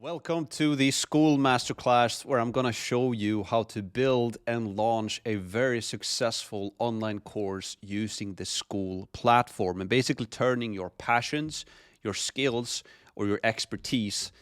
Welcome to the Skool Masterclass, where I'm going to show you how to build and launch a very successful online course using the Skool platform and basically turning your passions, your skills, or your expertise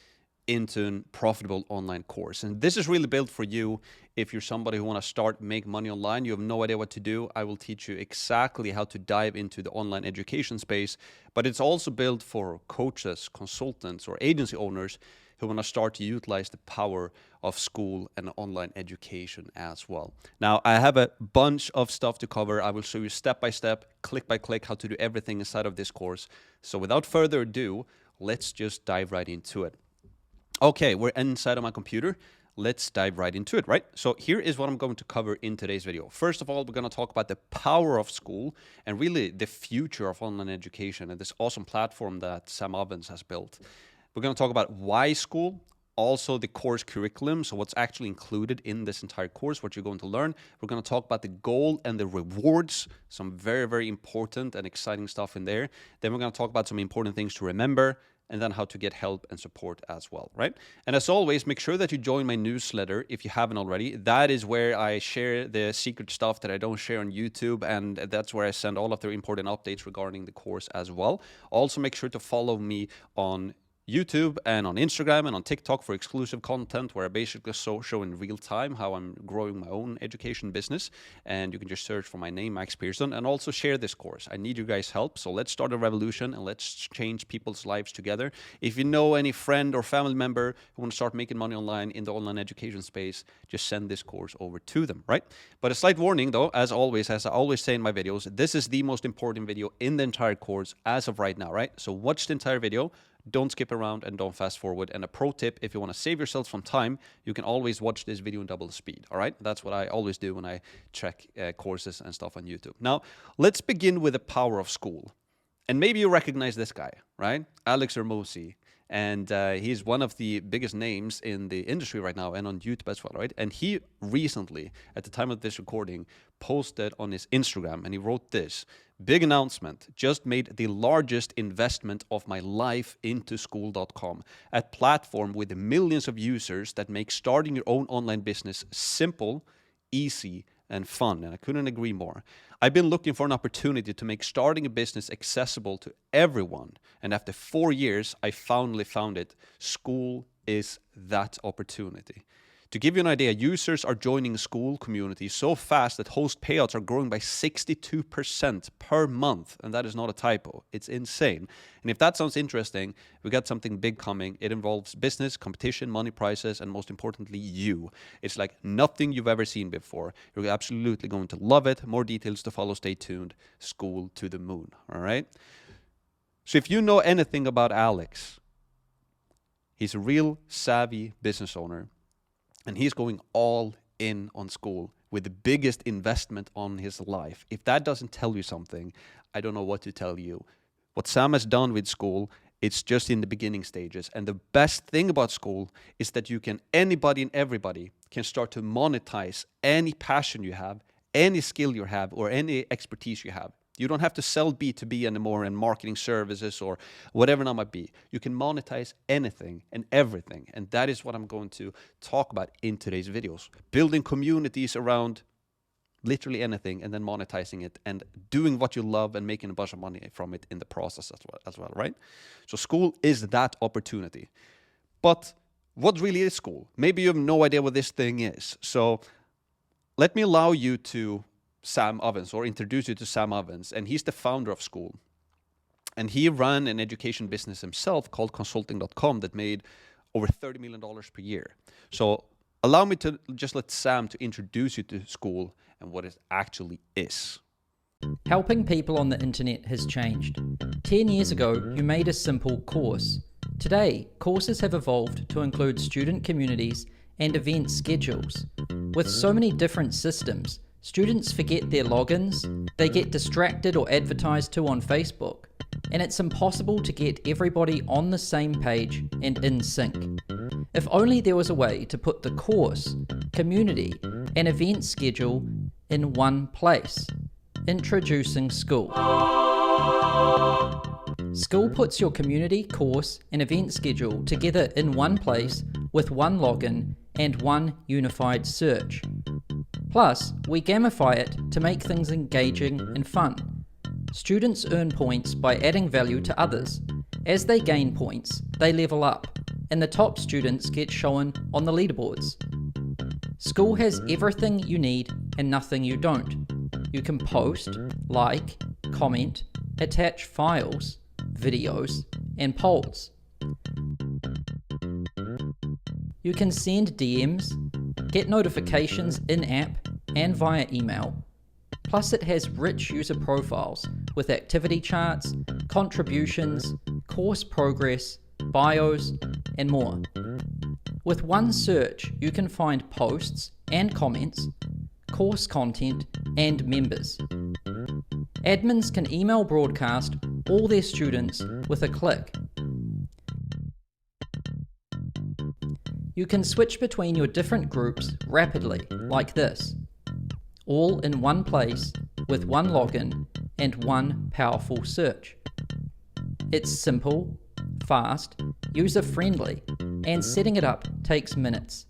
into a profitable online course. And this is really built for you if you're somebody who want to start make money online. You have no idea what to do. I will teach you exactly how to dive into the online education space, but it's also built for coaches, consultants, or agency owners who want to start to utilize the power of Skool and online education as well. Now, I have a bunch of stuff to cover. I will show you step by step, click by click, how to do everything inside of this course. So without further ado, let's just dive right into it. Okay, we're inside of my computer. Let's dive right into it, right? So here is what I'm going to cover in today's video. First of all, we're going to talk about the power of Skool and really the future of online education and this awesome platform that Sam Ovens has built. We're going to talk about why Skool, also the course curriculum, so what's actually included in this entire course, what you're going to learn. We're going to talk about the goal and the rewards, some very, very important and exciting stuff in there. Then we're going to talk about some important things to remember, and then how to get help and support as well, right? And as always, make sure that you join my newsletter if you haven't already. That is where I share the secret stuff that I don't share on YouTube, and that's where I send all of the important updates regarding the course as well. Also, make sure to follow me on YouTube and on Instagram and on TikTok for exclusive content where I basically show in real time how I'm growing my own education business. And you can just search for my name, Max Pearson, and also share this course. I need you guys' help. So let's start a revolution and let's change people's lives together. If you know any friend or family member who want to start making money online in the online education space, just send this course over to them, right? But a slight warning though, as always, as I always say in my videos, this is the most important video in the entire course as of right now, right? So watch the entire video. Don't skip around and don't fast forward. And a pro tip, if you want to save yourself some time, you can always watch this video in double speed, all right? That's what I always do when I check courses and stuff on YouTube. Now, let's begin with the power of Skool. And maybe you recognize this guy, right? Alex Hormozi. And he's one of the biggest names in the industry right now and on YouTube as well, right? And he recently, at the time of this recording, posted on his Instagram and he wrote this: big announcement, just made the largest investment of my life into Skool.com, a platform with millions of users that make starting your own online business simple, easy, and fun. And I couldn't agree more. I've been looking for an opportunity to make starting a business accessible to everyone. And after 4 years, I finally found it. Skool is that opportunity. To give you an idea, users are joining the Skool community so fast that host payouts are growing by 62% per month. And that is not a typo. It's insane. And if that sounds interesting, we got something big coming. It involves business, competition, money prizes, and most importantly, you. It's like nothing you've ever seen before. You're absolutely going to love it. More details to follow. Stay tuned. Skool to the moon. All right? So if you know anything about Alex, he's a real savvy business owner. And he's going all in on Skool with the biggest investment on his life. If that doesn't tell you something, I don't know what to tell you. What Sam has done with Skool, it's just in the beginning stages. And the best thing about Skool is that anybody and everybody can start to monetize any passion you have, any skill you have, or any expertise you have. You don't have to sell B2B anymore and marketing services or whatever that might be. You can monetize anything and everything. And that is what I'm going to talk about in today's videos. Building communities around literally anything and then monetizing it and doing what you love and making a bunch of money from it in the process as well, right? So Skool is that opportunity. But what really is Skool? Maybe you have no idea what this thing is. So let me allow you to Sam Ovens, or introduce you to Sam Ovens, and he's the founder of Skool. And he ran an education business himself called consulting.com that made over $30 million per year. So allow me to just let Sam to introduce you to Skool and what it actually is. Helping people on the internet has changed. 10 years ago, you made a simple course. Today, courses have evolved to include student communities and event schedules. With so many different systems, students forget their logins, they get distracted or advertised to on Facebook, and it's impossible to get everybody on the same page and in sync. If only there was a way to put the course, community, and event schedule in one place. Introducing Skool. Skool puts your community, course, and event schedule together in one place with one login and one unified search. Plus, we gamify it to make things engaging and fun. Students earn points by adding value to others. As they gain points, they level up, and the top students get shown on the leaderboards. Skool has everything you need and nothing you don't. You can post, like, comment, attach files, videos, and polls. You can send DMs, get notifications in-app and via email. Plus it has rich user profiles with activity charts, contributions, course progress, bios, and more. With one search, you can find posts and comments, course content, and members. Admins can email broadcast all their students with a click. You can switch between your different groups rapidly, like this, all in one place with one login and one powerful search. It's simple, fast, user-friendly, and setting it up takes minutes.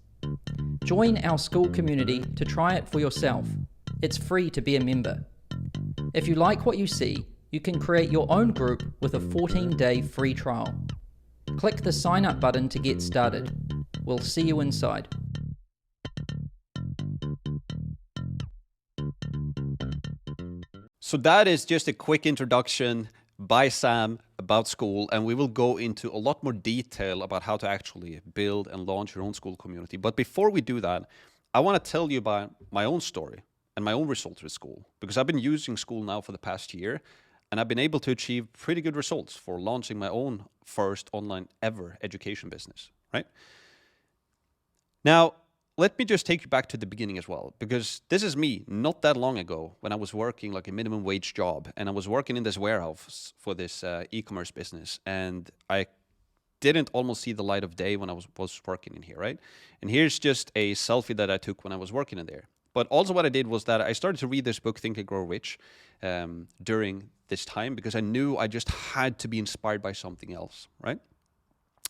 Join our Skool community to try it for yourself. It's free to be a member. If you like what you see, you can create your own group with a 14-day free trial. Click the sign up button to get started. We'll see you inside. So that is just a quick introduction by Sam about Skool, and we will go into a lot more detail about how to actually build and launch your own Skool community. But before we do that, I want to tell you about my own story and my own results with Skool, because I've been using Skool now for the past year, and I've been able to achieve pretty good results for launching my own first online ever education business, right? Now, let me just take you back to the beginning as well, because this is me not that long ago when I was working like a minimum wage job, and I was working in this warehouse for this e-commerce business, and I didn't almost see the light of day when I was working in here, right? And here's just a selfie that I took when I was working in there. But also what I did was that I started to read this book, Think and Grow Rich, during this time, because I knew I just had to be inspired by something else, right?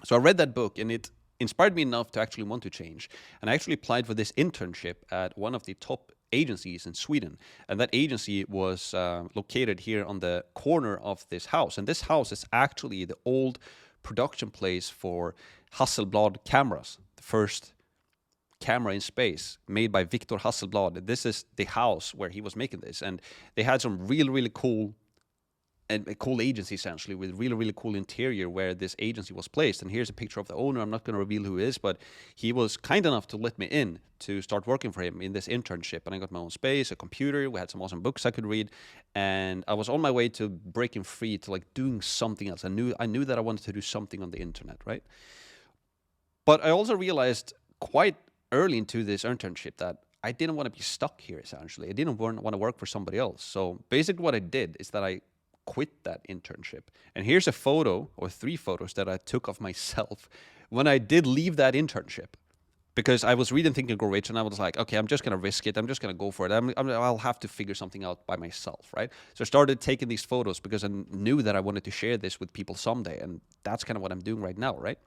So I read that book, and it inspired me enough to actually want to change. And I actually applied for this internship at one of the top agencies in Sweden. And that agency was located here on the corner of this house. And this house is actually the old production place for Hasselblad cameras, the first camera in space made by Victor Hasselblad. This is the house where he was making this. And they had some really, really cool and a cool agency essentially with really, really cool interior where this agency was placed. And here's a picture of the owner. I'm not going to reveal who he is, but he was kind enough to let me in to start working for him in this internship. And I got my own space, a computer. We had some awesome books I could read. And I was on my way to breaking free to like doing something else. I knew that I wanted to do something on the internet, right? But I also realized quite early into this internship that I didn't want to be stuck here essentially. I didn't want to work for somebody else. So basically what I did is that I quit that internship. And here's a photo or 3 photos that I took of myself when I did leave that internship, because I was reading Think and Grow Rich and I was like, okay, I'm just going to risk it. I'm just going to go for it. I'll have to figure something out by myself, right? So I started taking these photos because I knew that I wanted to share this with people someday. And that's kind of what I'm doing right now, right?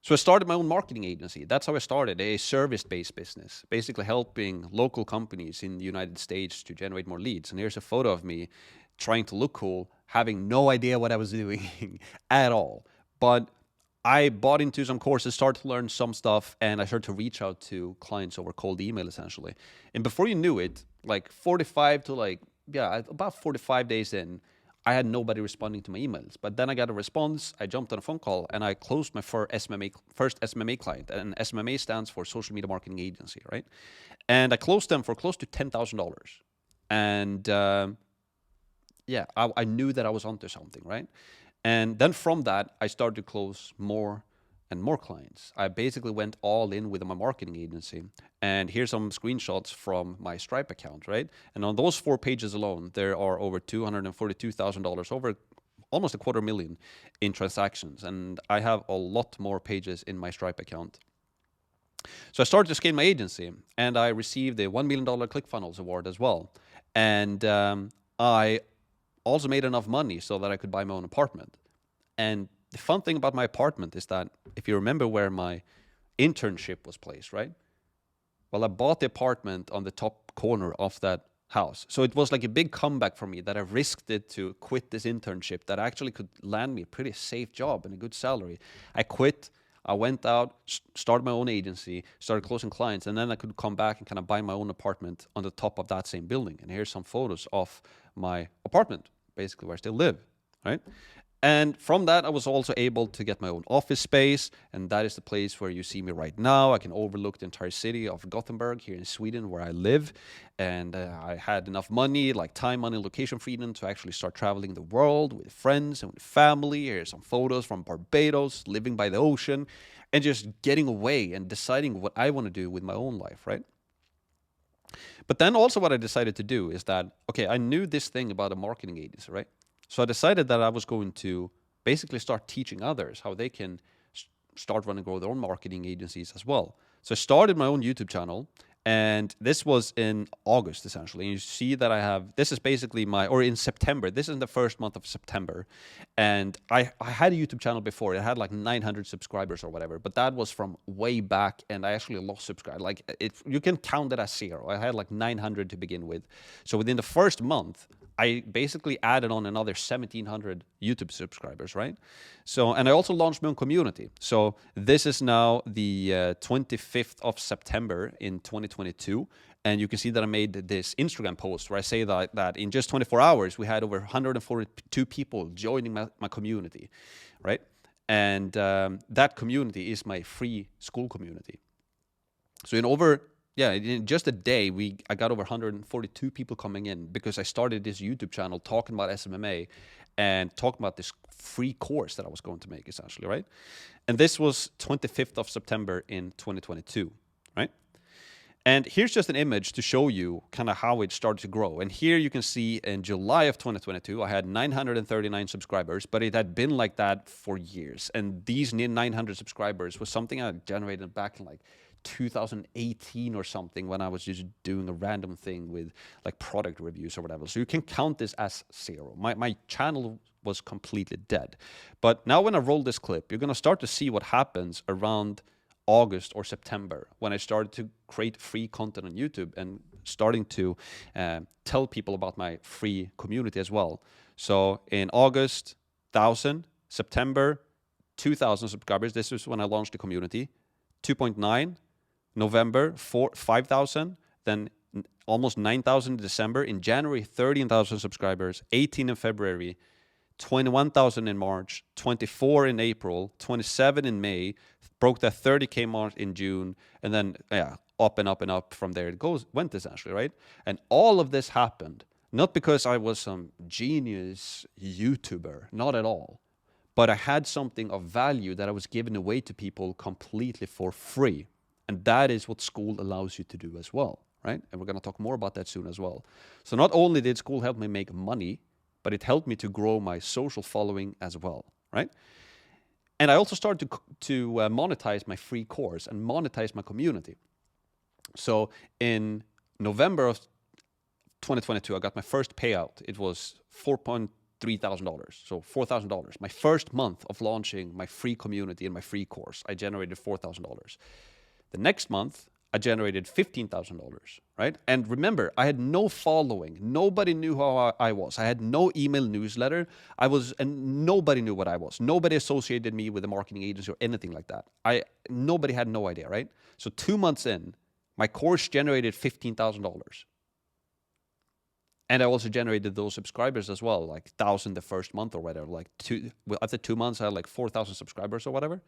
So I started my own marketing agency. That's how I started, a service-based business, basically helping local companies in the United States to generate more leads. And here's a photo of me trying to look cool, having no idea what I was doing at all. But I bought into some courses, started to learn some stuff, and I started to reach out to clients over cold email, essentially. And before you knew it, like about 45 days in, I had nobody responding to my emails. But then I got a response, I jumped on a phone call, and I closed my first SMMA client. And SMMA stands for Social Media Marketing Agency, right? And I closed them for close to $10,000. And I knew that I was onto something, right? And then from that, I started to close more and more clients. I basically went all in with my marketing agency. And here's some screenshots from my Stripe account, right? And on those 4 pages alone, there are over $242,000, over almost $250,000 in transactions. And I have a lot more pages in my Stripe account. So I started to scale my agency, and I received a $1 million ClickFunnels award as well. And I also made enough money so that I could buy my own apartment. And the fun thing about my apartment is that if you remember where my internship was placed, right? Well, I bought the apartment on the top corner of that house. So it was like a big comeback for me that I risked it to quit this internship that actually could land me a pretty safe job and a good salary. I quit. I went out, started my own agency, started closing clients, and then I could come back and kind of buy my own apartment on the top of that same building. And here's some photos of my apartment, basically where I still live, right? And from that, I was also able to get my own office space, and that is the place where you see me right now. I can overlook the entire city of Gothenburg here in Sweden, where I live. And I had enough money, like time, money, location freedom, to actually start traveling the world with friends and with family. Here's some photos from Barbados, living by the ocean, and just getting away and deciding what I want to do with my own life, right? But then also what I decided to do is that, okay, I knew this thing about a marketing agency, right? So I decided that I was going to basically start teaching others how they can start running, grow their own marketing agencies as well. So I started my own YouTube channel, and this was in August, essentially. And you see that I have, this is basically or in September, this is in the first month of September. And I had a YouTube channel before. It had like 900 subscribers or whatever, but that was from way back, and I actually lost subscribers. Like, you can count it as zero. I had like 900 to begin with. So within the first month, I basically added on another 1,700 YouTube subscribers, right? So, and I also launched my own community. So this is now the 25th of September in 2022. And you can see that I made this Instagram post where I say that in just 24 hours, we had over 142 people joining my community, right? And that community is my free school community. So in just a day, I got over 142 people coming in because I started this YouTube channel talking about SMMA and talking about this free course that I was going to make, essentially, right? And this was 25th of September in 2022, right? And here's just an image to show you kind of how it started to grow. And here you can see in July of 2022, I had 939 subscribers, but it had been like that for years. And these 900 subscribers was something I generated back in like 2018 or something, when I was just doing a random thing with like product reviews or whatever. So you can count this as zero. My channel was completely dead. But now when I roll this clip, you're going to start to see what happens around August or September, when I started to create free content on YouTube and starting to tell people about my free community as well. So in August, 1,000, September, 2,000 subscribers. This is when I launched the community. 2.9, November, 5,000, then almost 9,000 in December. In January, 13,000 subscribers, 18 in February, 21,000 in March, 24 in April, 27 in May, broke that 30K mark in June, and then up and up and up from there it went essentially, right? And all of this happened not because I was some genius YouTuber, not at all, but I had something of value that I was giving away to people completely for free. And that is what Skool allows you to do as well, right? And we're going to talk more about that soon as well. So not only did Skool help me make money, but it helped me to grow my social following as well, right? And I also started to monetize my free course and monetize my community. So in November of 2022, I got my first payout. It was $4,300, so $4,000. My first month of launching my free community and my free course, I generated $4,000. The next month, I generated $15,000, right? And remember, I had no following. Nobody knew who I was. I had no email newsletter. And nobody knew what I was. Nobody associated me with a marketing agency or anything like that. Nobody had no idea, right? So 2 months in, my course generated $15,000. And I also generated those subscribers as well, like 1,000 the first month or whatever. After 2 months, I had like 4,000 subscribers or whatever.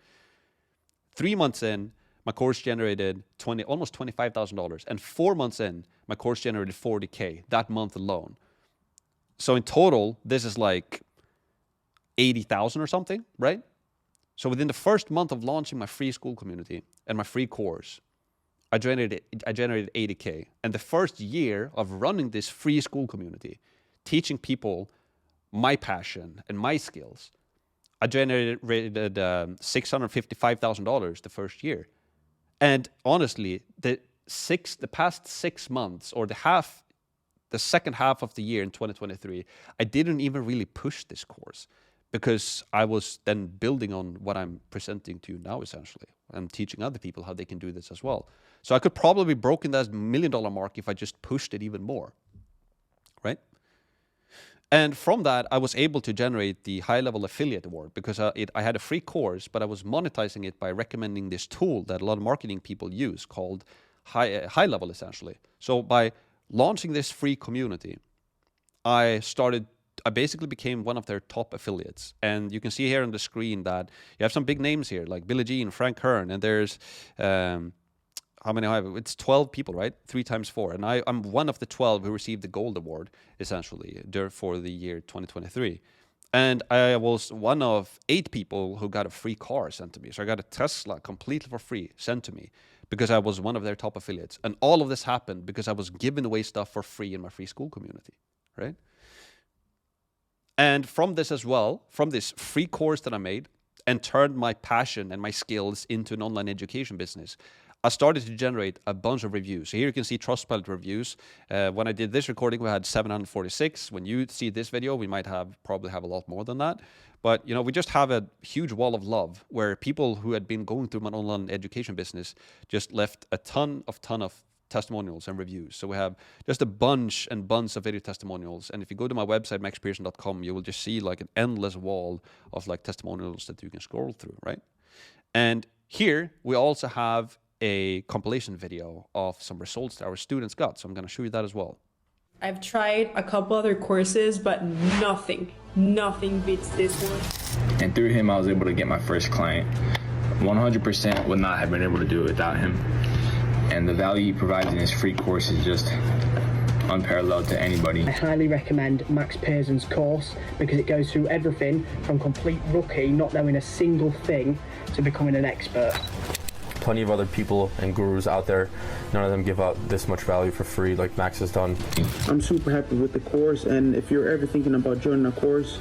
3 months in, my course generated almost $25,000. And 4 months in, my course generated $40K that month alone. So in total, this is like 80,000 or something, right? So within the first month of launching my free school community and my free course, I generated 80K. And the first year of running this free school community, teaching people my passion and my skills, I generated $655,000 the first year. And honestly, the past 6 months or the the second half of the year in 2023, I didn't even really push this course because I was then building on what I'm presenting to you now, essentially. I'm teaching other people how they can do this as well. So I could probably be broken that $1 million mark if I just pushed it even more, right? And from that, I was able to generate the high-level affiliate award because I had a free course, but I was monetizing it by recommending this tool that a lot of marketing people use called high level, essentially. So by launching this free community, I basically became one of their top affiliates. And you can see here on the screen that you have some big names here, like Billie Jean, Frank Kern, and there's how many I have? It's 12 people, right? 3 times 4. And I'm one of the 12 who received the gold award, essentially, for the year 2023. And I was one of 8 people who got a free car sent to me. So I got a Tesla completely for free sent to me because I was one of their top affiliates. And all of this happened because I was giving away stuff for free in my free Skool community, right? And from this as well, from this free course that I made and turned my passion and my skills into an online education business, I started to generate a bunch of reviews. So here you can see Trustpilot reviews. When I did this recording, we had 746. When you see this video, we might probably have a lot more than that. But we just have a huge wall of love where people who had been going through my online education business just left a ton of testimonials and reviews. So we have just a bunch and bunch of video testimonials. And if you go to my website, maxpearson.com, you will just see like an endless wall of like testimonials that you can scroll through, right? And here we also have a compilation video of some results that our students got. So I'm going to show you that as well. I've tried a couple other courses, but nothing beats this one. And through him, I was able to get my first client. 100% would not have been able to do it without him. And the value he provides in his free course is just unparalleled to anybody. I highly recommend Max Pearson's course because it goes through everything from complete rookie, not knowing a single thing, to becoming an expert. Plenty of other people and gurus out there. None of them give out this much value for free like Max has done. I'm super happy with the course, and if you're ever thinking about joining a course,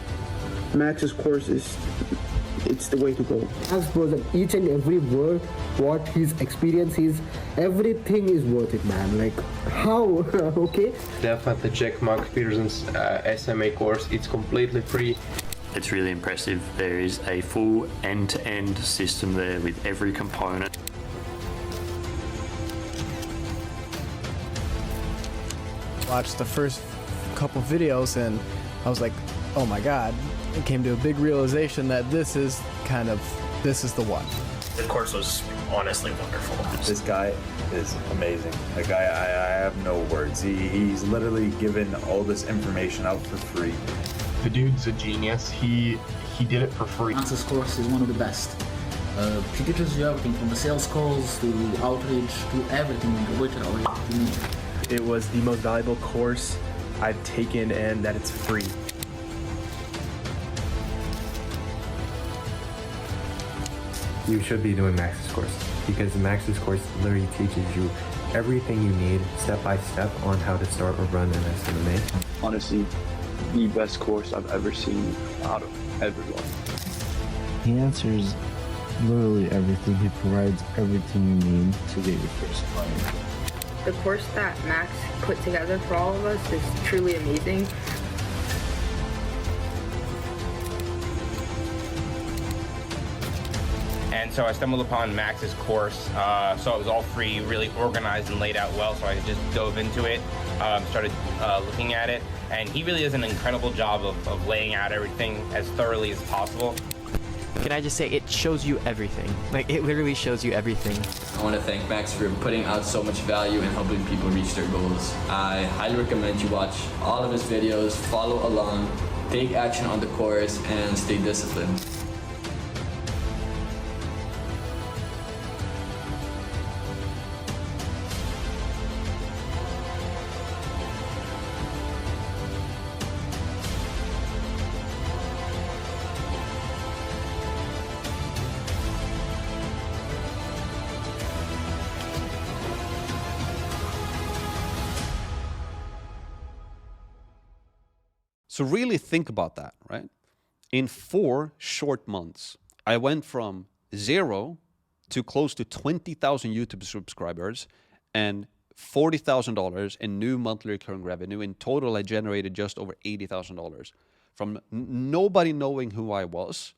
Max's course it's the way to go. Max bros, each and every word, what his experience is, everything is worth it, man. Like, how? Okay? Definitely check Max Pearson's SMA course. It's completely free. It's really impressive. There is a full end-to-end system there with every component. Watched the first couple videos and I was like, oh my God. It came to a big realization that this is the one. The course was honestly wonderful. This guy is amazing. The guy, I have no words. He's literally given all this information out for free. The dude's a genius. He did it for free. Max's course is one of the best. He teaches you everything from the sales calls to outreach to everything, literally. It was the most valuable course I've taken, and that it's free. You should be doing Max's course because Max's course literally teaches you everything you need step by step on how to start or run an SMA. Honestly, the best course I've ever seen out of everyone. He answers literally everything. He provides everything you need to get your first client. The course that Max put together for all of us is truly amazing. And so I stumbled upon Max's course, so it was all free, really organized and laid out well, so I just dove into it, started looking at it, and he really does an incredible job of laying out everything as thoroughly as possible. Can I just say, it shows you everything. Like, it literally shows you everything. I want to thank Max for putting out so much value and helping people reach their goals. I highly recommend you watch all of his videos, follow along, take action on the course, and stay disciplined. So really think about that, right? In 4 short months, I went from 0 to close to 20,000 YouTube subscribers and $40,000 in new monthly recurring revenue. In total, I generated just over $80,000 from nobody knowing who I was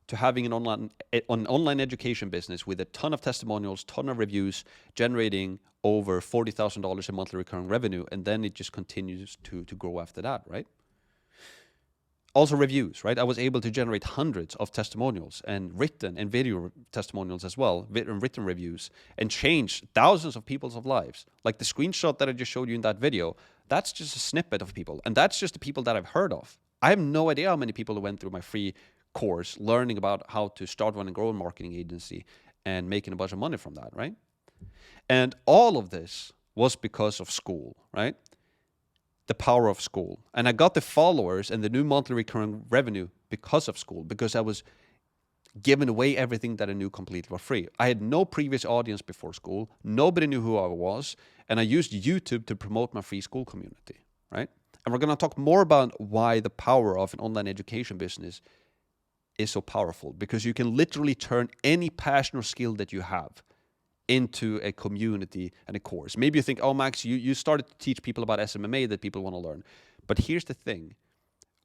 to having an online education business with a ton of testimonials, ton of reviews, generating over $40,000 in monthly recurring revenue. And then it just continues to grow after that, right? Also reviews, right? I was able to generate hundreds of testimonials and written and video testimonials as well, written reviews, and change thousands of people's lives. Like the screenshot that I just showed you in that video, that's just a snippet of people. And that's just the people that I've heard of. I have no idea how many people who went through my free course learning about how to start, run, and grow a marketing agency and making a bunch of money from that, right? And all of this was because of Skool, right? The power of Skool. And I got the followers and the new monthly recurring revenue because of Skool, because I was giving away everything that I knew completely for free. I had no previous audience before Skool. Nobody knew who I was. And I used YouTube to promote my free Skool community, right? And we're going to talk more about why the power of an online education business is so powerful, because you can literally turn any passion or skill that you have into a community and a course. Maybe you think, oh, Max, you started to teach people about SMMA that people want to learn. But here's the thing.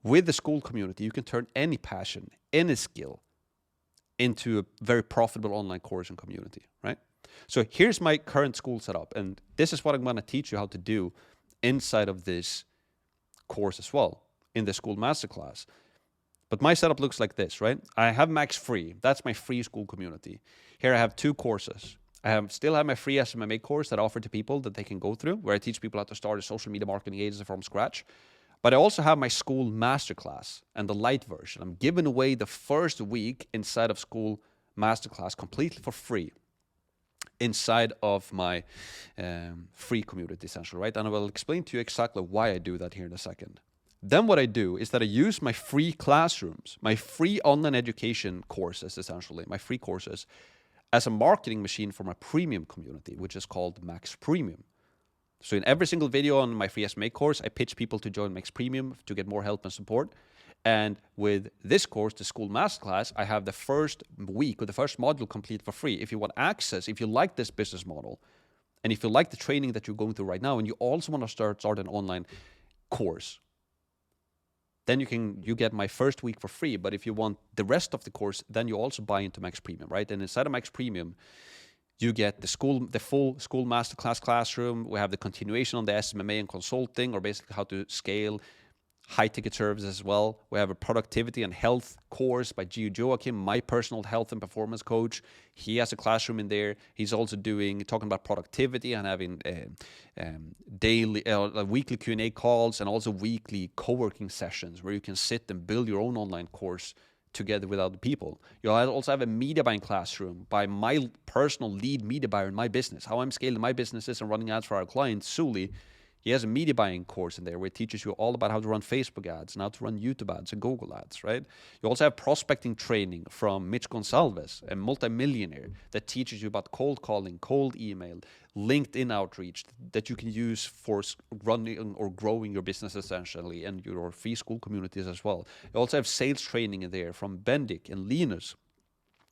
With the Skool community, you can turn any passion, any skill into a very profitable online course and community, right? So here's my current Skool setup. And this is what I'm going to teach you how to do inside of this course as well, in the Skool Masterclass. But my setup looks like this, right? I have Max Free. That's my free Skool community. Here I have 2 courses. I still have my free SMMA course that I offer to people that they can go through, where I teach people how to start a social media marketing agency from scratch. But I also have my Skool Masterclass and the light version. I'm giving away the first week inside of Skool Masterclass completely for free inside of my free community, essentially, right? And I will explain to you exactly why I do that here in a second. Then what I do is that I use my free classrooms, my free online education courses, essentially, my free courses, as a marketing machine for my premium community, which is called Max Premium. So in every single video on my free SMA course, I pitch people to join Max Premium to get more help and support. And with this course, the Skool Masterclass, I have the first week or the first module complete for free. If you want access, if you like this business model, and if you like the training that you're going through right now, and you also want to start an online course, then you get my first week for free. But if you want the rest of the course, then you also buy into Max Premium, right? And inside of Max Premium, you get the full Skool Masterclass classroom. We have the continuation on the SMMA and consulting, or basically how to scale high-ticket services as well. We have a productivity and health course by Gio Joachim, my personal health and performance coach. He has a classroom in there. He's also talking about productivity and having daily, weekly Q&A calls, and also weekly co-working sessions where you can sit and build your own online course together with other people. You also have a media buying classroom by my personal lead media buyer in my business, how I'm scaling my businesses and running ads for our clients, Suli. He has a media buying course in there where it teaches you all about how to run Facebook ads and how to run YouTube ads and Google ads, right? You also have prospecting training from Mitch Gonsalves, a multimillionaire, that teaches you about cold calling, cold email, LinkedIn outreach that you can use for running or growing your business essentially, and your free Skool communities as well. You also have sales training in there from Bendik and Linus.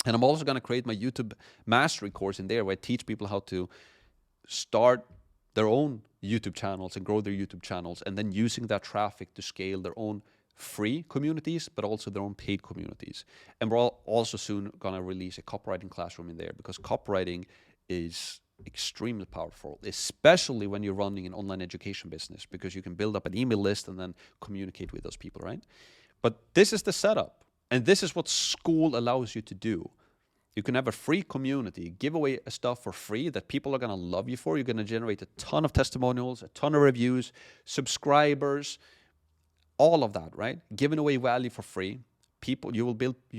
And I'm also going to create my YouTube mastery course in there where I teach people how to start their own YouTube channels and grow their YouTube channels, and then using that traffic to scale their own free communities, but also their own paid communities. And we're also soon going to release a copywriting classroom in there, because copywriting is extremely powerful, especially when you're running an online education business, because you can build up an email list and then communicate with those people, right? But this is the setup, and this is what Skool allows you to do. You can have a free community, give away stuff for free that people are going to love you for. You're going to generate a ton of testimonials, a ton of reviews, subscribers, all of that, right? Giving away value for free. You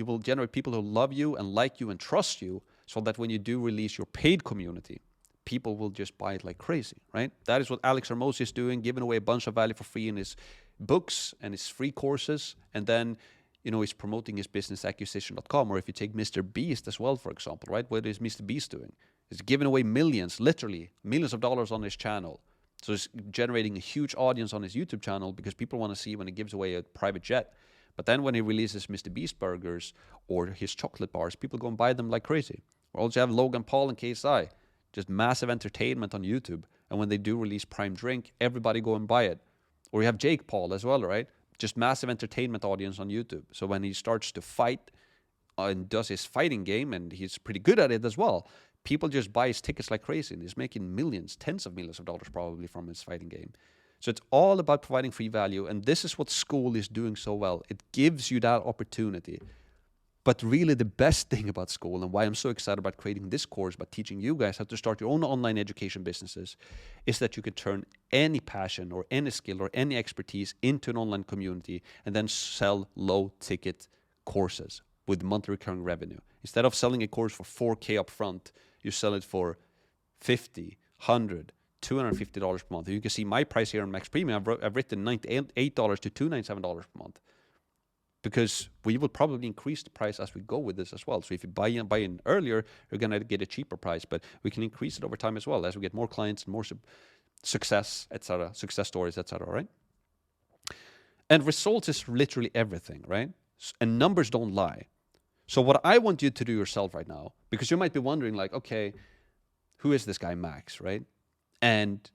will generate people who love you and like you and trust you, so that when you do release your paid community, people will just buy it like crazy, right? That is what Alex Hermosi is doing, giving away a bunch of value for free in his books and his free courses, and then he's promoting his business, acquisition.com. Or if you take Mr. Beast as well, for example, right? What is Mr. Beast doing? He's giving away literally millions of dollars on his channel. So he's generating a huge audience on his YouTube channel because people want to see when he gives away a private jet. But then when he releases Mr. Beast burgers or his chocolate bars, people go and buy them like crazy. We also have Logan Paul and KSI, just massive entertainment on YouTube. And when they do release Prime Drink, everybody go and buy it. Or you have Jake Paul as well, right? Just massive entertainment audience on YouTube. So when he starts to fight and does his fighting game, and he's pretty good at it as well, people just buy his tickets like crazy, and he's making millions, tens of millions of dollars probably from his fighting game. So it's all about providing free value, and this is what Skool is doing so well. It gives you that opportunity. But really the best thing about Skool, and why I'm so excited about creating this course, about teaching you guys how to start your own online education businesses, is that you can turn any passion or any skill or any expertise into an online community and then sell low-ticket courses with monthly recurring revenue. Instead of selling a course for $4K up front, you sell it for $50, $100, $250 per month. You can see my price here on Max Premium. I've written $98 to $297 per month, because we will probably increase the price as we go with this as well. So if you buy in earlier, you're going to get a cheaper price, but we can increase it over time as well as we get more clients and more success, etc., success stories, etc., right? And results is literally everything, right? And numbers don't lie. So what I want you to do yourself right now, because you might be wondering like, okay, who is this guy Max, right? And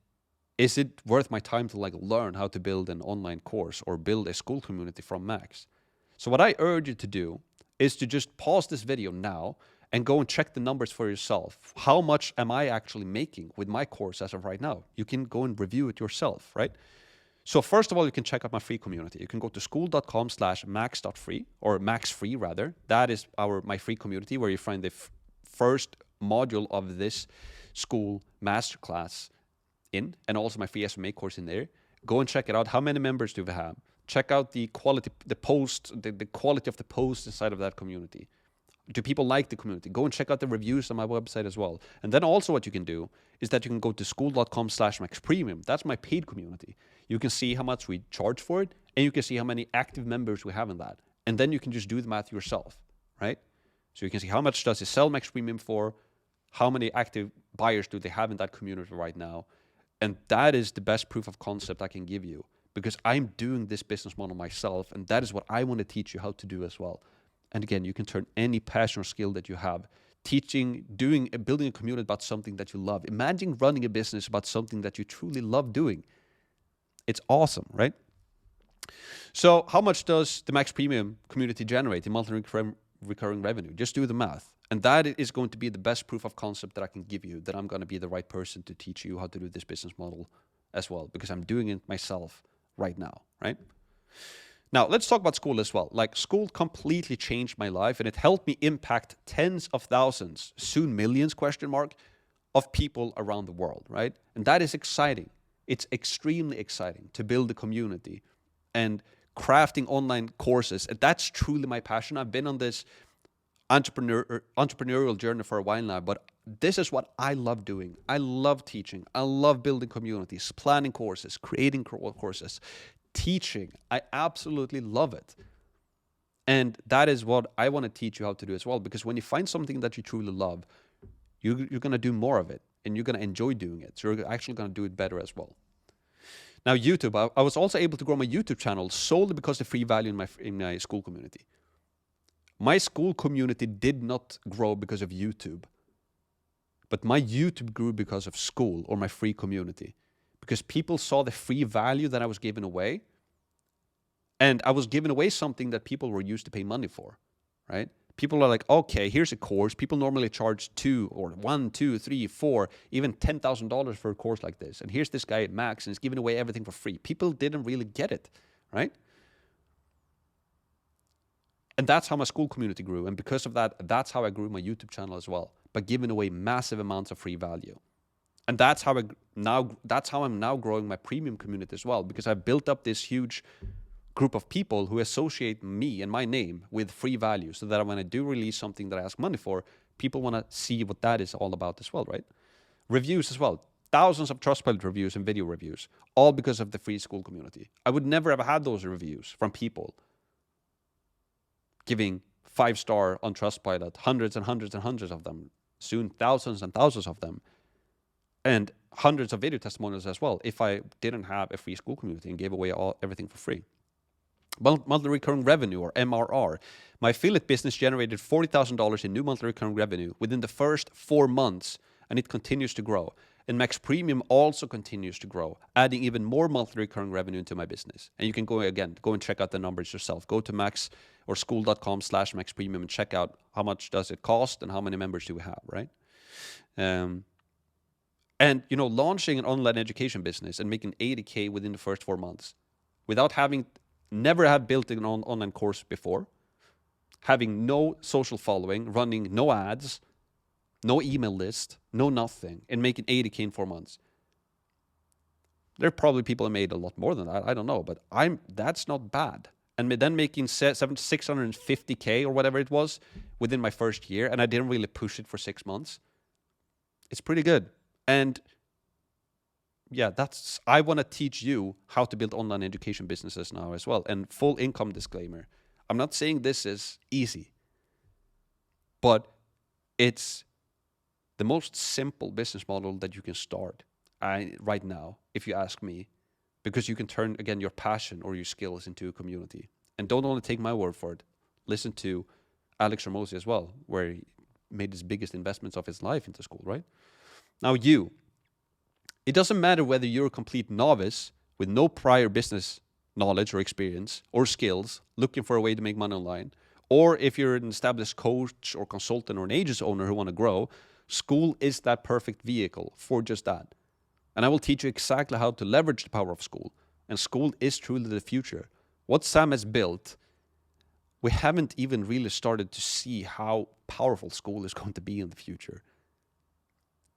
is it worth my time to like learn how to build an online course or build a Skool community from Max? So what I urge you to do is to just pause this video now and go and check the numbers for yourself. How much am I actually making with my course as of right now? You can go and review it yourself, right? So first of all, you can check out my free community. You can go to skool.com/max.free, or max-free rather. That is my free community where you find the first module of this Skool Masterclass in, and also my free SMA course in there. Go and check it out. How many members do we have? Check out the quality, the quality of the posts inside of that community. Do people like the community? Go and check out the reviews on my website as well. And then also what you can do is that you can go to skool.com/maxpremium. That's my paid community. You can see how much we charge for it, and you can see how many active members we have in that. And then you can just do the math yourself, right? So you can see how much does it sell Max Premium for, how many active buyers do they have in that community right now. And that is the best proof of concept I can give you, because I'm doing this business model myself, and that is what I want to teach you how to do as well. And again, you can turn any passion or skill that you have, building a community about something that you love. Imagine running a business about something that you truly love doing. It's awesome, right? So how much does the Max Premium community generate in monthly recurring revenue? Just do the math. And that is going to be the best proof of concept that I can give you, that I'm going to be the right person to teach you how to do this business model as well, because I'm doing it myself right now, right? Now, let's talk about Skool as well. Like, Skool completely changed my life, and it helped me impact tens of thousands, soon millions, of people around the world, right? And that is exciting. It's extremely exciting to build a community and crafting online courses. And that's truly my passion. I've been on this entrepreneurial journey for a while now, but this is what I love doing. I love teaching. I love building communities, planning courses, creating courses, teaching. I absolutely love it. And that is what I want to teach you how to do as well, because when you find something that you truly love, you're going to do more of it, and you're going to enjoy doing it. So you're actually going to do it better as well. Now, YouTube, I was also able to grow my YouTube channel solely because of the free value in my Skool community. My Skool community did not grow because of YouTube, but my YouTube grew because of Skool, or my free community, because people saw the free value that I was giving away, and I was giving away something that people were used to pay money for, right? People are like, okay, here's a course. People normally charge $1, $2, $3, $4, even $10,000 for a course like this. And here's this guy at Max, and he's giving away everything for free. People didn't really get it, right? And that's how my Skool community grew. And because of that, that's how I grew my YouTube channel as well, by giving away massive amounts of free value. And that's how I'm now growing my premium community as well, because I've built up this huge group of people who associate me and my name with free value, so that when I do release something that I ask money for, people want to see what that is all about as well, right? Reviews as well. Thousands of Trustpilot reviews and video reviews, all because of the free Skool community. I would never have had those reviews from people giving 5-star on Trustpilot, hundreds and hundreds and hundreds of them, soon thousands and thousands of them, and hundreds of video testimonials as well, if I didn't have a free Skool community and gave away everything for free. Monthly recurring revenue, or MRR. My affiliate business generated $40,000 in new monthly recurring revenue within the first 4 months, and it continues to grow. And Max Premium also continues to grow, adding even more monthly recurring revenue into my business. And you can go and check out the numbers yourself. Go to Max or Skool.com/Max Premium and check out how much does it cost and how many members do we have, right? And launching an online education business and making 80K within the first 4 months without never have built an online course before, having no social following, running no ads, no email list, no nothing, and making 80K in 4 months. There are probably people who made a lot more than that. I don't know, but that's not bad. And then making 650K or whatever it was within my first year, and I didn't really push it for 6 months. It's pretty good. And yeah, I want to teach you how to build online education businesses now as well. And full income disclaimer. I'm not saying this is easy, but it's the most simple business model that you can start right now, if you ask me, because you can turn, again, your passion or your skills into a community. And don't only take my word for it. Listen to Alex Ramosi as well, where he made his biggest investments of his life into Skool, right? Now it doesn't matter whether you're a complete novice with no prior business knowledge or experience or skills, looking for a way to make money online, or if you're an established coach or consultant or an agency owner who want to grow, Skool is that perfect vehicle for just that. And I will teach you exactly how to leverage the power of Skool. And Skool is truly the future. What Sam has built, we haven't even really started to see how powerful Skool is going to be in the future.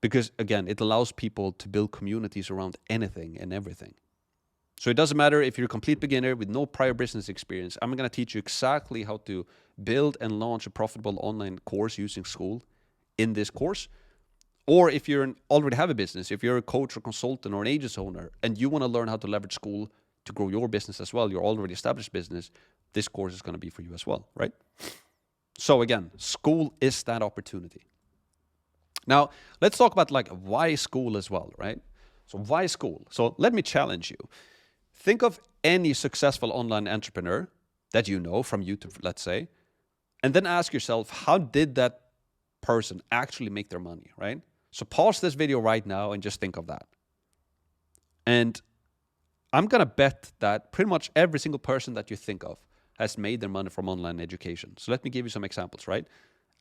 Because, again, it allows people to build communities around anything and everything. So it doesn't matter if you're a complete beginner with no prior business experience. I'm going to teach you exactly how to build and launch a profitable online course using Skool in this course. Or if you already have a business, if you're a coach or consultant or an agency owner, and you want to learn how to leverage Skool to grow your business as well, your already established business, this course is going to be for you as well, right? So again, Skool is that opportunity. Now, let's talk about why Skool as well, right? So why Skool? So let me challenge you. Think of any successful online entrepreneur that you know from YouTube, let's say, and then ask yourself, how did that person actually make their money, right? So pause this video right now and just think of that. And I'm going to bet that pretty much every single person that you think of has made their money from online education. So let me give you some examples, right?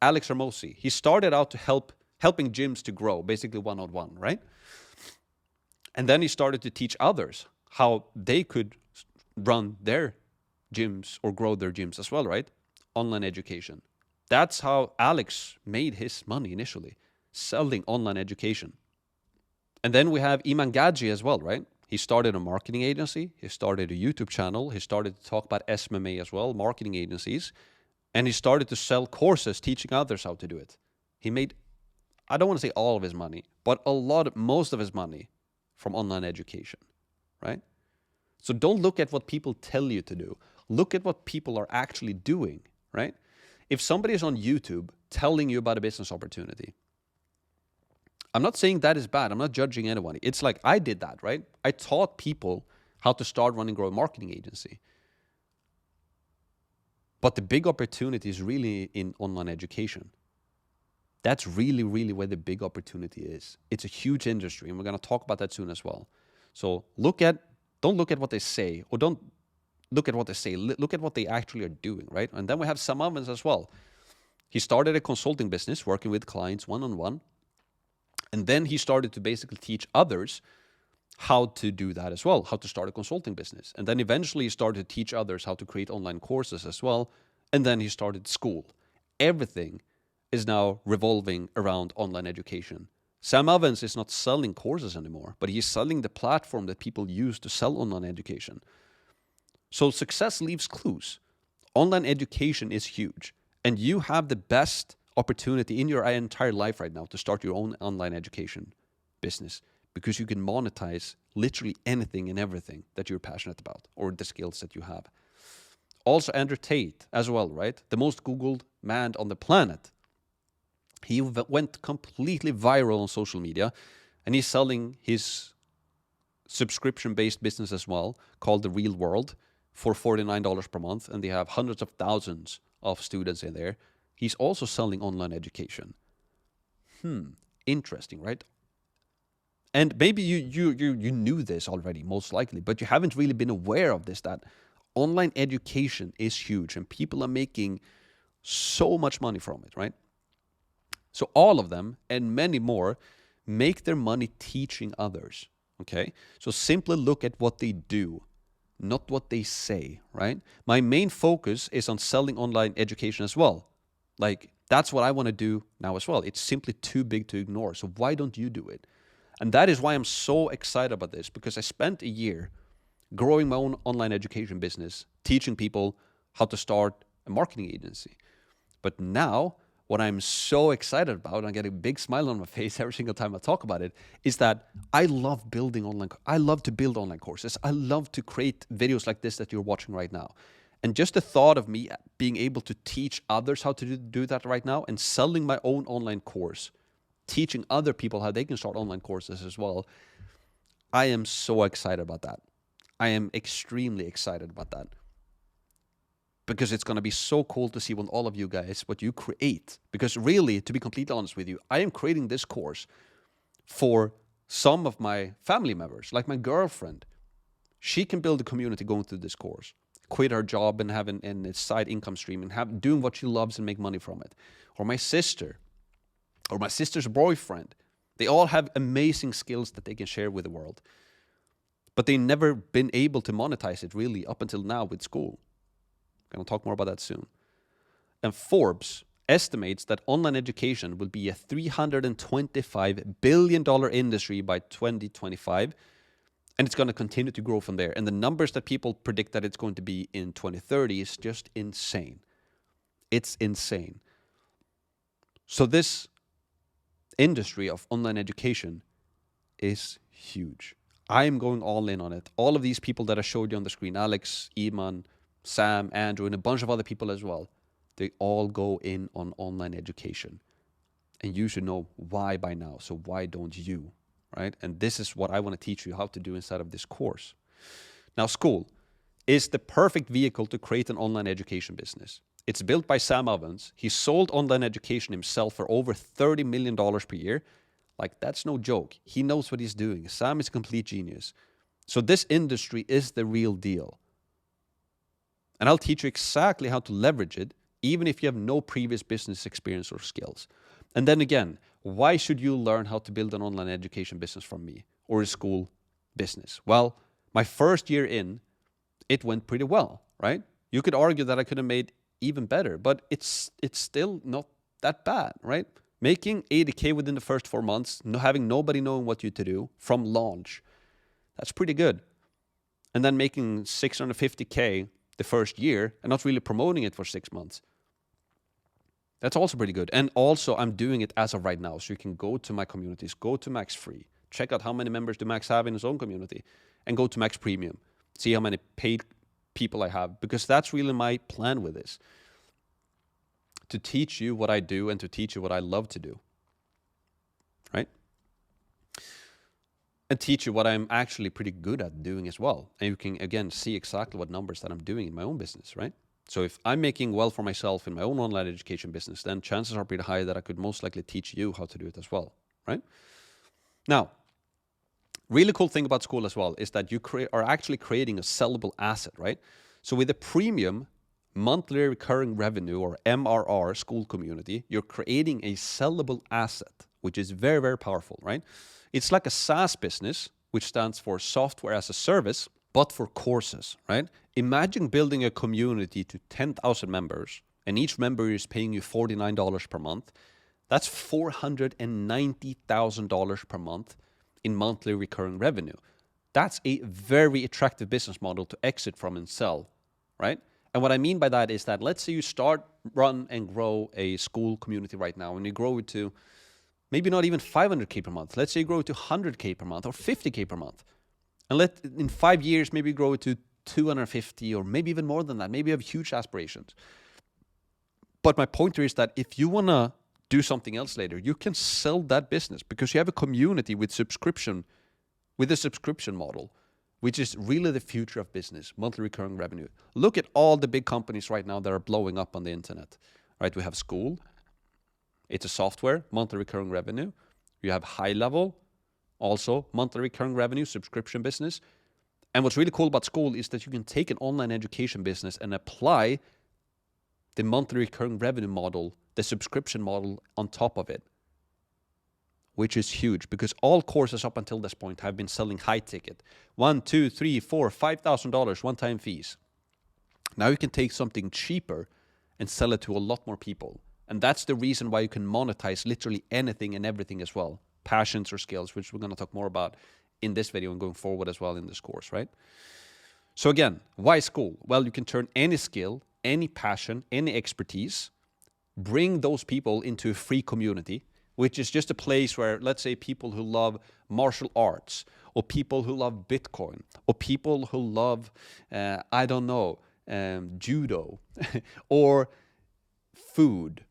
Alex Ramosi, he started out to helping gyms to grow, basically one-on-one, right? And then he started to teach others how they could run their gyms or grow their gyms as well, right? Online education. That's how Alex made his money initially, selling online education. And then we have Iman Gadji as well, right? He started a marketing agency. He started a YouTube channel. He started to talk about SMMA as well, marketing agencies. And he started to sell courses teaching others how to do it. He made, I don't want to say all of his money, but most of his money from online education, right? So don't look at what people tell you to do. Look at what people are actually doing, right? If somebody is on YouTube telling you about a business opportunity, I'm not saying that is bad. I'm not judging anyone. It's like I did that, right? I taught people how to start, run, and grow a marketing agency. But the big opportunity is really in online education. That's really, really where the big opportunity is. It's a huge industry, and we're going to talk about that soon as well. So don't look at what they say, or don't look at what they say. Look at what they actually are doing, right? And then we have Sam Ovens as well. He started a consulting business working with clients one-on-one. And then he started to basically teach others how to do that as well, how to start a consulting business. And then eventually he started to teach others how to create online courses as well. And then he started Skool. Everything is now revolving around online education. Sam Ovens is not selling courses anymore, but he's selling the platform that people use to sell online education. So success leaves clues. Online education is huge. And you have the best opportunity in your entire life right now to start your own online education business, because you can monetize literally anything and everything that you're passionate about or the skills that you have. Also Andrew Tate as well, right? The most Googled man on the planet. He went completely viral on social media, and he's selling his subscription-based business as well, called The Real World, for $49 per month, and they have hundreds of thousands of students in there. He's also selling online education. Interesting, right? And maybe you knew this already, most likely, but you haven't really been aware of this, that online education is huge and people are making so much money from it, right? So all of them and many more make their money teaching others, okay? So simply look at what they do, not what they say, right? My main focus is on selling online education as well. Like, that's what I want to do now as well. It's simply too big to ignore. So why don't you do it? And that is why I'm so excited about this, because I spent a year growing my own online education business, teaching people how to start a marketing agency. But now, what I'm so excited about, and I get a big smile on my face every single time I talk about it, is that I love to build online courses. I love to create videos like this that you're watching right now. And just the thought of me being able to teach others how to do that right now and selling my own online course, teaching other people how they can start online courses as well, I am so excited about that. I am extremely excited about that. Because it's going to be so cool to see when all of you guys, what you create. Because really, to be completely honest with you, I am creating this course for some of my family members, like my girlfriend. She can build a community going through this course, quit her job and have a side income stream and doing what she loves and make money from it. Or my sister, or my sister's boyfriend. They all have amazing skills that they can share with the world. But they've never been able to monetize it really up until now with Skool. I'm going to talk more about that soon. And Forbes estimates that online education will be a $325 billion industry by 2025. And it's going to continue to grow from there. And the numbers that people predict that it's going to be in 2030 is just insane. It's insane. So this industry of online education is huge. I am going all in on it. All of these people that I showed you on the screen, Alex, Iman, Sam, Andrew, and a bunch of other people as well, they all go in on online education. And you should know why by now. So why don't you, right? And this is what I want to teach you how to do inside of this course. Now, Skool is the perfect vehicle to create an online education business. It's built by Sam Ovens. He sold online education himself for over $30 million per year. Like, that's no joke. He knows what he's doing. Sam is a complete genius. So this industry is the real deal. And I'll teach you exactly how to leverage it, even if you have no previous business experience or skills. And then again, why should you learn how to build an online education business from me or a Skool business? Well, my first year in, it went pretty well, right? You could argue that I could have made even better, but it's still not that bad, right? Making 80K within the first 4 months, having nobody knowing what you to do from launch, that's pretty good. And then making 650K the first year and not really promoting it for 6 months. That's also pretty good. And also I'm doing it as of right now. So you can go to my communities, go to Max Free, check out how many members do Max have in his own community, and go to Max Premium, see how many paid people I have, because that's really my plan with this. To teach you what I do and to teach you what I love to do, right? And teach you what I'm actually pretty good at doing as well. And you can, again, see exactly what numbers that I'm doing in my own business, right? So if I'm making well for myself in my own online education business, then chances are pretty high that I could most likely teach you how to do it as well, right? Now, really cool thing about Skool as well is that you are actually creating a sellable asset, right? So with a premium monthly recurring revenue, or MRR, Skool community, you're creating a sellable asset, which is very, very powerful, right? It's like a SaaS business, which stands for software as a service, but for courses, right? Imagine building a community to 10,000 members, and each member is paying you $49 per month. That's $490,000 per month in monthly recurring revenue. That's a very attractive business model to exit from and sell, right? And what I mean by that is that let's say you start, run, and grow a Skool community right now, and you grow it to maybe not even 500K per month. Let's say you grow it to 100K per month or 50K per month. And in 5 years, maybe grow it to 250 or maybe even more than that. Maybe you have huge aspirations. But my point here is that if you want to do something else later, you can sell that business because you have a community with a subscription model, which is really the future of business, monthly recurring revenue. Look at all the big companies right now that are blowing up on the internet, right? We have Skool. It's a software, monthly recurring revenue. You have High Level, Also, monthly recurring revenue, subscription business. And what's really cool about Skool is that you can take an online education business and apply the monthly recurring revenue model, the subscription model on top of it, which is huge because all courses up until this point have been selling high ticket. $1,000, $2,000, $3,000, $5,000 one-time fees. Now you can take something cheaper and sell it to a lot more people. And that's the reason why you can monetize literally anything and everything as well. Passions or skills, which we're going to talk more about in this video and going forward as well in this course, right? So again, why Skool? Well, you can turn any skill, any passion, any expertise, bring those people into a free community, which is just a place where, let's say, people who love martial arts, or people who love Bitcoin, or people who love, I don't know, judo, or food,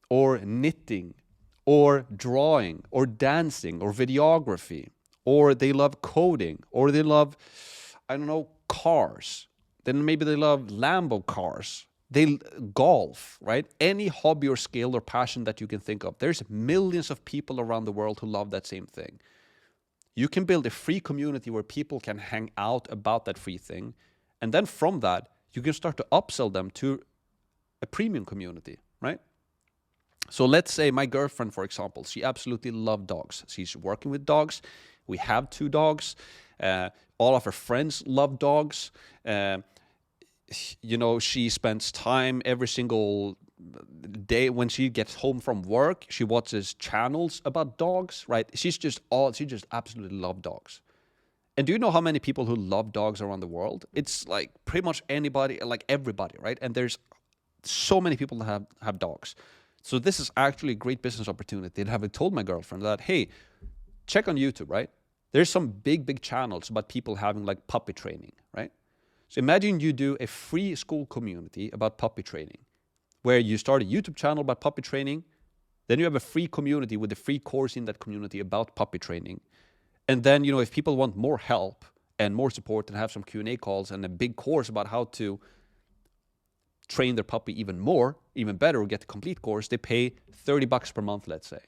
or knitting, or drawing, or dancing, or videography, or they love coding, or they love, I don't know, cars. Then maybe they love Lambo cars. They golf, right? Any hobby or skill or passion that you can think of. There's millions of people around the world who love that same thing. You can build a free community where people can hang out about that free thing. And then from that, you can start to upsell them to a premium community, right? So let's say my girlfriend, for example, she absolutely loves dogs. She's working with dogs. We have 2 dogs. All of her friends love dogs. You know, she spends time every single day when she gets home from work. She watches channels about dogs, right? She just absolutely loves dogs. And do you know how many people who love dogs around the world? It's like pretty much anybody, like everybody, right? And there's so many people that have dogs. So this is actually a great business opportunity. And having told my girlfriend that, hey, check on YouTube, right? There's some big channels about people having like puppy training, right? So imagine you do a free Skool community about puppy training, where you start a YouTube channel about puppy training, then you have a free community with a free course in that community about puppy training. And then, you know, if people want more help and more support and have some Q&A calls and a big course about how to train their puppy even more, even better, or get the complete course, they pay $30 per month, let's say.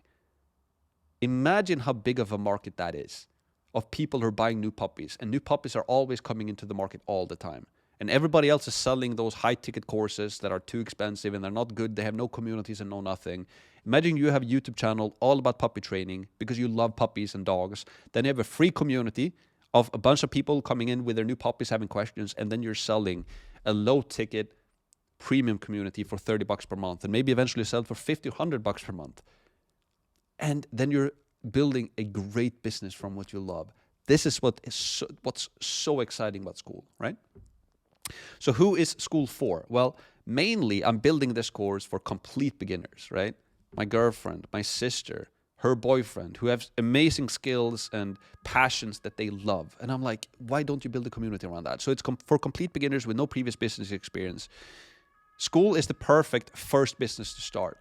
Imagine how big of a market that is of people who are buying new puppies. And new puppies are always coming into the market all the time. And everybody else is selling those high-ticket courses that are too expensive and they're not good. They have no communities and no nothing. Imagine you have a YouTube channel all about puppy training because you love puppies and dogs. Then you have a free community of a bunch of people coming in with their new puppies having questions, and then you're selling a low-ticket premium community for $30 per month, and maybe eventually sell for $50 or $100 per month. And then you're building a great business from what you love. This is what's so exciting about Skool, right? So who is Skool for? Well, mainly I'm building this course for complete beginners, right? My girlfriend, my sister, her boyfriend, who have amazing skills and passions that they love. And I'm like, why don't you build a community around that? So it's for complete beginners with no previous business experience. Skool is the perfect first business to start,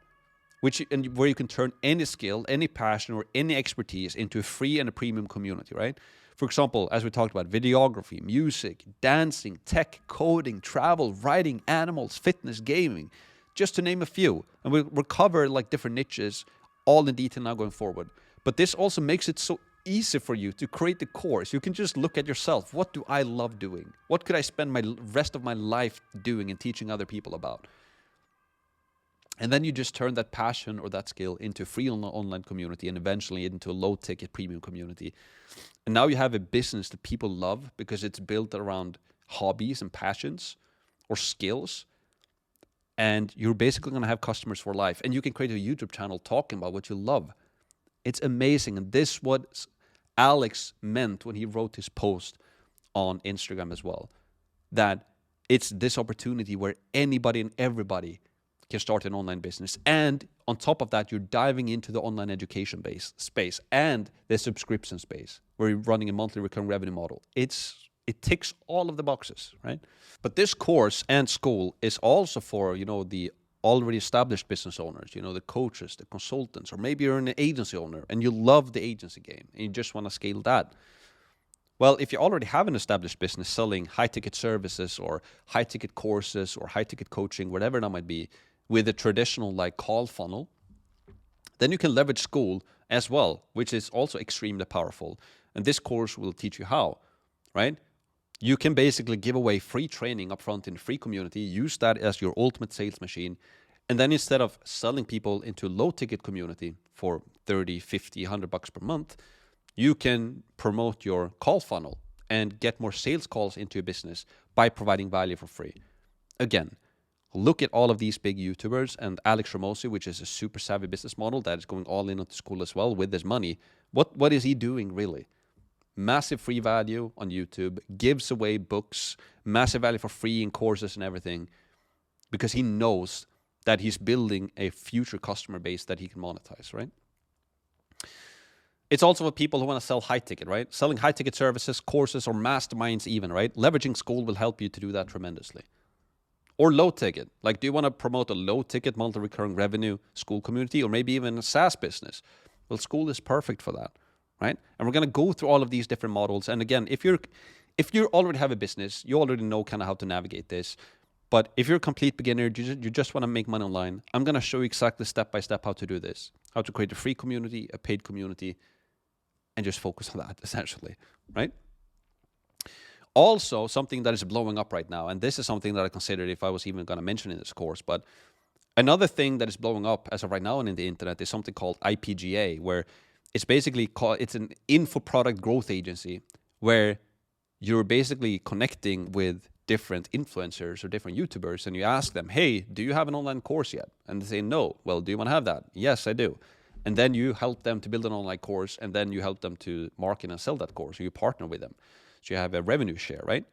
where you can turn any skill, any passion, or any expertise into a free and a premium community, right? For example, as we talked about, videography, music, dancing, tech, coding, travel, writing, animals, fitness, gaming, just to name a few. And we'll cover like different niches all in detail now going forward. But this also makes it so easy for you to create the course. You can just look at yourself. What do I love doing? What could I spend my rest of my life doing and teaching other people about? And then you just turn that passion or that skill into a free online community and eventually into a low-ticket premium community. And now you have a business that people love because it's built around hobbies and passions or skills. And you're basically going to have customers for life. And you can create a YouTube channel talking about what you love. It's amazing. And this is what Alex meant when he wrote his post on Instagram as well. That it's this opportunity where anybody and everybody can start an online business. And on top of that, you're diving into the online education space and the subscription space where you're running a monthly recurring revenue model. It ticks all of the boxes, right? But this course and Skool is also for, you know, the already established business owners, you know, the coaches, the consultants, or maybe you're an agency owner and you love the agency game and you just want to scale that. Well, if you already have an established business selling high-ticket services or high-ticket courses or high-ticket coaching, whatever that might be, with a traditional like call funnel, Then you can leverage Skool as well, which is also extremely powerful. And this course will teach you how, right? You can basically give away free training upfront in the free community, use that as your ultimate sales machine. And then instead of selling people into a low ticket community for 30, 50, $100 per month, you can promote your call funnel and get more sales calls into your business by providing value for free. Again, look at all of these big YouTubers and Alex Ramosi, which is a super savvy business model that is going all in onto Skool as well with his money. What is he doing really? Massive free value on YouTube, gives away books, massive value for free in courses and everything, because he knows that he's building a future customer base that he can monetize, right? It's also for people who want to sell high ticket, right? Selling high ticket services, courses, or masterminds even, right? Leveraging Skool will help you to do that tremendously. Or low ticket. Like, do you want to promote a low ticket monthly recurring revenue Skool community, or maybe even a SaaS business? Well, Skool is perfect for that, right? And we're going to go through all of these different models. And again, if you already have a business, you already know kind of how to navigate this. But if you're a complete beginner, you just want to make money online, I'm going to show you exactly step by step how to do this, how to create a free community, a paid community, and just focus on that, essentially, right? Also, something that is blowing up right now, and this is something that I considered if I was even going to mention in this course, but another thing that is blowing up as of right now in the internet is something called IPGA, where it's basically it's an info product growth agency where you're basically connecting with different influencers or different YouTubers, and you ask them, hey, do you have an online course yet? And they say, no. Well, do you want to have that? Yes, I do. And then you help them to build an online course, and then you help them to market and sell that course, or you partner with them. So you have a revenue share, right?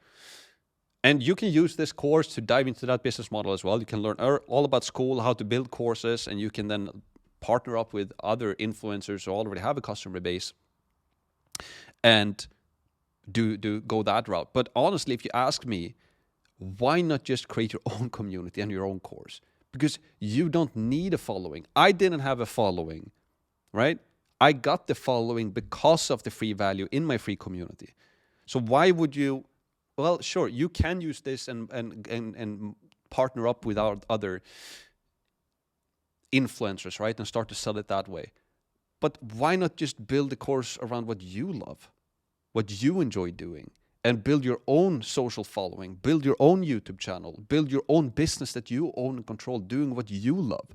And you can use this course to dive into that business model as well. You can learn all about Skool, how to build courses, and you can then partner up with other influencers who already have a customer base and go that route. But honestly, if you ask me, why not just create your own community and your own course? Because you don't need a following. I didn't have a following, right? I got the following because of the free value in my free community. So why would you? Well, sure, you can use this and partner up with our other influencers, right? And start to sell it that way. But why not just build a course around what you love, what you enjoy doing, and build your own social following, build your own YouTube channel, build your own business that you own and control, doing what you love?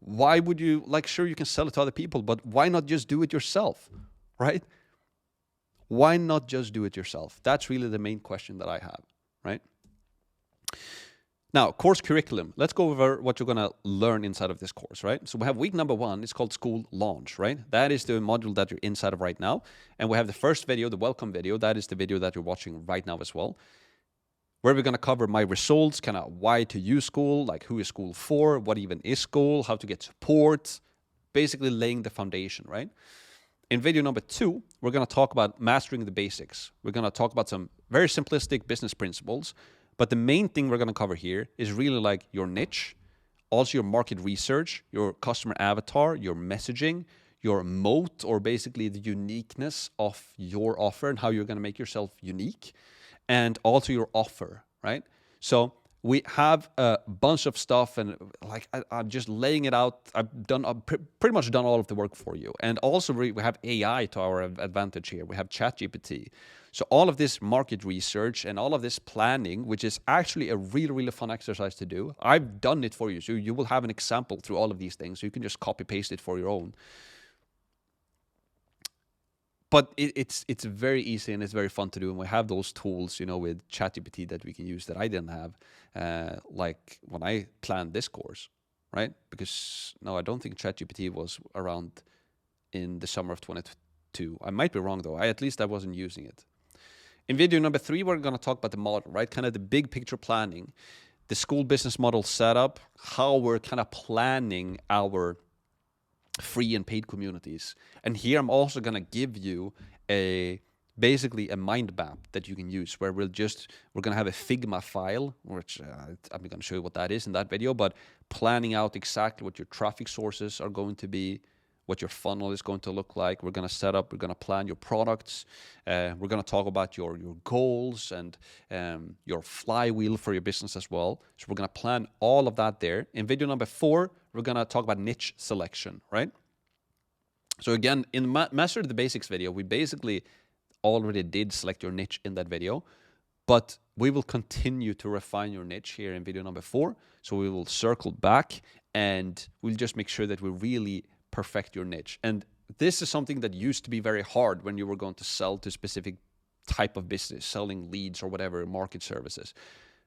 Why would you, sure, you can sell it to other people, but why not just do it yourself, right? Why not just do it yourself? That's really the main question that I have, right? Now, course curriculum. Let's go over what you're going to learn inside of this course, right? So we have week number 1. It's called Skool Launch, right? That is the module that you're inside of right now. And we have the first video, the welcome video. That is the video that you're watching right now as well, where we're going to cover my results, kind of why to use Skool, like who is Skool for, what even is Skool, how to get support, basically laying the foundation, right? In video number 2, we're going to talk about mastering the basics. We're going to talk about some very simplistic business principles. But the main thing we're going to cover here is really like your niche, also your market research, your customer avatar, your messaging, your moat, or basically the uniqueness of your offer and how you're going to make yourself unique, and also your offer, right? So we have a bunch of stuff, and I'm just laying it out. I've pretty much done all of the work for you. And also we have AI to our advantage here. We have ChatGPT. So all of this market research and all of this planning, which is actually a really, really fun exercise to do. I've done it for you. So you will have an example through all of these things. So you can just copy paste it for your own. But it's very easy and it's very fun to do. And we have those tools, with ChatGPT that we can use that I didn't have, like when I planned this course, right? Because, no, I don't think ChatGPT was around in the summer of 2022. I might be wrong, though. At least I wasn't using it. In video number 3, we're going to talk about the model, right? Kind of the big picture planning, the Skool business model setup, how we're kind of planning our free and paid communities. And here I'm also going to give you basically a mind map that you can use, where we're going to have a Figma file, which I'm going to show you what that is in that video, but planning out exactly what your traffic sources are going to be, what your funnel is going to look like. We're going to set up, we're going to plan your products. We're going to talk about your goals and your flywheel for your business as well. So we're going to plan all of that there. In video number 4, we're going to talk about niche selection, right? So again, in Master the Basics video, we basically already did select your niche in that video, but we will continue to refine your niche here in video number 4. So we will circle back and we'll just make sure that we really perfect your niche. And this is something that used to be very hard when you were going to sell to a specific type of business, selling leads or whatever, market services.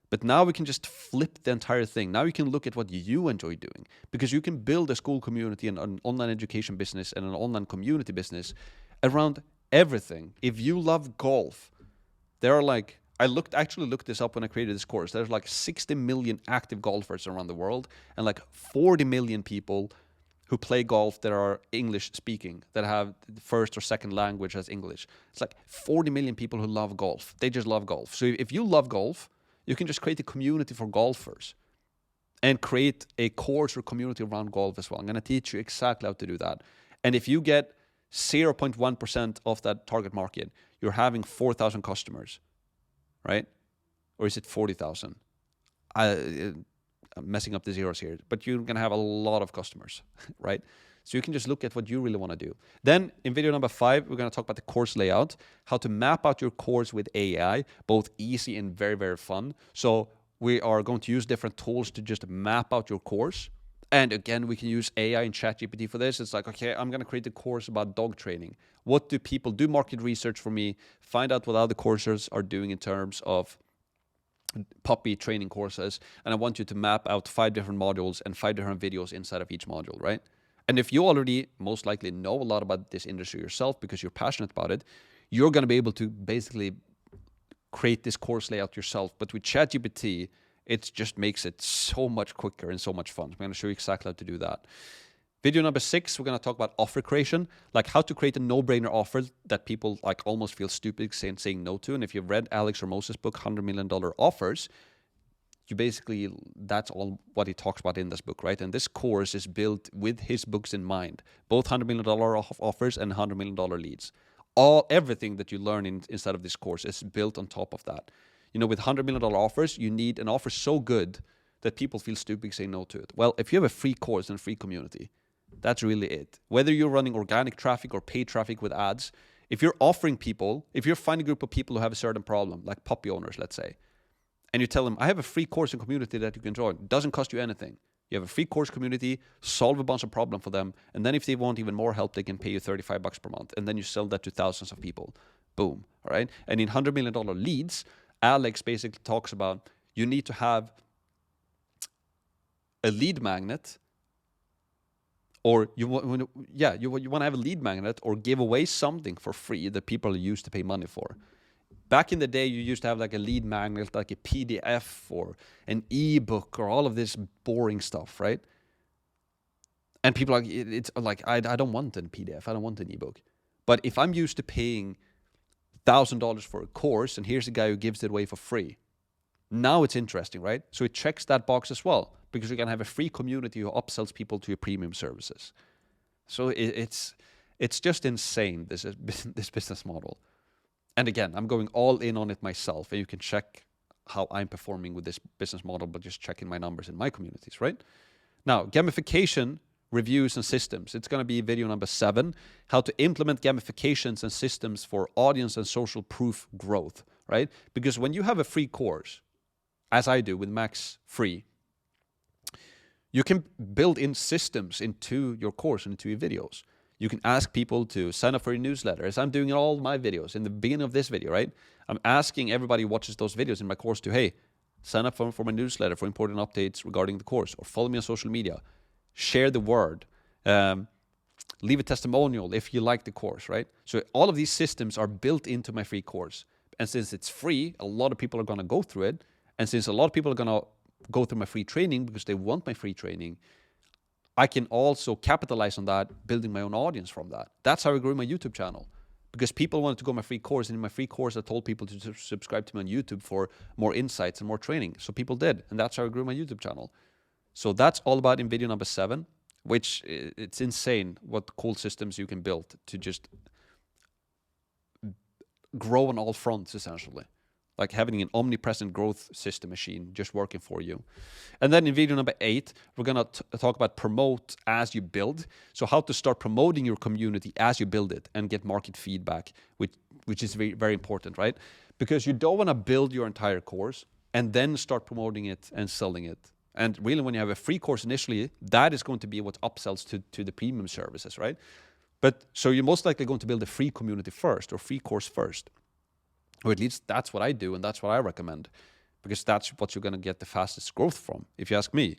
But now we can just flip the entire thing. Now you can look at what you enjoy doing, because you can build a school community and an online education business and an online community business around everything. If you love golf, there are like, I actually looked this up when I created this course. There's like 60 million active golfers around the world and like 40 million people who play golf that are English speaking, that have first or second language as English. It's like 40 million people who love golf. They just love golf. So if you love golf, you can just create a community for golfers and create a course or community around golf as well. I'm going to teach you exactly how to do that. And if you get 0.1% of that target market, you're having 4,000 customers, right? Or is it 40,000? I'm messing up the zeros here, but you're going to have a lot of customers, right? So you can just look at what you really want to do. Then in video number 5, we're going to talk about the course layout, how to map out your course with AI, both easy and very, very fun. So we are going to use different tools to just map out your course. And again, we can use AI and ChatGPT for this. It's like, okay, I'm going to create a course about dog training. What do people do? Market research for me, find out what other courses are doing in terms of puppy training courses. And I want you to map out 5 different modules and 5 different videos inside of each module, right? And if you already most likely know a lot about this industry yourself because you're passionate about it, you're going to be able to basically create this course layout yourself. But with ChatGPT, it just makes it so much quicker and so much fun. I'm going to show you exactly how to do that. Video number 6, we're going to talk about offer creation, like how to create a no-brainer offer that people like almost feel stupid saying no to. And if you've read Alex Ramos's book, $100 Million Offers, you basically, that's all what he talks about in this book, right? And this course is built with his books in mind, both $100 million offers and $100 million leads. Everything that you learn inside of this course is built on top of that. You know, with $100 million offers, you need an offer so good that people feel stupid saying no to it. Well, if you have a free course and a free community, that's really it. Whether you're running organic traffic or paid traffic with ads, if you're offering people, if you're finding a group of people who have a certain problem, like puppy owners, let's say, and you tell them, I have a free course and community that you can join. It doesn't cost you anything. You have a free course community, solve a bunch of problems for them, and then if they want even more help, they can pay you $35 per month, and then you sell that to thousands of people. Boom, all right? And in $100 million leads, Alex basically talks about you need to have a lead magnet, or you want to have a lead magnet or give away something for free that people use to pay money for. Back in the day, you used to have like a lead magnet, like a PDF or an ebook or all of this boring stuff, right? And people are like, it's like, I don't want a PDF. I don't want an ebook. But if I'm used to paying $1,000 for a course and here's a guy who gives it away for free, now it's interesting, right? So it checks that box as well because you're going to have a free community who upsells people to your premium services. So it's just insane, this business model. And again, I'm going all in on it myself, and you can check how I'm performing with this business model by just checking my numbers in my communities, right? Now, gamification, reviews, and systems. It's going to be video number 7, how to implement gamifications and systems for audience and social proof growth, right? Because when you have a free course, as I do with Max Free, you can build in systems into your course and into your videos. You can ask people to sign up for your newsletter, as I'm doing in all my videos. In the beginning of this video, right? I'm asking everybody who watches those videos in my course to, hey, sign up for my newsletter for important updates regarding the course, or follow me on social media, share the word, leave a testimonial if you like the course, right? So all of these systems are built into my free course. And since it's free, a lot of people are going to go through it. And since a lot of people are going to go through my free training because they want my free training, I can also capitalize on that, building my own audience from that. That's how I grew my YouTube channel. Because people wanted to go my free course, and in my free course I told people to subscribe to me on YouTube for more insights and more training. So people did, and that's how I grew my YouTube channel. So that's all about in video number 7. which it's insane what cool systems you can build to just grow on all fronts, essentially. Like having an omnipresent growth system machine just working for you. And then in video number 8, we're going to talk about promote as you build. So how to start promoting your community as you build it and get market feedback, which is very, very important, right? Because you don't want to build your entire course and then start promoting it and selling it. And really, when you have a free course initially, that is going to be what upsells to the premium services, right? But so you're most likely going to build a free community first or free course first. Or at least that's what I do, and that's what I recommend, because that's what you're going to get the fastest growth from, if you ask me.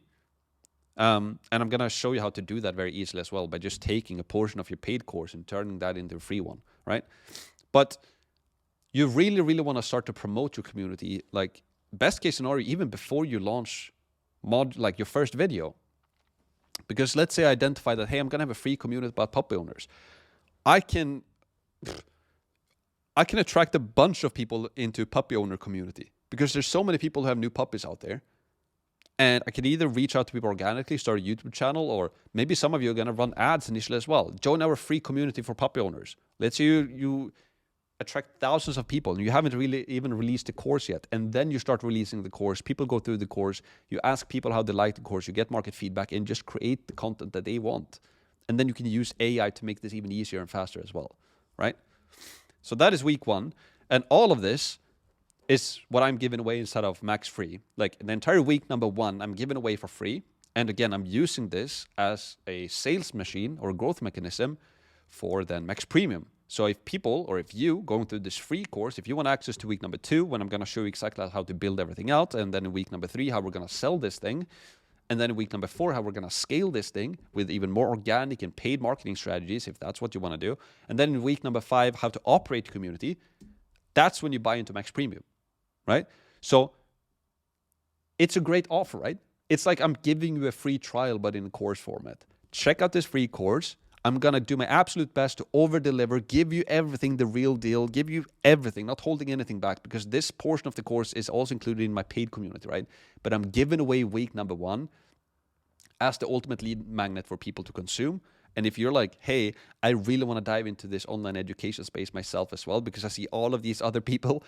And I'm going to show you how to do that very easily as well by just taking a portion of your paid course and turning that into a free one, right? But you really, really want to start to promote your community, like best case scenario, even before you launch like your first video. Because let's say I identify that, hey, I'm going to have a free community about puppy owners. I can attract a bunch of people into puppy owner community because there's so many people who have new puppies out there. And I can either reach out to people organically, start a YouTube channel, or maybe some of you are going to run ads initially as well. Join our free community for puppy owners. Let's say you attract thousands of people and you haven't really even released the course yet. And then you start releasing the course. People go through the course. You ask people how they like the course. You get market feedback and just create the content that they want. And then you can use AI to make this even easier and faster as well, right? So that is week 1. And all of this is what I'm giving away inside of Max Free. Like the entire week number 1, I'm giving away for free. And again, I'm using this as a sales machine or a growth mechanism for then Max Premium. So if people, or if you going through this free course, if you want access to week number 2, when I'm going to show you exactly how to build everything out, and then in week number 3, how we're going to sell this thing, and then in week number 4, how we're going to scale this thing with even more organic and paid marketing strategies, if that's what you want to do. And then in week number 5, how to operate community. That's when you buy into Max Premium, right? So it's a great offer, right? It's like I'm giving you a free trial, but in course format. Check out this free course. I'm going to do my absolute best to over-deliver, give you everything, the real deal, give you everything, not holding anything back, because this portion of the course is also included in my paid community, right? But I'm giving away week number 1 as the ultimate lead magnet for people to consume. And if you're like, hey, I really want to dive into this online education space myself as well, because I see all of these other people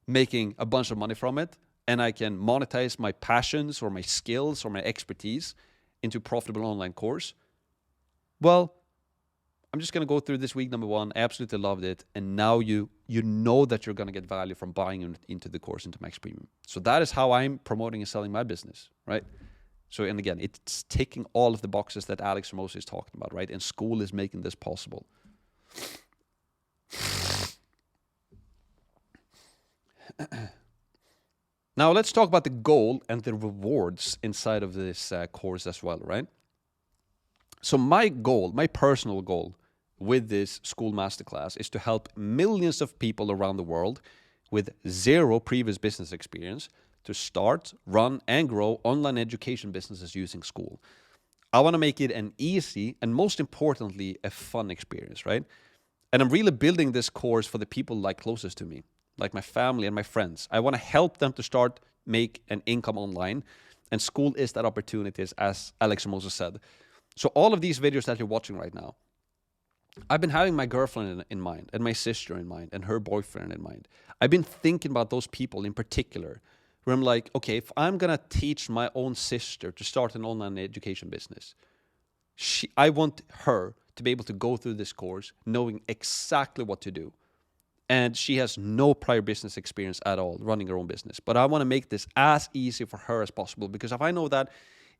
making a bunch of money from it, and I can monetize my passions or my skills or my expertise into a profitable online course, well, I'm just going to go through this week number 1. I absolutely loved it. And now you know that you're going to get value from buying into the course, into Max Premium. So that is how I'm promoting and selling my business, right? So, and again, it's ticking all of the boxes that Alex Ramosi is talking about, right? And Skool is making this possible. Now let's talk about the goal and the rewards inside of this course as well, right? So my goal, my personal goal with this Skool Masterclass is to help millions of people around the world with 0 previous business experience to start, run, and grow online education businesses using Skool. I want to make it an easy and, most importantly, a fun experience, right? And I'm really building this course for the people like closest to me, like my family and my friends. I want to help them to start, make an income online, and Skool is that opportunity, as Alex Ramosi said. So all of these videos that you're watching right now, I've been having my girlfriend in mind, and my sister in mind, and her boyfriend in mind. I've been thinking about those people in particular, where I'm like, okay, if I'm going to teach my own sister to start an online education business, I want her to be able to go through this course knowing exactly what to do. And she has no prior business experience at all running her own business. But I want to make this as easy for her as possible, because if I know that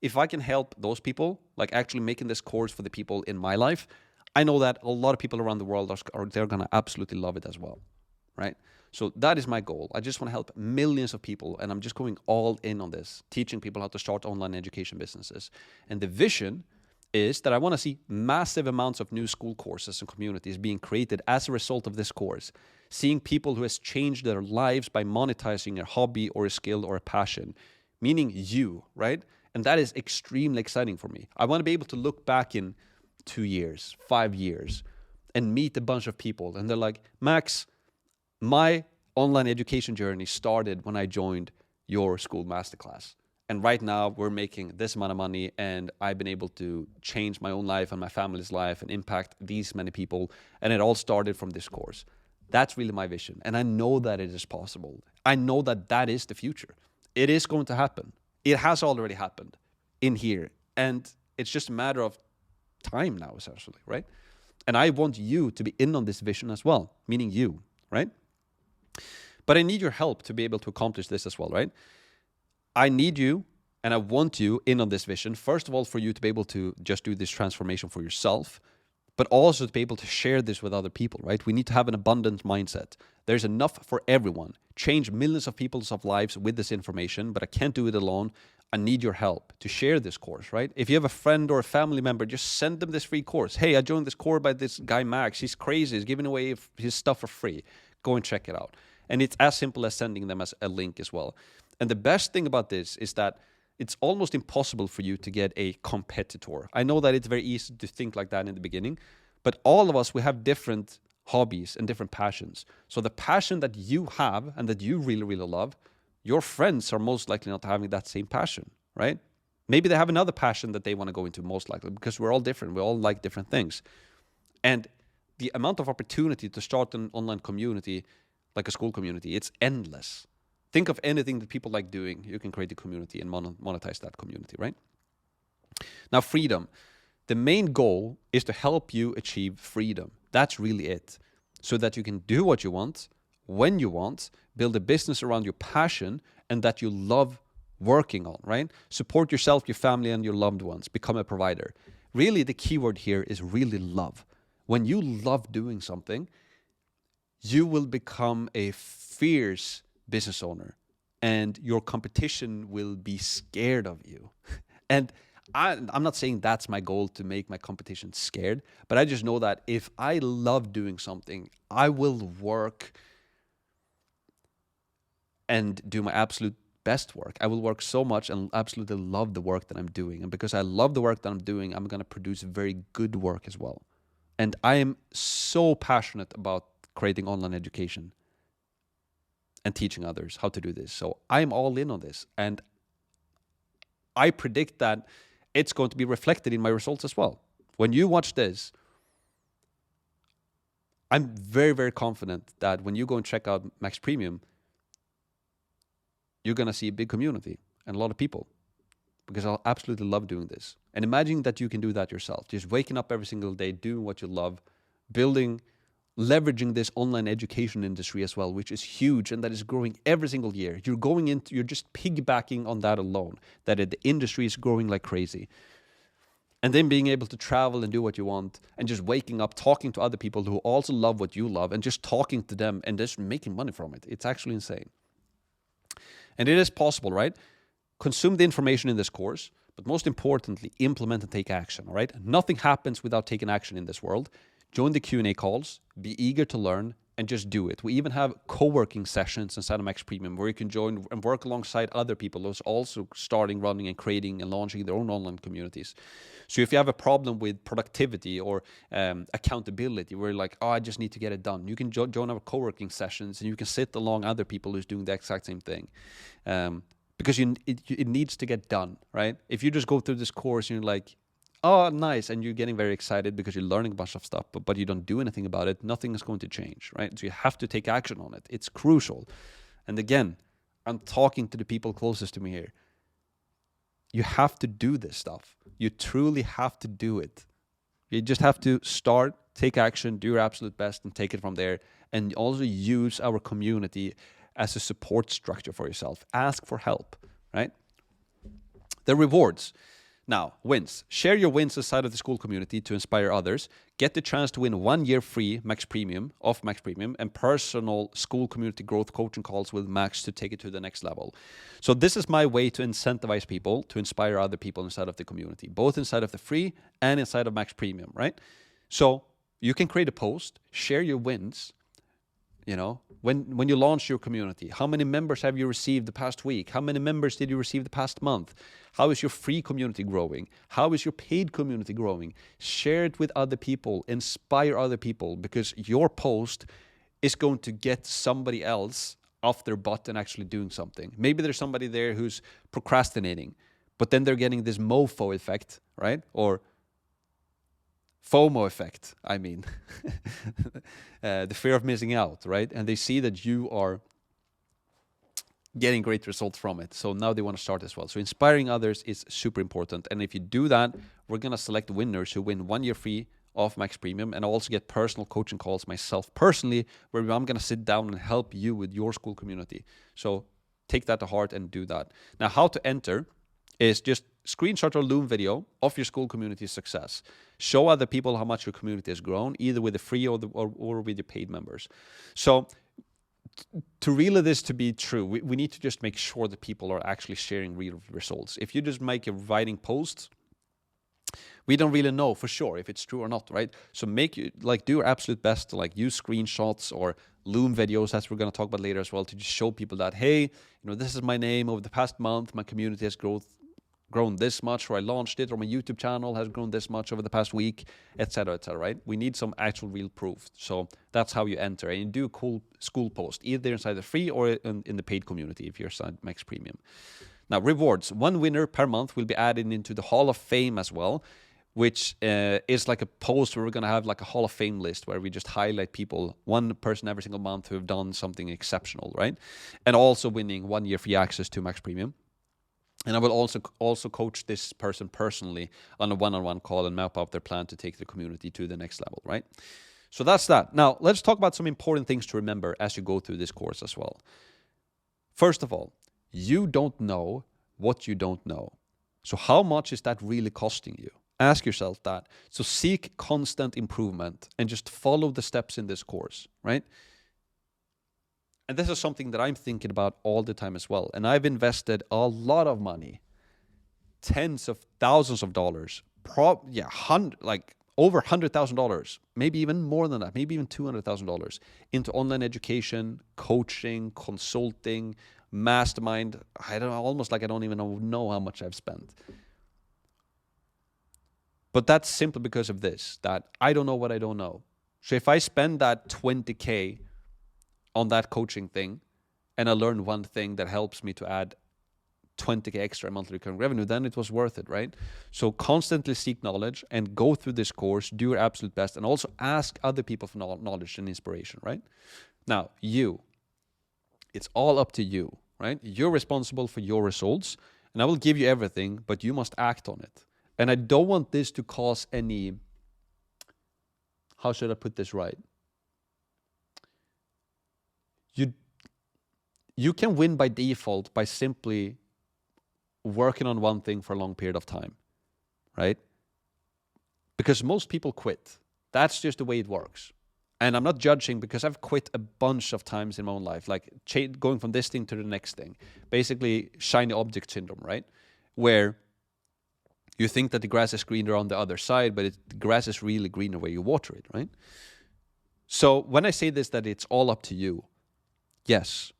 if I can help those people, like actually making this course for the people in my life, I know that a lot of people around the world they're going to absolutely love it as well, right? So that is my goal. I just want to help millions of people, and I'm just going all in on this, teaching people how to start online education businesses. And the vision is that I want to see massive amounts of new Skool courses and communities being created as a result of this course, seeing people who has changed their lives by monetizing a hobby or a skill or a passion, meaning you, right? And that is extremely exciting for me. I want to be able to look back in 2 years, 5 years, and meet a bunch of people. And they're like, Max, my online education journey started when I joined your Skool Masterclass. And right now we're making this amount of money, and I've been able to change my own life and my family's life and impact these many people. And it all started from this course. That's really my vision. And I know that it is possible. I know that that is the future. It is going to happen. It has already happened in here. And it's just a matter of time now, essentially, right? And I want you to be in on this vision as well, meaning you, right? But I need your help to be able to accomplish this as well, right? I need you and I want you in on this vision. First of all, for you to be able to just do this transformation for yourself, but also to be able to share this with other people, right? We need to have an abundant mindset. There's enough for everyone. Change millions of people's lives with this information, but I can't do it alone. I need your help to share this course, right? If you have a friend or a family member, just send them this free course. Hey, I joined this course by this guy Max. He's crazy. He's giving away his stuff for free. Go and check it out. And it's as simple as sending them as a link as well. And the best thing about this is that it's almost impossible for you to get a competitor. I know that it's very easy to think like that in the beginning, but all of us, we have different hobbies and different passions. So the passion that you have and that you really, really love, your friends are most likely not having that same passion, right? Maybe they have another passion that they want to go into, most likely, because we're all different. We all like different things. And the amount of opportunity to start an online community, like a Skool community, it's endless. Think of anything that people like doing. You can create a community and monetize that community, right? Now, freedom. The main goal is to help you achieve freedom. That's really it. So that you can do what you want, when you want, build a business around your passion and that you love working on, right? Support yourself, your family, and your loved ones. Become a provider. Really, the key word here is really love. When you love doing something, you will become a fierce business owner and your competition will be scared of you. And I'm not saying that's my goal, to make my competition scared, but I just know that if I love doing something, I will work and do my absolute best work. I will work so much and absolutely love the work that I'm doing. And because I love the work that I'm doing, I'm going to produce very good work as well. And I am so passionate about creating online education and teaching others how to do this. So I'm all in on this. And I predict that it's going to be reflected in my results as well. When you watch this, I'm very, very confident that when you go and check out Max Premium, you're going to see a big community and a lot of people, because I'll absolutely love doing this. And imagine that you can do that yourself. Just waking up every single day, doing what you love, leveraging this online education industry as well, which is huge and that is growing every single year. You're just piggybacking on that alone, that the industry is growing like crazy. And then being able to travel and do what you want and just waking up, talking to other people who also love what you love and just talking to them and just making money from it. It's actually insane. And it is possible, right? Consume the information in this course, but most importantly, implement and take action, all right? Nothing happens without taking action in this world. Join the Q&A calls, be eager to learn, and just do it. We even have co-working sessions inside of Max Premium where you can join and work alongside other people who's also starting, running, and creating and launching their own online communities. So if you have a problem with productivity or accountability, where you're like, oh, I just need to get it done, you can join our co-working sessions and you can sit along other people who's doing the exact same thing. Because it needs to get done, right? If you just go through this course and you're like, oh, nice, and you're getting very excited because you're learning a bunch of stuff, but you don't do anything about it, nothing is going to change, right? So you have to take action on it. It's crucial. And again, I'm talking to the people closest to me here. You have to do this stuff. You truly have to do it. You just have to start, take action, do your absolute best, and take it from there. And also use our community as a support structure for yourself. Ask for help, right? The rewards. Now, wins. Share your wins inside of the Skool community to inspire others. Get the chance to win 1 year free Max Premium and personal Skool community growth coaching calls with Max to take it to the next level. So this is my way to incentivize people, to inspire other people inside of the community, both inside of the free and inside of Max Premium, right? So you can create a post, share your wins. You know, when you launch your community, how many members have you received the past week? How many members did you receive the past month? How is your free community growing? How is your paid community growing? Share it with other people, inspire other people, because your post is going to get somebody else off their butt and actually doing something. Maybe there's somebody there who's procrastinating, but then they're getting this MOFO effect, right? Or FOMO effect, I mean. The fear of missing out, right? And they see that you are getting great results from it. So now they want to start as well. So inspiring others is super important. And if you do that, we're going to select winners who win 1 year free of Max Premium, and also get personal coaching calls myself personally, where I'm going to sit down and help you with your Skool community. So take that to heart and do that. Now, how to enter is just screenshot or Loom video of your Skool community success. Show other people how much your community has grown, either with the free or with your paid members. So to really this to be true, we need to just make sure that people are actually sharing real results. If you just make a writing post, we don't really know for sure if it's true or not, right? So do your absolute best to use screenshots or Loom videos, as we're going to talk about later as well, to just show people that, hey, this is my name. Over the past month, my community has grown this much, or I launched it, or my YouTube channel has grown this much over the past week, etc., right? We need some actual real proof. So that's how you enter. And you do a cool Skool post, either inside the free or in the paid community if you're inside Max Premium. Now, rewards. 1 winner per month will be added into the Hall of Fame as well, which is like a post where we're going to have like a Hall of Fame list where we just highlight people, one person every single month who have done something exceptional, right? And also winning 1 year free access to Max Premium. And I will also coach this person personally on a one-on-one call and map out their plan to take the community to the next level, right? So that's that. Now, let's talk about some important things to remember as you go through this course as well. First of all, you don't know what you don't know. So how much is that really costing you? Ask yourself that. So seek constant improvement and just follow the steps in this course, right? And this is something that I'm thinking about all the time as well. And I've invested a lot of money, tens of thousands of dollars, over $100,000, maybe even more than that, maybe even $200,000 into online education, coaching, consulting, mastermind. I don't even know how much I've spent. But that's simply because of this, that I don't know what I don't know. So if I spend that $20K on that coaching thing, and I learn one thing that helps me to add $20K extra monthly recurring revenue, then it was worth it, right? So constantly seek knowledge and go through this course, do your absolute best, and also ask other people for knowledge and inspiration, right? Now, it's all up to you, right? You're responsible for your results, and I will give you everything, but you must act on it. And I don't want this to cause any, how should I put this right? You can win by default by simply working on one thing for a long period of time, right? Because most people quit. That's just the way it works. And I'm not judging, because I've quit a bunch of times in my own life, like going from this thing to the next thing. Basically, shiny object syndrome, right? Where you think that the grass is greener on the other side, but the grass is really greener where you water it, right? So when I say this, that it's all up to you, yes,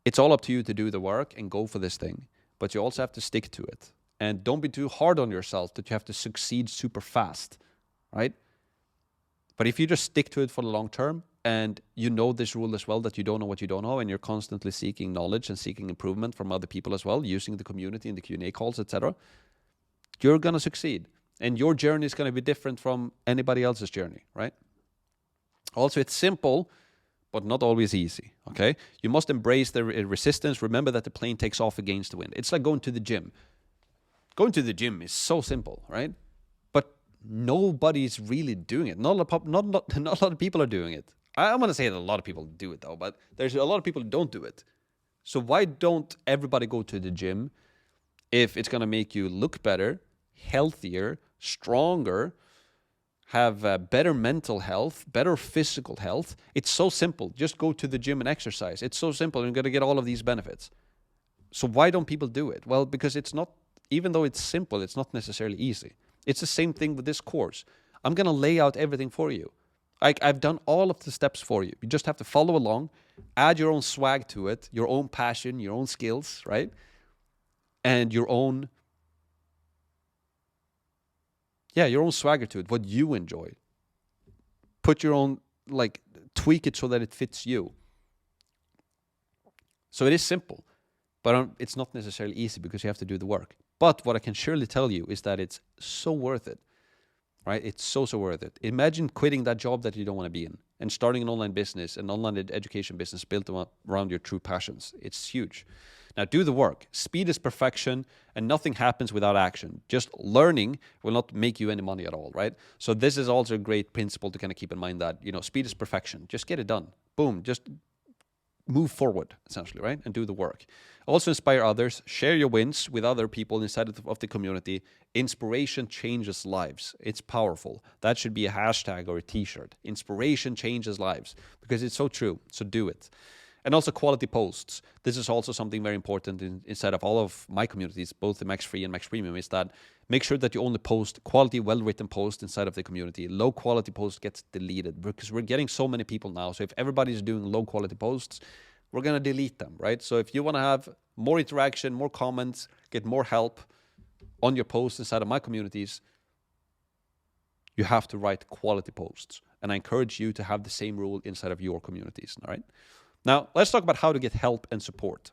it's all up to you to do the work and go for this thing, but you also have to stick to it. And don't be too hard on yourself that you have to succeed super fast, right? But if you just stick to it for the long term, and you know this rule as well, that you don't know what you don't know, and you're constantly seeking knowledge and seeking improvement from other people as well, using the community and the Q&A calls, etc., you're going to succeed. And your journey is going to be different from anybody else's journey, right? Also, it's simple, but not always easy, okay? You must embrace the resistance. Remember that the plane takes off against the wind. It's like going to the gym. Going to the gym is so simple, right? But nobody's really doing it. Not a lot of people are doing it. I want to say that a lot of people do it, though, but there's a lot of people who don't do it. So why don't everybody go to the gym if it's going to make you look better, healthier, stronger, have better mental health, better physical health? It's so simple. Just go to the gym and exercise. It's so simple, and you're going to get all of these benefits. So why don't people do it? Well, because it's not, even though it's simple, it's not necessarily easy. It's the same thing with this course. I'm going to lay out everything for you. I've done all of the steps for you. You just have to follow along, add your own swag to it, your own passion, your own skills, right? And your own swagger to it, what you enjoy. Put your own, tweak it so that it fits you. So it is simple, but it's not necessarily easy because you have to do the work. But what I can surely tell you is that it's so worth it, right? It's so worth it. Imagine quitting that job that you don't want to be in and starting an online business, an online education business built around your true passions. It's huge. Now do the work. Speed is perfection, and nothing happens without action. Just learning will not make you any money at all, right? So this is also a great principle to kind of keep in mind, that, you know, speed is perfection. Just get it done. Boom. Just move forward, essentially, right? And do the work. Also inspire others. Share your wins with other people inside of the community. Inspiration changes lives. It's powerful. That should be a hashtag or a t-shirt. Inspiration changes lives, because it's so true. So do it. And also quality posts. This is also something very important inside of all of my communities, both the Max Free and Max Premium, is that make sure that you only post quality, well-written posts inside of the community. Low-quality posts gets deleted because we're getting so many people now. So if everybody's doing low-quality posts, we're going to delete them, right? So if you want to have more interaction, more comments, get more help on your posts inside of my communities, you have to write quality posts. And I encourage you to have the same rule inside of your communities, all right? Now, let's talk about how to get help and support.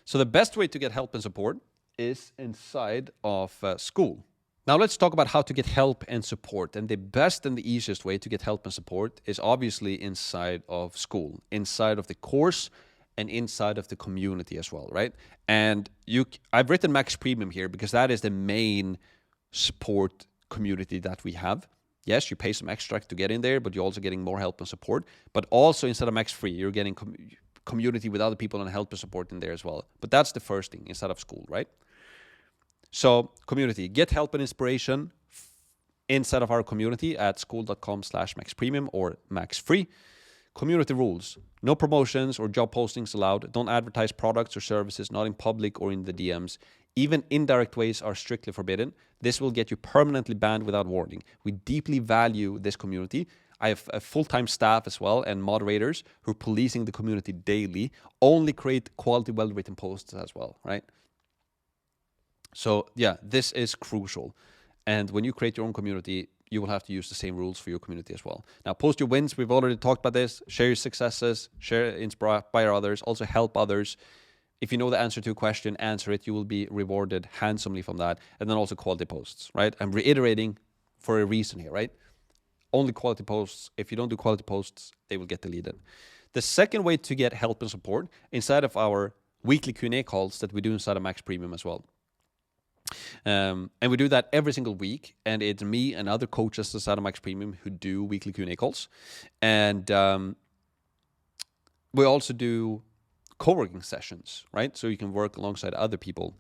So the best way to get help and support is inside of Skool. Now, let's talk about how to get help and support. And the best and the easiest way to get help and support is obviously inside of Skool, inside of the course and inside of the community as well, right? And I've written Max Premium here because that is the main support community that we have. Yes, you pay some extra to get in there, but you're also getting more help and support. But also instead of Max Free, you're getting community with other people and help and support in there as well. But that's the first thing inside of Skool, right? So community, get help and inspiration inside of our community at skool.com/maxpremium or Max Free. Community rules: no promotions or job postings allowed. Don't advertise products or services, not in public or in the DMs. Even indirect ways are strictly forbidden. This will get you permanently banned without warning. We deeply value this community. I have a full-time staff as well and moderators who are policing the community daily. Only create quality, well-written posts as well, right? So yeah, this is crucial. And when you create your own community, you will have to use the same rules for your community as well. Now, post your wins. We've already talked about this. Share your successes. Inspire others. Also help others. If you know the answer to a question, answer it. You will be rewarded handsomely from that. And then also quality posts, right? I'm reiterating for a reason here, right? Only quality posts. If you don't do quality posts, they will get deleted. The second way to get help and support inside of our weekly Q&A calls that we do inside of Max Premium as well. And we do that every single week, and it's me and other coaches inside of Max Premium who do weekly Q&A calls. And we also do co-working sessions, right? So you can work alongside other people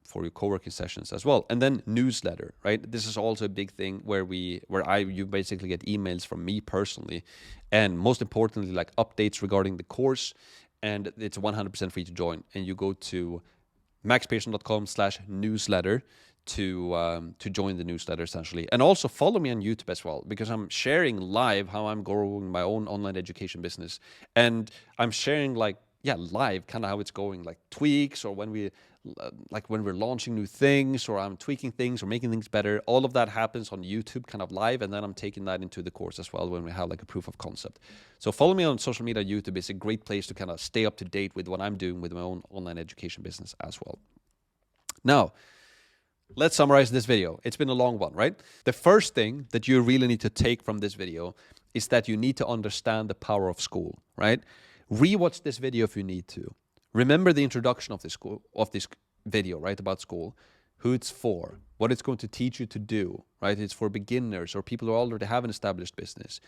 for your co-working sessions as well. And then newsletter, right? This is also a big thing where you basically get emails from me personally, and most importantly, like updates regarding the course. And it's 100% free to join. And you go to maxpearson.com/newsletter to join the newsletter essentially. And also follow me on YouTube as well, because I'm sharing live how I'm growing my own online education business. And I'm sharing live kind of how it's going, like tweaks, or when we're launching new things, or I'm tweaking things or making things better. All of that happens on YouTube kind of live, and then I'm taking that into the course as well when we have like a proof of concept. So follow me on social media. YouTube is a great place to kind of stay up to date with what I'm doing with my own online education business as well. Now, let's summarize this video. It's been a long one, right? The first thing that you really need to take from this video is that you need to understand the power of Skool, right? Rewatch this video if you need to. Remember the introduction of this video, right, about Skool, who it's for, what it's going to teach you to do, right? It's for beginners or people who already have an established business.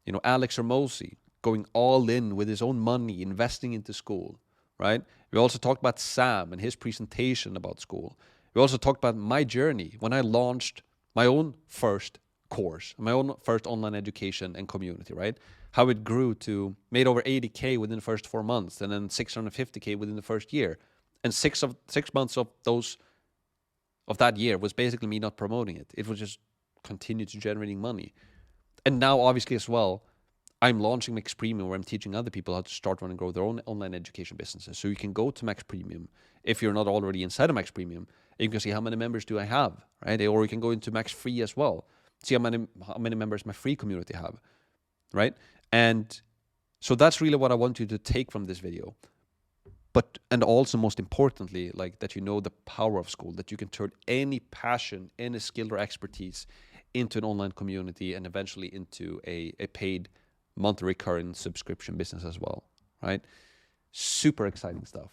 You know, Alex Hormozi going all in with his own money, investing into Skool, right? We also talked about Sam and his presentation about Skool. We also talked about my journey when I launched my own first course, my own first online education and community, right? How it grew to made over 80K within the first 4 months, and then 650K within the first year. And 6 months of that year was basically me not promoting it. It was just continue to generating money. And now obviously as well, I'm launching Max Premium, where I'm teaching other people how to start, run, and grow their own online education businesses. So you can go to Max Premium if you're not already inside of Max Premium. You can see how many members do I have, right? Or you can go into Max Free as well. See how many members my free community have, right? And So that's really what I want you to take from this video. But, and also most importantly, like that you know the power of Skool, that you can turn any passion, any skill or expertise into an online community and eventually into a paid monthly recurring subscription business as well, right? Super exciting stuff.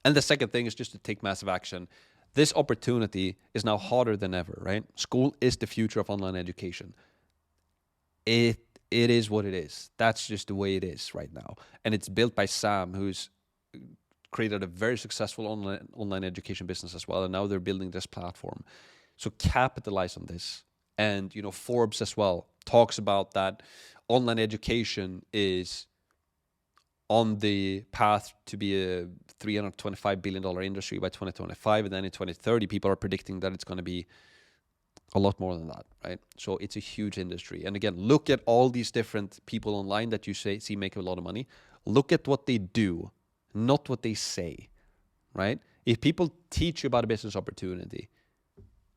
And the second thing is just to take massive action. This opportunity is now harder than ever, right? Skool is the future of online education. It is what it is. That's just the way it is right now. And it's built by Sam, who's created a very successful online education business as well. And now they're building this platform. So capitalize on this. And, you know, Forbes as well talks about that online education is on the path to be a $325 billion industry by 2025. And then in 2030, people are predicting that it's going to be a lot more than that, right? So it's a huge industry. And again, look at all these different people online that you see make a lot of money. Look at what they do, not what they say, right? If people teach you about a business opportunity,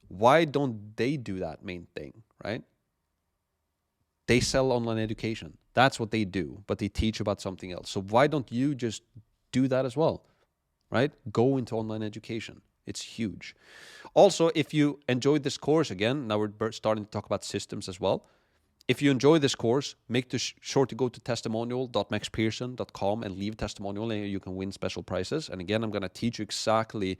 why don't they do that main thing, right? They sell online education. That's what they do, but they teach about something else. So why don't you just do that as well, right? Go into online education. It's huge. Also, if you enjoyed this course, again, now we're starting to talk about systems as well. If you enjoy this course, make sure to go to testimonial.maxpearson.com and leave a testimonial, and you can win special prizes. And again, I'm going to teach you exactly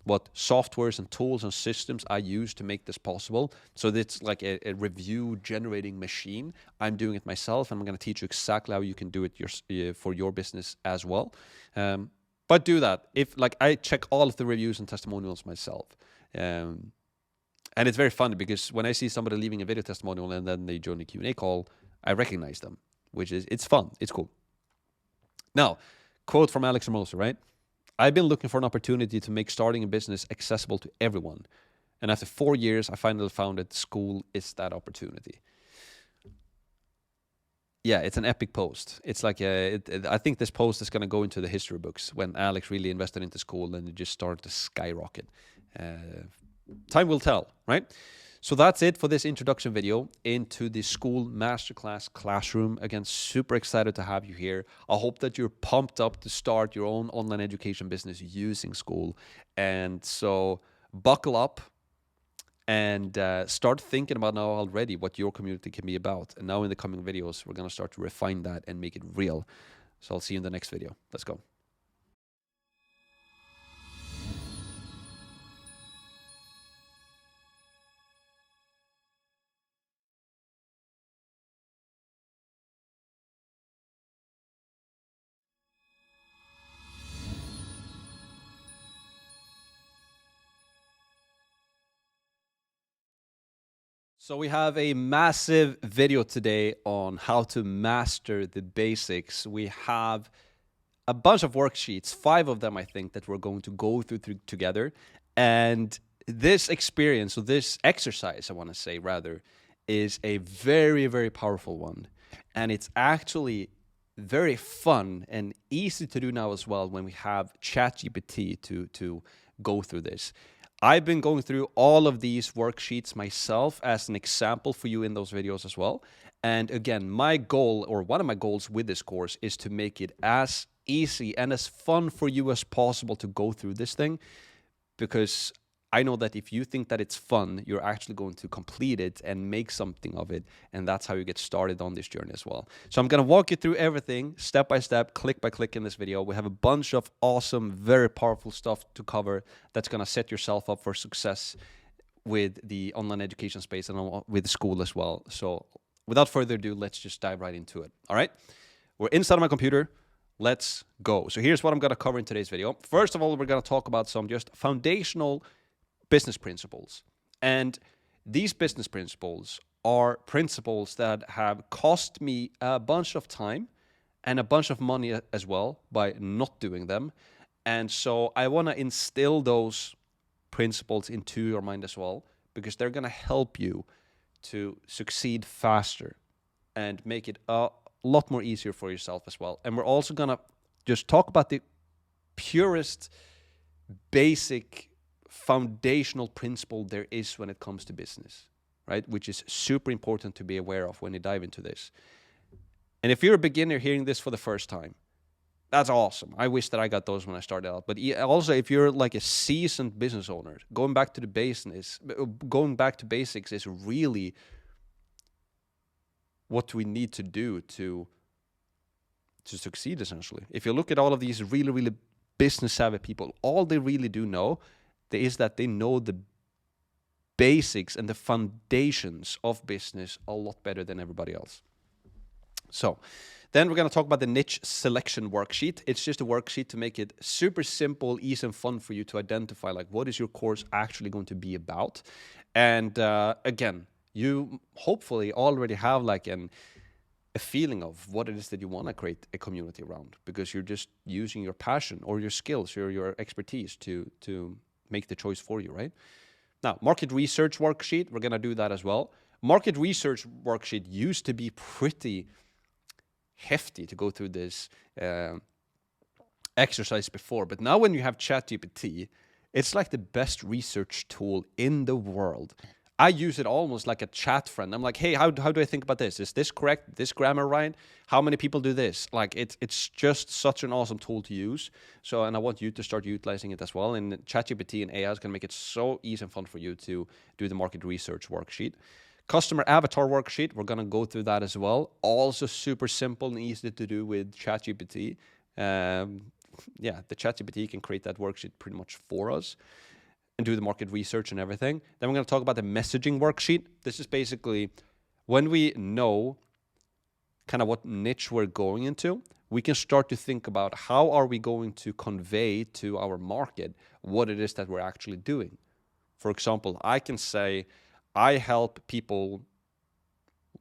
what softwares and tools and systems I use to make this possible. So it's like a review generating machine. I'm doing it myself, and I'm going to teach you exactly how you can do it for your business as well. But do that. If like I check all of the reviews and testimonials myself. And it's very funny because when I see somebody leaving a video testimonial and then they join a Q&A call, I recognize them, it's fun. It's cool. Now, quote from Alex Hermoso, right? I've been looking for an opportunity to make starting a business accessible to everyone. And after 4 years, I finally found that Skool is that opportunity. Yeah, it's an epic post. It's like, I think this post is going to go into the history books when Alex really invested into Skool and it just started to skyrocket. Time will tell, right? So that's it for this introduction video into the Skool Masterclass classroom. Again, super excited to have you here. I hope that you're pumped up to start your own online education business using Skool. And so buckle up and start thinking about now already what your community can be about. And now in the coming videos, we're going to start to refine that and make it real. So I'll see you in the next video. Let's go. So we have a massive video today on how to master the basics. We have a bunch of worksheets, 5 of them, I think, that we're going to go through together. And this experience, or this exercise, I want to say rather, is a very, very powerful one. And it's actually very fun and easy to do now as well when we have ChatGPT to go through this. I've been going through all of these worksheets myself as an example for you in those videos as well. And again, my goal, or one of my goals with this course, is to make it as easy and as fun for you as possible to go through this thing, because I know that if you think that it's fun, you're actually going to complete it and make something of it. And that's how you get started on this journey as well. So I'm going to walk you through everything step by step, click by click in this video. We have a bunch of awesome, very powerful stuff to cover that's going to set yourself up for success with the online education space and with Skool as well. So without further ado, let's just dive right into it. All right. We're inside of my computer. Let's go. So here's what I'm going to cover in today's video. First of all, we're going to talk about some just foundational business principles. And these business principles are principles that have cost me a bunch of time and a bunch of money as well by not doing them. And so I want to instill those principles into your mind as well, because they're going to help you to succeed faster and make it a lot more easier for yourself as well. And we're also going to just talk about the purest, basic, foundational principle there is when it comes to business, right? Which is super important to be aware of when you dive into this. And if you're a beginner hearing this for the first time, that's awesome. I wish that I got those when I started out. But also, if you're like a seasoned business owner, going back to basics is really what we need to do to succeed, essentially. If you look at all of these really, really business savvy people, all they really do know is that they know the basics and the foundations of business a lot better than everybody else. So then we're going to talk about the niche selection worksheet. It's just a worksheet to make it super simple, easy, and fun for you to identify, like, what is your course actually going to be about. And again, you hopefully already have like a feeling of what it is that you want to create a community around, because you're just using your passion or your skills or your expertise to make the choice for you, right? Now, market research worksheet, we're going to do that as well. Market research worksheet used to be pretty hefty to go through this exercise before, but now when you have ChatGPT, it's like the best research tool in the world. I use it almost like a chat friend. I'm like, hey, how do I think about this? Is this correct? This grammar right? How many people do this? Like, it's just such an awesome tool to use. So, and I want you to start utilizing it as well. And ChatGPT and AI is going to make it so easy and fun for you to do the market research worksheet. Customer avatar worksheet, we're going to go through that as well. Also super simple and easy to do with ChatGPT. Yeah, the ChatGPT can create that worksheet pretty much for us and do the market research and everything. Then we're going to talk about the messaging worksheet. This is basically when we know kind of what niche we're going into, we can start to think about how are we going to convey to our market what it is that we're actually doing. For example, I can say, I help people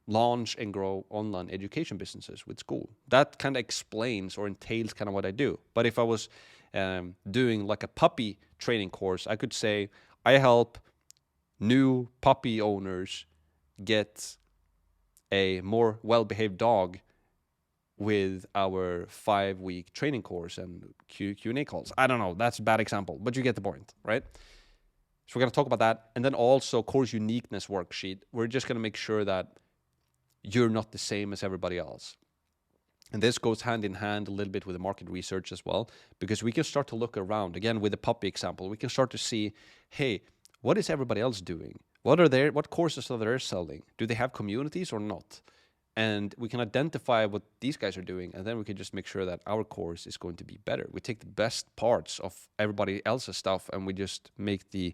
launch and grow online education businesses with Skool. That kind of explains or entails kind of what I do. But if I was doing like a puppy training course, I could say, I help new puppy owners get a more well-behaved dog with our 5-week training course and Q&A calls. I don't know, that's a bad example, but you get the point, right? So we're going to talk about that. And then also course uniqueness worksheet. We're just going to make sure that you're not the same as everybody else. And this goes hand in hand a little bit with the market research as well, because we can start to look around. Again, with the puppy example, we can start to see, hey, what is everybody else doing? What courses are they selling? Do they have communities or not? And we can identify what these guys are doing, and then we can just make sure that our course is going to be better. We take the best parts of everybody else's stuff, and we just make the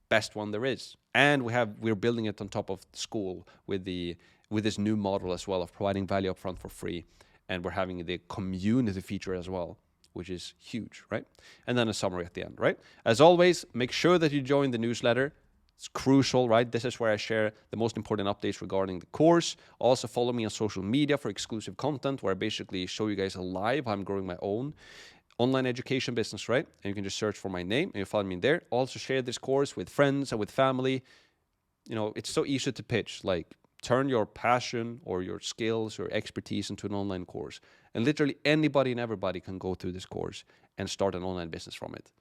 best one there is. And we're building it on top of Skool with this new model as well of providing value upfront for free. And we're having the community feature as well, which is huge, right? And then a summary at the end, right? As always, make sure that you join the newsletter. It's crucial, right? This is where I share the most important updates regarding the course. Also follow me on social media for exclusive content where I basically show you guys live how I'm growing my own online education business, right? And you can just search for my name and you follow me there. Also share this course with friends and with family. You know, it's so easy to pitch, like turn your passion or your skills or expertise into an online course. And literally anybody and everybody can go through this course and start an online business from it.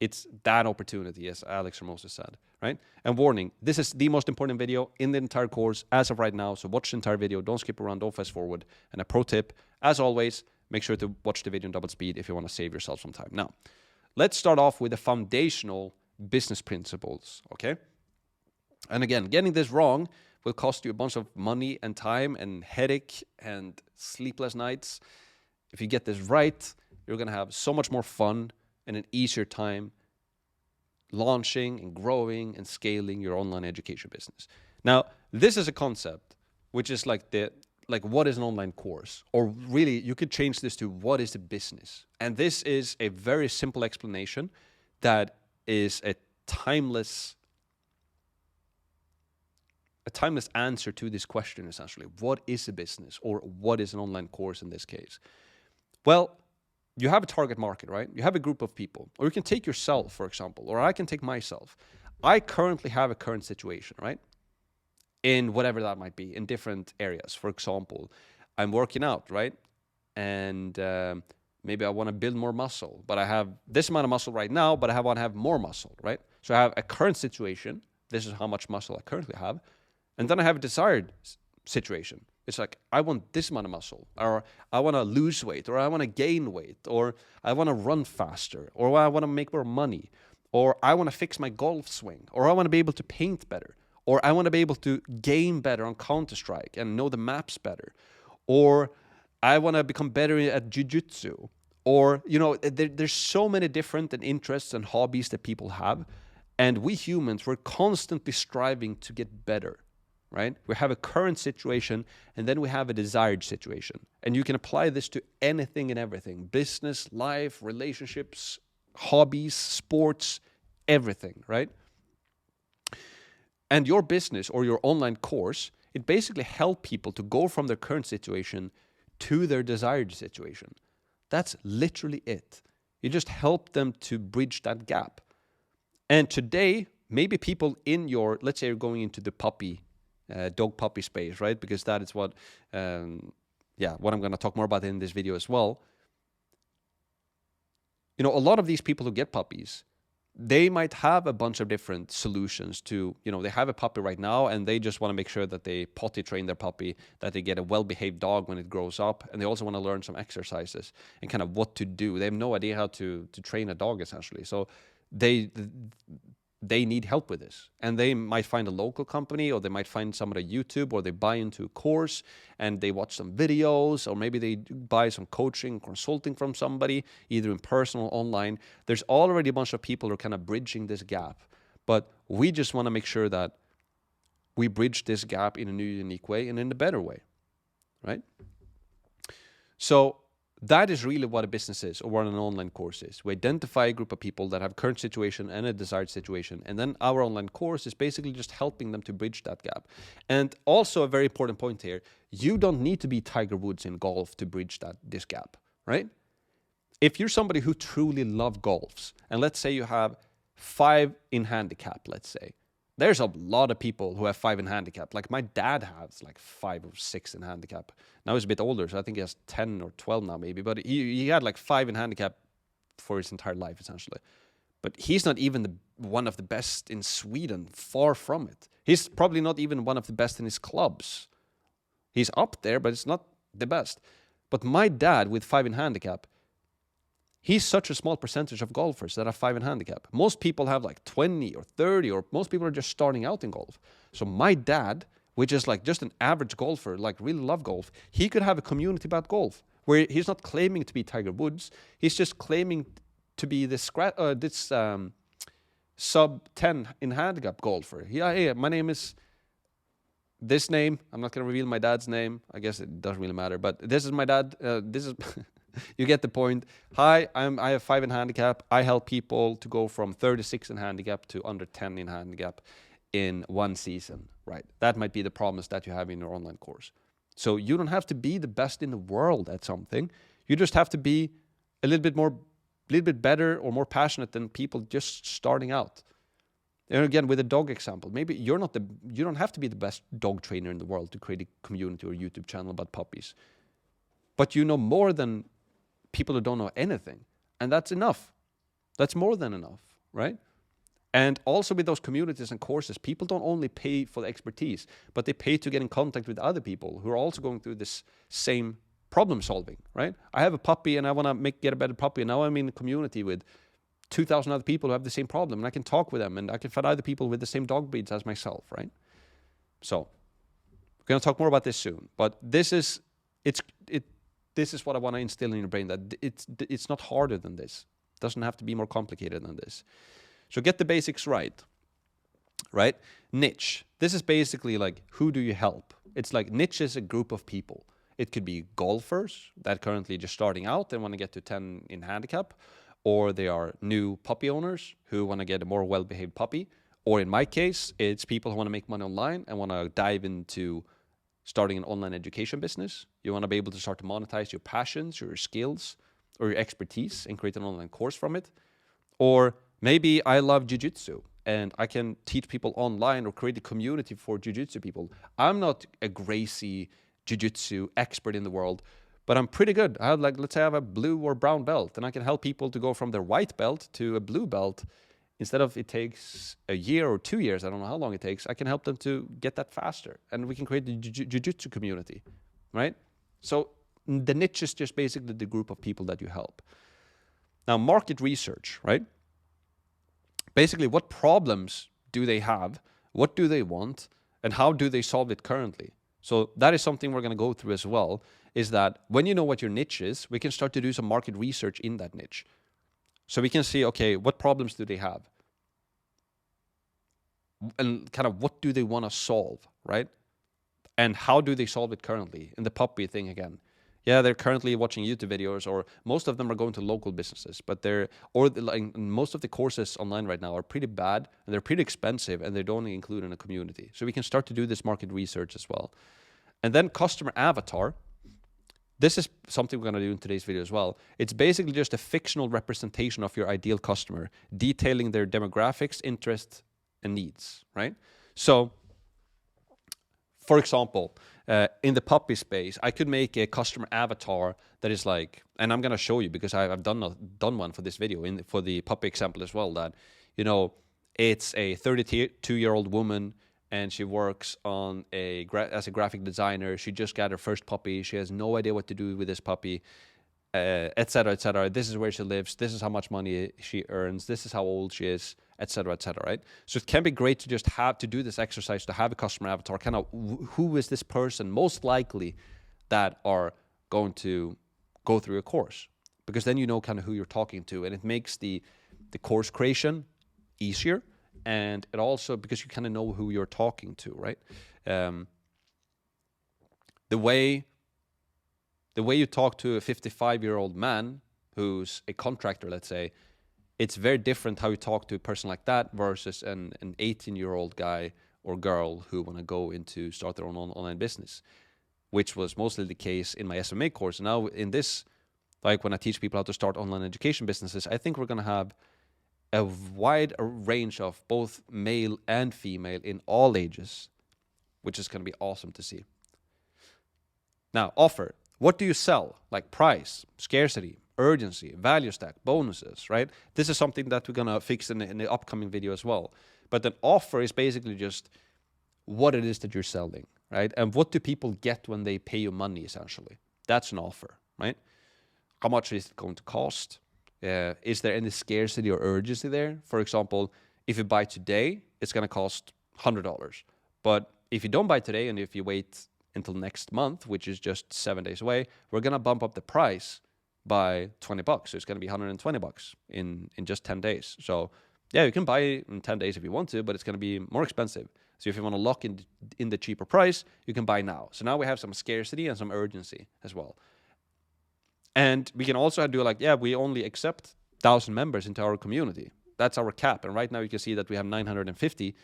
It's that opportunity, as Alex Hermosa said, right? And warning, this is the most important video in the entire course as of right now. So watch the entire video. Don't skip around, don't fast forward. And a pro tip, as always, make sure to watch the video in double speed if you want to save yourself some time. Now, let's start off with the foundational business principles, okay? And again, getting this wrong will cost you a bunch of money and time and headache and sleepless nights. If you get this right, you're going to have so much more fun and an easier time launching and growing and scaling your online education business. Now, this is a concept which is like what is an online course? Or really, you could change this to what is a business? And this is a very simple explanation that is a timeless answer to this question, essentially. What is a business, or what is an online course in this case? Well, you have a target market, right? You have a group of people. Or you can take yourself, for example, or I can take myself. I currently have a current situation, right? In whatever that might be, in different areas. For example, I'm working out, right? And maybe I want to build more muscle, but I have this amount of muscle right now, but I want to have more muscle, right? So I have a current situation. This is how much muscle I currently have. And then I have a desired situation. It's like, I want this amount of muscle, or I want to lose weight, or I want to gain weight, or I want to run faster, or I want to make more money, or I want to fix my golf swing, or I want to be able to paint better, or I want to be able to game better on Counter-Strike and know the maps better, or I want to become better at jiu-jitsu, or, you know, there's so many different interests and hobbies that people have, and we humans, we're constantly striving to get better. Right? We have a current situation, and then we have a desired situation. And you can apply this to anything and everything: business, life, relationships, hobbies, sports, everything, right? And your business or your online course, it basically helps people to go from their current situation to their desired situation. That's literally it. You just help them to bridge that gap. And today, maybe people in your, let's say you're going into the dog puppy space, right? Because that is what what I'm going to talk more about in this video as well. You know, a lot of these people who get puppies, they might have a bunch of different solutions to, you know, they have a puppy right now and they just want to make sure that they potty train their puppy, that they get a well-behaved dog when it grows up, and they also want to learn some exercises and kind of what to do. They have no idea how to train a dog, essentially. So they need help with this, and they might find a local company, or they might find someone on YouTube, or they buy into a course and they watch some videos, or maybe they buy some coaching, consulting from somebody, either in person or online. There's already a bunch of people who are kind of bridging this gap, but we just want to make sure that we bridge this gap in a new, unique way and in a better way, right? So that is really what a business is, or what an online course is. We identify a group of people that have a current situation and a desired situation, and then our online course is basically just helping them to bridge that gap. And also a very important point here, you don't need to be Tiger Woods in golf to bridge this gap, right? If you're somebody who truly loves golf, and let's say you have 5 in handicap, let's say, there's a lot of people who have 5 in handicap. Like my dad has like 5 or 6 in handicap. Now he's a bit older, so I think he has 10 or 12 now maybe. But he had like 5 in handicap for his entire life, essentially. But he's not even one of the best in Sweden, far from it. He's probably not even one of the best in his clubs. He's up there, but it's not the best. But my dad with 5 in handicap, he's such a small percentage of golfers that have 5 in handicap. Most people have like 20 or 30, or most people are just starting out in golf. So my dad, which is like just an average golfer, like really love golf, he could have a community about golf where he's not claiming to be Tiger Woods. He's just claiming to be this sub 10 in handicap golfer. Yeah, my name is this name. I'm not going to reveal my dad's name. I guess it doesn't really matter, but this is my dad. This is... You get the point. Hi, I have 5 in handicap. I help people to go from 36 in handicap to under 10 in handicap in one season, right? That might be the promise that you have in your online course. So you don't have to be the best in the world at something. You just have to be a little bit better or more passionate than people just starting out. And again, with a dog example, maybe you don't have to be the best dog trainer in the world to create a community or YouTube channel about puppies. But you know more than people who don't know anything. And that's enough. That's more than enough, right? And also with those communities and courses, people don't only pay for the expertise, but they pay to get in contact with other people who are also going through this same problem solving, right? I have a puppy and I want to get a better puppy. And now I'm in a community with 2,000 other people who have the same problem, and I can talk with them, and I can find other people with the same dog breeds as myself, right? So we're going to talk more about this soon, but this is what I want to instill in your brain, that it's not harder than this. It doesn't have to be more complicated than this. So get the basics right? Niche. This is basically like, who do you help? It's like niche is a group of people. It could be golfers that currently just starting out and want to get to 10 in handicap, or they are new puppy owners who want to get a more well-behaved puppy. Or in my case, it's people who want to make money online and want to dive into starting an online education business. You want to be able to start to monetize your passions, your skills, or your expertise and create an online course from it. Or maybe I love jiu-jitsu and I can teach people online or create a community for jiu-jitsu people. I'm not a Gracie jiu-jitsu expert in the world, but I'm pretty good. Let's say I have a blue or brown belt, and I can help people to go from their white belt to a blue belt instead of it takes a year or 2 years, I don't know how long it takes, I can help them to get that faster. And we can create the jiu-jitsu community, right? So the niche is just basically the group of people that you help. Now, market research, right? Basically, what problems do they have? What do they want? And how do they solve it currently? So that is something we're going to go through as well, is that when you know what your niche is, we can start to do some market research in that niche. So we can see, okay, what problems do they have? And kind of what do they want to solve, right? And how do they solve it currently? In the puppy thing again. Yeah, they're currently watching YouTube videos, or most of them are going to local businesses, but most of the courses online right now are pretty bad, and they're pretty expensive, and they don't include in a community. So we can start to do this market research as well. And then customer avatar. This is something we're going to do in today's video as well. It's basically just a fictional representation of your ideal customer, detailing their demographics, interests, and needs, right? So, for example, in the puppy space, I could make a customer avatar that is like, and I'm going to show you because I've done one for this video, for the puppy example as well, that, you know, it's a 32-year-old woman, and she works on as a graphic designer. She just got her first puppy. She has no idea what to do with this puppy, etc., etc. This is where she lives. This is how much money she earns. This is how old she is, etc., etc. Right? So it can be great to just have to do this exercise, to have a customer avatar. Kind of who is this person most likely that are going to go through a course, because then you know kind of who you're talking to, and it makes the course creation easier. And it also, because you kind of know who you're talking to, right? The way you talk to a 55-year-old man who's a contractor, let's say, it's very different how you talk to a person like that versus an 18-year-old guy or girl who want to go into start their own online business, which was mostly the case in my SMA course. Now in this, like when I teach people how to start online education businesses, I think we're going to have a wide range of both male and female in all ages, which is going to be awesome to see. Now, offer. What do you sell? Like price, scarcity, urgency, value stack, bonuses, right? This is something that we're going to fix in the upcoming video as well. But an offer is basically just what it is that you're selling, right? And what do people get when they pay you money, essentially? That's an offer, right? How much is it going to cost? Is there any scarcity or urgency there? For example, if you buy today, it's going to cost $100. But if you don't buy today, and if you wait until next month, which is just 7 days away, we're going to bump up the price by $20. So it's going to be $120 in just 10 days. So yeah, you can buy it in 10 days if you want to, but it's going to be more expensive. So if you want to lock in the cheaper price, you can buy now. So now we have some scarcity and some urgency as well. And we can also do like, yeah, we only accept 1,000 members into our community. That's our cap. And right now you can see that we have 950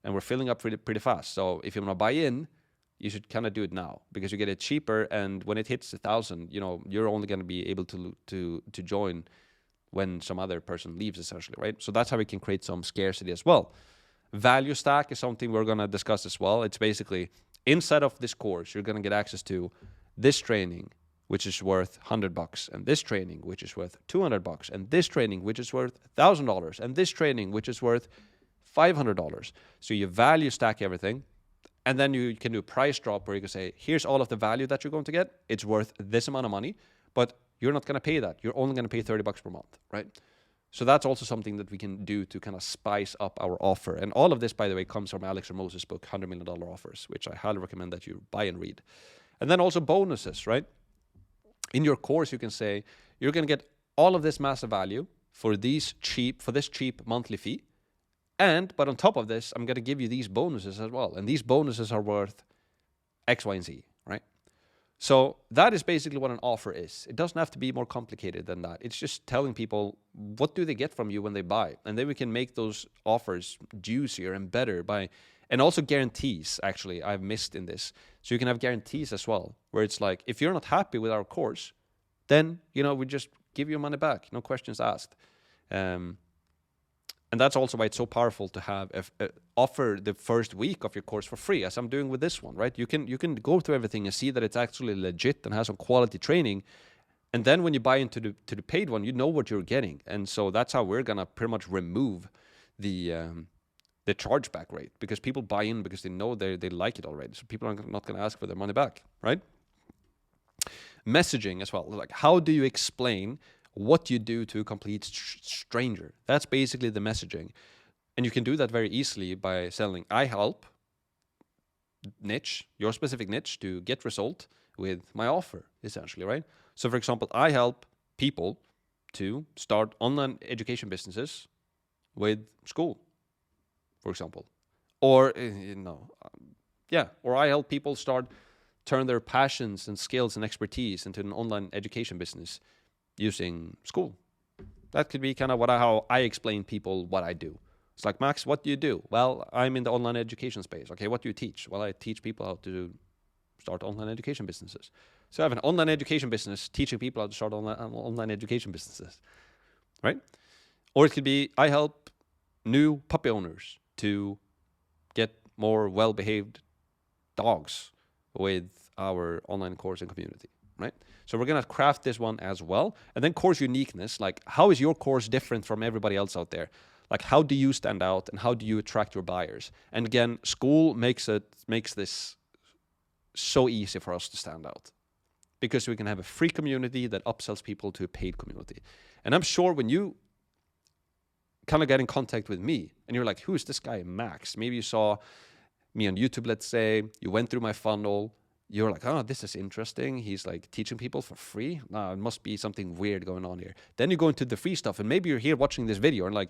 and we're filling up pretty fast. So if you want to buy in, you should kind of do it now because you get it cheaper. And when it hits 1,000, you know, you're only going to be able to join when some other person leaves, essentially, right? So that's how we can create some scarcity as well. Value stack is something we're going to discuss as well. It's basically inside of this course, you're going to get access to this training, which is worth $100, and this training, which is worth $200, and this training, which is worth $1,000, and this training, which is worth $500. So you value stack everything, and then you can do a price drop where you can say, here's all of the value that you're going to get. It's worth this amount of money, but you're not going to pay that. You're only going to pay $30 per month, right? So that's also something that we can do to kind of spice up our offer. And all of this, by the way, comes from Alex Ramos's book, $100 Million Offers, which I highly recommend that you buy and read. And then also bonuses, right? In your course, you can say, you're going to get all of this massive value for this cheap monthly fee. But on top of this, I'm going to give you these bonuses as well. And these bonuses are worth X, Y, and Z, right? So that is basically what an offer is. It doesn't have to be more complicated than that. It's just telling people what do they get from you when they buy. And then we can make those offers juicier and better and also guarantees, actually, I've missed in this. So you can have guarantees as well, where it's like, if you're not happy with our course, then, you know, we just give you money back, no questions asked. And that's also why it's so powerful to have offer the first week of your course for free, as I'm doing with this one, right? You can go through everything and see that it's actually legit and has some quality training. And then when you buy into the paid one, you know what you're getting. And so that's how we're going to pretty much remove the chargeback rate, because people buy in because they know they like it already. So people are not going to ask for their money back, right? Messaging as well. Like, how do you explain what you do to a complete stranger? That's basically the messaging. And you can do that very easily by selling, I help niche, your specific niche, to get result with my offer, essentially, right? So for example, I help people to start online education businesses with Skool, for example. Or, or I help people turn their passions and skills and expertise into an online education business using Skool. That could be kind of how I explain people what I do. It's like, Max, what do you do? Well, I'm in the online education space. Okay, what do you teach? Well, I teach people how to start online education businesses. So I have an online education business teaching people how to start online education businesses, right? Or it could be, I help new puppy owners to get more well-behaved dogs with our online course and community, right? So we're going to craft this one as well. And then course uniqueness, like how is your course different from everybody else out there? Like, how do you stand out and how do you attract your buyers? And again, Skool makes this so easy for us to stand out, because we can have a free community that upsells people to a paid community. And I'm sure when you kind of get in contact with me and you're like, who is this guy, Max? Maybe you saw me on YouTube, let's say, you went through my funnel, you're like, oh, this is interesting. He's like teaching people for free. No, it must be something weird going on here. Then you go into the free stuff, and maybe you're here watching this video and like,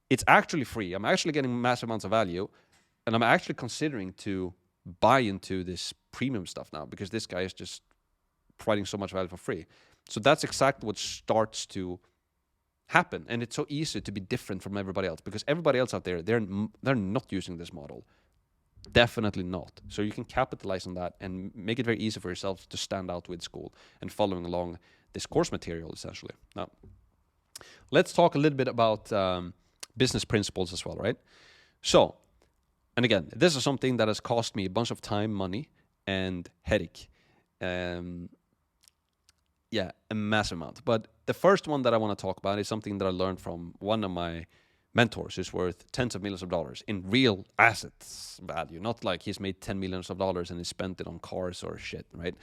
it's actually free. I'm actually getting massive amounts of value, and I'm actually considering to buy into this premium stuff now because this guy is just providing so much value for free. So that's exactly what starts to happen, and it's so easy to be different from everybody else because everybody else out there, they're not using this model. Definitely not. So you can capitalize on that and make it very easy for yourself to stand out with Skool and following along this course material, essentially. Now, let's talk a little bit about business principles as well, right? So, and again, this is something that has cost me a bunch of time, money, and headache. A massive amount. But the first one that I want to talk about is something that I learned from one of my mentors who's worth tens of millions of dollars in real assets value. Not like he's made $10 million and he spent it on cars or shit, right?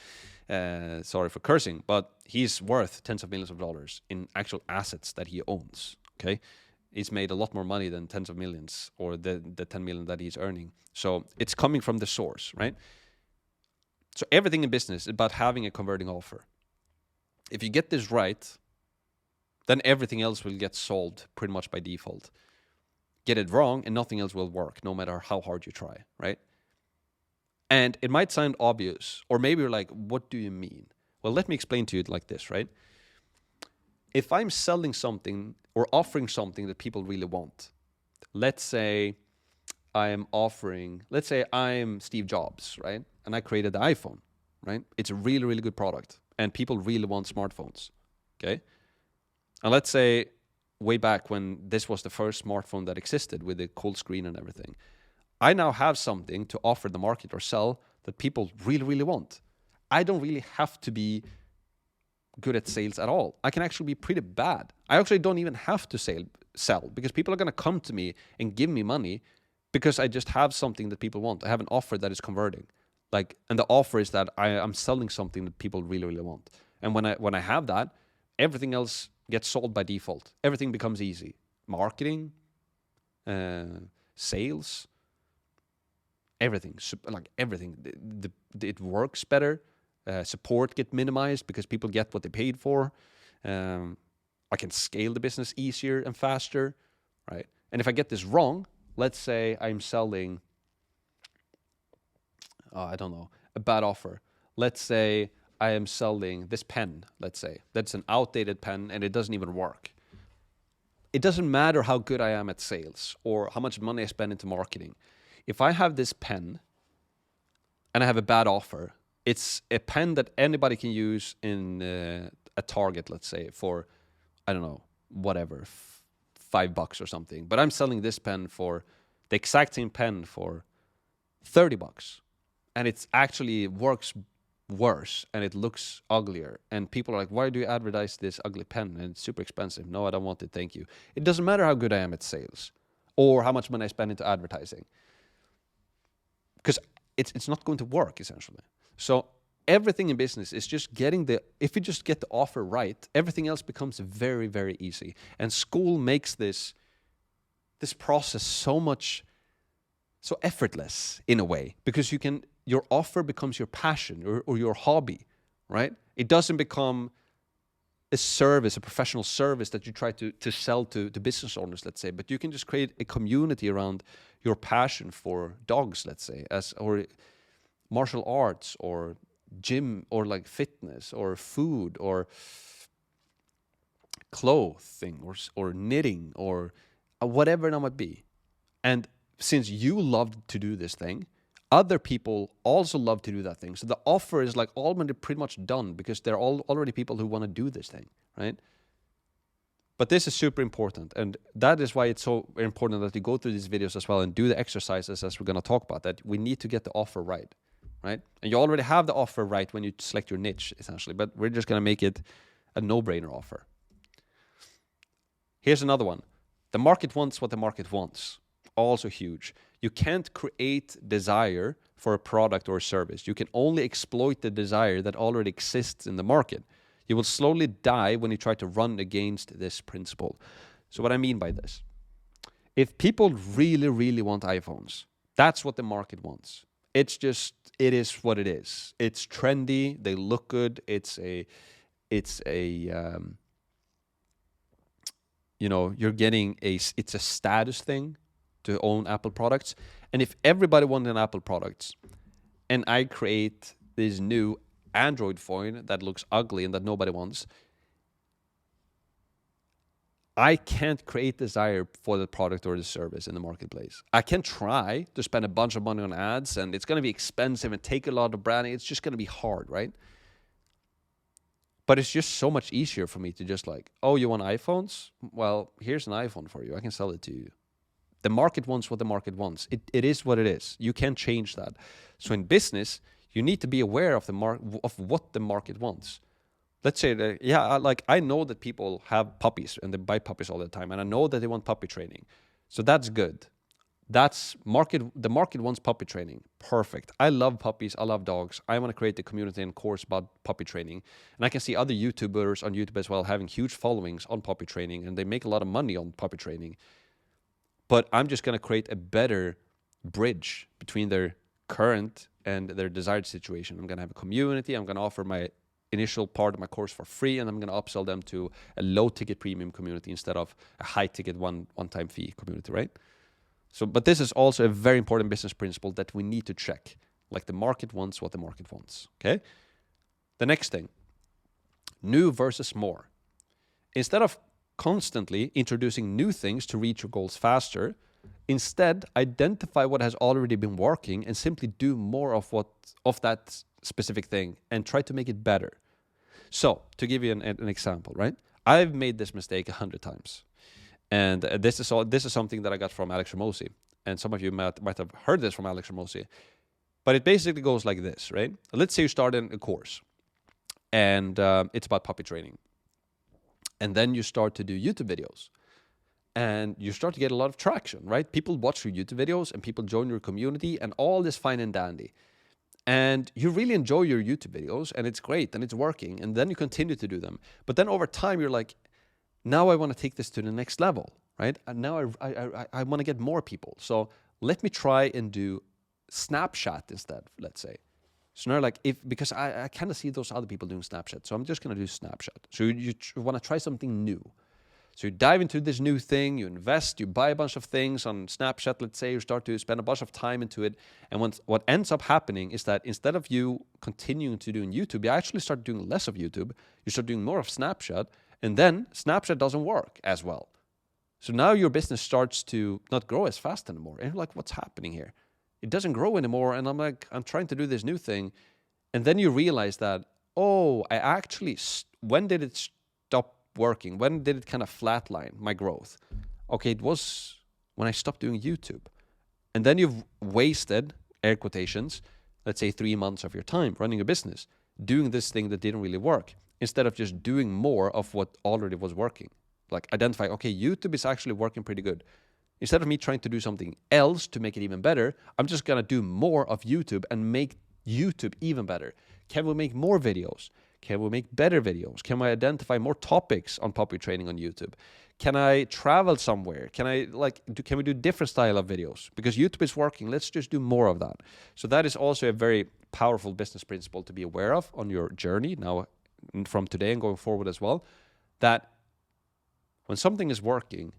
Sorry for cursing, but he's worth tens of millions of dollars in actual assets that he owns, okay? He's made a lot more money than tens of millions or the 10 million that he's earning. So it's coming from the source, right? So everything in business is about having a converting offer. If you get this right, then everything else will get solved pretty much by default. Get it wrong and nothing else will work, no matter how hard you try, right? And it might sound obvious, or maybe you're like, what do you mean? Well, let me explain to you it like this, right? If I'm selling something or offering something that people really want, let's say I'm Steve Jobs, right? And I created the iPhone, right? It's a really, really good product and people really want smartphones, okay? And let's say way back when this was the first smartphone that existed with the cool screen and everything, I now have something to offer the market or sell that people really, really want. I don't really have to be good at sales at all. I can actually be pretty bad. I actually don't even have to sell because people are going to come to me and give me money because I just have something that people want. I have an offer that is converting. And the offer is that I'm selling something that people really, really want. And when I have that, everything else gets sold by default. Everything becomes easy. Marketing, sales, everything. Everything. It works better. Support get minimized because people get what they paid for. I can scale the business easier and faster, right? And if I get this wrong, let's say I'm selling, a bad offer. Let's say I am selling this pen, let's say. That's an outdated pen and it doesn't even work. It doesn't matter how good I am at sales or how much money I spend into marketing. If I have this pen and I have a bad offer, it's a pen that anybody can use in a Target, let's say, for, whatever, $5 or something. But I'm selling this pen for the exact same pen for $30. And it's actually works worse and it looks uglier. And people are like, why do you advertise this ugly pen? And it's super expensive. No, I don't want it. Thank you. It doesn't matter how good I am at sales or how much money I spend into advertising, because it's not going to work, essentially. So everything in business is just if you just get the offer right, everything else becomes very, very easy. And Skool makes this process so effortless in a way, because your offer becomes your passion or your hobby, right? It doesn't become a service, a professional service that you try to sell to business owners, let's say, but you can just create a community around your passion for dogs, let's say, or martial arts or gym or like fitness or food or clothing or knitting or whatever it might be. And since you love to do this thing, other people also love to do that thing. So the offer is like already pretty much done, because they're already people who want to do this thing, right? But this is super important. And that is why it's so important that you go through these videos as well and do the exercises as we're going to talk about, that we need to get the offer right? And you already have the offer right when you select your niche, essentially. But we're just going to make it a no-brainer offer. Here's another one. The market wants what the market wants. Also huge. You can't create desire for a product or a service. You can only exploit the desire that already exists in the market. You will slowly die when you try to run against this principle. So what I mean by this, if people really, really want iPhones, that's what the market wants. It is what it is. It's trendy. They look good. It's a status thing to own Apple products. And if everybody wanted an Apple products and I create this new Android phone that looks ugly and that nobody wants, I can't create desire for the product or the service in the marketplace. I can try to spend a bunch of money on ads, and it's going to be expensive and take a lot of branding. It's just going to be hard, right? But it's just so much easier for me to just like, oh, you want iPhones? Well, here's an iPhone for you. I can sell it to you. The market wants what the market wants. It is what it is. You can't change that. So in business, you need to be aware of of what the market wants. Let's say that, I know that people have puppies and they buy puppies all the time, and I know that they want puppy training. So that's good. The market wants puppy training. Perfect. I love puppies. I love dogs. I want to create a community and course about puppy training. And I can see other YouTubers on YouTube as well having huge followings on puppy training, and they make a lot of money on puppy training. But I'm just going to create a better bridge between their current and their desired situation. I'm going to have a community. I'm going to offer my initial part of my course for free, and I'm going to upsell them to a low-ticket premium community instead of a high-ticket one-time fee community, right? So, but this is also a very important business principle that we need to check. Like, the market wants what the market wants, okay? The next thing, new versus more. Instead of constantly introducing new things to reach your goals faster, instead identify what has already been working and simply do more of that specific thing and try to make it better. So, to give you an example, right? I've made this mistake 100 times. And this is something that I got from Alex Ramosi. And some of you might have heard this from Alex Ramosi. But it basically goes like this, right? Let's say you start in a course and it's about puppy training. And then you start to do YouTube videos. And you start to get a lot of traction, right? People watch your YouTube videos and people join your community and all this fine and dandy. And you really enjoy your YouTube videos and it's great and it's working. And then you continue to do them. But then over time, you're like, now I want to take this to the next level, right? And now I want to get more people. So let me try and do Snapchat instead, let's say. So now, because I kind of see those other people doing Snapchat, so I'm just going to do Snapchat. So you want to try something new. So you dive into this new thing, you invest, you buy a bunch of things on Snapchat, let's say, you start to spend a bunch of time into it. And what ends up happening is that instead of you continuing to do YouTube, you actually start doing less of YouTube, you start doing more of Snapchat, and then Snapchat doesn't work as well. So now your business starts to not grow as fast anymore. And you're like, what's happening here? It doesn't grow anymore. And I'm like, I'm trying to do this new thing. And then you realize that, oh, when did it stop working? When did it kind of flatline my growth? Okay, it was when I stopped doing YouTube. And then you've wasted, air quotations, let's say 3 months of your time running a business, doing this thing that didn't really work, instead of just doing more of what already was working. Like identify, okay, YouTube is actually working pretty good. Instead of me trying to do something else to make it even better, I'm just gonna do more of YouTube and make YouTube even better. Can we make more videos? Can we make better videos? Can we identify more topics on puppy training on YouTube? Can I travel somewhere? Can we do different style of videos? Because YouTube is working, let's just do more of that. So that is also a very powerful business principle to be aware of on your journey now from today and going forward as well. That when something is working,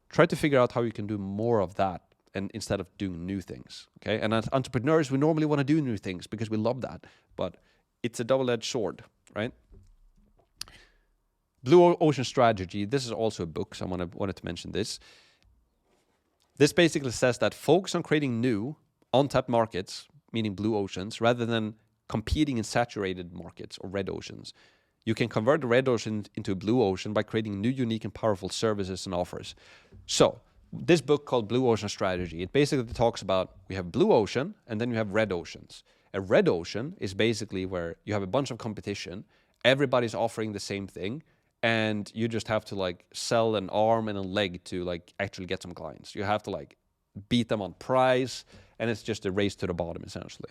try to figure out how you can do more of that and instead of doing new things. Okay. And as entrepreneurs, we normally want to do new things because we love that. But it's a double-edged sword, right? Blue Ocean Strategy. This is also a book, so I wanted to mention this. This basically says that focus on creating new, untapped markets, meaning blue oceans, rather than competing in saturated markets or red oceans. You can convert the red ocean into a blue ocean by creating new, unique, and powerful services and offers. So, this book called Blue Ocean Strategy, it basically talks about we have blue ocean and then you have red oceans. A red ocean is basically where you have a bunch of competition, everybody's offering the same thing, and you just have to like sell an arm and a leg to like actually get some clients. You have to like beat them on price, and it's just a race to the bottom essentially.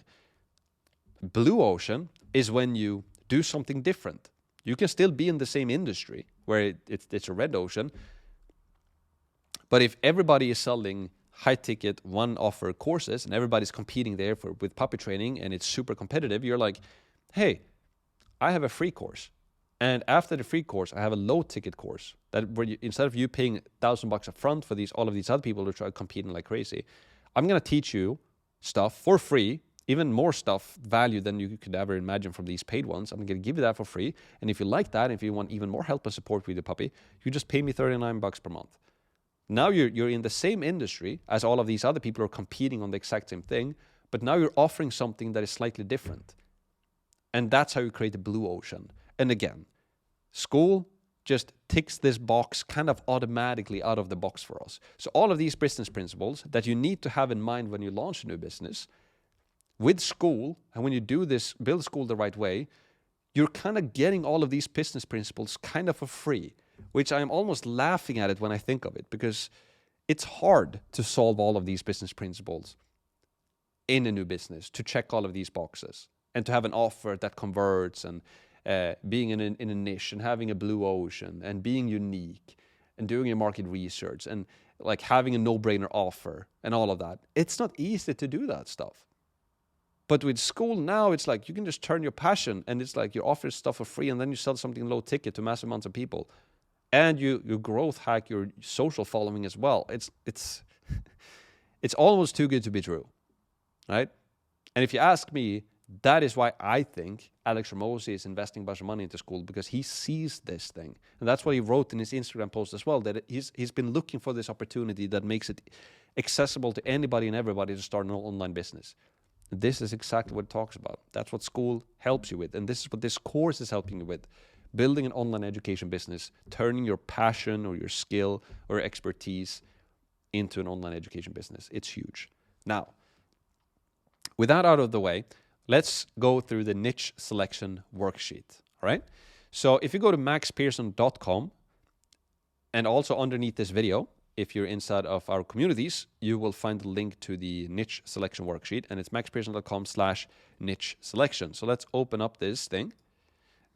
Blue ocean is when you do something different. You can still be in the same industry where it's a red ocean, but if everybody is selling high-ticket, one-offer courses and everybody's competing there with puppy training and it's super competitive, you're like, hey, I have a free course. And after the free course, I have a low-ticket course that where you, instead of you paying $1,000 up front for all of these other people who try competing like crazy, I'm going to teach you stuff for free, even more stuff, value than you could ever imagine from these paid ones. I'm going to give you that for free. And if you like that, and if you want even more help and support with your puppy, you just pay me $39 per month. Now you're in the same industry as all of these other people who are competing on the exact same thing, but now you're offering something that is slightly different. And that's how you create a blue ocean. And again, Skool just ticks this box kind of automatically out of the box for us. So all of these business principles that you need to have in mind when you launch a new business, with Skool, and when you do this, build Skool the right way, you're kind of getting all of these business principles kind of for free, which I'm almost laughing at it when I think of it, because it's hard to solve all of these business principles in a new business, to check all of these boxes, and to have an offer that converts, and being in a niche, and having a blue ocean, and being unique, and doing your market research, and like having a no-brainer offer, and all of that. It's not easy to do that stuff. But with Skool now, it's like you can just turn your passion, and it's like you offer stuff for free, and then you sell something low ticket to massive amounts of people, and you growth hack your social following as well. It's almost too good to be true, right? And if you ask me, that is why I think Alex Ramosi is investing a bunch of money into Skool, because he sees this thing, and that's what he wrote in his Instagram post as well. That he's been looking for this opportunity that makes it accessible to anybody and everybody to start an online business. This is exactly what it talks about. That's what Skool helps you with. And this is what this course is helping you with. Building an online education business, turning your passion or your skill or expertise into an online education business. It's huge. Now, with that out of the way, let's go through the niche selection worksheet. All right? So if you go to maxpearson.com, and also underneath this video, if you're inside of our communities, you will find the link to the niche selection worksheet, and it's maxpearson.com/niche selection. So let's open up this thing.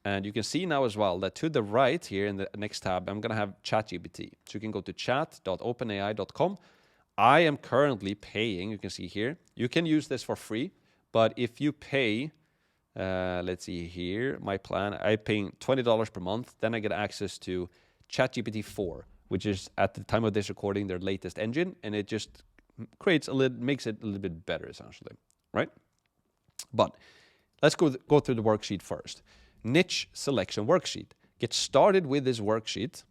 And you can see now as well that to the right here in the next tab, I'm going to have ChatGPT. So you can go to chat.openai.com. I am currently paying, you can see here. You can use this for free, but if you pay, let's see here, my plan, I'm paying $20 per month. Then I get access to ChatGPT 4. Which is, at the time of this recording, their latest engine, and it just makes it a little bit better, essentially, right? But let's go through the worksheet first. Niche selection worksheet. Get started with this worksheet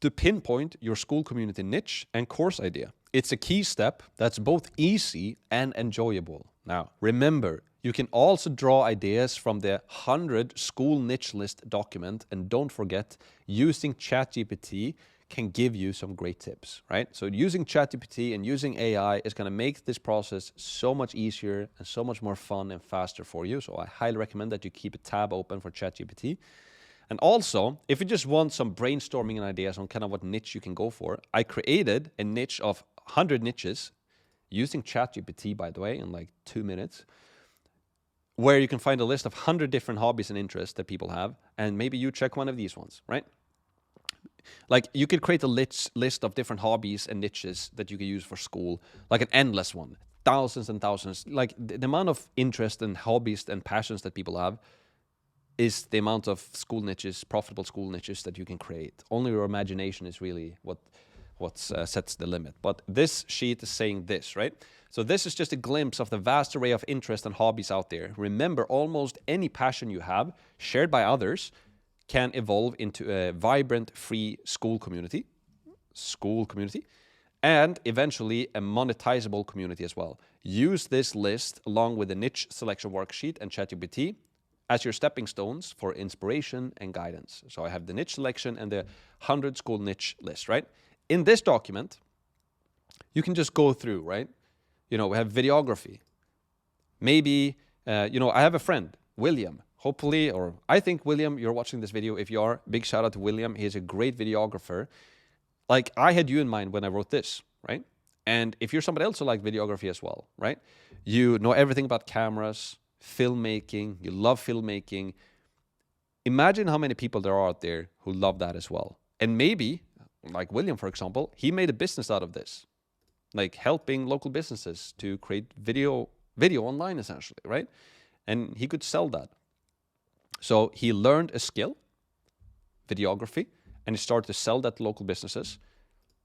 to pinpoint your Skool community niche and course idea. It's a key step that's both easy and enjoyable. Now, remember, You can also draw ideas from the 100 Skool niche list document. And don't forget, using ChatGPT can give you some great tips, right? So using ChatGPT and using AI is going to make this process so much easier and so much more fun and faster for you. So I highly recommend that you keep a tab open for ChatGPT. And also, if you just want some brainstorming and ideas on kind of what niche you can go for, I created a niche of 100 niches using ChatGPT, by the way, in like 2 minutes, where you can find a list of 100 different hobbies and interests that people have, and maybe you check one of these ones, right? Like, you could create a list of different hobbies and niches that you could use for school, like an endless one, thousands and thousands. Like, the amount of interest and hobbies and passions that people have is the amount of school niches, profitable school niches that you can create. Only your imagination is really what sets the limit. But this sheet is saying this, right? So this is just a glimpse of the vast array of interests and hobbies out there. Remember, almost any passion you have, shared by others, can evolve into a vibrant, free school community, and eventually a monetizable community as well. Use this list along with the niche selection worksheet and ChatGPT as your stepping stones for inspiration and guidance. So I have the niche selection and the 100 school niche list, right? In this document, you can just go through, right? You know, we have videography. Maybe, I have a friend, William. Hopefully, or I think, William, you're watching this video. If you are, big shout out to William. He's a great videographer. Like, I had you in mind when I wrote this, right? And if you're somebody else who likes videography as well, right? You know everything about cameras, filmmaking, you love filmmaking. Imagine how many people there are out there who love that as well. And maybe, like William, for example, he made a business out of this, like helping local businesses to create video online, essentially, right? And he could sell that. So he learned a skill, videography, and he started to sell that to local businesses.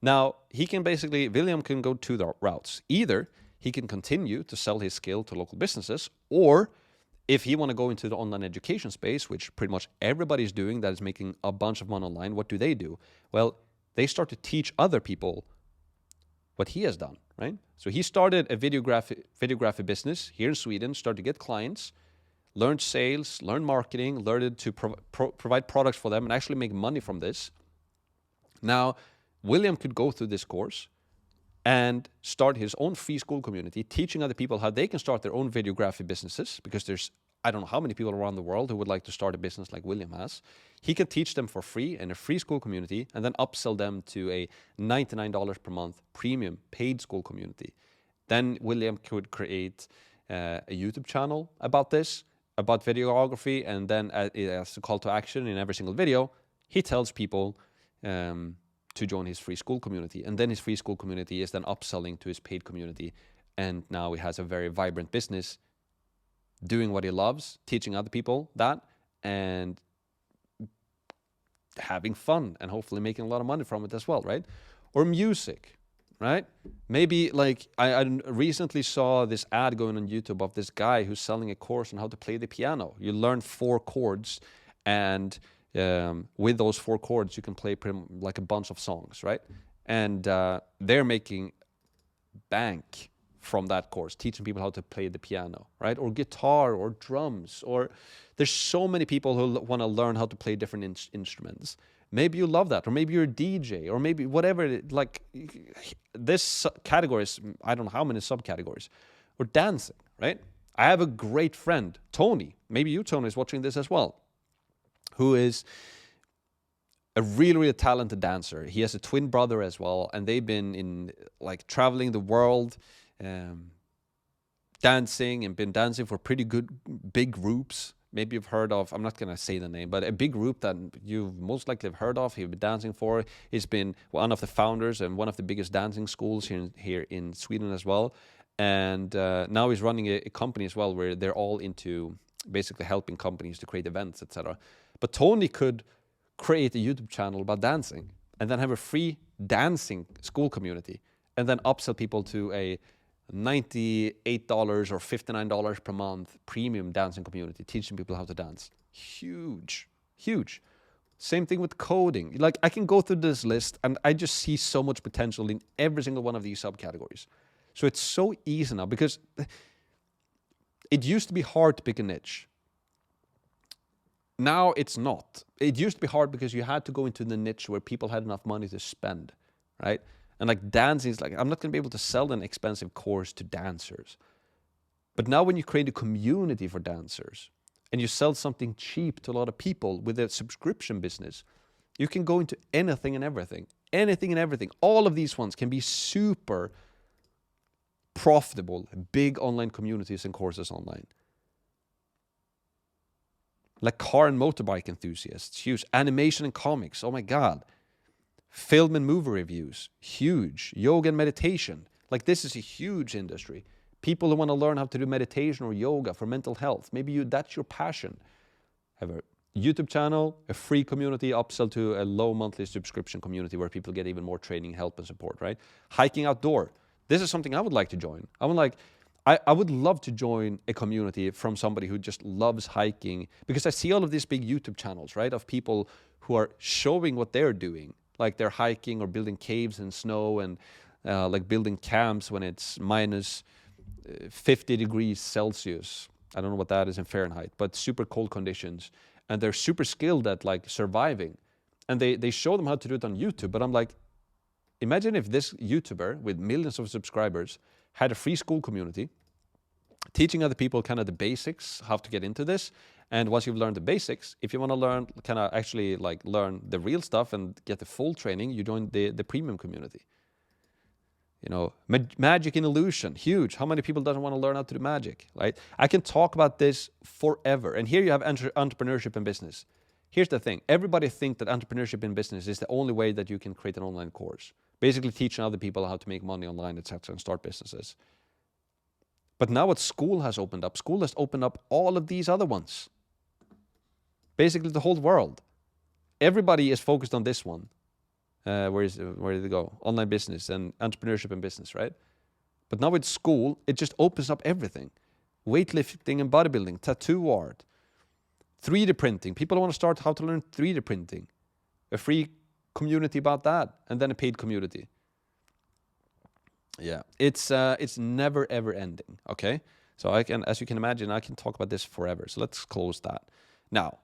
Now, William can go two routes. Either he can continue to sell his skill to local businesses, or if he want to go into the online education space, which pretty much everybody's doing that is making a bunch of money online, what do? Well, they start to teach other people what he has done, right? So he started a videography business here in Sweden, started to get clients, learned sales, learned marketing, learned to provide products for them and actually make money from this. Now, William could go through this course and start his own free school community, teaching other people how they can start their own videography businesses, because there's, I don't know how many people around the world who would like to start a business like William has. He can teach them for free in a free school community and then upsell them to a $99 per month premium paid school community. Then William could create a YouTube channel about this, about videography, and then as a call to action in every single video, he tells people to join his free school community. And then his free school community is then upselling to his paid community. And now he has a very vibrant business doing what he loves, teaching other people that, and having fun and hopefully making a lot of money from it as well, right? Or music, right? Maybe like I recently saw this ad going on YouTube of this guy who's selling a course on how to play the piano. You learn 4 chords, and with those 4 chords you can play like a bunch of songs, right? And they're making bank from that course, teaching people how to play the piano, right? Or guitar or drums, or there's so many people who want to learn how to play different instruments. Maybe you love that, or maybe you're a DJ, or maybe whatever, like this category is, I don't know how many subcategories. Or dancing, right? I have a great friend, Tony. Maybe you, Tony, is watching this as well, who is a really, really talented dancer. He has a twin brother as well, and they've been in like traveling the world, dancing, and been dancing for pretty good big groups. Maybe you've heard of, I'm not going to say the name, but a big group that you've most likely have heard of, he's been dancing for. He's been one of the founders and one of the biggest dancing schools here in Sweden as well. And now he's running a company as well where they're all into basically helping companies to create events, etc. But Tony could create a YouTube channel about dancing and then have a free dancing school community and then upsell people to a $98 or $59 per month premium dancing community, teaching people how to dance. Huge, huge. Same thing with coding. Like, I can go through this list and I just see so much potential in every single one of these subcategories. So it's so easy now because it used to be hard to pick a niche. Now it's not. It used to be hard because you had to go into the niche where people had enough money to spend, right? And like dancing is like, I'm not going to be able to sell an expensive course to dancers. But now when you create a community for dancers and you sell something cheap to a lot of people with a subscription business, you can go into anything and everything. Anything and everything. All of these ones can be super profitable, big online communities and courses online. Like car and motorbike enthusiasts, huge. Animation and comics, oh my God. Film and movie reviews, huge. Yoga and meditation, like this is a huge industry. People who want to learn how to do meditation or yoga for mental health. Maybe that's your passion. Have a YouTube channel, a free community, upsell to a low monthly subscription community where people get even more training, help, and support, right? Hiking outdoor. This is something I would like to join. I would love to join a community from somebody who just loves hiking, because I see all of these big YouTube channels, right, of people who are showing what they're doing, like they're hiking or building caves in snow and like building camps when it's minus 50 degrees Celsius. I don't know what that is in Fahrenheit, but super cold conditions. And they're super skilled at like surviving. And they show them how to do it on YouTube. But I'm like, imagine if this YouTuber with millions of subscribers had a free Skool community, teaching other people kind of the basics, how to get into this. And once you've learned the basics, if you want to learn, kind of actually like learn the real stuff and get the full training, you join the premium community. You know, magic and illusion, huge. How many people doesn't want to learn how to do magic, right? I can talk about this forever. And here you have entrepreneurship and business. Here's the thing. Everybody thinks that entrepreneurship in business is the only way that you can create an online course. Basically teaching other people how to make money online, etc., and start businesses. But now what Skool has opened up, Skool has opened up all of these other ones. Basically the whole world. Everybody is focused on this one. Where did it go? Online business and entrepreneurship and business, right? But now with Skool, it just opens up everything. Weightlifting and bodybuilding, tattoo art, 3D printing. People want to start how to learn 3D printing. A free community about that, and then a paid community. Yeah, it's never ever ending. Okay, so as you can imagine, I can talk about this forever. So let's close that now.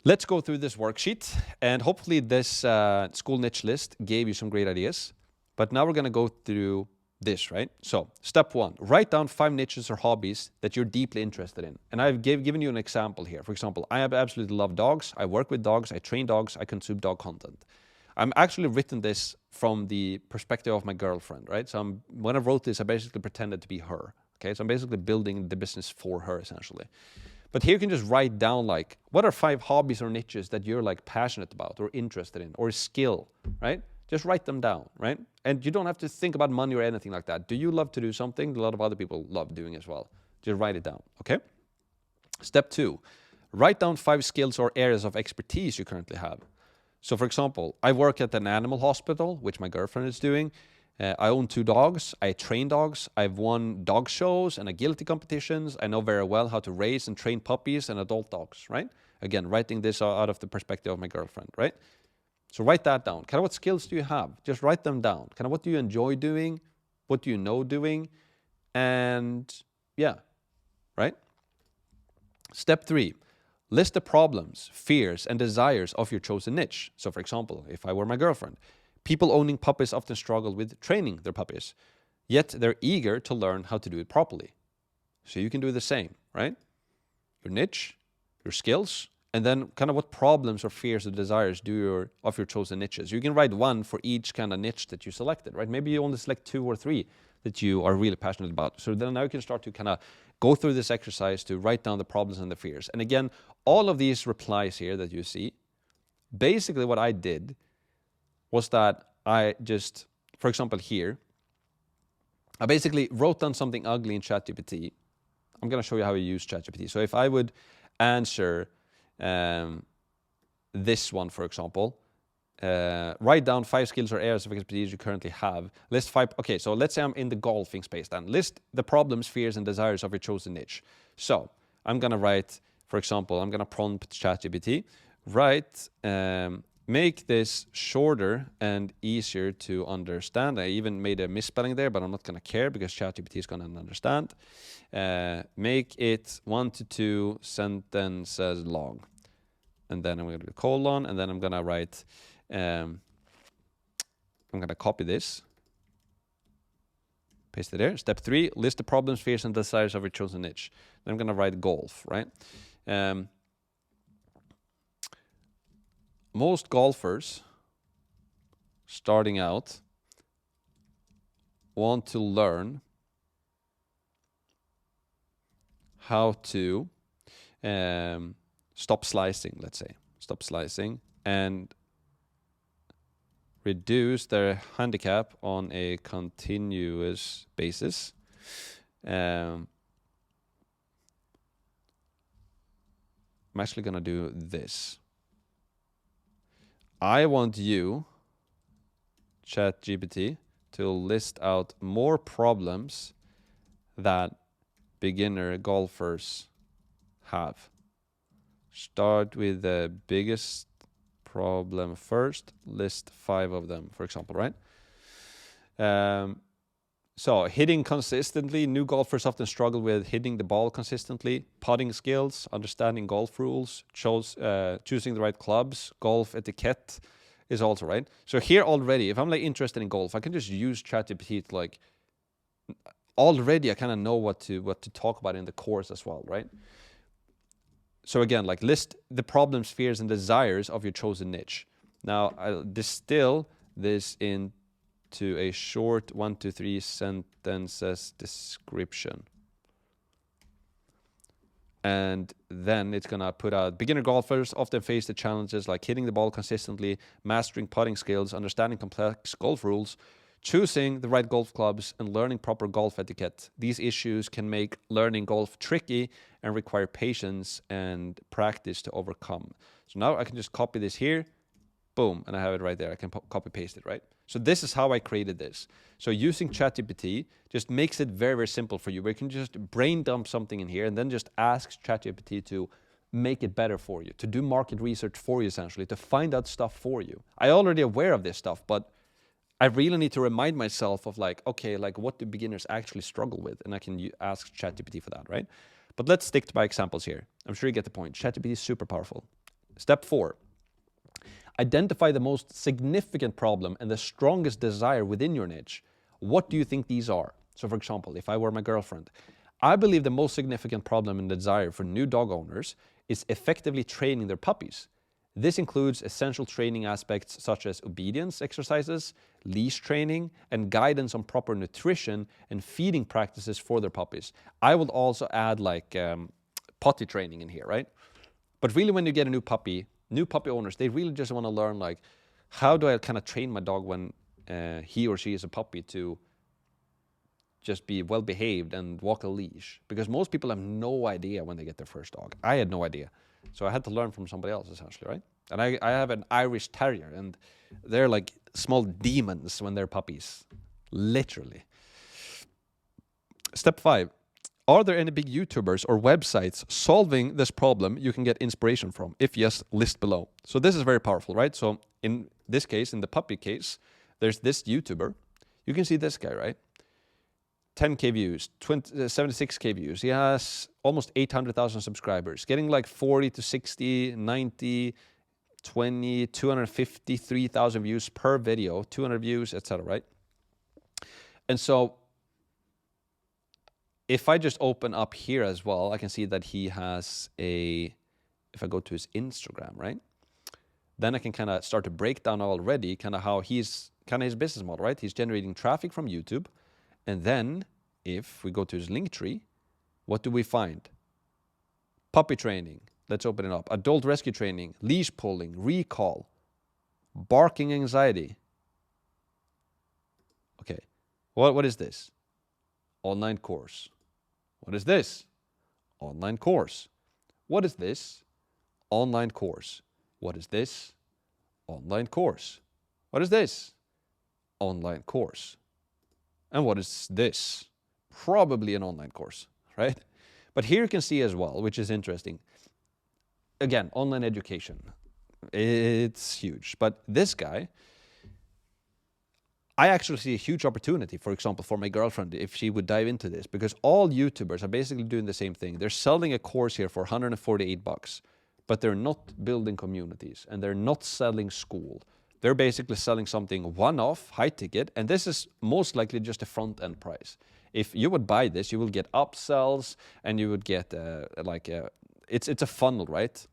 Let's go through this worksheet, and hopefully this Skool niche list gave you some great ideas. But now we're going to go through this, right? So step 1, write down 5 niches or hobbies that you're deeply interested in. And I've given you an example here. For example, I absolutely love dogs. I work with dogs. I train dogs. I consume dog content. I'm actually written this from the perspective of my girlfriend, right? So when I wrote this, I basically pretended to be her. Okay, so I'm basically building the business for her, essentially. But here you can just write down, like, what are 5 hobbies or niches that you're like passionate about or interested in, or a skill, right? Just write them down, right? And you don't have to think about money or anything like that. Do you love to do something? A lot of other people love doing as well. Just write it down, okay? Step 2, write down 5 skills or areas of expertise you currently have. So for example, I work at an animal hospital, which my girlfriend is doing. I own 2 dogs. I train dogs. I've won dog shows and agility competitions. I know very well how to raise and train puppies and adult dogs, right? Again, writing this out of the perspective of my girlfriend, right? So write that down. Kind of what skills do you have? Just write them down. Kind of what do you enjoy doing? What do you know doing? And yeah, right? Step 3, list the problems, fears, and desires of your chosen niche. So for example, if I were my girlfriend, people owning puppies often struggle with training their puppies, yet they're eager to learn how to do it properly. So you can do the same, right? Your niche, your skills, and then kind of what problems or fears or desires of your chosen niches. You can write 1 for each kind of niche that you selected, right? Maybe you only select 2 or 3 that you are really passionate about. So then now you can start to kind of go through this exercise to write down the problems and the fears. And again, all of these replies here that you see, basically what I did was that I just, for example here, I basically wrote down something ugly in ChatGPT. I'm going to show you how you use ChatGPT. So if I would answer this one, for example, write down 5 skills or areas of expertise you currently have. List 5. Okay, so let's say I'm in the golfing space then. List the problems, fears, and desires of your chosen niche. So I'm going to write, for example, I'm going to prompt ChatGPT, write make this shorter and easier to understand. I even made a misspelling there, but I'm not going to care because ChatGPT is going to understand. Make it 1 to 2 sentences long. And then I'm going to do colon, and then I'm going to write, I'm going to copy this. Paste it there. Step 3, list the problems, fears, and desires of your chosen niche. Then I'm going to write golf, right? Most golfers starting out want to learn how to stop slicing, let's say. Stop slicing and reduce their handicap on a continuous basis. I'm actually going to do this. I want you, ChatGPT, to list out more problems that beginner golfers have. Start with the biggest problem first, list 5 of them, for example, right? So hitting consistently, new golfers often struggle with hitting the ball consistently, putting skills, understanding golf rules, choosing the right clubs, golf etiquette is also right. So here already, if I'm like interested in golf, I can just use ChatGPT to like, already I kind of know what to talk about in the course as well, right? So again, like list the problems, fears, and desires of your chosen niche. Now I'll distill this into a short 1 to 3 sentences description. And then it's going to put out beginner golfers often face the challenges like hitting the ball consistently, mastering putting skills, understanding complex golf rules, choosing the right golf clubs, and learning proper golf etiquette. These issues can make learning golf tricky and require patience and practice to overcome. So now I can just copy this here, boom, and I have it right there. I can copy paste it, right? So this is how I created this. So using ChatGPT just makes it very, very simple for you, where you can just brain dump something in here and then just ask ChatGPT to make it better for you, to do market research for you, essentially, to find out stuff for you. I'm already aware of this stuff, but I really need to remind myself of like, okay, like what do beginners actually struggle with? And I can ask ChatGPT for that, right? But let's stick to my examples here. I'm sure you get the point. ChatGPT is super powerful. Step 4, identify the most significant problem and the strongest desire within your niche. What do you think these are? So for example, if I were my girlfriend, I believe the most significant problem and desire for new dog owners is effectively training their puppies. This includes essential training aspects such as obedience exercises, leash training, and guidance on proper nutrition and feeding practices for their puppies. I would also add like potty training in here, right? But really when you get a new puppy owners, they really just want to learn like, how do I kind of train my dog when he or she is a puppy to just be well behaved and walk a leash? Because most people have no idea when they get their first dog. I had no idea. So I had to learn from somebody else, essentially, right? And I have an Irish Terrier, and they're like small demons when they're puppies, literally. Step 5, are there any big YouTubers or websites solving this problem you can get inspiration from? If yes, list below. So this is very powerful, right? So in this case, in the puppy case, there's this YouTuber. You can see this guy, right? 10K views, 76K views. He has almost 800,000 subscribers, getting like 40 to 60, 90, 20, 253,000 views per video, 200 views, etc., right? And so if I just open up here as well, I can see that he has if I go to his Instagram, right? Then I can kind of start to break down already kind of how he's kind of his business model, right? He's generating traffic from YouTube. And then if we go to his link tree, what do we find? Puppy training. Let's open it up. Adult rescue training, leash pulling, recall, barking anxiety. Okay. What is this? Online course. What is this? Online course. What is this? Online course. What is this? Online course. What is this? Online course. And what is this? Probably an online course, right? But here you can see as well, which is interesting. Again, online education. It's huge. But this guy, I actually see a huge opportunity, for example, for my girlfriend, if she would dive into this, because all YouTubers are basically doing the same thing. They're selling a course here for $148, but they're not building communities and they're not selling Skool. They're basically selling something one-off, high ticket, and this is most likely just a front-end price. If you would buy this, you will get upsells and you would get it's a funnel, right?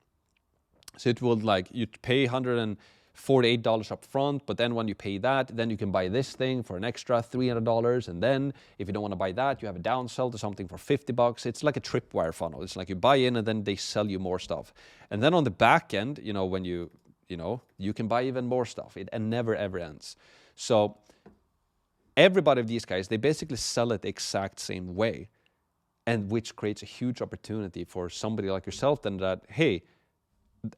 So it will you'd pay $148 up front, but then when you pay that, then you can buy this thing for an extra $300. And then if you don't want to buy that, you have a downsell to something for $50. It's like a tripwire funnel. It's like you buy in and then they sell you more stuff. And then on the back end, when you can buy even more stuff. It never ever ends. So everybody of these guys, they basically sell it the exact same way, and which creates a huge opportunity for somebody like yourself then that, hey,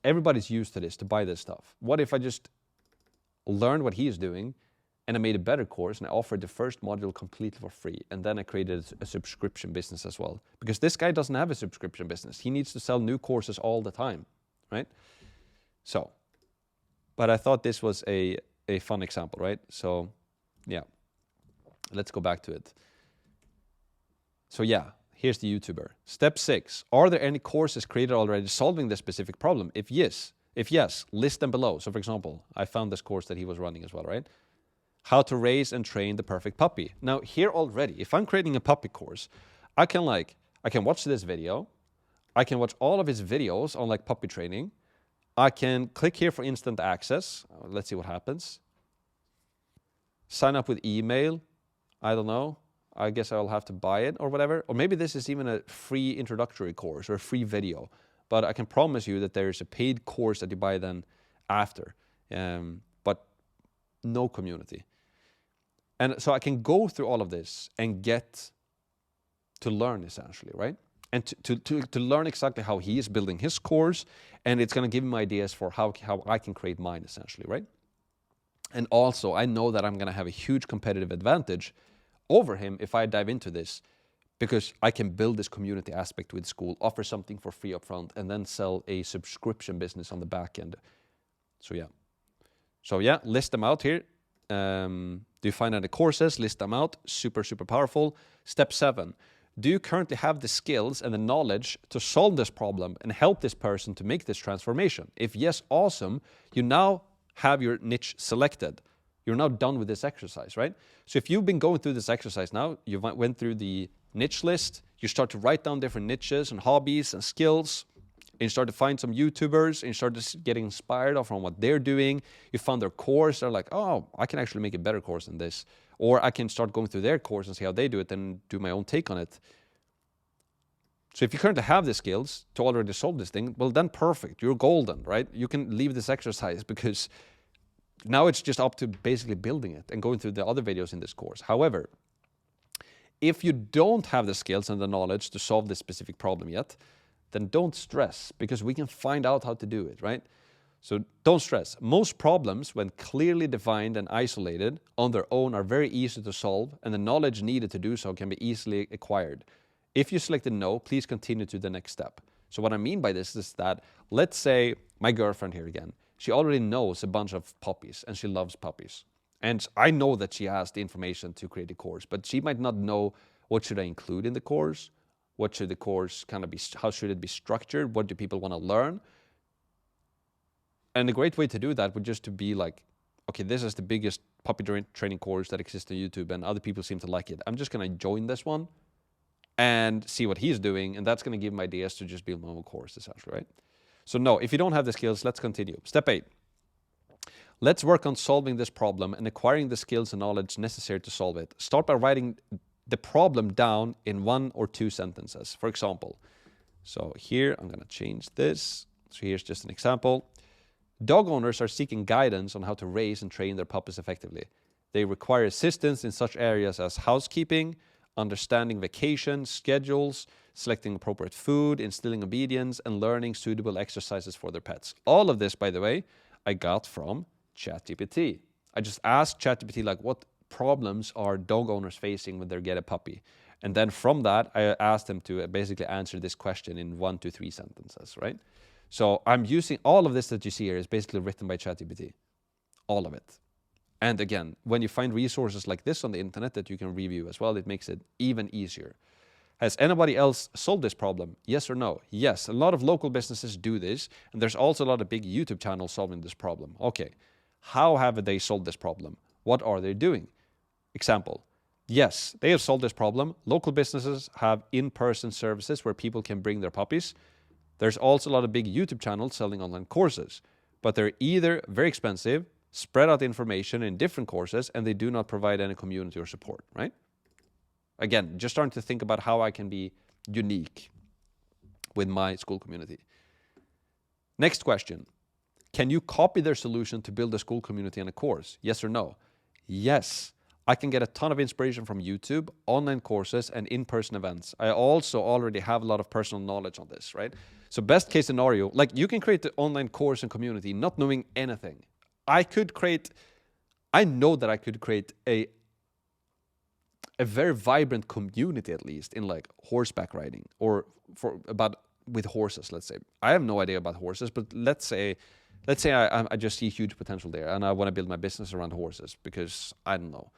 everybody's used to this, to buy this stuff. What if I just learned what he is doing and I made a better course and I offered the first module completely for free, and then I created a subscription business as well? Because this guy doesn't have a subscription business. He needs to sell new courses all the time, right? So, but I thought this was a fun example, right? So, yeah, let's go back to it. So yeah, here's the YouTuber. Step 6, are there any courses created already solving this specific problem? If yes, list them below. So for example, I found this course that he was running as well, right? How to raise and train the perfect puppy. Now here already, if I'm creating a puppy course, I can watch this video. I can watch all of his videos on puppy training. I can click here for instant access. Let's see what happens. Sign up with email. I don't know. I guess I'll have to buy it or whatever. Or maybe this is even a free introductory course or a free video. But I can promise you that there's a paid course that you buy then after. But no community. And so I can go through all of this and get to learn essentially, right? And to learn exactly how he is building his course. And it's going to give me ideas for how I can create mine essentially, right? And also I know that I'm going to have a huge competitive advantage over him if I dive into this, because I can build this community aspect with Skool, offer something for free up front, and then sell a subscription business on the back end. So yeah, list them out here. Do you find any courses? List them out. Super, super powerful. Step 7, do you currently have the skills and the knowledge to solve this problem and help this person to make this transformation? If yes, awesome. You now have your niche selected. You're now done with this exercise, right? So if you've been going through this exercise now, you went through the niche list, you start to write down different niches and hobbies and skills, and you start to find some YouTubers, and you start to getting inspired from what they're doing. You found their course, they're like, oh, I can actually make a better course than this. Or I can start going through their course and see how they do it and do my own take on it. So if you currently have the skills to already solve this thing, well then perfect, you're golden, right? You can leave this exercise because now it's just up to basically building it and going through the other videos in this course. However, if you don't have the skills and the knowledge to solve this specific problem yet, then don't stress, because we can find out how to do it, right? So don't stress. Most problems, when clearly defined and isolated on their own, are very easy to solve, and the knowledge needed to do so can be easily acquired. If you selected no, please continue to the next step. So what I mean by this is that, let's say my girlfriend here again, she already knows a bunch of puppies and she loves puppies. And I know that she has the information to create a course, but she might not know what should I include in the course, what should the course kind of be, how should it be structured, what do people want to learn. And a great way to do that would just to be like, okay, this is the biggest puppy training course that exists on YouTube and other people seem to like it. I'm just going to join this one and see what he's doing, and that's going to give me ideas to just build my own course essentially, right? So no, if you don't have the skills, let's continue. Step 8. Let's work on solving this problem and acquiring the skills and knowledge necessary to solve it. Start by writing the problem down in 1 or 2 sentences. For example, so here I'm going to change this. So here's just an example. Dog owners are seeking guidance on how to raise and train their puppies effectively. They require assistance in such areas as housekeeping, understanding vacation schedules, selecting appropriate food, instilling obedience, and learning suitable exercises for their pets. All of this, by the way, I got from ChatGPT. I just asked ChatGPT, like, what problems are dog owners facing when they get a puppy? And then from that, I asked them to basically answer this question in 1 to 3 sentences, right? So I'm using all of this that you see here is basically written by ChatGPT. All of it. And again, when you find resources like this on the internet that you can review as well, it makes it even easier. Has anybody else solved this problem? Yes or no? Yes, a lot of local businesses do this, and there's also a lot of big YouTube channels solving this problem. Okay, how have they solved this problem? What are they doing? Example, yes, they have solved this problem. Local businesses have in-person services where people can bring their puppies. There's also a lot of big YouTube channels selling online courses, but they're either very expensive, spread out information in different courses, and they do not provide any community or support, right? Again, just starting to think about how I can be unique with my Skool community. Next question. Can you copy their solution to build a Skool community and a course? Yes or no? Yes. I can get a ton of inspiration from YouTube, online courses, and in-person events. I also already have a lot of personal knowledge on this, right? So best case scenario, like you can create the online course and community not knowing anything. I know that I could create a very vibrant community, at least in like horseback riding or with horses, let's say. I have no idea about horses, but let's say I just see huge potential there and I want to build my business around horses because I don't know.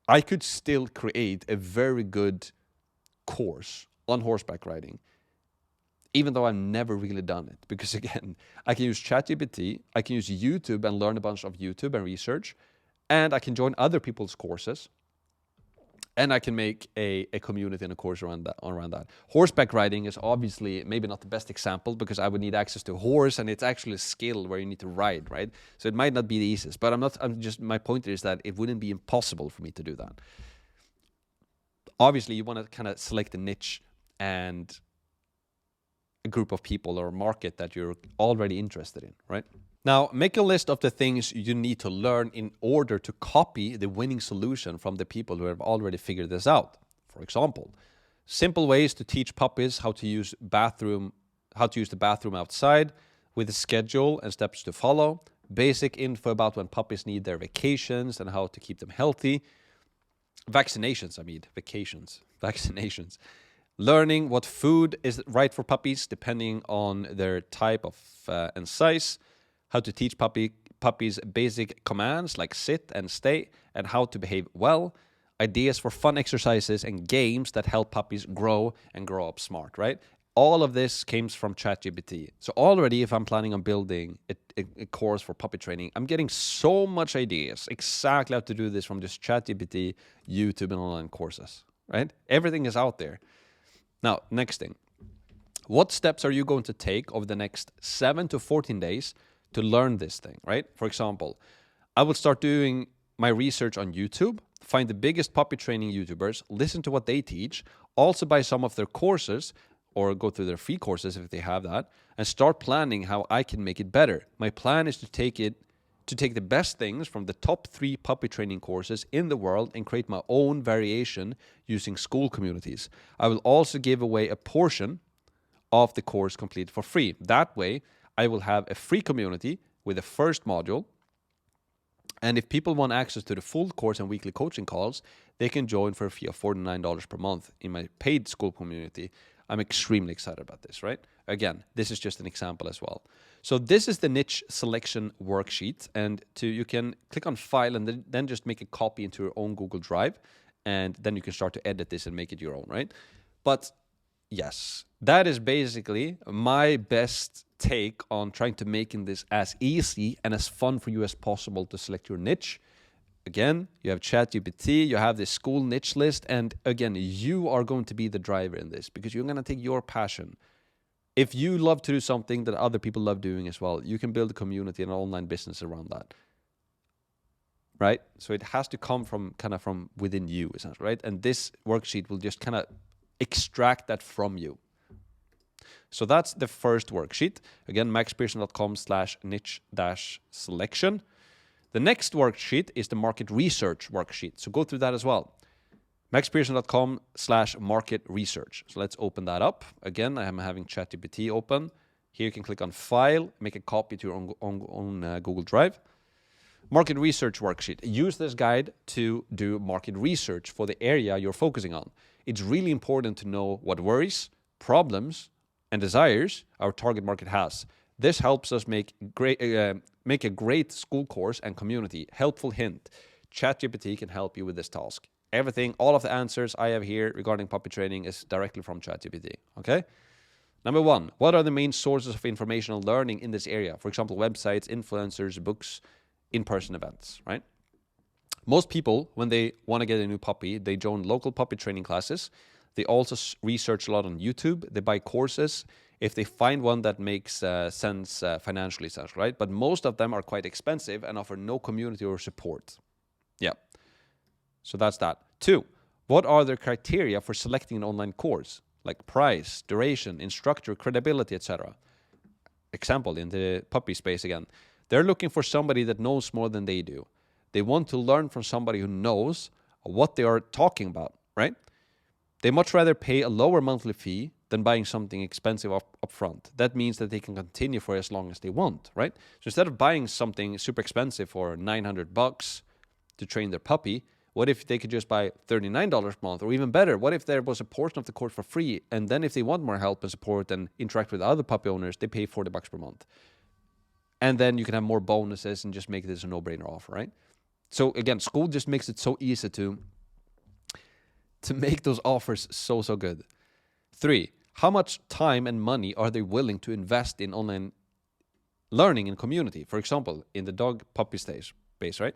I could still create a very good course on horseback riding, even though I've never really done it. Because again, I can use ChatGPT, I can use YouTube and learn a bunch of YouTube and research, and I can join other people's courses. And I can make a community and a course around that. Horseback riding is obviously maybe not the best example because I would need access to a horse and it's actually a skill where you need to ride, right? So it might not be the easiest, but my point is that it wouldn't be impossible for me to do that. Obviously, you want to kind of select a niche and a group of people or a market that you're already interested in, right? Now, make a list of the things you need to learn in order to copy the winning solution from the people who have already figured this out. For example, simple ways to teach puppies how to use the bathroom outside with a schedule and steps to follow. Basic info about when puppies need their vacations and how to keep them healthy. Vaccinations. Learning what food is right for puppies depending on their type of and size. How to teach puppies basic commands like sit and stay, and how to behave well. Ideas for fun exercises and games that help puppies grow and grow up smart, right? All of this came from ChatGPT. So already, if I'm planning on building a course for puppy training, I'm getting so much ideas exactly how to do this from just ChatGPT, YouTube, and online courses, right? Everything is out there. Now, next thing. What steps are you going to take over the next 7 to 14 days to learn this thing, right? For example, I will start doing my research on YouTube, find the biggest puppy training YouTubers, listen to what they teach, also buy some of their courses or go through their free courses if they have that, and start planning how I can make it better. My plan is to take the best things from the top 3 puppy training courses in the world and create my own variation using Skool communities. I will also give away a portion of the course completed for free. That way, I will have a free community with the first module. And if people want access to the full course and weekly coaching calls, they can join for a fee of $49 per month in my paid Skool community. I'm extremely excited about this, right? Again, this is just an example as well. So this is the niche selection worksheet. And you can click on file and then just make a copy into your own Google Drive. And then you can start to edit this and make it your own, right? But yes, that is basically my best take on trying to making this as easy and as fun for you as possible to select your niche. Again, you have ChatGPT, you have this Skool niche list, and again, you are going to be the driver in this because you're going to take your passion. If you love to do something that other people love doing as well, you can build a community and an online business around that. Right? So it has to come from within you, essentially, right? And this worksheet will just kind of extract that from you. So that's the first worksheet. Again, maxpearson.com/niche-selection. The next worksheet is the market research worksheet. So go through that as well. maxpearson.com/market research. So let's open that up. Again, I am having ChatGPT open. Here you can click on File, make a copy to your own Google Drive. Market research worksheet. Use this guide to do market research for the area you're focusing on. It's really important to know what worries, problems, and desires our target market has. This helps us make a great school course and community. Helpful hint, ChatGPT can help you with this task. Everything, all of the answers I have here regarding puppy training is directly from ChatGPT, okay? Number 1, what are the main sources of information and learning in this area? For example, websites, influencers, books, in-person events, right? Most people, when they want to get a new puppy, they join local puppy training classes. They also research a lot on YouTube. They buy courses if they find one that makes sense financially, right? But most of them are quite expensive and offer no community or support. Yeah. So that's that. 2, what are the criteria for selecting an online course? Like price, duration, instructor, credibility, etc. Example, in the puppy space again. They're looking for somebody that knows more than they do. They want to learn from somebody who knows what they are talking about, right? They much rather pay a lower monthly fee than buying something expensive up front. That means that they can continue for as long as they want, right? So instead of buying something super expensive for $900 to train their puppy, what if they could just buy $39 a month? Or even better, what if there was a portion of the course for free, and then if they want more help and support and interact with other puppy owners, they pay $40 per month. And then you can have more bonuses and just make this a no-brainer offer, right? So again, Skool just makes it so easy to make those offers so good. 3, how much time and money are they willing to invest in online learning and community? For example, in the dog puppy space, right?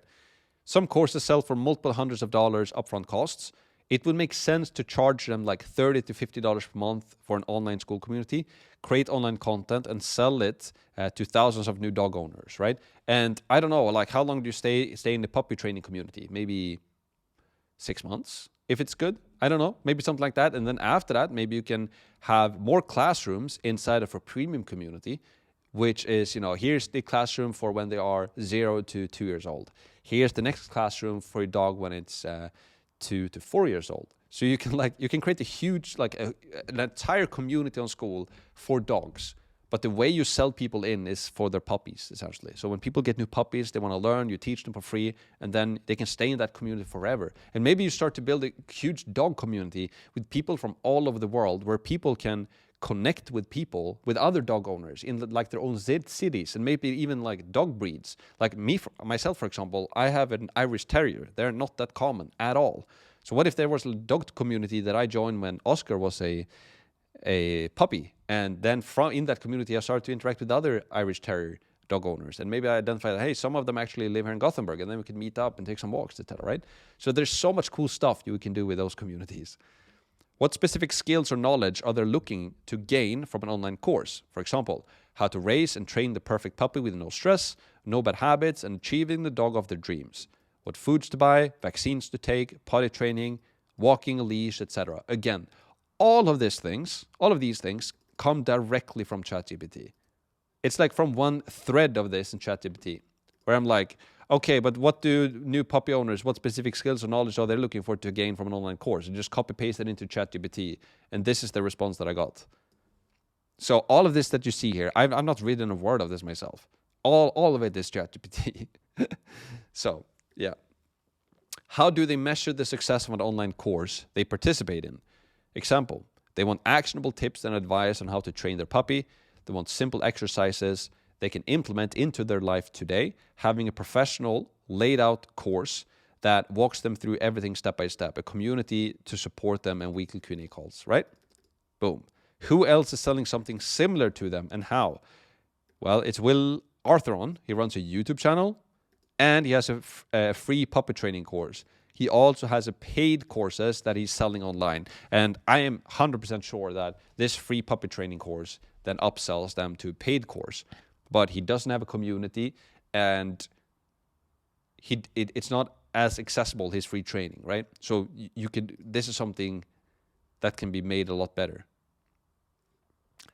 Some courses sell for multiple hundreds of dollars upfront costs. It would make sense to charge them like $30 to $50 per month for an online school community, create online content, and sell it to thousands of new dog owners, right? And I don't know, like how long do you stay in the puppy training community? Maybe 6 months, if it's good. I don't know, maybe something like that. And then after that, maybe you can have more classrooms inside of a premium community, which is, here's the classroom for when they are 0 to 2 years old. Here's the next classroom for your dog when it's 2 to 4 years old. So you can create a huge, an entire community on Skool for dogs. But the way you sell people in is for their puppies, essentially. So when people get new puppies, they want to learn, you teach them for free, and then they can stay in that community forever. And maybe you start to build a huge dog community with people from all over the world, where people can connect with people, with other dog owners in their own cities, and maybe even like dog breeds. Like myself, for example, I have an Irish Terrier. They're not that common at all. So what if there was a dog community that I joined when Oscar was a puppy, and then in that community I started to interact with other Irish Terrier dog owners, and maybe I identified, hey, some of them actually live here in Gothenburg, and then we can meet up and take some walks, etc., right? So there's so much cool stuff you can do with those communities. What specific skills or knowledge are they looking to gain from an online course? For example, how to raise and train the perfect puppy with no stress, no bad habits, and achieving the dog of their dreams. What foods to buy, vaccines to take, potty training, walking a leash, etc. Again, all of these things come directly from ChatGPT. It's like from one thread of this in ChatGPT, where I'm like, okay, but what do new puppy owners, what specific skills or knowledge are they looking for to gain from an online course? And just copy paste it into ChatGPT, and this is the response that I got. So all of this that you see here, I'm not reading a word of this myself. All of it is ChatGPT. So, yeah. How do they measure the success of an online course they participate in? Example, they want actionable tips and advice on how to train their puppy. They want simple exercises they can implement into their life today, having a professional laid out course that walks them through everything step by step, a community to support them, and weekly Q&A calls, right? Boom. Who else is selling something similar to them, and how? Well, it's Will Artheron. He runs a YouTube channel, and he has a free puppy training course. He also has a paid courses that he's selling online. And I am 100% sure that this free puppy training course then upsells them to a paid course. But he doesn't have a community, and it's not as accessible, his free training, right? So this is something that can be made a lot better.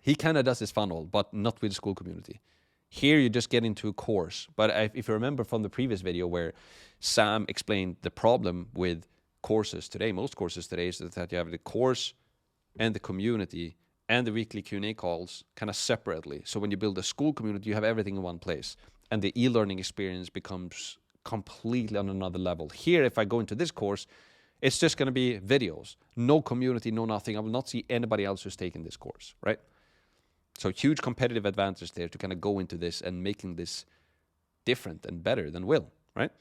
He kind of does his funnel, but not with the Skool community. Here you just get into a course. But if you remember from the previous video where Sam explained the problem with courses today, most courses today, is that you have the course and the community and the weekly Q&A calls kind of separately. So when you build a Skool community, you have everything in one place. And the e-learning experience becomes completely on another level. Here, if I go into this course, it's just going to be videos. No community, no nothing. I will not see anybody else who's taking this course, right? So huge competitive advantage there to kind of go into this and making this different and better than Will, right?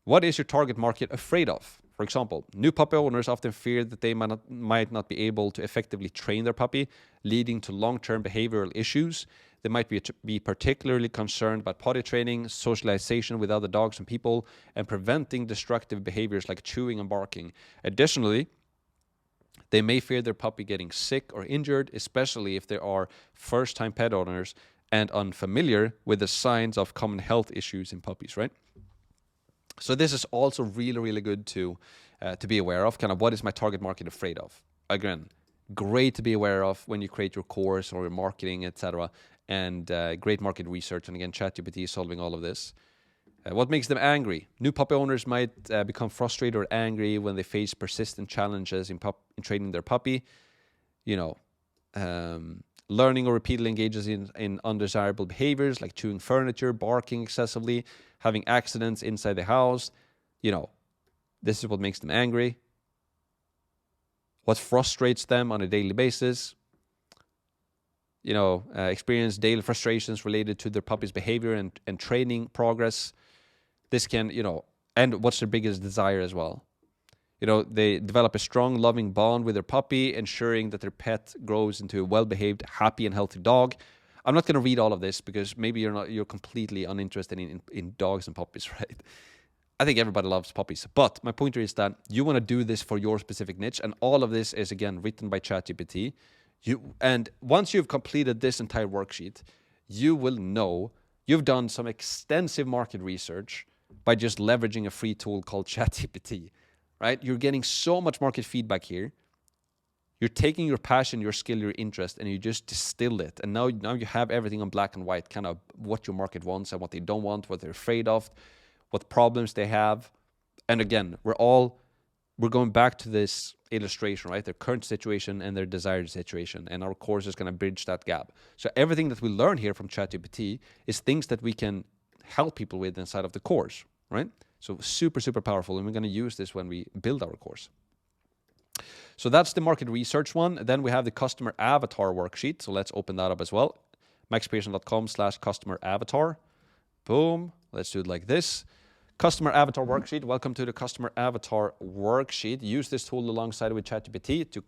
What is your target market afraid of? For example, new puppy owners often fear that they might not be able to effectively train their puppy, leading to long-term behavioral issues. They might be particularly concerned about potty training, socialization with other dogs and people, and preventing destructive behaviors like chewing and barking. Additionally, they may fear their puppy getting sick or injured, especially if they are first-time pet owners and unfamiliar with the signs of common health issues in puppies, right? So this is also really, really good to be aware of. Kind of what is my target market afraid of? Again, great to be aware of when you create your course or your marketing, etc. And great market research. And again, ChatGPT is solving all of this. What makes them angry? New puppy owners might become frustrated or angry when they face persistent challenges in training their puppy. Learning or repeatedly engages in undesirable behaviors like chewing furniture, barking excessively, having accidents inside the house. This is what makes them angry. What frustrates them on a daily basis. Experience daily frustrations related to their puppy's behavior and training progress. This can, and what's their biggest desire as well. They develop a strong, loving bond with their puppy, ensuring that their pet grows into a well-behaved, happy, and healthy dog. I'm not going to read all of this because maybe you're completely uninterested in dogs and puppies, right? I think everybody loves puppies. But my point is that you want to do this for your specific niche, and all of this is, again, written by ChatGPT. And once you've completed this entire worksheet, you will know you've done some extensive market research by just leveraging a free tool called ChatGPT. Right? You're getting so much market feedback here. You're taking your passion, your skill, your interest, and you just distill it. And now you have everything on black and white, kind of what your market wants and what they don't want, what they're afraid of, what problems they have. And again, we're going back to this illustration, right? Their current situation and their desired situation. And our course is going to bridge that gap. So everything that we learn here from ChatGPT is things that we can help people with inside of the course, right? So super, super powerful. And we're going to use this when we build our course. So that's the market research one. Then we have the customer avatar worksheet. So let's open that up as well. maxpearson.com/customer avatar. Boom. Let's do it like this. Customer avatar worksheet. Welcome to the customer avatar worksheet. Use this tool alongside with ChatGPT to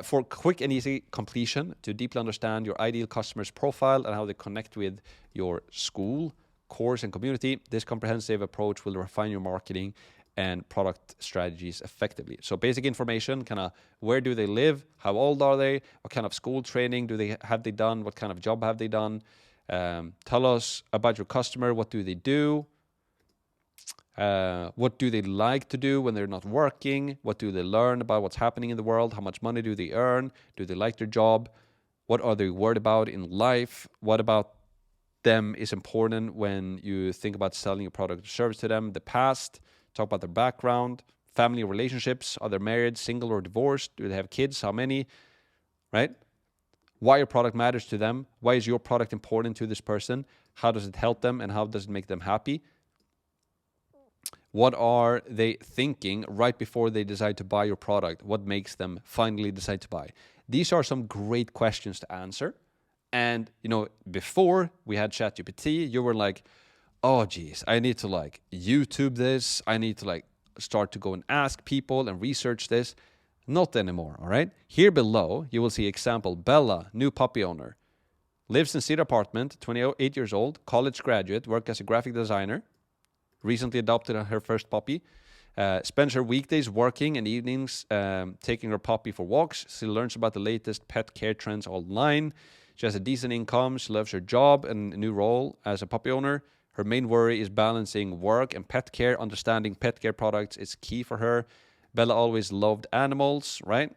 for quick and easy completion to deeply understand your ideal customer's profile and how they connect with your school, course, and community. This comprehensive approach will refine your marketing and product strategies effectively. So basic information, kind of where do they live? How old are they? What kind of school training have they done? What kind of job have they done? Tell us about your customer. What do they do? What do they like to do when they're not working? What do they learn about what's happening in the world? How much money do they earn? Do they like their job? What are they worried about in life? What about them is important when you think about selling a product or service to them? The past, talk about their background, family relationships. Are they married, single, or divorced? Do they have kids? How many? Right? Why your product matters to them. Why is your product important to this person? How does it help them and how does it make them happy? What are they thinking right before they decide to buy your product? What makes them finally decide to buy? These are some great questions to answer. And, before we had ChatGPT, you were like, oh, geez, I need to YouTube this. I need to start to go and ask people and research this. Not anymore, all right? Here below, you will see example. Bella, new puppy owner. Lives in city apartment, 28 years old, college graduate, worked as a graphic designer. Recently adopted her first puppy. Spends her weekdays working and evenings taking her puppy for walks. She learns about the latest pet care trends online. She has a decent income. She loves her job and a new role as a puppy owner. Her main worry is balancing work and pet care. Understanding pet care products is key for her. Bella always loved animals, right?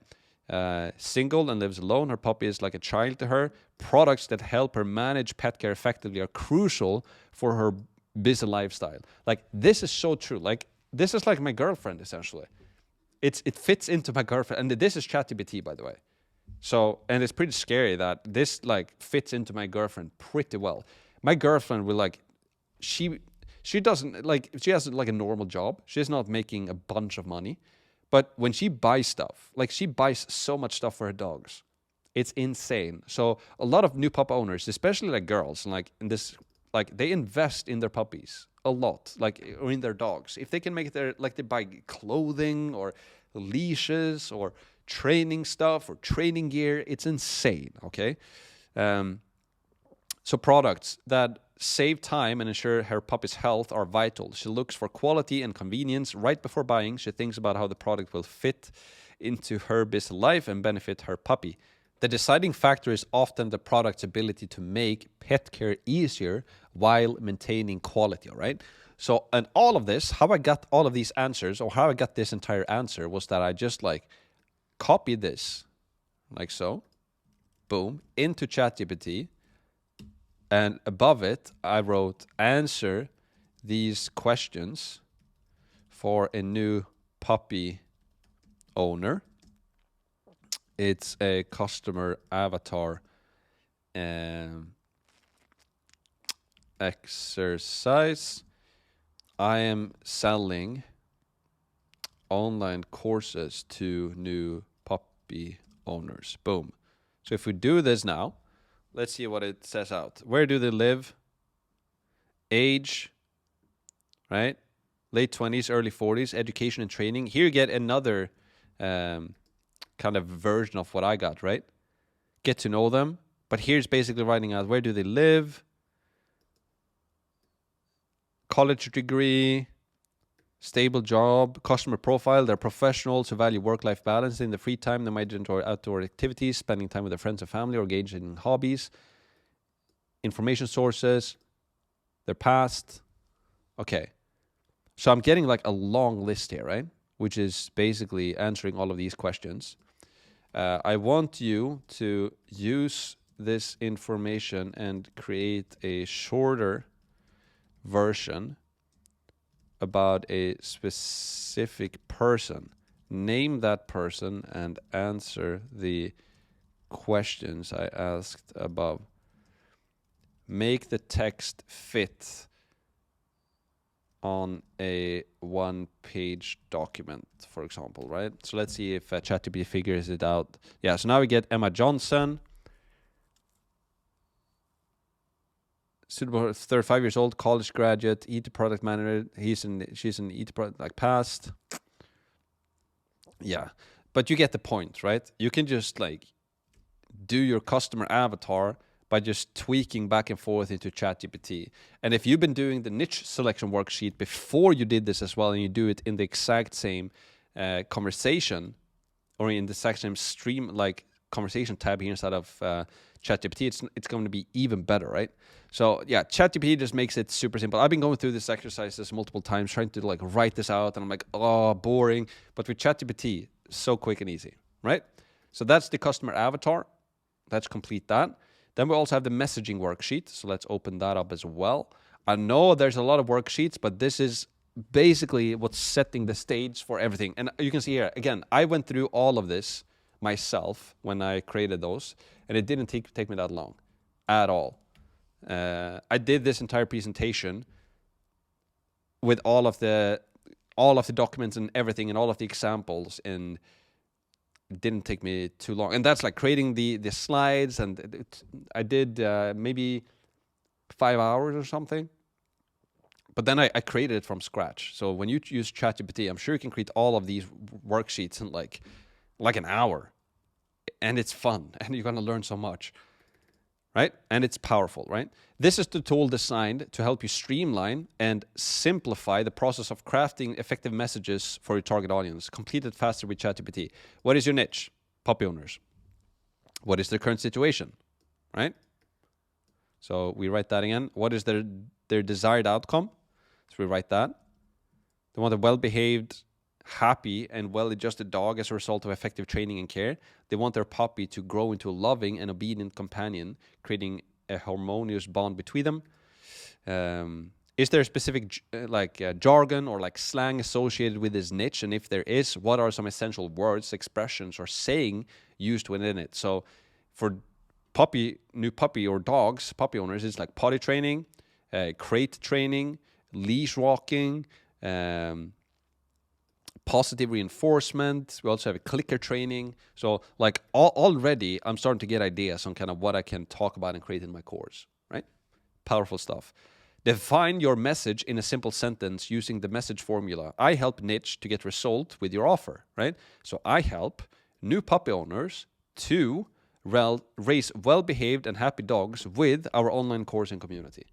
Single and lives alone. Her puppy is like a child to her. Products that help her manage pet care effectively are crucial for her busy lifestyle. This is so true. This is like my girlfriend, essentially. It fits into my girlfriend. And this is ChatGPT, by the way. So, and it's pretty scary that this fits into my girlfriend pretty well. My girlfriend will she doesn't she has a normal job. She's not making a bunch of money. But when she buys stuff, she buys so much stuff for her dogs. It's insane. So a lot of new pup owners, especially like girls, like in this, like they invest in their puppies a lot, like, or in their dogs. If they can make their, like, they buy clothing or leashes or training stuff or training gear. It's insane. Okay. So products that save time and ensure her puppy's health are vital. She looks for quality and convenience right before buying. She thinks about how the product will fit into her busy life and benefit her puppy. The deciding factor is often the product's ability to make pet care easier while maintaining quality, all right? So, and all of this, how I got all of these answers, or how I got this entire answer, was that I just like copied this, like so, boom, into ChatGPT, and above it, I wrote, answer these questions for a new puppy owner. It's a customer avatar exercise. I am selling online courses to new puppy owners. Boom. So if we do this now, let's see what it says out. Where do they live? Age, right? Late 20s, early 40s, education and training. Here you get another kind of version of what I got, right? Get to know them. But here's basically writing out, where do they live? College degree, stable job, customer profile. They're professionals who value work-life balance. In the free time, they might enjoy outdoor activities, spending time with their friends and family, or engage in hobbies. Information sources, their past. Okay. So I'm getting like a long list here, right? Which is basically answering all of these questions. I want you to use this information and create a shorter version about a specific person. Name that person and answer the questions I asked above. Make the text fit on a one-page document, for example, right? So let's see if ChatGPT figures it out. Yeah, so now we get Emma Johnson. Suitable, 35 years old, college graduate, eat product manager. She's an eat product, like past. Yeah, but you get the point, right? You can just like do your customer avatar by just tweaking back and forth into ChatGPT. And if you've been doing the niche selection worksheet before you did this as well, and you do it in the exact same conversation, or in the exact same stream, like conversation tab here instead of ChatGPT, it's going to be even better, right? So yeah, ChatGPT just makes it super simple. I've been going through this exercises multiple times, trying to like write this out, and I'm like, oh, boring. But with ChatGPT, so quick and easy, right? So that's the customer avatar. Let's complete that. Then we also have the messaging worksheet. So let's open that up as well. I know there's a lot of worksheets, but this is basically what's setting the stage for everything. And you can see here, again, I went through all of this myself when I created those, and it didn't take me that long at all. I did this entire presentation with all of the documents and everything and all of the examples, and it didn't take me too long. And that's like creating the slides, and I did maybe 5 hours or something. But then I created it from scratch. So when you use ChatGPT, I'm sure you can create all of these worksheets in like an hour. And it's fun, and you're going to learn so much, right? And it's powerful, right? This is the tool designed to help you streamline and simplify the process of crafting effective messages for your target audience. Complete it faster with ChatGPT. What is your niche? Puppy owners. What is their current situation, right? So we write that again. What is their desired outcome? So we write that. They want a well-behaved, happy, and well-adjusted dog as a result of effective training and care. They want their puppy to grow into a loving and obedient companion, creating a harmonious bond between them. Is there a specific jargon or like slang associated with this niche? And if there is, what are some essential words, expressions, or saying used within it? So for new puppy or dogs, puppy owners, it's like potty training, crate training, leash walking, positive reinforcement. We also have a clicker training. So like already I'm starting to get ideas on kind of what I can talk about and create in my course, right? Powerful stuff. Define your message in a simple sentence using the message formula. I help niche to get result with your offer, right? So I help new puppy owners to raise well-behaved and happy dogs with our online course and community.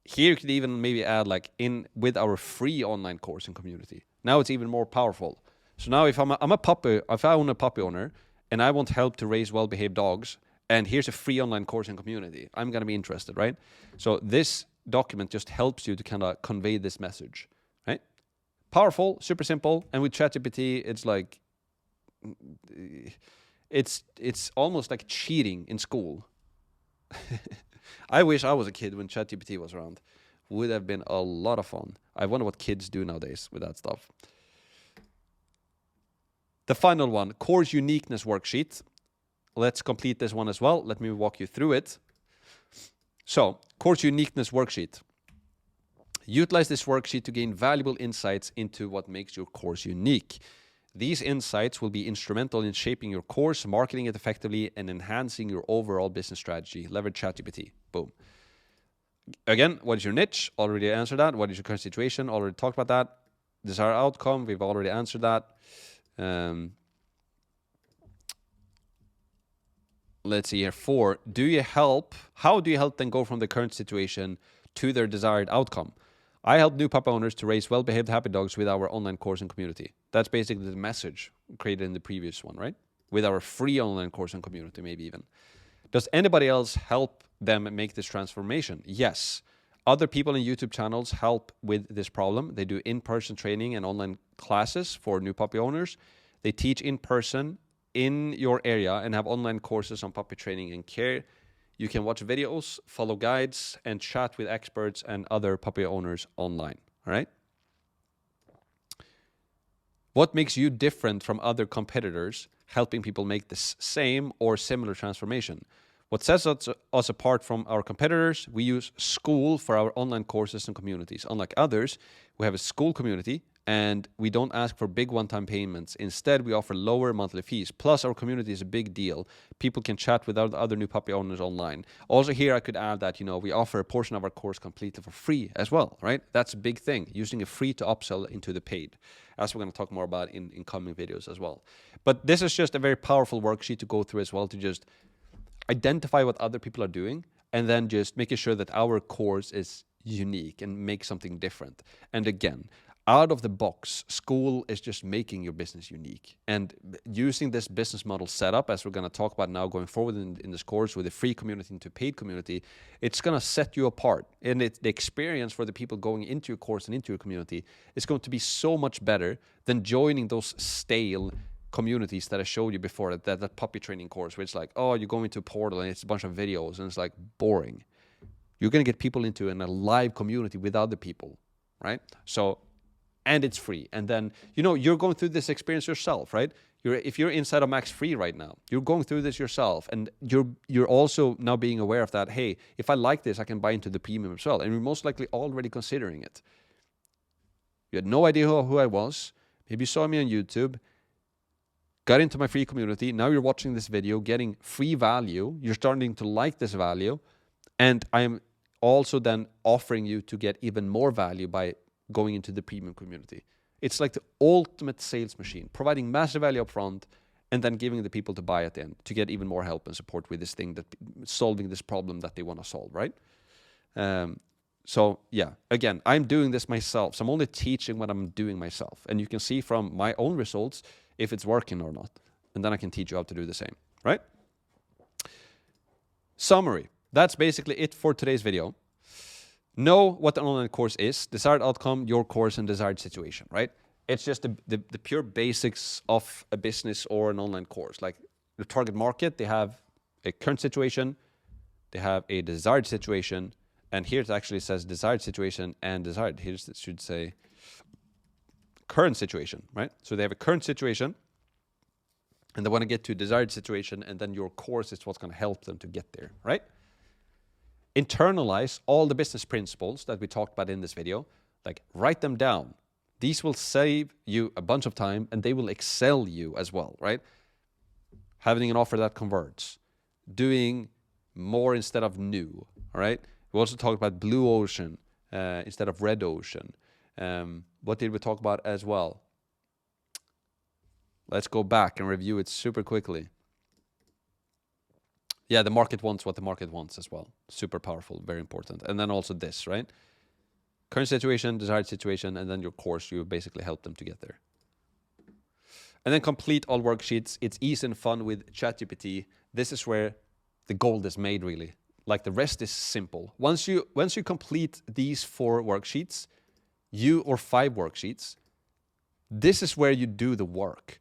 Here you could even maybe add like with our free online course and community. Now it's even more powerful. So now if if I own a puppy owner and I want help to raise well-behaved dogs, and here's a free online course and community, I'm going to be interested, right? So this document just helps you to kind of convey this message, right? Powerful, super simple. And with ChatGPT, it's like, it's almost like cheating in school. I wish I was a kid when ChatGPT was around. Would have been a lot of fun. I wonder what kids do nowadays with that stuff. The final one, course uniqueness worksheet. Let's complete this one as well. Let me walk you through it. So, course uniqueness worksheet. Utilize this worksheet to gain valuable insights into what makes your course unique. These insights will be instrumental in shaping your course, marketing it effectively, and enhancing your overall business strategy. Leverage ChatGPT. Boom. Again, what is your niche? Already answered that. What is your current situation? Already talked about that. Desired outcome. We've already answered that. Let's see here. 4. How do you help them go from the current situation to their desired outcome? I help new pup owners to raise well-behaved happy dogs with our online course and community. That's basically the message created in the previous one, right? With our free online course and community, maybe even. Does anybody else help them make this transformation? Yes. Other people in YouTube channels help with this problem. They do in-person training and online classes for new puppy owners. They teach in person in your area and have online courses on puppy training and care. You can watch videos, follow guides, and chat with experts and other puppy owners online. All right? What makes you different from other competitors helping people make this same or similar transformation? What sets us apart from our competitors? We use Skool for our online courses and communities. Unlike others, we have a Skool community and we don't ask for big one-time payments. Instead, we offer lower monthly fees. Plus, our community is a big deal. People can chat with other new puppy owners online. Also here, I could add that, we offer a portion of our course completely for free as well, right? That's a big thing, using a free to upsell into the paid, as we're going to talk more about in coming videos as well. But this is just a very powerful worksheet to go through as well, to just identify what other people are doing and then just making sure that our course is unique and make something different. And again, out of the box, Skool is just making your business unique. And using this business model setup, as we're going to talk about now going forward in this course with a free community into paid community, it's going to set you apart. And the experience for the people going into your course and into your community is going to be so much better than joining those stale communities that I showed you before, that puppy training course where it's like, oh, you go into a portal and it's a bunch of videos and it's like boring. You're going to get people into a live community with other people, right? So, and it's free. And then, you're going through this experience yourself, right? If you're inside of Max Free right now, you're going through this yourself. And you're also now being aware of that, hey, if I like this, I can buy into the premium as well. And you're most likely already considering it. You had no idea who I was. Maybe you saw me on YouTube, got into my free community. Now you're watching this video, getting free value. You're starting to like this value. And I'm also then offering you to get even more value by going into the premium community. It's like the ultimate sales machine, providing massive value up front and then giving the people to buy at the end to get even more help and support with this thing, that solving this problem that they want to solve, right? So yeah, again, I'm doing this myself. So I'm only teaching what I'm doing myself. And you can see from my own results if it's working or not. And then I can teach you how to do the same, right? Summary. That's basically it for today's video. Know what an online course is, desired outcome, your course, and desired situation, right? It's just the pure basics of a business or an online course. Like the target market, they have a current situation, they have a desired situation, and here it actually says desired situation and desired. Here it should say current situation, right? So they have a current situation, and they want to get to a desired situation, and then your course is what's going to help them to get there, right? Internalize all the business principles that we talked about in this video, like write them down, These will save you a bunch of time and they will excel you as well, right? Having an offer that converts, doing more instead of new, all right? We also talked about blue ocean instead of red ocean. What did we talk about as well? Let's go back and review it super quickly. Yeah, the market wants what the market wants as well. Super powerful, very important. And then also this, right? Current situation, desired situation, and then your course, you basically help them to get there. And then complete all worksheets. It's easy and fun with ChatGPT. This is where the gold is made, really. Like the rest is simple. Once you complete these 4 worksheets, or 5 worksheets, this is where you do the work.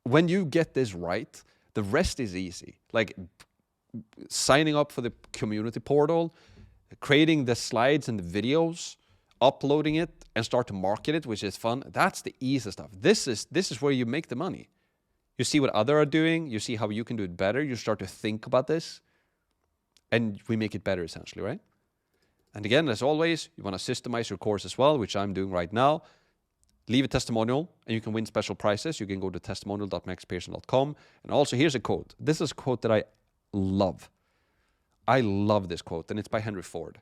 When you get this right, the rest is easy. Like signing up for the community portal, creating the slides and the videos, uploading it and start to market it, which is fun. That's the easy stuff. This is where you make the money. You see what others are doing. You see how you can do it better. You start to think about this. And we make it better, essentially, right? And again, as always, you want to systemize your course as well, which I'm doing right now. Leave a testimonial, and you can win special prizes. You can go to testimonial.maxpearson.com. And also, here's a quote. This is a quote that I love. I love this quote, and it's by Henry Ford.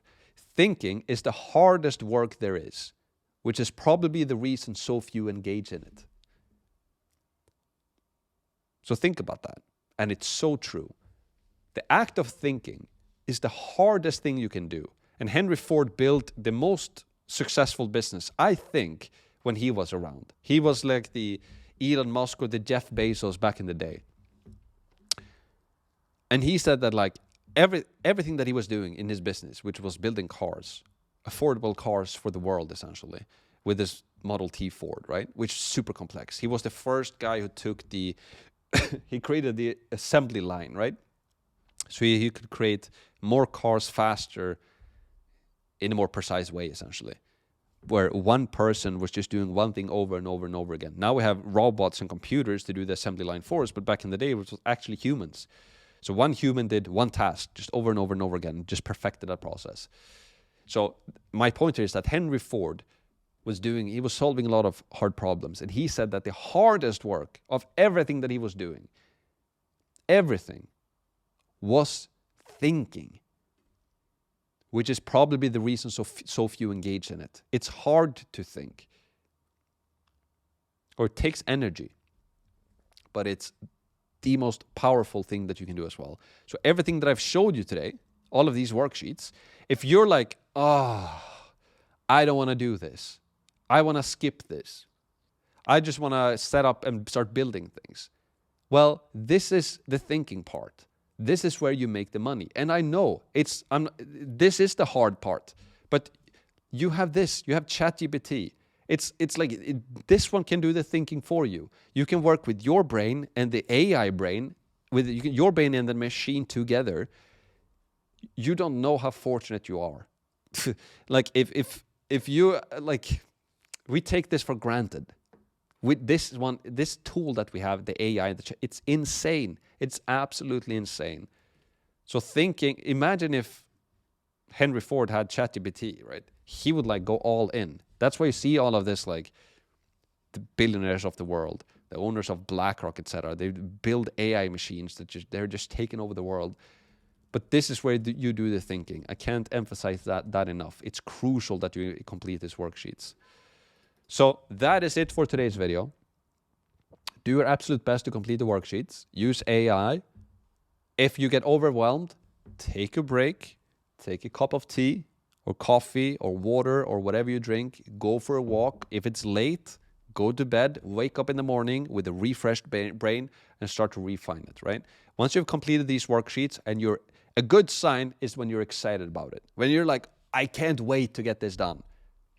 Thinking is the hardest work there is, which is probably the reason so few engage in it. So think about that. And it's so true. The act of thinking is the hardest thing you can do. And Henry Ford built the most successful business, I think, when he was around. He was like the Elon Musk or the Jeff Bezos back in the day. And he said that like everything that he was doing in his business, which was building cars, affordable cars for the world, essentially, with this Model T Ford, right? Which is super complex. He was the first guy who took he created the assembly line, right? So he could create more cars faster in a more precise way, essentially, where one person was just doing one thing over and over and over again. Now we have robots and computers to do the assembly line for us, but back in the day, it was actually humans. So one human did one task just over and over and over again, just perfected that process. So my point here is that Henry Ford he was solving a lot of hard problems. And he said that the hardest work of everything that he was doing, everything, was thinking, which is probably the reason so few engage in it. It's hard to think, or it takes energy, but it's the most powerful thing that you can do as well. So everything that I've showed you today, all of these worksheets, if you're like, I don't want to do this, I want to skip this, I just want to set up and start building things. Well, this is the thinking part. This is where you make the money. And I know this is the hard part, but you have this, you have ChatGPT. It's like this one can do the thinking for you. You can work with your brain and the AI brain, with your brain and the machine together. You don't know how fortunate you are. Like if you like, we take this for granted. With this tool that we have, the AI, it's insane. It's absolutely insane. So imagine if Henry Ford had ChatGPT, right? He would like go all in. That's why you see all of this, like the billionaires of the world, the owners of BlackRock, etc. They build AI machines they're just taking over the world. But this is where you do the thinking. I can't emphasize that enough. It's crucial that you complete these worksheets. So that is it for today's video. Do your absolute best to complete the worksheets. Use AI. If you get overwhelmed, take a break. Take a cup of tea or coffee or water or whatever you drink. Go for a walk. If it's late, go to bed. Wake up in the morning with a refreshed brain and start to refine it, right? Once you've completed these worksheets, and a good sign is when you're excited about it. When you're like, I can't wait to get this done.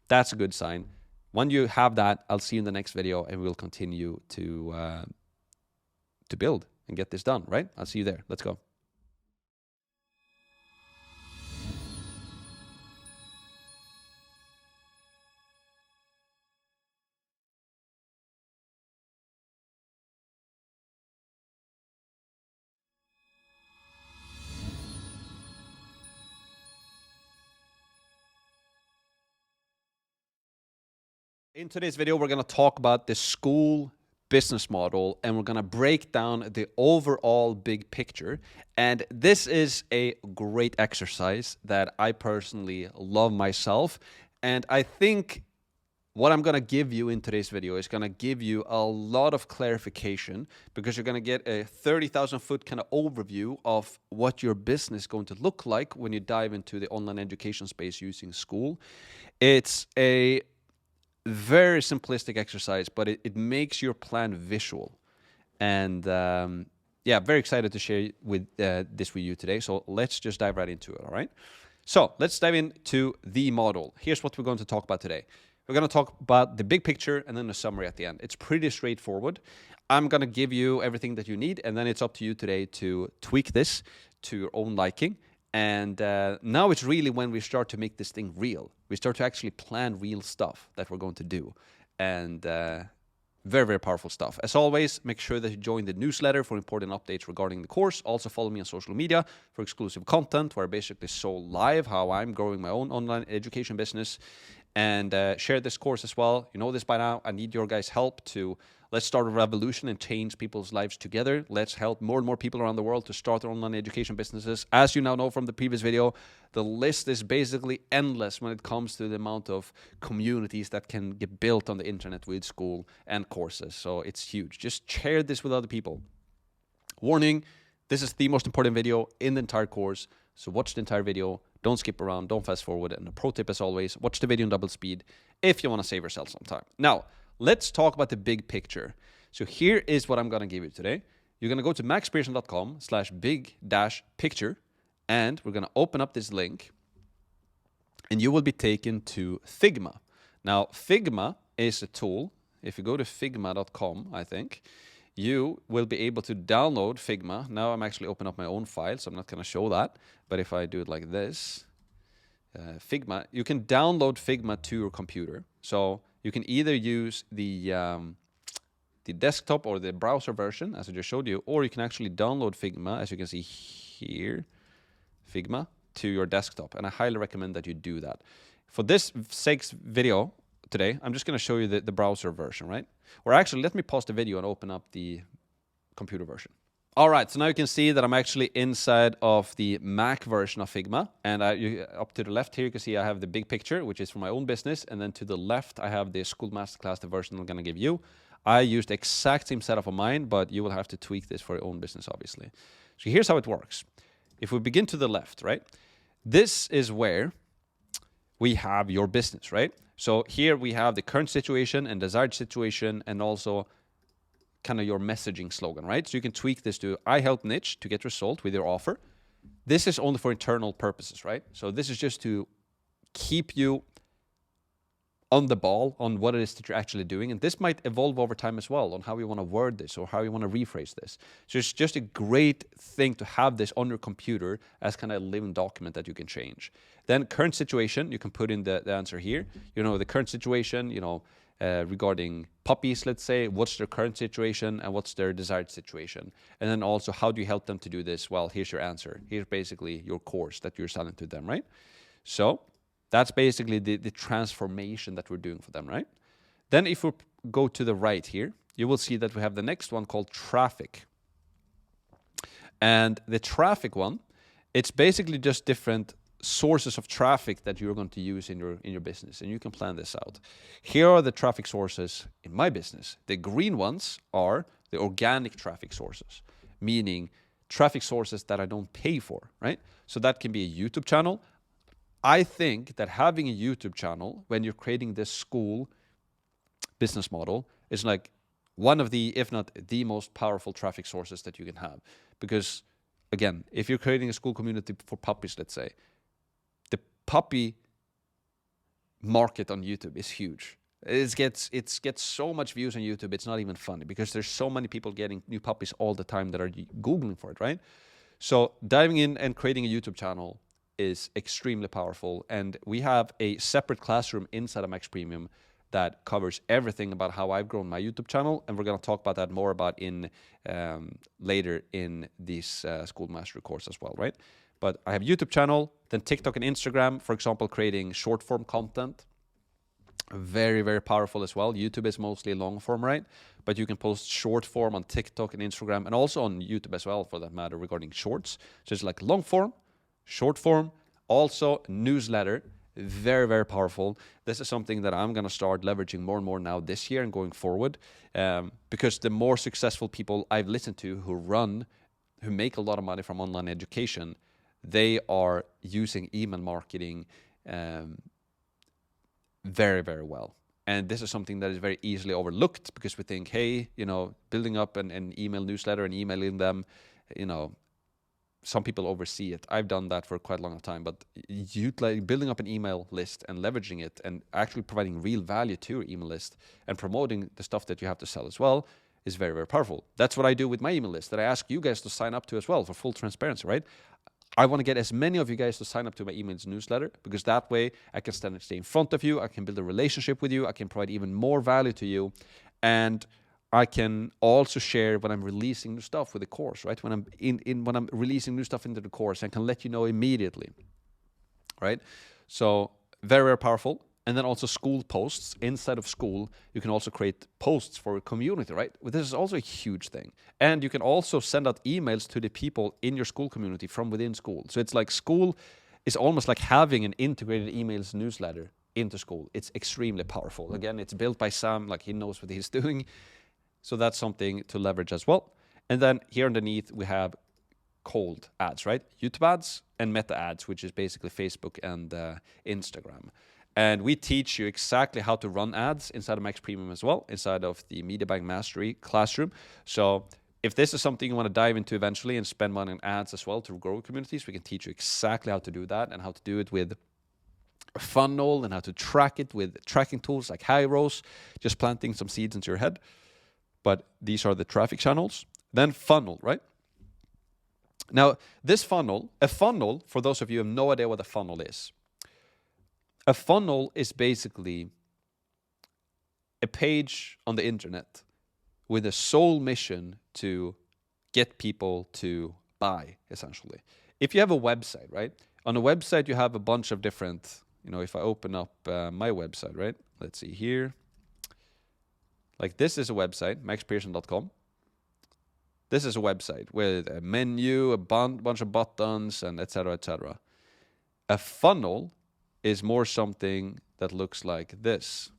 That's a good sign. When you have that, I'll see you in the next video, and we'll continue to build and get this done, right? I'll see you there. Let's go. In today's video, we're going to talk about the Skool business model, and we're going to break down the overall big picture. And this is a great exercise that I personally love myself. And I think what I'm going to give you in today's video is going to give you a lot of clarification, because you're going to get a 30,000 foot kind of overview of what your business is going to look like when you dive into the online education space using Skool. It's a very simplistic exercise, but it makes your plan visual. And yeah, very excited to share this with you today. So let's just dive right into it, all right? So let's dive into the model. Here's what we're going to talk about today. We're going to talk about the big picture and then a summary at the end. It's pretty straightforward. I'm going to give you everything that you need, and then it's up to you today to tweak this to your own liking. And now it's really when we start to make this thing real. We start to actually plan real stuff that we're going to do. And very, very powerful stuff. As always, make sure that you join the newsletter for important updates regarding the course. Also follow me on social media for exclusive content, where I basically show live how I'm growing my own online education business. And share this course as well. You know this by now. I need your guys' help to let's start a revolution and change people's lives together. Let's help more and more people around the world to start their online education businesses. As you now know from the previous video, the list is basically endless when it comes to the amount of communities that can get built on the internet with Skool and courses. So it's huge. Just share this with other people. Warning, this is the most important video in the entire course. So watch the entire video. Don't skip around. Don't fast forward. And a pro tip, as always, watch the video in double speed if you want to save yourself some time. Now, let's talk about the big picture. So here is what I'm going to give you today. You're going to go to maxpearson.com/big-picture, and we're going to open up this link, and you will be taken to Figma. Now, Figma is a tool. If you go to figma.com, I think, you will be able to download Figma. Now I'm actually opening up my own file, so I'm not going to show that. But if I do it like this, Figma, you can download Figma to your computer. So you can either use the desktop or the browser version, as I just showed you, or you can actually download Figma, as you can see here, Figma, to your desktop. And I highly recommend that you do that. For this sake's video today, I'm just going to show you the browser version, right? Or actually, let me pause the video and open up the computer version. All right, so now you can see that I'm actually inside of the Mac version of Figma. And up to the left here, you can see I have the big picture, which is for my own business. And then to the left, I have the Skool Masterclass, the version I'm going to give you. I used the exact same setup of mine, but you will have to tweak this for your own business, obviously. So here's how it works. If we begin to the left, right? This is where we have your business, right? So here we have the current situation and desired situation, and also kind of your messaging slogan, right? So you can tweak this to, I help niche to get result with your offer. This is only for internal purposes, right? So this is just to keep you on the ball on what it is that you're actually doing. And this might evolve over time as well on how you want to word this or how you want to rephrase this. So it's just a great thing to have this on your computer as kind of a living document that you can change. Then current situation, you can put in the answer here. You know, the current situation, you know, regarding puppies, let's say, what's their current situation and what's their desired situation. And then also, how do you help them to do this? Well, here's your answer. Here's basically your course that you're selling to them, right? So that's basically the transformation that we're doing for them, right? Then if we go to the right here, you will see that we have the next one called traffic. And the traffic one, it's basically just different sources of traffic that you're going to use in your business, and you can plan this out. Here are the traffic sources in my business. The green ones are the organic traffic sources, meaning traffic sources that I don't pay for, right? So that can be a YouTube channel. I think that having a YouTube channel when you're creating this Skool business model is like one of the, if not the most powerful traffic sources that you can have. Because again, if you're creating a Skool community for puppies, let's say, the puppy market on YouTube is huge. It gets so much views on YouTube, it's not even funny, because there's so many people getting new puppies all the time that are Googling for it, right? So diving in and creating a YouTube channel is extremely powerful. And we have a separate classroom inside of Max Premium that covers everything about how I've grown my YouTube channel. And we're going to talk about that more about in later in this Skool Mastery course as well, right? But I have YouTube channel, then TikTok and Instagram, for example, creating short form content Very, very powerful as well. YouTube is mostly long form, right? But you can post short form on TikTok and Instagram, and also on YouTube as well, for that matter, regarding shorts. So it's like long form, short form, also newsletter. Very, very powerful. This is something that I'm going to start leveraging more and more now this year and going forward, because the more successful people I've listened to who make a lot of money from online education, they are using email marketing very, very well. And this is something that is very easily overlooked, because we think, hey, building up an email newsletter and emailing them, some people oversee it. I've done that for quite a long time, but building up an email list and leveraging it and actually providing real value to your email list and promoting the stuff that you have to sell as well is very, very powerful. That's what I do with my email list, that I ask you guys to sign up to as well, for full transparency, right? I want to get as many of you guys to sign up to my emails newsletter, because that way I can stay in front of you, I can build a relationship with you, I can provide even more value to you, and I can also share when I'm releasing new stuff with the course, right? When I'm releasing new stuff into the course, I can let you know immediately, right? So very, very powerful. And then also Skool posts. Inside of Skool, you can also create posts for a community, right? This is also a huge thing. And you can also send out emails to the people in your Skool community from within Skool. So it's like Skool is almost like having an integrated emails newsletter into Skool. It's extremely powerful. Again, it's built by Sam, like he knows what he's doing. So that's something to leverage as well. And then here underneath, we have cold ads, right? YouTube ads and meta ads, which is basically Facebook and Instagram. And we teach you exactly how to run ads inside of Max Premium as well, inside of the Media Buying Mastery classroom. So if this is something you want to dive into eventually and spend money on ads as well to grow communities, we can teach you exactly how to do that and how to do it with a funnel and how to track it with tracking tools like Hyros, just planting some seeds into your head. But these are the traffic channels. Then funnel, right? Now, this funnel, a funnel, for those of you who have no idea what a funnel is, a funnel is basically a page on the internet with a sole mission to get people to buy, essentially. If you have a website, right? On a website, you have a bunch of different, if I open up my website, right? Let's see here. Like this is a website, maxpearson.com. This is a website with a menu, a bunch of buttons, and etc., etc. A funnel is more something that looks like this,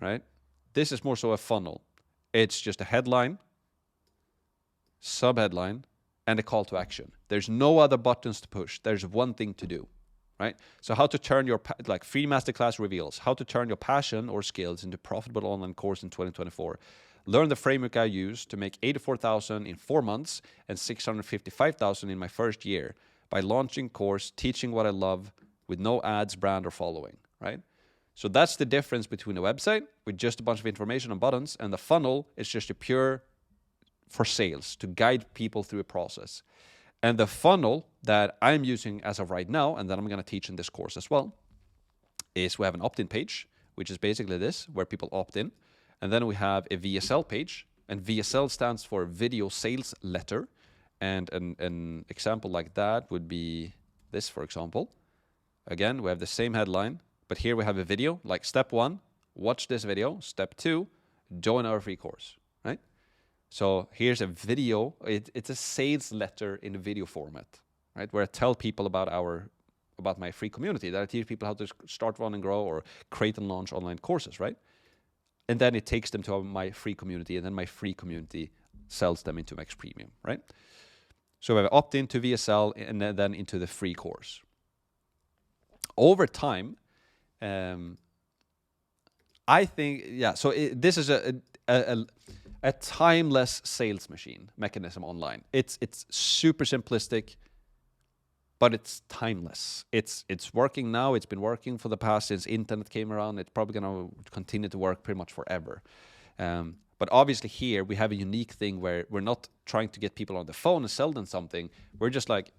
right? This is more so a funnel. It's just a headline, subheadline, and a call to action. There's no other buttons to push. There's one thing to do, right? So how to turn your, like free masterclass reveals, how to turn your passion or skills into profitable online course in 2024. Learn the framework I use to make 84,000 in 4 months and 655,000 in my first year by launching course, teaching what I love with no ads, brand, or following, right? So that's the difference between a website with just a bunch of information and buttons, and the funnel is just a pure for sales, to guide people through a process. And the funnel that I'm using as of right now, and that I'm going to teach in this course as well, is we have an opt-in page, which is basically this, where people opt in. And then we have a VSL page, and VSL stands for Video Sales Letter. And an example like that would be this, for example. Again, we have the same headline, but here we have a video, like step 1, watch this video. Step 2, join our free course, right? So here's a video. It's a sales letter in a video format, right? Where I tell people about my free community, that I teach people how to start, run, and grow, or create and launch online courses, right? And then it takes them to my free community, and then my free community sells them into Max Premium, right? So we have opt-in to VSL and then into the free course. Over time, I think, so this is a timeless sales machine mechanism online. It's super simplistic, but it's timeless. It's working now. It's been working for the past since internet came around. It's probably going to continue to work pretty much forever. But obviously here we have a unique thing where we're not trying to get people on the phone and sell them something. We're just like,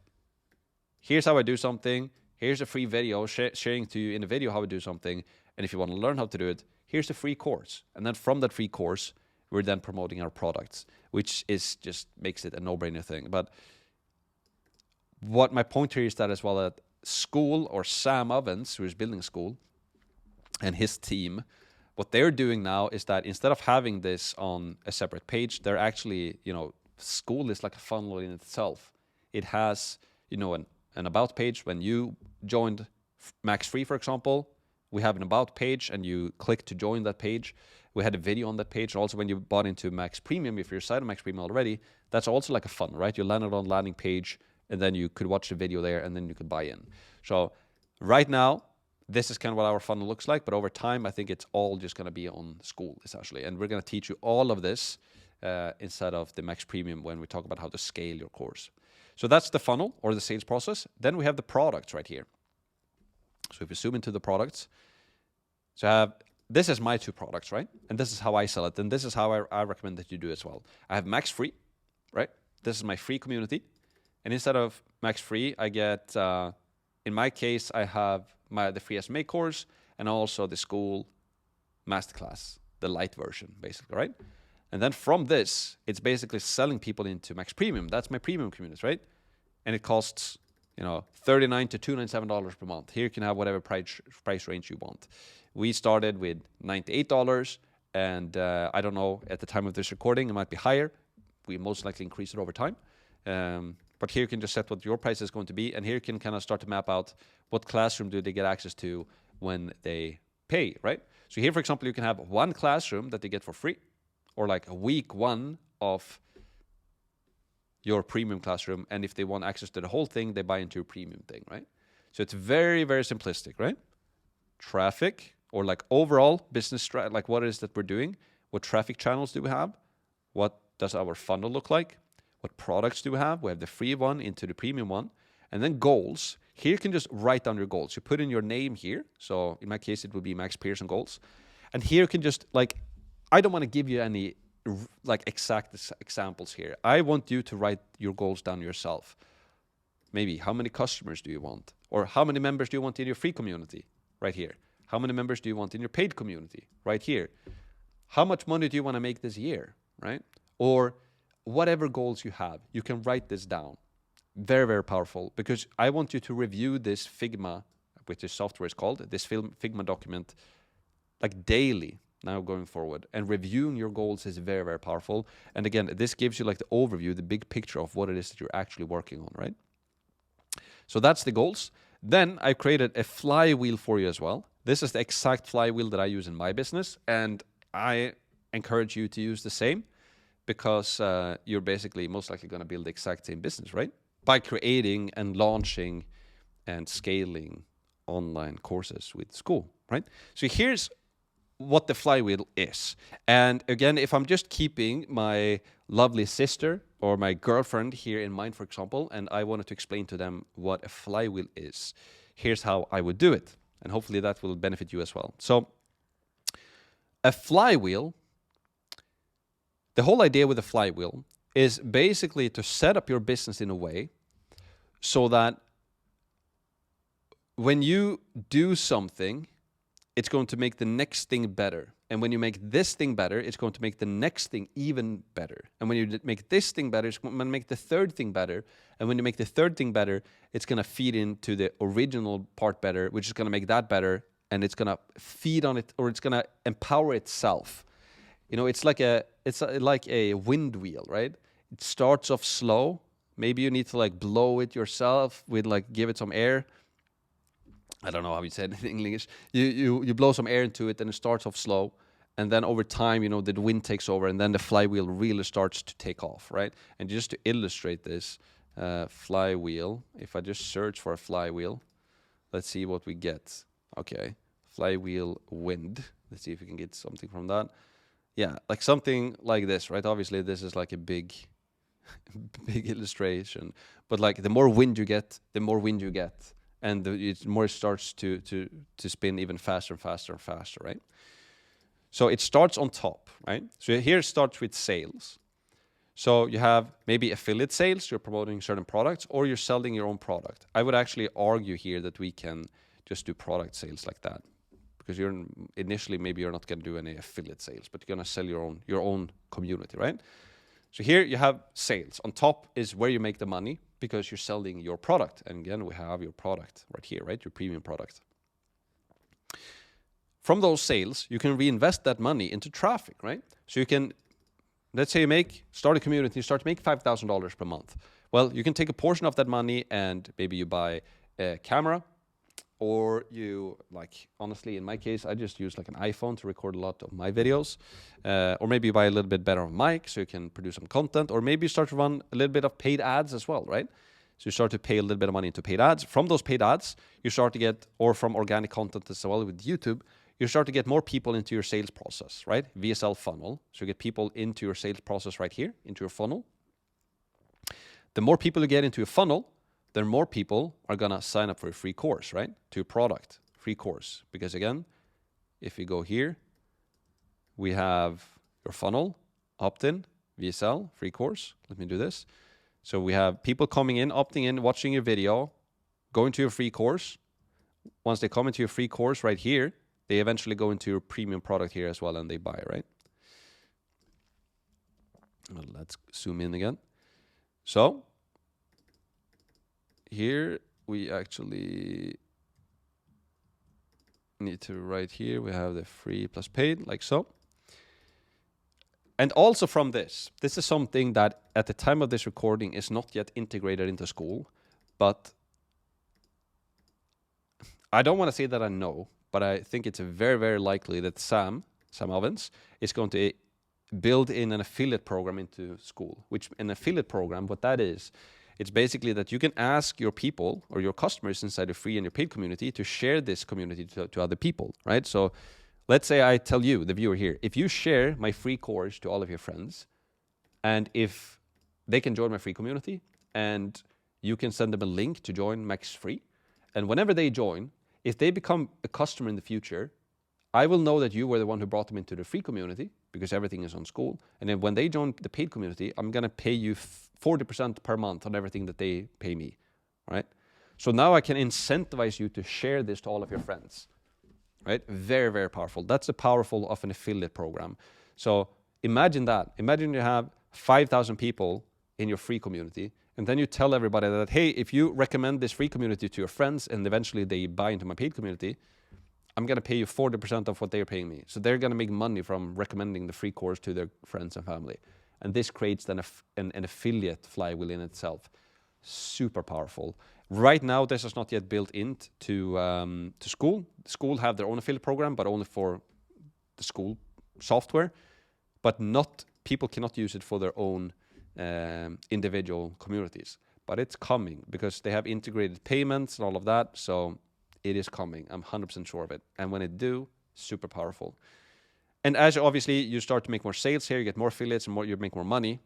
here's how I do something. Here's a free video sharing to you in a video how I do something. And if you want to learn how to do it, here's a free course. And then from that free course, we're then promoting our products, which is just makes it a no-brainer thing. But what my point here is that as well, that Skool, or Sam Ovens, who is building Skool, and his team, what they're doing now is that instead of having this on a separate page, they're actually, Skool is like a funnel in itself. It has, an about page. When you joined Max Free, for example, we have an about page and you click to join that page. We had a video on that page. Also, when you bought into Max Premium, if you're side of Max Premium already, that's also like a funnel, right? You landed on landing page and then you could watch the video there and then you could buy in. So right now, this is kind of what our funnel looks like, but over time, I think it's all just going to be on Skool, essentially. And we're going to teach you all of this instead of the Max Premium when we talk about how to scale your course. So that's the funnel or the sales process. Then we have the products right here. So if you zoom into the products, so this is my 2 products, right? And this is how I sell it. And this is how I recommend that you do as well. I have Max Free, right? This is my free community. And instead of Max Free, I get, in my case, I have the free SMA course and also the Skool Masterclass, the light version, basically, right? And then from this, it's basically selling people into Max Premium. That's my premium community, right? And it costs, $39 to $297 per month. Here you can have whatever price range you want. We started with $98, and I don't know, at the time of this recording, it might be higher. We most likely increase it over time. But here you can just set what your price is going to be, and here you can kind of start to map out what classroom do they get access to when they pay, right? So here, for example, you can have one classroom that they get for free, or like a week 1 of your premium classroom, and if they want access to the whole thing, they buy into your premium thing, right? So it's very, very simplistic, right? Traffic, or like overall business, like what it is that we're doing, what traffic channels do we have, what does our funnel look like, what products do we have? We have the free one into the premium one. And then goals. Here you can just write down your goals. You put in your name here. So in my case, it would be Max Pearson goals. And here you can just I don't want to give you any exact examples here. I want you to write your goals down yourself. Maybe how many customers do you want? Or how many members do you want in your free community? Right here. How many members do you want in your paid community? Right here. How much money do you want to make this year? Right? Or whatever goals you have, you can write this down. Very, very powerful, because I want you to review this Figma, which this software is called, this Figma document, daily now going forward. And reviewing your goals is very, very powerful. And again, this gives you the overview, the big picture of what it is that you're actually working on, right? So that's the goals. Then I created a flywheel for you as well. This is the exact flywheel that I use in my business, and I encourage you to use the same, because you're basically most likely going to build the exact same business, right? By creating and launching and scaling online courses with Skool, right? So here's what the flywheel is. And again, if I'm just keeping my lovely sister or my girlfriend here in mind, for example, and I wanted to explain to them what a flywheel is, here's how I would do it. And hopefully that will benefit you as well. So a flywheel, the whole idea with a flywheel is basically to set up your business in a way so that when you do something, it's going to make the next thing better. And when you make this thing better, it's going to make the next thing even better. And when you make this thing better, it's going to make the third thing better. And when you make the third thing better, it's going to feed into the original part better, which is going to make that better. And it's going to feed on it, or it's going to empower itself. It's like a wind wheel, right? It starts off slow. Maybe you need to blow it yourself with give it some air. I don't know how you say it in English. You blow some air into it, and it starts off slow, and then over time, the wind takes over, and then the flywheel really starts to take off, right? And just to illustrate this flywheel, if I just search for a flywheel, let's see what we get. Okay, flywheel wind. Let's see if we can get something from that. Yeah, something like this, right? Obviously, this is a big illustration, but the more wind you get, the more wind you get. And the more it starts to spin even faster and faster and faster, right? So it starts on top, right? So here it starts with sales. So you have maybe affiliate sales, you're promoting certain products, or you're selling your own product. I would actually argue here that we can just do product sales like that, because initially maybe you're not going to do any affiliate sales, but you're going to sell your own community, right? So here you have sales. On top is where you make the money, because you're selling your product. And again, we have your product right here, right? Your premium product. from those sales, you can reinvest that money into traffic, right? So you can, let's say you start a community, you start to make $5,000 per month. Well, you can take a portion of that money and maybe you buy a camera, or you, like, honestly, in my case, I just use like an iPhone to record a lot of my videos. Or maybe you buy a little bit better mic so you can produce some content, or maybe you start to run a little bit of paid ads as well, right? So you start to pay a little bit of money into paid ads. From those paid ads, you start to get, or from organic content as well with YouTube, you start to get more people into your sales process, right? VSL funnel. So you get people into your sales process right here, into your funnel. The more people you get into your funnel, the more people are going to sign up for a free course, right? To your product, free course. Because again, if we go here, we have your funnel, opt-in, VSL, free course. Let me do this. So we have people coming in, opting in, watching your video, going to your free course. Once they come into your free course right here, they eventually go into your premium product here as well and they buy, right? Well, let's zoom in again. So here we actually need to write here, we have the free plus paid, like so. And also from this is something that at the time of this recording is not yet integrated into Skool, but I don't want to say that I know, but I think it's very, very likely that Sam Ovens is going to build in an affiliate program into Skool, which an affiliate program, what that is, it's basically that you can ask your people or your customers inside the free and your paid community to share this community to other people, right? So let's say I tell you, the viewer here, if you share my free course to all of your friends, and if they can join my free community, and you can send them a link to join Max Free, and whenever they join, if they become a customer in the future, I will know that you were the one who brought them into the free community because everything is on Skool. And then when they join the paid community, I'm going to pay you 40% per month on everything that they pay me, right? So now I can incentivize you to share this to all of your friends, right? Very, very powerful. That's the powerful of an affiliate program. So imagine that. Imagine you have 5,000 people in your free community, and then you tell everybody that, hey, if you recommend this free community to your friends and eventually they buy into my paid community, I'm going to pay you 40% of what they're paying me. So they're going to make money from recommending the free course to their friends and family. And this creates then an affiliate flywheel in itself. Super powerful. Right now, this is not yet built into to Skool. Skool have their own affiliate program, but only for the Skool software. But people cannot use it for their own individual communities. But it's coming because they have integrated payments and all of that. So it is coming. I'm 100% sure of it. And when it do, super powerful. And as obviously you start to make more sales here, you get more affiliates and you make more money.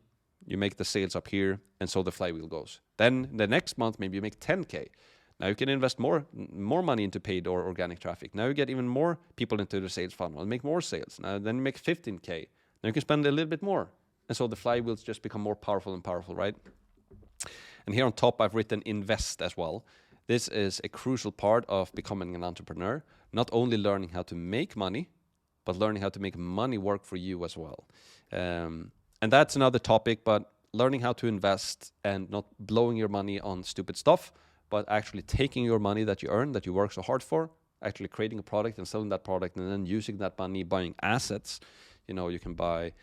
You make the sales up here, and so the flywheel goes. Then the next month, maybe you make 10K. Now you can invest more money into paid or organic traffic. Now you get even more people into the sales funnel and make more sales. Now then you make 15K. Now you can spend a little bit more. And so the flywheels just become more powerful and powerful, right? And here on top, I've written invest as well. This is a crucial part of becoming an entrepreneur. Not only learning how to make money, but learning how to make money work for you as well. And that's another topic, but learning how to invest and not blowing your money on stupid stuff, but actually taking your money that you earn, that you work so hard for, actually creating a product and selling that product, and then using that money, buying assets. You know, you can buy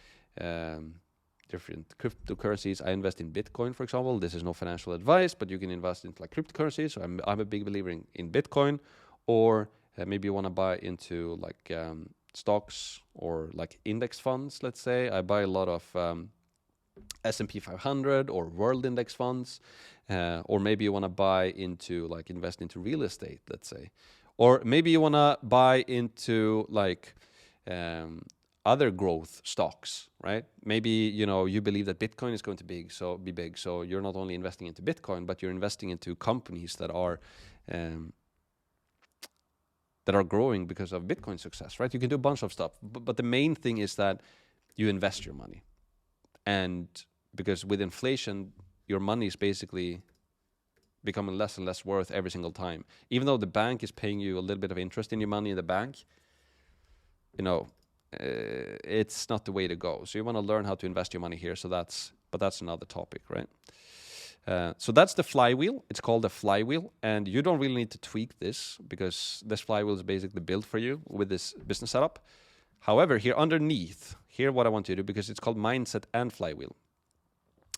different cryptocurrencies. I invest in Bitcoin, for example. This is no financial advice, but you can invest into like cryptocurrencies. So I'm a big believer in Bitcoin, or maybe you want to buy into like stocks or like index funds, let's say. I buy a lot of S&P 500 or world index funds, or maybe you want to buy into like invest into real estate, let's say. Or maybe you want to buy into like other growth stocks, right? Maybe, you know, you believe that Bitcoin is going to be big. So you're not only investing into Bitcoin, but you're investing into companies that are growing because of Bitcoin success, right? You can do a bunch of stuff, but the main thing is that you invest your money. And because with inflation, your money is basically becoming less and less worth every single time. Even though the bank is paying you a little bit of interest in your money in the bank, you know, it's not the way to go. So you want to learn how to invest your money here. But that's another topic, right? So that's the flywheel. It's called the flywheel, and you don't really need to tweak this because this flywheel is basically built for you with this business setup. However, here underneath, here what I want you to do, because it's called mindset and flywheel.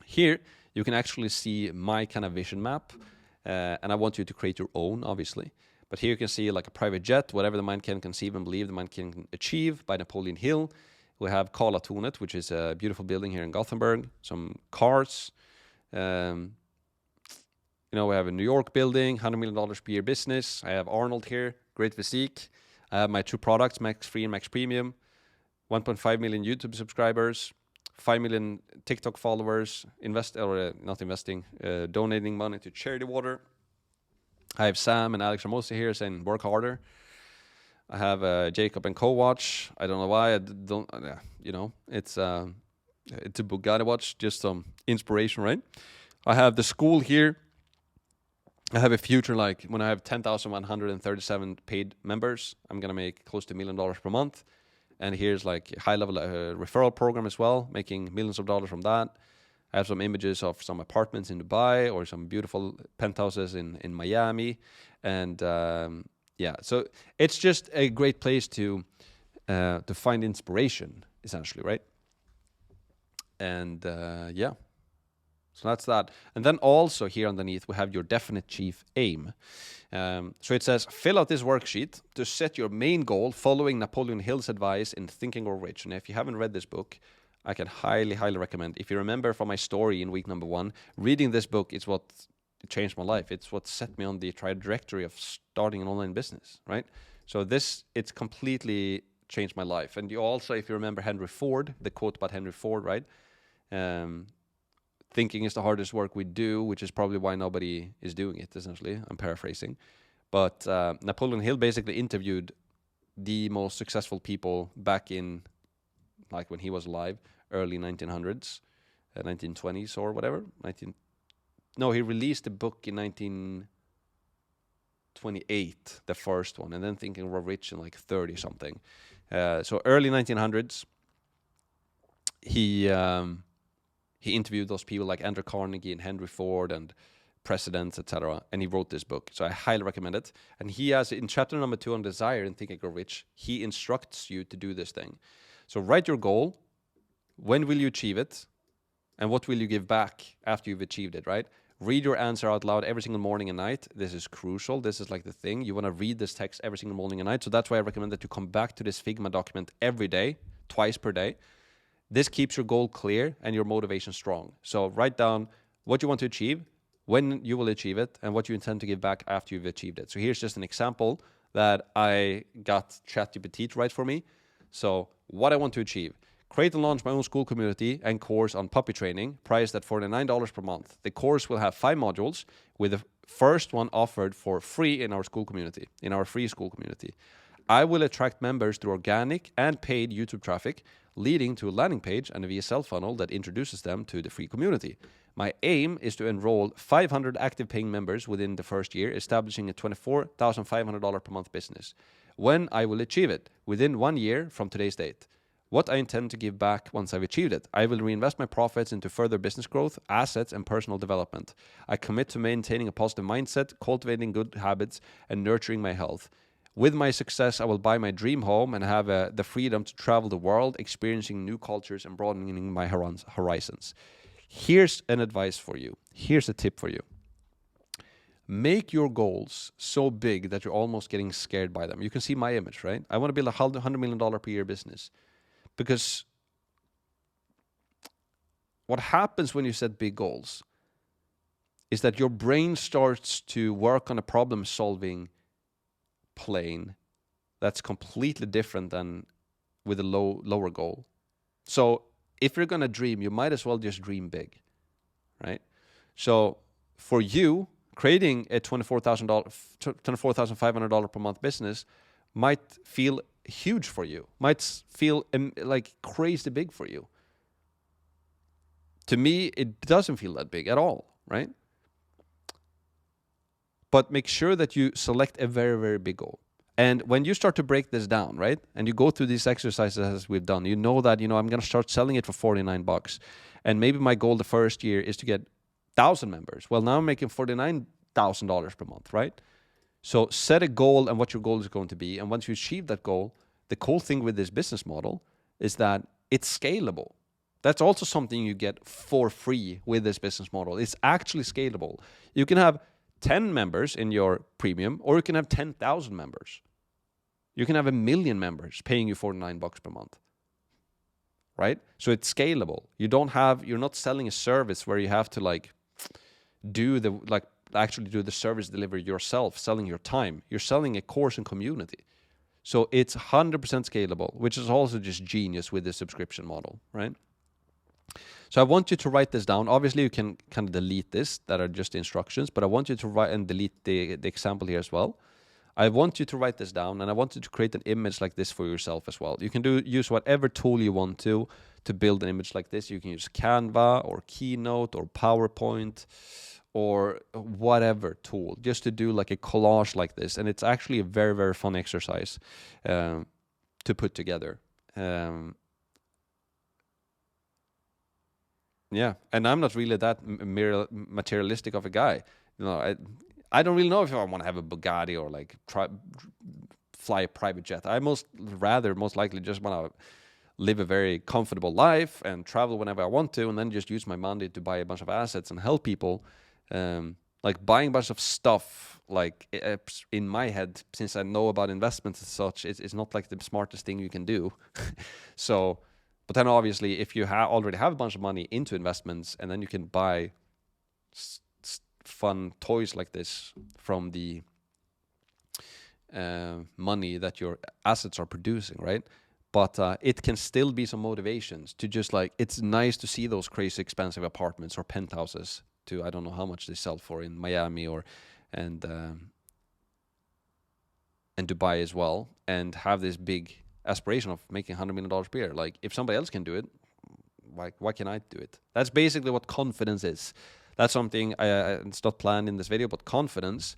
Here you can actually see my kind of vision map, and I want you to create your own, obviously. But here you can see like a private jet, whatever the mind can conceive and believe the mind can achieve, by Napoleon Hill. We have Karlatornet, which is a beautiful building here in Gothenburg. Some cars. You know, we have a New York building, $100 million per year business. I have Arnold here, great physique. I have my 2 products, Max Free and Max Premium. 1.5 million YouTube subscribers, 5 million TikTok followers, donating money to charity water. I have Sam and Alex Ramosi here saying work harder. I have Jacob and Co-Watch. I don't know why. I don't. You know, it's a Bugatti watch, just some inspiration, right? I have the Skool here. I have a future, like when I have 10,137 paid members, I'm going to make close to $1 million per month. And here's like high-level referral program as well, making millions of dollars from that. I have some images of some apartments in Dubai or some beautiful penthouses in Miami. And yeah, so it's just a great place to find inspiration, essentially, right? And yeah. So that's that. And then also here underneath, we have your definite chief aim. So it says, fill out this worksheet to set your main goal following Napoleon Hill's advice in Think and Grow Rich. And if you haven't read this book, I can highly, highly recommend. If you remember from my story in week number 1, reading this book is what changed my life. It's what set me on the trajectory of starting an online business, right? So it's completely changed my life. And you also, if you remember Henry Ford, the quote about Henry Ford, right? Thinking is the hardest work we do, which is probably why nobody is doing it, essentially. I'm paraphrasing. But Napoleon Hill basically interviewed the most successful people back in, like when he was alive, early 1900s, 1920s or whatever. He released the book in 1928, the first one, and then Think and Grow Rich in like 30 something. So early 1900s, he interviewed those people like Andrew Carnegie and Henry Ford and presidents, etc. And he wrote this book. So I highly recommend it. And he has, in chapter number 2 on desire and Think and Grow Rich, he instructs you to do this thing. So write your goal. When will you achieve it? And what will you give back after you've achieved it, right? Read your answer out loud every single morning and night. This is crucial. This is like the thing. You want to read this text every single morning and night. So that's why I recommend that you come back to this Figma document every day, twice per day. This keeps your goal clear and your motivation strong. So write down what you want to achieve, when you will achieve it, and what you intend to give back after you've achieved it. So here's just an example that I got ChatGPT to write for me. So what I want to achieve: create and launch my own school community and course on puppy training, priced at $49 per month. The course will have 5 modules, with the first one offered for free in our school community, in our free school community. I will attract members through organic and paid YouTube traffic, leading to a landing page and a VSL funnel that introduces them to the free community. My aim is to enroll 500 active paying members within the first year, establishing a $24,500 per month business. When I will achieve it? Within 1 year from today's date. What I intend to give back once I've achieved it: I will reinvest my profits into further business growth, assets, and personal development. I commit to maintaining a positive mindset, cultivating good habits, and nurturing my health. With my success, I will buy my dream home and have the freedom to travel the world, experiencing new cultures and broadening my horizons. Here's an advice for you. Here's a tip for you. Make your goals so big that you're almost getting scared by them. You can see my image, right? I want to build a $100 million per year business. Because what happens when you set big goals is that your brain starts to work on a problem-solving plane that's completely different than with a lower goal. So if you're going to dream, you might as well just dream big, right? So for you, creating a $24,500 per month business might feel huge for you, might feel like crazy big for you. To me, it doesn't feel that big at all, right? But make sure that you select a very, very big goal. And when you start to break this down, right, and you go through these exercises as we've done, you know that, I'm going to start selling it for $49. And maybe my goal the first year is to get 1,000 members. Well, now I'm making $49,000 per month, right? So set a goal and what your goal is going to be. And once you achieve that goal, the cool thing with this business model is that it's scalable. That's also something you get for free with this business model. It's actually scalable. You can have 10 members in your premium, or you can have 10,000 members. You can have 1 million members paying you $49 per month, right? So it's scalable. You're not selling a service where you have to actually do the service delivery yourself, selling your time. You're selling a course and community. So it's 100% scalable, which is also just genius with the subscription model, right? So I want you to write this down. Obviously, you can kind of delete this, that are just instructions, but I want you to write and delete the example here as well. I want you to write this down, and I want you to create an image like this for yourself as well. You can use whatever tool you want to build an image like this. You can use Canva or Keynote or PowerPoint or whatever tool, just to do like a collage like this. And it's actually a very, very fun exercise to put together. Yeah, and I'm not really that materialistic of a guy. You know, I don't really know if I want to have a Bugatti or like fly a private jet. I most likely just want to live a very comfortable life and travel whenever I want to, and then just use my money to buy a bunch of assets and help people. Like buying a bunch of stuff, like in my head, since I know about investments and such, it's not like the smartest thing you can do. So. But then obviously, if you already have a bunch of money into investments, and then you can buy fun toys like this from the money that your assets are producing, right? But it can still be some motivations to just like, it's nice to see those crazy expensive apartments or penthouses to, I don't know how much they sell for in Miami and Dubai as well, and have this big aspiration of making $100 million per year. Like, if somebody else can do it, why can I do it? That's basically what confidence is. That's something it's not planned in this video, but confidence,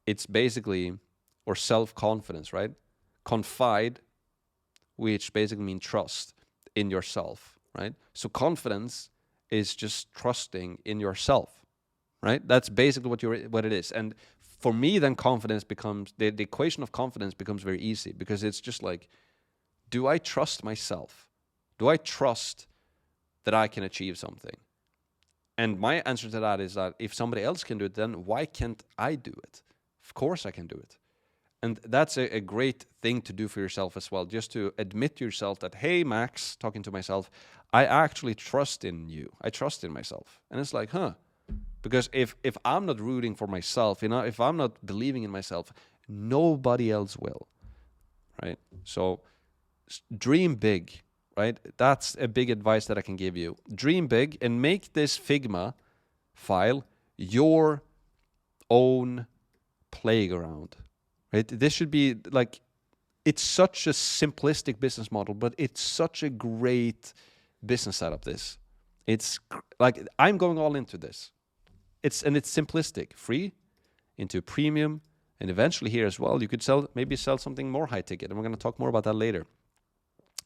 it's basically, or self-confidence, right? Confide, which basically means trust in yourself, right? So confidence is just trusting in yourself, right? That's basically what it is. And for me, then confidence becomes, the equation of confidence becomes very easy, because it's just like, do I trust myself? Do I trust that I can achieve something? And my answer to that is that if somebody else can do it, then why can't I do it? Of course I can do it. And that's a great thing to do for yourself as well, just to admit to yourself that, hey, Max, talking to myself, I actually trust in you. I trust in myself. And it's like, because if I'm not rooting for myself, if I'm not believing in myself, nobody else will, right? So dream big, right? That's a big advice that I can give you. Dream big and make this Figma file your own playground, right? This should be like, it's such a simplistic business model, but it's such a great business setup. It's like, I'm going all into this. It's simplistic, free into premium, and eventually here as well, you could maybe sell something more high ticket, and we're going to talk more about that later.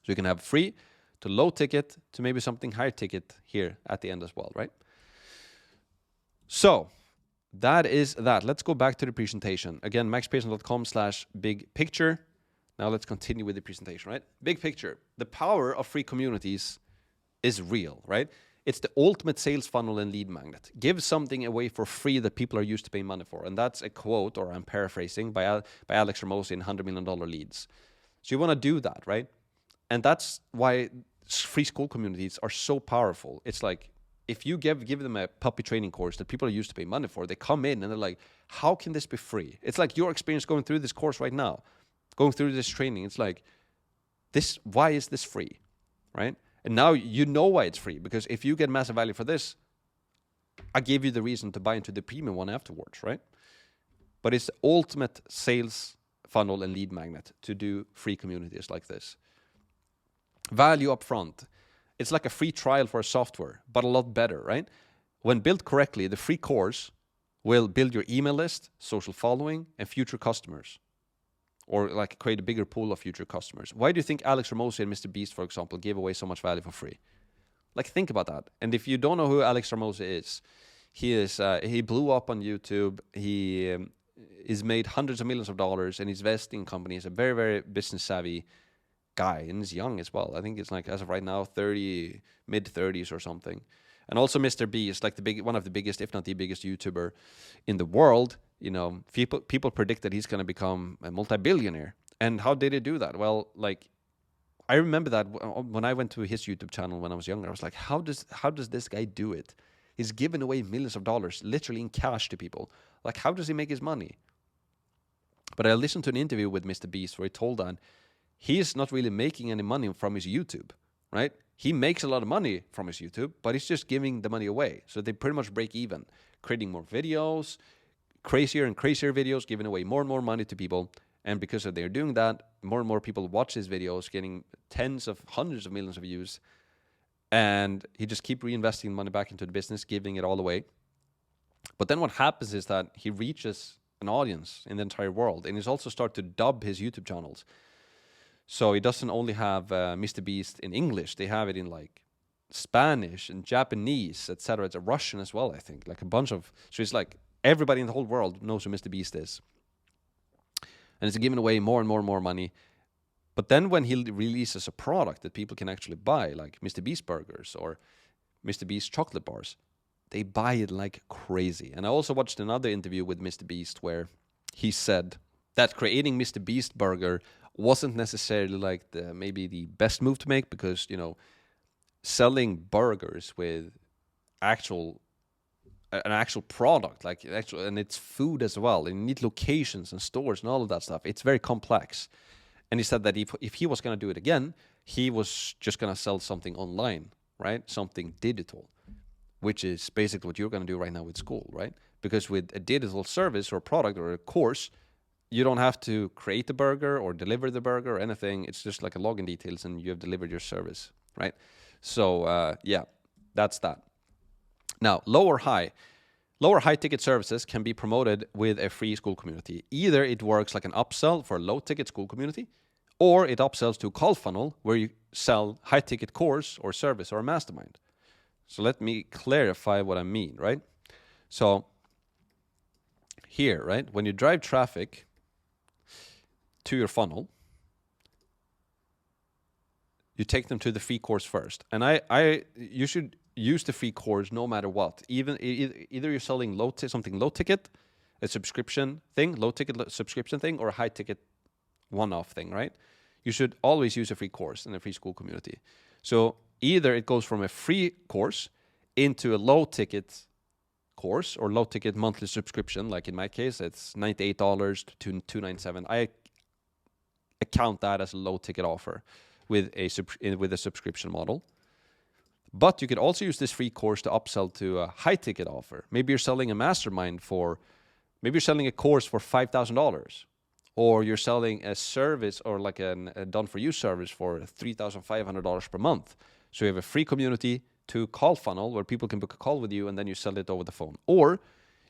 So you can have free to low ticket to maybe something higher ticket here at the end as well, right? So that is that. Let's go back to the presentation. Again, maxpearson.com/big picture. Now let's continue with the presentation, right? Big picture. The power of free communities is real, right? It's the ultimate sales funnel and lead magnet. Give something away for free that people are used to paying money for. And that's a quote, or I'm paraphrasing, by Alex Ramosi in $100 Million Leads. So you want to do that, right? And that's why free school communities are so powerful. It's like, if you give them a puppy training course that people are used to paying money for, they come in and they're like, how can this be free? It's like your experience going through this course right now, going through this training. It's like, why is this free, right? And now you know why it's free, because if you get massive value for this, I gave you the reason to buy into the premium one afterwards, right? But it's the ultimate sales funnel and lead magnet to do free communities like this. Value up front. It's like a free trial for a software, but a lot better, right? When built correctly, the free course will build your email list, social following, and future customers. Or like create a bigger pool of future customers. Why do you think Alex Ramosi and Mr. Beast, for example, gave away so much value for free? Like, think about that. And if you don't know who Alex Ramosi is, he blew up on YouTube. He is made hundreds of millions of dollars, and he's investing in companies. A very, very business savvy guy, and he's young as well. I think it's like, as of right now, mid 30s or something. And also Mr. Beast, like one of the biggest, if not the biggest YouTuber in the world. You know, people predict that he's going to become a multi-billionaire. And how did he do that? Well, like, I remember that when I went to his YouTube channel when I was younger, I was like, how does this guy do it? He's giving away millions of dollars, literally in cash to people. Like, how does he make his money? But I listened to an interview with Mr. Beast where he told that he's not really making any money from his YouTube, right? He makes a lot of money from his YouTube, but he's just giving the money away. So they pretty much break even, creating more videos, crazier and crazier videos, giving away more and more money to people. And because of they're doing that, more and more people watch his videos, getting tens of hundreds of millions of views. And he just keep reinvesting money back into the business, giving it all away. But then what happens is that he reaches an audience in the entire world, and he's also started to dub his YouTube channels. So he doesn't only have Mr. Beast in English, they have it in like Spanish and Japanese, etc. It's a Russian as well, I think. Like a bunch of, so it's like everybody in the whole world knows who Mr. Beast is. And it's giving away more and more and more money. But then when he releases a product that people can actually buy, like Mr. Beast burgers or Mr. Beast chocolate bars, they buy it like crazy. And I also watched another interview with Mr. Beast where he said that creating Mr. Beast burger wasn't necessarily like maybe the best move to make, because, you know, selling burgers with an actual product, like actual, and it's food as well, and you need locations and stores and all of that stuff. It's very complex. And he said that if he was going to do it again, he was just going to sell something online, right? Something digital, which is basically what you're going to do right now with Skool, right? Because with a digital service or a product or a course, you don't have to create the burger or deliver the burger or anything. It's just like a login details and you have delivered your service, right? So yeah, that's that. Now, lower high ticket services can be promoted with a free Skool community. Either it works like an upsell for a low ticket Skool community, or it upsells to a call funnel where you sell high ticket course or service or a mastermind. So let me clarify what I mean, right? So here, right, when you drive traffic to your funnel, you take them to the free course first. And you should use the free course no matter what. Either you're selling something low ticket, a subscription thing, low ticket subscription thing, or a high ticket one-off thing, right? You should always use a free course in a free Skool community. So either it goes from a free course into a low ticket course or low ticket monthly subscription. Like in my case, it's $98 to $297. I account that as a low ticket offer with a subscription model. But you could also use this free course to upsell to a high ticket offer. Maybe you're selling a mastermind maybe you're selling a course for $5,000, or you're selling a service or like a done for you service for $3,500 per month. So you have a free community to call funnel where people can book a call with you and then you sell it over the phone. Or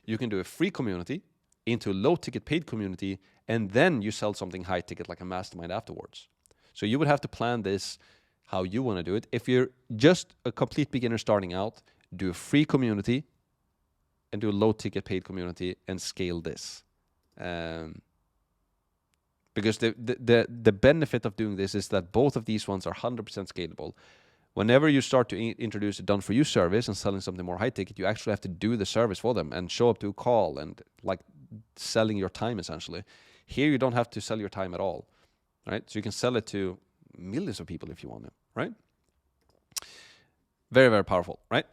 you can do a free community into a low ticket paid community and then you sell something high ticket like a mastermind afterwards. So you would have to plan this how you want to do it. If you're just a complete beginner starting out, do a free community and do a low ticket paid community and scale this. Because the benefit of doing this is that both of these ones are 100% scalable. Whenever you start to introduce a done for you service and selling something more high ticket, you actually have to do the service for them and show up to a call and like selling your time essentially. Here you don't have to sell your time at all, right? So you can sell it to millions of people if you want to, right? Very, very powerful, right?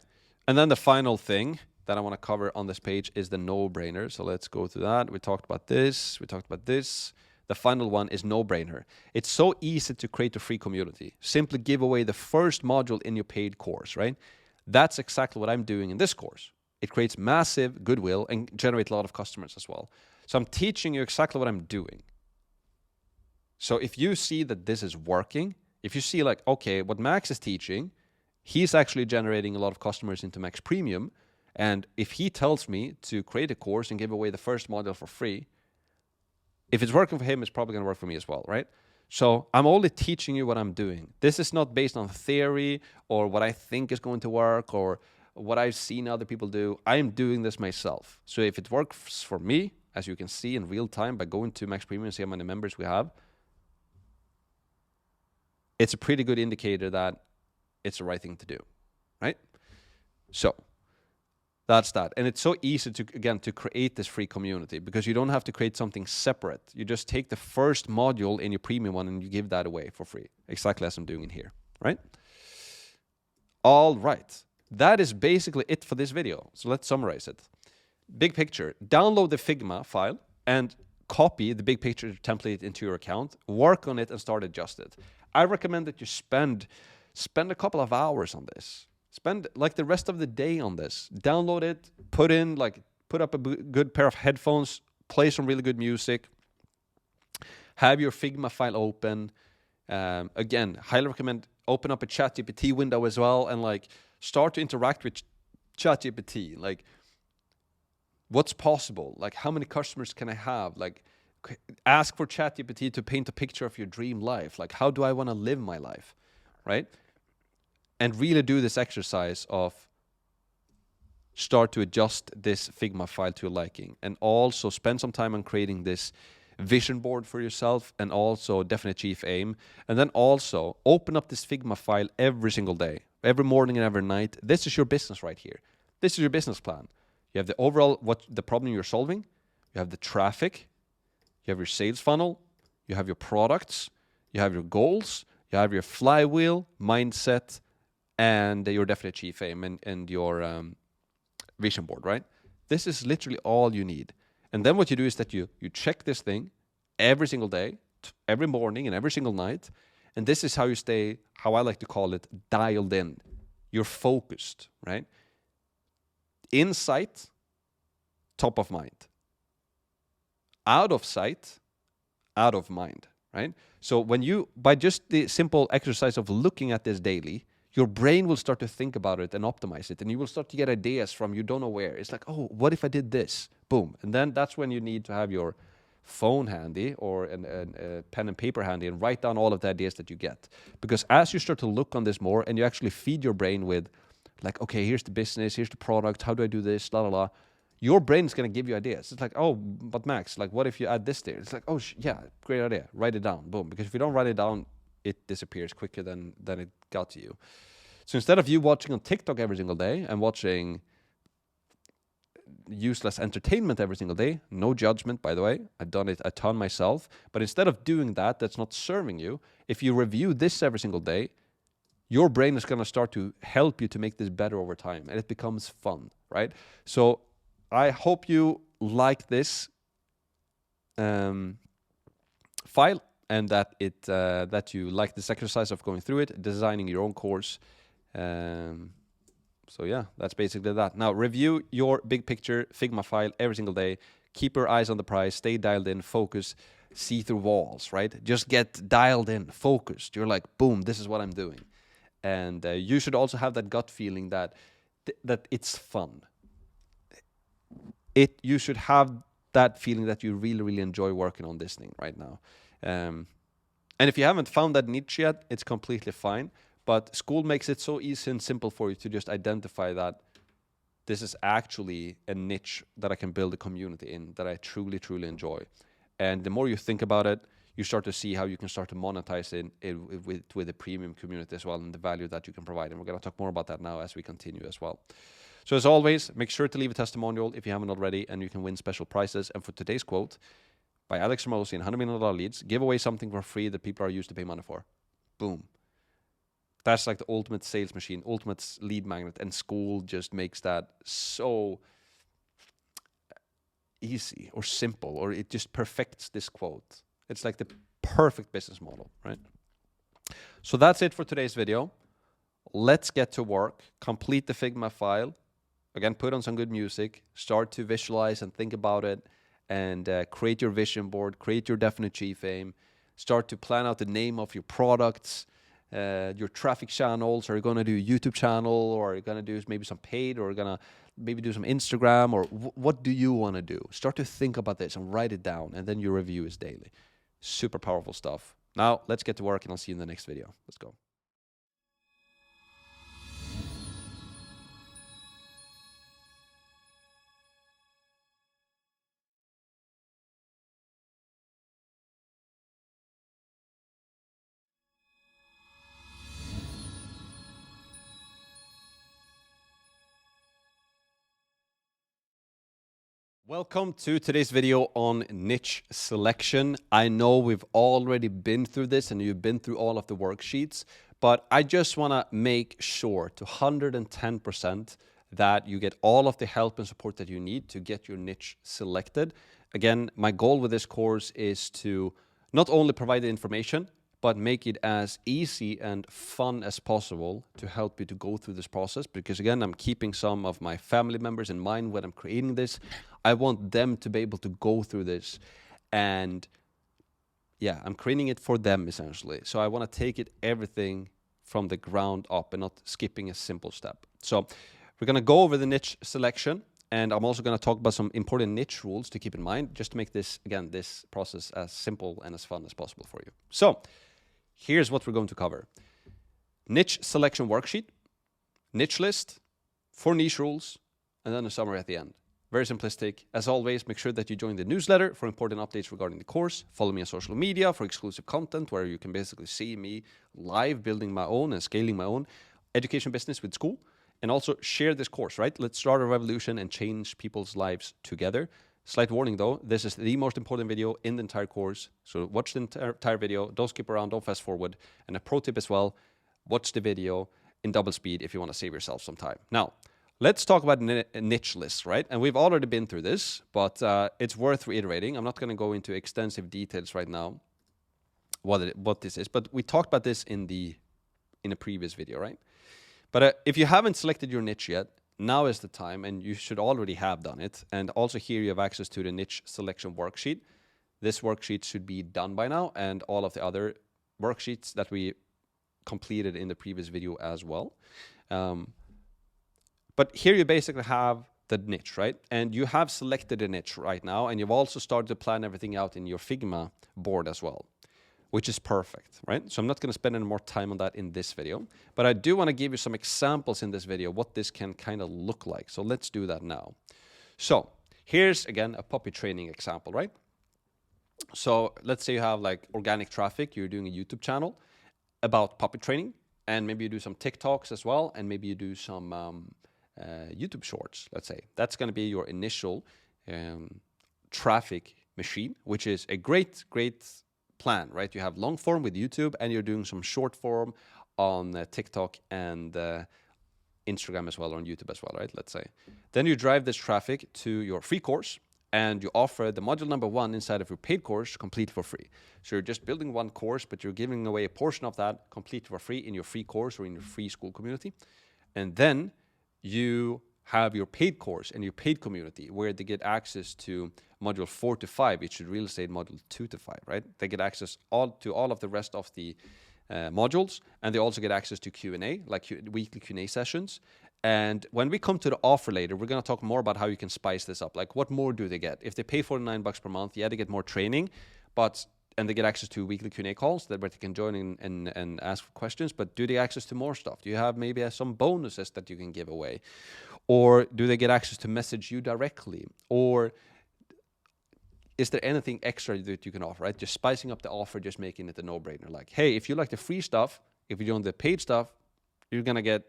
And then the final thing that I want to cover on this page is the no-brainer. So let's go through that. We talked about this. We talked about this. The final one is no-brainer. It's so easy to create a free community. Simply give away the first module in your paid course, right? That's exactly what I'm doing in this course. It creates massive goodwill and generates a lot of customers as well. So I'm teaching you exactly what I'm doing. So if you see that this is working, if you see like, okay, what Max is teaching, he's actually generating a lot of customers into Max Premium. And if he tells me to create a course and give away the first module for free, if it's working for him, it's probably going to work for me as well, right? So I'm only teaching you what I'm doing. This is not based on theory or what I think is going to work or what I've seen other people do. I am doing this myself. So if it works for me, as you can see in real time by going to Max Premium and see how many members we have, it's a pretty good indicator that it's the right thing to do, right? So that's that. And it's so easy to, again, to create this free community because you don't have to create something separate. You just take the first module in your premium one and you give that away for free, exactly as I'm doing in here, right? All right. That is basically it for this video. So let's summarize it. Big picture. Download the Figma file and copy the big picture template into your account. Work on it and start adjust it. I recommend that you spend a couple of hours on this. Spend like the rest of the day on this. Download it, put up a good pair of headphones, play some really good music, have your Figma file open. Again, highly recommend open up a ChatGPT window as well and like start to interact with ChatGPT. Like, what's possible? Like, how many customers can I have? Like, ask for ChatGPT to paint a picture of your dream life. Like, how do I want to live my life, right? And really do this exercise of start to adjust this Figma file to your liking. And also spend some time on creating this vision board for yourself and also definitely achieve aim. And then also open up this Figma file every single day, every morning and every night. This is your business right here. This is your business plan. You have the overall, what the problem you're solving. You have the traffic. You have your sales funnel. You have your products. You have your goals. You have your flywheel, mindset, and your definite achieve aim and your vision board, right? This is literally all you need. And then what you do is that you check this thing every single day, every morning and every single night. And this is how you stay, how I like to call it, dialed in. You're focused, right? Insight, top of mind. Out of sight, out of mind, right? So when you, by just the simple exercise of looking at this daily, your brain will start to think about it and optimize it. And you will start to get ideas from you don't know where. It's like, oh, what if I did this? Boom. And then that's when you need to have your phone handy or a pen and paper handy and write down all of the ideas that you get. Because as you start to look on this more and you actually feed your brain with like, okay, here's the business, here's the product, how do I do this, la, la, la. Your brain is going to give you ideas. It's like, oh, but Max, like, what if you add this there? It's like, oh, yeah, great idea. Write it down. Boom. Because if you don't write it down, it disappears quicker than it got to you. So instead of you watching on TikTok every single day and watching useless entertainment every single day, no judgment, by the way, I've done it a ton myself, but instead of doing that, that's not serving you, if you review this every single day, your brain is going to start to help you to make this better over time, and it becomes fun, right? So I hope you like this file and that that you like this exercise of going through it, designing your own course. So yeah, that's basically that. Now review your big picture Figma file every single day. Keep your eyes on the prize, stay dialed in, focus, see through walls, right? Just get dialed in, focused. You're like, boom, this is what I'm doing. And you should also have that gut feeling that that it's fun. You should have that feeling that you really, really enjoy working on this thing right now. And if you haven't found that niche yet, it's completely fine. But Skool makes it so easy and simple for you to just identify that this is actually a niche that I can build a community in, that I truly, truly enjoy. And the more you think about it, you start to see how you can start to monetize it with a premium community as well and the value that you can provide. And we're going to talk more about that now as we continue as well. So as always, make sure to leave a testimonial if you haven't already, and you can win special prizes. And for today's quote by Alex Ramosi, $100 million leads, give away something for free that people are used to pay money for. Boom. That's like the ultimate sales machine, ultimate lead magnet, and Skool just makes that so easy or simple, or it just perfects this quote. It's like the perfect business model, right? So that's it for today's video. Let's get to work. Complete the Figma file. Again, put on some good music. Start to visualize and think about it, and create your vision board. Create your definite chief aim. Start to plan out the name of your products. Your traffic channels. Are you going to do a YouTube channel, or are you going to do maybe some paid, or are you going to maybe do some Instagram, or what do you want to do? Start to think about this and write it down, and then your review is daily. Super powerful stuff. Now, let's get to work, and I'll see you in the next video. Let's go. Welcome to today's video on niche selection. I know we've already been through this and you've been through all of the worksheets, but I just want to make sure to 110% that you get all of the help and support that you need to get your niche selected. Again, my goal with this course is to not only provide the information, but make it as easy and fun as possible to help you to go through this process. Because again, I'm keeping some of my family members in mind when I'm creating this. I want them to be able to go through this. And yeah, I'm creating it for them essentially. So I want to take it everything from the ground up and not skipping a simple step. So we're going to go over the niche selection. And I'm also going to talk about some important niche rules to keep in mind, just to make this, again, this process as simple and as fun as possible for you. So here's what we're going to cover. Niche selection worksheet, niche list, 4 niche rules, and then a summary at the end. Very simplistic. As always, make sure that you join the newsletter for important updates regarding the course. Follow me on social media for exclusive content where you can basically see me live building my own and scaling my own education business with Skool. And also share this course, right? Let's start a revolution and change people's lives together. Slight warning though, this is the most important video in the entire course. So watch the entire video, don't skip around, don't fast forward. And a pro tip as well, watch the video in double speed if you want to save yourself some time. Now, let's talk about niche lists, right? And we've already been through this, but it's worth reiterating. I'm not going to go into extensive details right now what this is, but we talked about this in a previous video, right? But if you haven't selected your niche yet, now is the time, and you should already have done it. And also here you have access to the niche selection worksheet. This worksheet should be done by now, and all of the other worksheets that we completed in the previous video as well. But here you basically have the niche, right? And you have selected a niche right now, and you've also started to plan everything out in your Figma board as well, which is perfect, right? So I'm not going to spend any more time on that in this video, but I do want to give you some examples in this video what this can kind of look like. So let's do that now. So here's again a puppy training example, right? So let's say you have like organic traffic, you're doing a YouTube channel about puppy training, and maybe you do some TikToks as well, and maybe you do some YouTube shorts, let's say. That's going to be your initial traffic machine, which is a great plan, right? You have long form with YouTube and you're doing some short form on TikTok and Instagram as well, or on YouTube as well, right? Let's say. Then you drive this traffic to your free course and you offer the module number 1 inside of your paid course complete for free. So you're just building one course, but you're giving away a portion of that complete for free in your free course or in your free Skool community. And then you have your paid course and your paid community where they get access to module 4 to 5, which should really say module 2 to 5, right? They get access to all of the rest of the modules, and they also get access to Q&A, like weekly Q&A sessions. And when we come to the offer later, we're going to talk more about how you can spice this up. Like, what more do they get? If they pay $49 per month, yeah, they get more training, and they get access to weekly Q&A calls where they can join in and ask for questions. But do they get access to more stuff? Do you have maybe some bonuses that you can give away? Or do they get access to message you directly? Or is there anything extra that you can offer, right? Just spicing up the offer, just making it a no-brainer. Like, hey, if you like the free stuff, if you don't the paid stuff, you're going to get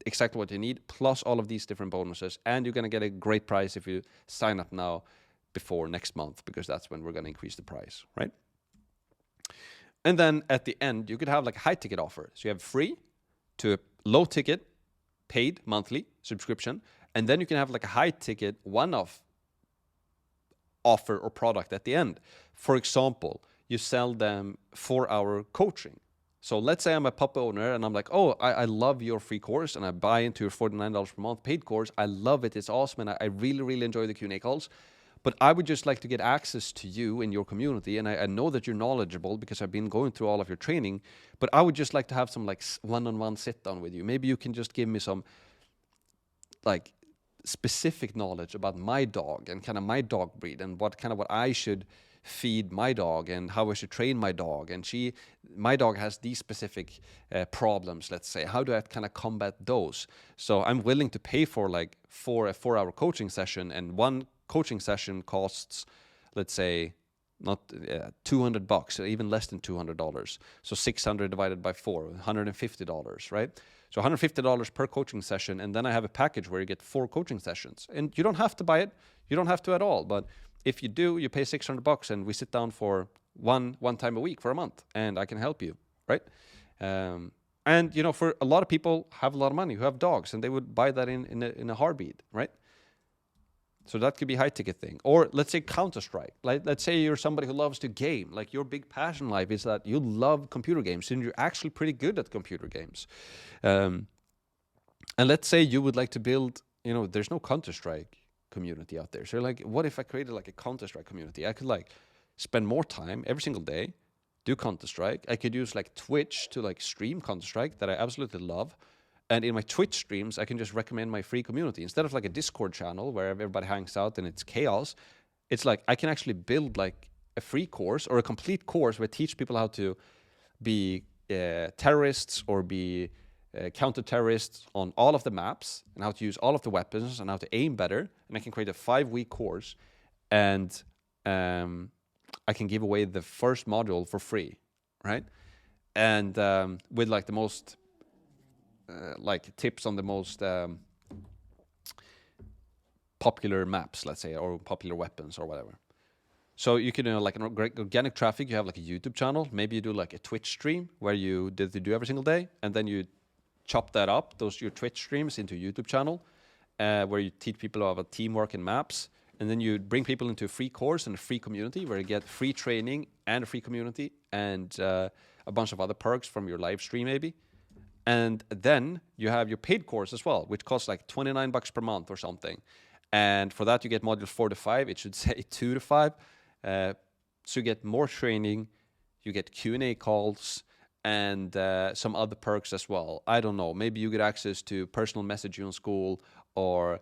exactly what you need, plus all of these different bonuses. And you're going to get a great price if you sign up now before next month, because that's when we're going to increase the price, right? And then at the end, you could have like a high ticket offer. So you have free to low ticket, paid monthly subscription. And then you can have like a high ticket one-off offer or product at the end. For example, you sell them 4-hour coaching. So let's say I'm a puppy owner and I'm like, oh, I love your free course and I buy into your $49 per month paid course. I love it. It's awesome. And I really, really enjoy the Q&A calls. But I would just like to get access to you in your community. And I know that you're knowledgeable because I've been going through all of your training. But I would just like to have some like one-on-one sit down with you. Maybe you can just give me some like specific knowledge about my dog and kind of my dog breed and what I should feed my dog and how I should train my dog. And my dog has these specific problems, let's say. How do I kind of combat those? So I'm willing to pay for a 4-hour coaching session, and one coaching session costs, let's say, not $200, or even less than $200. So 600 divided by 4, $150, right? So $150 per coaching session, and then I have a package where you get 4 coaching sessions. And you don't have to buy it. You don't have to at all. But if you do, you pay $600, and we sit down for one time a week for a month, and I can help you, right? And you know, for a lot of people have a lot of money who have dogs, and they would buy that in a heartbeat, right? So that could be a high ticket thing. Or let's say Counter-Strike. Like, let's say you're somebody who loves to game. Like, your big passion in life is that you love computer games, and you're actually pretty good at computer games. And let's say you would like to build, you know, there's no Counter-Strike community out there. So you're like, what if I created like a Counter-Strike community? I could like spend more time every single day, do Counter-Strike. I could use like Twitch to like stream Counter-Strike that I absolutely love. And in my Twitch streams, I can just recommend my free community. Instead of like a Discord channel where everybody hangs out and it's chaos, it's like I can actually build like a free course or a complete course where I teach people how to be terrorists or be counter-terrorists on all of the maps, and how to use all of the weapons, and how to aim better. And I can create a 5-week course, and I can give away the first module for free, right? And with like the most like tips on the most popular maps, let's say, or popular weapons or whatever. So you can, like an organic traffic, you have like a YouTube channel. Maybe you do like a Twitch stream where you do every single day, and then you chop that up, your Twitch streams, into a YouTube channel where you teach people about teamwork and maps. And then you bring people into a free course and a free community where you get free training and a free community and a bunch of other perks from your live stream maybe. And then you have your paid course as well, which costs like $29 per month or something. And for that, you get modules 4 to 5. It should say 2 to 5. So you get more training, you get Q&A calls, and some other perks as well. I don't know. Maybe you get access to personal messaging on Skool or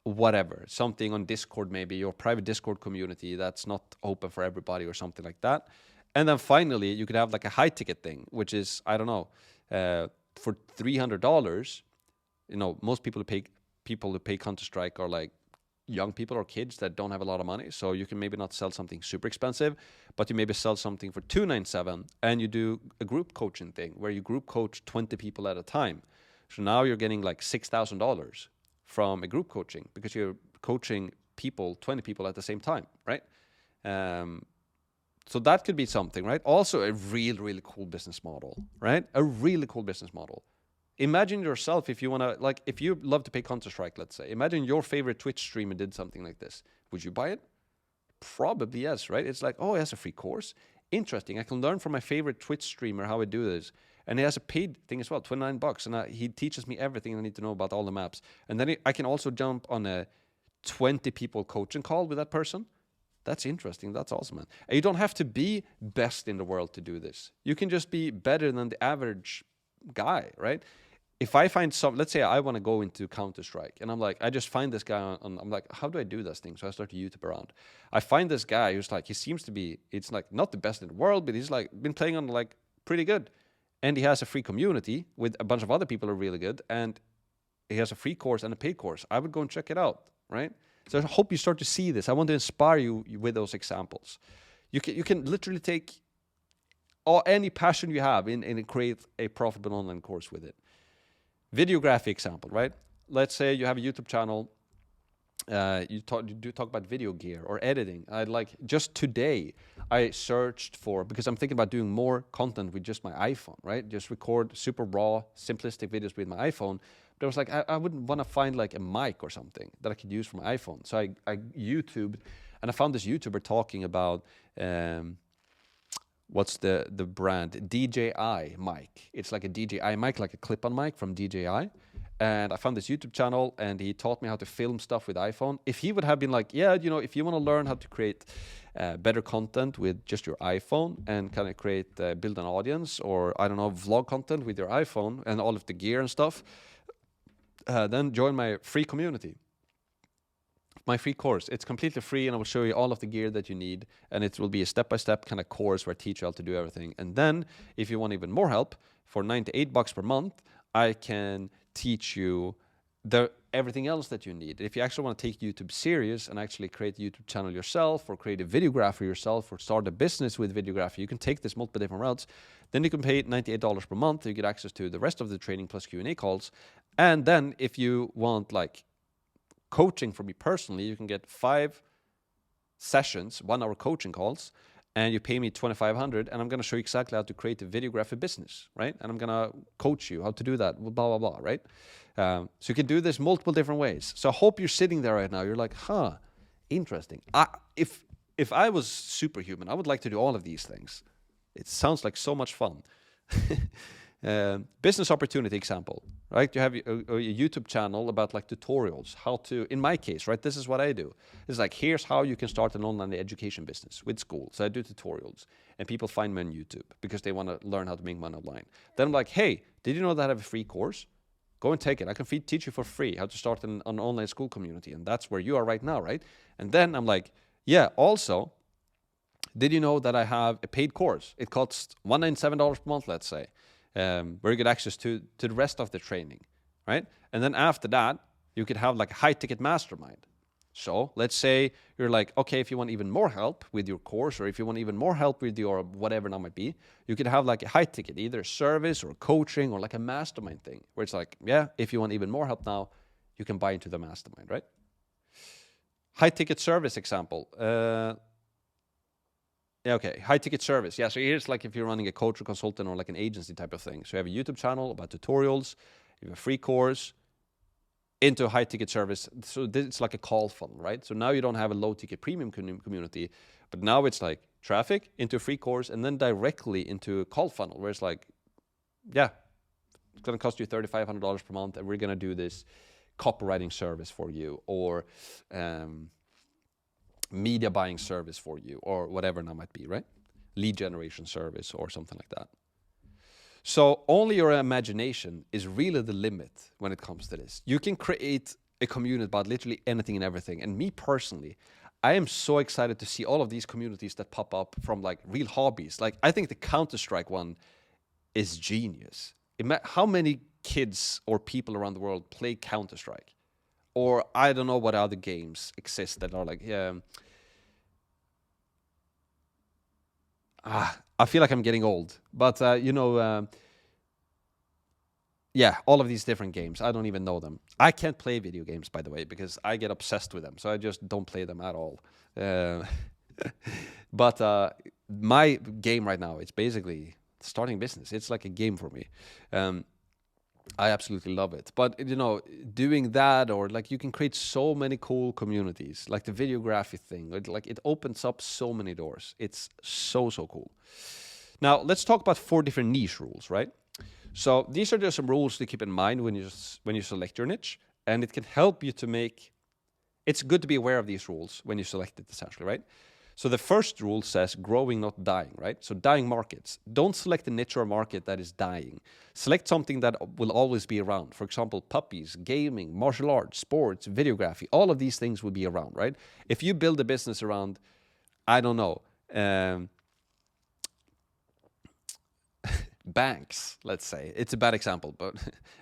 whatever. Something on Discord, maybe your private Discord community that's not open for everybody or something like that. And then finally, you could have like a high ticket thing, which is, I don't know, for $300, you know, most people who pay Counter-Strike are like young people or kids that don't have a lot of money. So you can maybe not sell something super expensive, but you maybe sell something for $297, and you do a group coaching thing where you group coach 20 people at a time. So now you're getting like $6,000 from a group coaching because you're coaching 20 people at the same time, right? So that could be something, right? Also a really, really cool business model, right? A really cool business model. Imagine yourself, if you want to, like, if you love to play Counter-Strike, let's say, imagine your favorite Twitch streamer did something like this. Would you buy it? Probably yes, right? It's like, oh, he has a free course. Interesting. I can learn from my favorite Twitch streamer how I do this. And he has a paid thing as well, $29. And he teaches me everything I need to know about all the maps. And then I can also jump on a 20 people coaching call with that person. That's interesting. That's awesome, man. And you don't have to be best in the world to do this. You can just be better than the average guy, right? If I find let's say I want to go into Counter-Strike, and I'm like, I just find this guy I'm like, how do I do this thing? So I start to YouTube around. I find this guy who's like, he seems to be, it's like not the best in the world, but he's like been playing on like pretty good. And he has a free community with a bunch of other people who are really good. And he has a free course and a paid course. I would go and check it out, right? So I hope you start to see this. I want to inspire you with those examples. You can literally take any passion you have and create a profitable online course with it. Videography example, right? Let's say you have a YouTube channel. You talk about video gear or editing. Just today, I searched for, because I'm thinking about doing more content with just my iPhone, right? Just record super raw, simplistic videos with my iPhone. But I was like, I wouldn't want to find like a mic or something that I could use for my iPhone. So I YouTubed, and I found this YouTuber talking about what's the brand? DJI mic. It's like a DJI mic, like a clip-on mic from DJI. And I found this YouTube channel, and he taught me how to film stuff with iPhone. If he would have been like, yeah, you know, if you want to learn how to create better content with just your iPhone and kind of build an audience, or I don't know, vlog content with your iPhone and all of the gear and stuff, then join my free community. My free course. It's completely free, and I will show you all of the gear that you need, and it will be a step-by-step kind of course where I teach you how to do everything. And then, if you want even more help, for $98 per month, I can teach you everything else that you need. If you actually want to take YouTube serious and actually create a YouTube channel yourself, or create a videographer yourself, or start a business with videography, you can take this multiple different routes. Then you can pay $98 per month. You get access to the rest of the training plus Q&A calls. And then if you want like coaching from me personally, you can get 5 sessions, 1-hour coaching calls, and you pay me $2,500, and I'm going to show you exactly how to create a videography business, right? And I'm going to coach you how to do that, blah, blah, blah, right? So you can do this multiple different ways. So I hope you're sitting there right now. You're like, interesting. If I was superhuman, I would like to do all of these things. It sounds like so much fun. Business opportunity example, right? You have a YouTube channel about like tutorials, how to, in my case, right? This is what I do. It's like, here's how you can start an online education business with Skool. So I do tutorials, and people find me on YouTube because they want to learn how to make money online. Then I'm like, hey, did you know that I have a free course? Go and take it. I can teach you for free how to start an online school community. And that's where you are right now, right? And then I'm like, yeah, also, did you know that I have a paid course? It costs $197 per month, let's say. Where you get access to the rest of the training, right? And then after that, you could have like a high-ticket mastermind. So let's say you're like, okay, if you want even more help with your course, or if you want even more help with your whatever that might be, you could have like a high-ticket, either service or coaching or like a mastermind thing, where it's like, yeah, if you want even more help now, you can buy into the mastermind, right? High-ticket service example. Okay, high-ticket service. Yeah, so here's like if you're running a coach or consultant or like an agency type of thing. So you have a YouTube channel about tutorials, you have a free course, into a high-ticket service. So it's like a call funnel, right? So now you don't have a low-ticket premium community, but now it's like traffic into a free course and then directly into a call funnel, where it's like, yeah, it's going to cost you $3,500 per month, and we're going to do this copywriting service for you, or media buying service for you, or whatever that might be, right? Lead generation service or something like that. So only your imagination is really the limit when it comes to this. You can create a community about literally anything and everything. And me personally, I am so excited to see all of these communities that pop up from like real hobbies. Like, I think the Counter-Strike one is genius. How many kids or people around the world play Counter-Strike? Or I don't know what other games exist that are like, I feel like I'm getting old. But, yeah, all of these different games. I don't even know them. I can't play video games, by the way, because I get obsessed with them. So I just don't play them at all. But my game right now, it's basically starting business. It's like a game for me. I absolutely love it. But, doing that, or like you can create so many cool communities, like the videography thing, like it opens up so many doors. It's so, so cool. Now, let's talk about 4 different niche rules, right? So these are just some rules to keep in mind when you select your niche, and it can help you to make, it's good to be aware of these rules when you select it, essentially, right? So the first rule says growing, not dying, right? So dying markets. Don't select a niche or a market that is dying. Select something that will always be around. For example, puppies, gaming, martial arts, sports, videography. All of these things will be around, right? If you build a business around, I don't know, banks, let's say. It's a bad example, but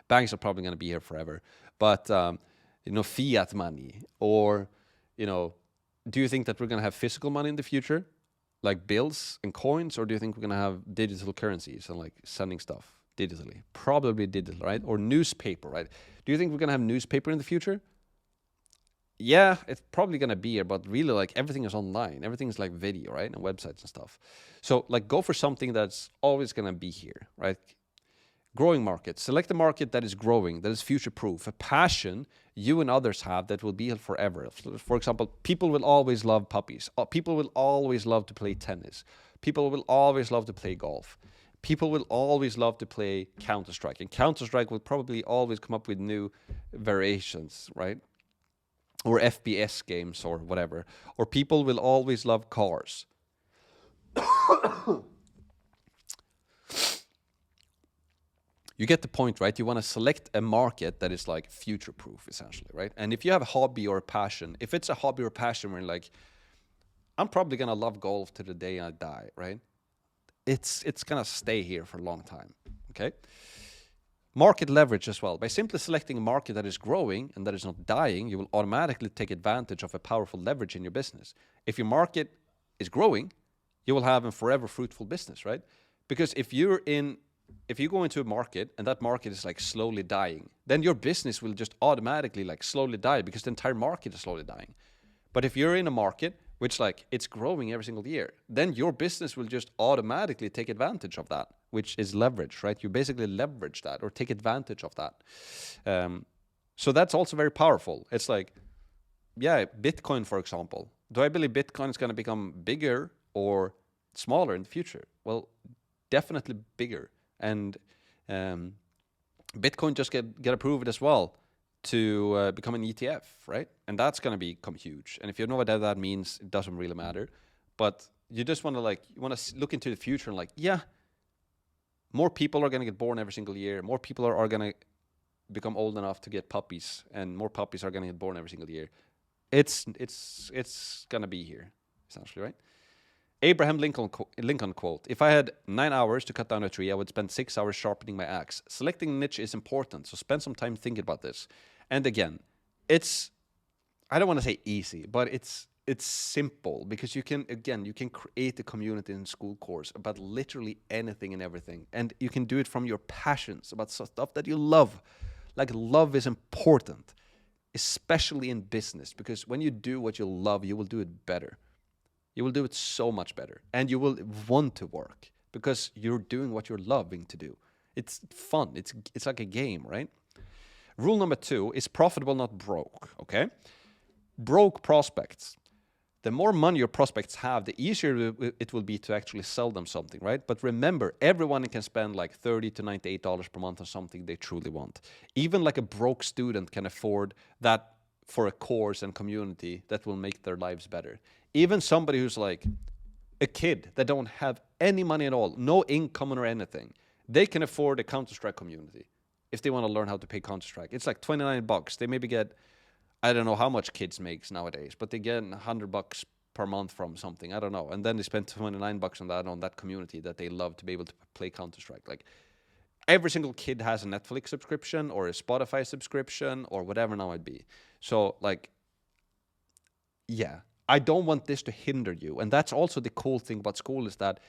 banks are probably going to be here forever. But, fiat money, or, do you think that we're going to have physical money in the future, like bills and coins, or do you think we're going to have digital currencies and like sending stuff digitally? Probably digital, right? Or newspaper, right? Do you think we're going to have newspaper in the future? Yeah, it's probably going to be here, but really like everything is online. Everything is like video, right? And websites and stuff. So like go for something that's always going to be here, right? Growing market. Select a market that is growing, that is future-proof, a passion you and others have that will be here forever. For example, people will always love puppies. People will always love to play tennis. People will always love to play golf. People will always love to play Counter-Strike. And Counter-Strike will probably always come up with new variations, right? Or FPS games or whatever. Or people will always love cars. You get the point, right? You want to select a market that is like future-proof, essentially, right? And if you have a hobby or a passion, if it's a hobby or a passion where you're like, I'm probably going to love golf to the day I die, right? It's going to stay here for a long time, okay? Market leverage as well. By simply selecting a market that is growing and that is not dying, you will automatically take advantage of a powerful leverage in your business. If your market is growing, you will have a forever fruitful business, right? Because if you go into a market and that market is like slowly dying, then your business will just automatically like slowly die because the entire market is slowly dying. But if you're in a market which like it's growing every single year, then your business will just automatically take advantage of that, which is leverage, right? You basically leverage that or take advantage of that. So that's also very powerful. It's like, yeah, Bitcoin, for example. Do I believe Bitcoin is going to become bigger or smaller in the future? Well, definitely bigger. And Bitcoin just get approved as well to become an ETF, right? And that's going to become huge. And if you know what that means, it doesn't really matter. But you just want to look into the future and like, yeah, more people are going to get born every single year. More people are going to become old enough to get puppies, and more puppies are going to get born every single year. It's going to be here, essentially, right? Abraham Lincoln quote, "If I had 9 hours to cut down a tree, I would spend 6 hours sharpening my axe." Selecting a niche is important, so spend some time thinking about this. And again, I don't want to say easy, but it's simple because you can create a community in Skool course about literally anything and everything. And you can do it from your passions, about stuff that you love. Like, love is important, especially in business, because when you do what you love, you will do it better. You will do it so much better, and you will want to work because you're doing what you're loving to do. It's fun. It's like a game, right? Rule number 2 is profitable, not broke, okay? Broke prospects. The more money your prospects have, the easier it will be to actually sell them something, right? But remember, everyone can spend like $30 to $98 per month on something they truly want. Even like a broke student can afford that for a course and community that will make their lives better. Even somebody who's like a kid that don't have any money at all, no income or anything, they can afford a Counter-Strike community if they want to learn how to play Counter-Strike. It's like $29. They maybe get, I don't know how much kids makes nowadays, but they get $100 per month from something. I don't know. And then they spend $29 on that community that they love to be able to play Counter-Strike. Like, every single kid has a Netflix subscription or a Spotify subscription or whatever now it be. So, like, yeah, I don't want this to hinder you. And that's also the cool thing about Skool, is that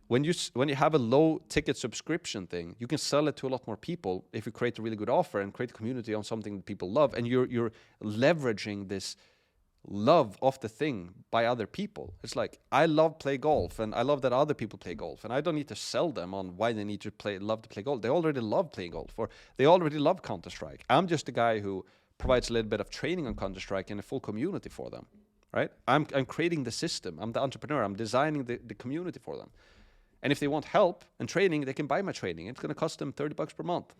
when you have a low ticket subscription thing, you can sell it to a lot more people if you create a really good offer and create a community on something that people love, and you're leveraging this love of the thing by other people. It's like, I love play golf, and I love that other people play golf, and I don't need to sell them on why they need to love to play golf. They already love playing golf, or they already love Counter-Strike. I'm just the guy who provides a little bit of training on Counter-Strike and a full community for them, right? I'm creating the system. I'm the entrepreneur. I'm designing the community for them. And if they want help and training, they can buy my training. It's going to cost them $30 per month.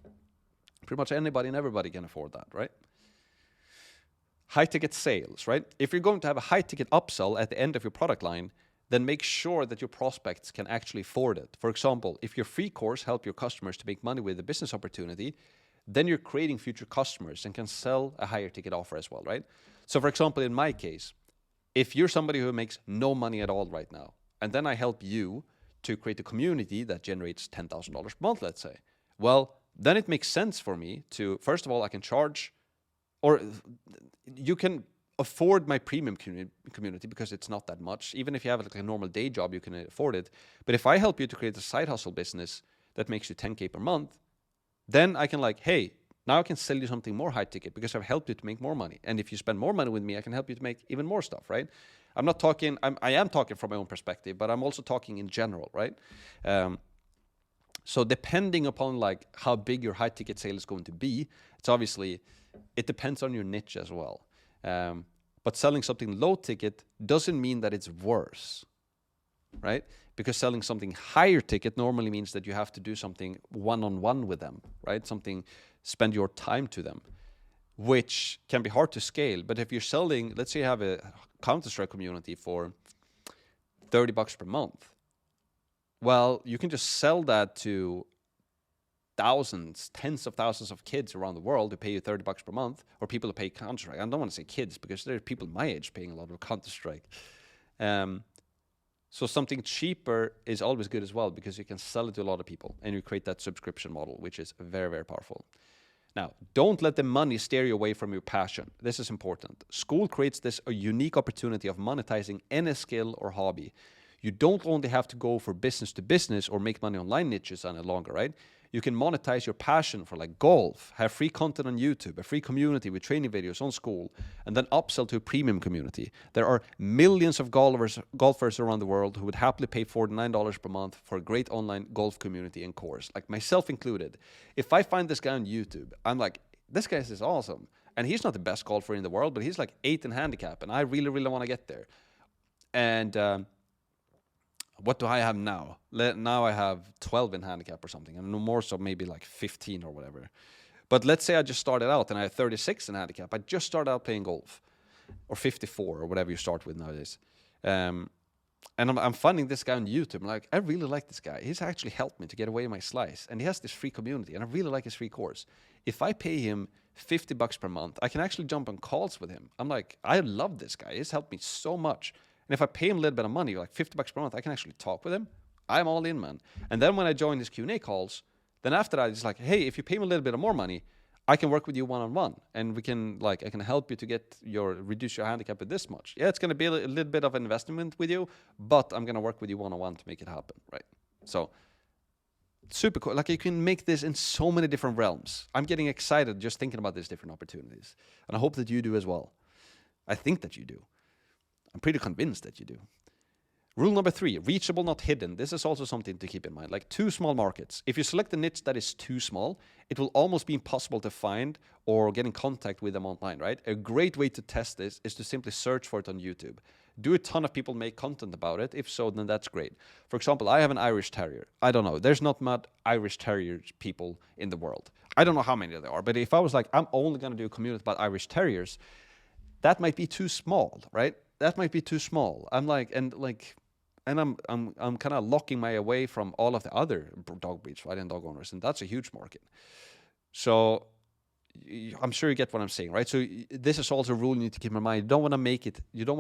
Pretty much anybody and everybody can afford that, right? High-ticket sales, right? If you're going to have a high-ticket upsell at the end of your product line, then make sure that your prospects can actually afford it. For example, if your free course helps your customers to make money with a business opportunity, then you're creating future customers and can sell a higher-ticket offer as well, right? So, for example, in my case, if you're somebody who makes no money at all right now, and then I help you to create a community that generates $10,000 per month, let's say, well, then it makes sense for me to, first of all, I can charge, or you can afford my premium community because it's not that much. Even if you have like a normal day job, you can afford it. But if I help you to create a side hustle business that makes you 10K per month, then I can like, hey, now I can sell you something more high ticket because I've helped you to make more money. And if you spend more money with me, I can help you to make even more stuff, right? I am talking from my own perspective, but I'm also talking in general, right? So depending upon like how big your high ticket sale is going to be, it depends on your niche as well. But selling something low ticket doesn't mean that it's worse, right? Because selling something higher ticket normally means that you have to do something one-on-one with them, right? Spend your time to them, which can be hard to scale. But if you're selling, let's say you have a Counter-Strike community for $30 per month, well, you can just sell that to thousands, tens of thousands of kids around the world who pay you $30 per month, or people who pay Counter-Strike. I don't want to say kids because there are people my age paying a lot of Counter-Strike. So something cheaper is always good as well, because you can sell it to a lot of people and you create that subscription model, which is very, very powerful. Now, don't let the money steer you away from your passion. This is important. Skool creates this a unique opportunity of monetizing any skill or hobby. You don't only have to go for business to business or make money online niches any longer, right? You can monetize your passion for like golf, have free content on YouTube, a free community with training videos on Skool, and then upsell to a premium community. There are millions of golfers around the world who would happily pay $49 per month for a great online golf community and course, like myself included. If I find this guy on YouTube, I'm like, this guy is awesome. And he's not the best golfer in the world, but he's like 8th in handicap, and I really, really want to get there. And what do I have now? Now I have 12 in handicap or something, and no more, so maybe like 15 or whatever. But let's say I just started out and I had 36 in handicap. I just started out playing golf, or 54 or whatever you start with nowadays. And I'm finding this guy on YouTube. I'm like, I really like this guy. He's actually helped me to get away my slice, and he has this free community, and I really like his free course. If I pay him $50 per month, I can actually jump on calls with him. I'm like, I love this guy. He's helped me so much. And if I pay him a little bit of money, like $50 per month, I can actually talk with him. I'm all in, man. And then when I join his Q&A calls, then after that, it's like, hey, if you pay me a little bit of more money, I can work with you one-on-one. And we can, like, I can help you to reduce your handicap with this much. Yeah, it's going to be a little bit of an investment with you, but I'm going to work with you one-on-one to make it happen, right? So, super cool. Like, you can make this in so many different realms. I'm getting excited just thinking about these different opportunities. And I hope that you do as well. I think that you do. I'm pretty convinced that you do. Rule number 3, reachable, not hidden. This is also something to keep in mind. Like too small markets. If you select a niche that is too small, it will almost be impossible to find or get in contact with them online, right? A great way to test this is to simply search for it on YouTube. Do a ton of people make content about it? If so, then that's great. For example, I have an Irish Terrier. I don't know. There's not much Irish Terrier people in the world. I don't know how many there are, but if I was like, I'm only going to do a community about Irish Terriers, that might be too small, right? That might be too small. I'm kind of locking my away from all of the other dog breeds, right, and dog owners, and that's a huge market. So I'm sure you get what I'm saying, right? So this is also a rule you need to keep in mind. You don't want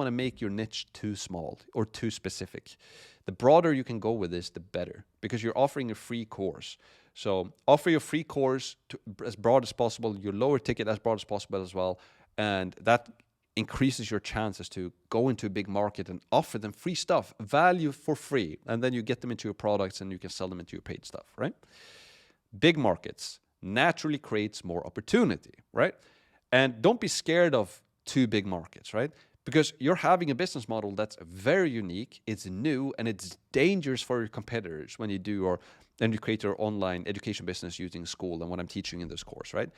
to make your niche too small or too specific. The broader you can go with this, the better, because you're offering a free course. So offer your free course to as broad as possible, your lower ticket as broad as possible as well, and that increases your chances to go into a big market and offer them free stuff, value for free, and then you get them into your products and you can sell them into your paid stuff, right? Big markets naturally creates more opportunity, right? And don't be scared of too big markets, right? Because you're having a business model that's very unique, it's new, and it's dangerous for your competitors when you you create your online education business using Skool and what I'm teaching in this course, right?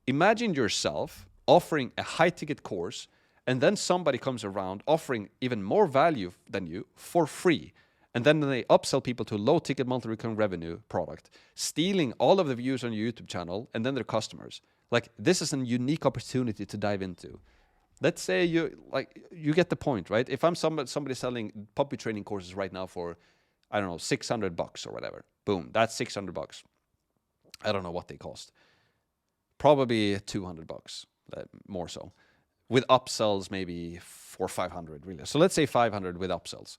Imagine yourself offering a high-ticket course, and then somebody comes around offering even more value than you for free. And then they upsell people to a low-ticket monthly recurring revenue product, stealing all of the views on your YouTube channel and then their customers. Like, this is a unique opportunity to dive into. Let's say you get the point, right? If I'm somebody selling puppy training courses right now for, I don't know, $600 or whatever. Boom, that's $600. I don't know what they cost. Probably $200, more so. With upsells, maybe 400 or 500, really. So let's say 500 with upsells.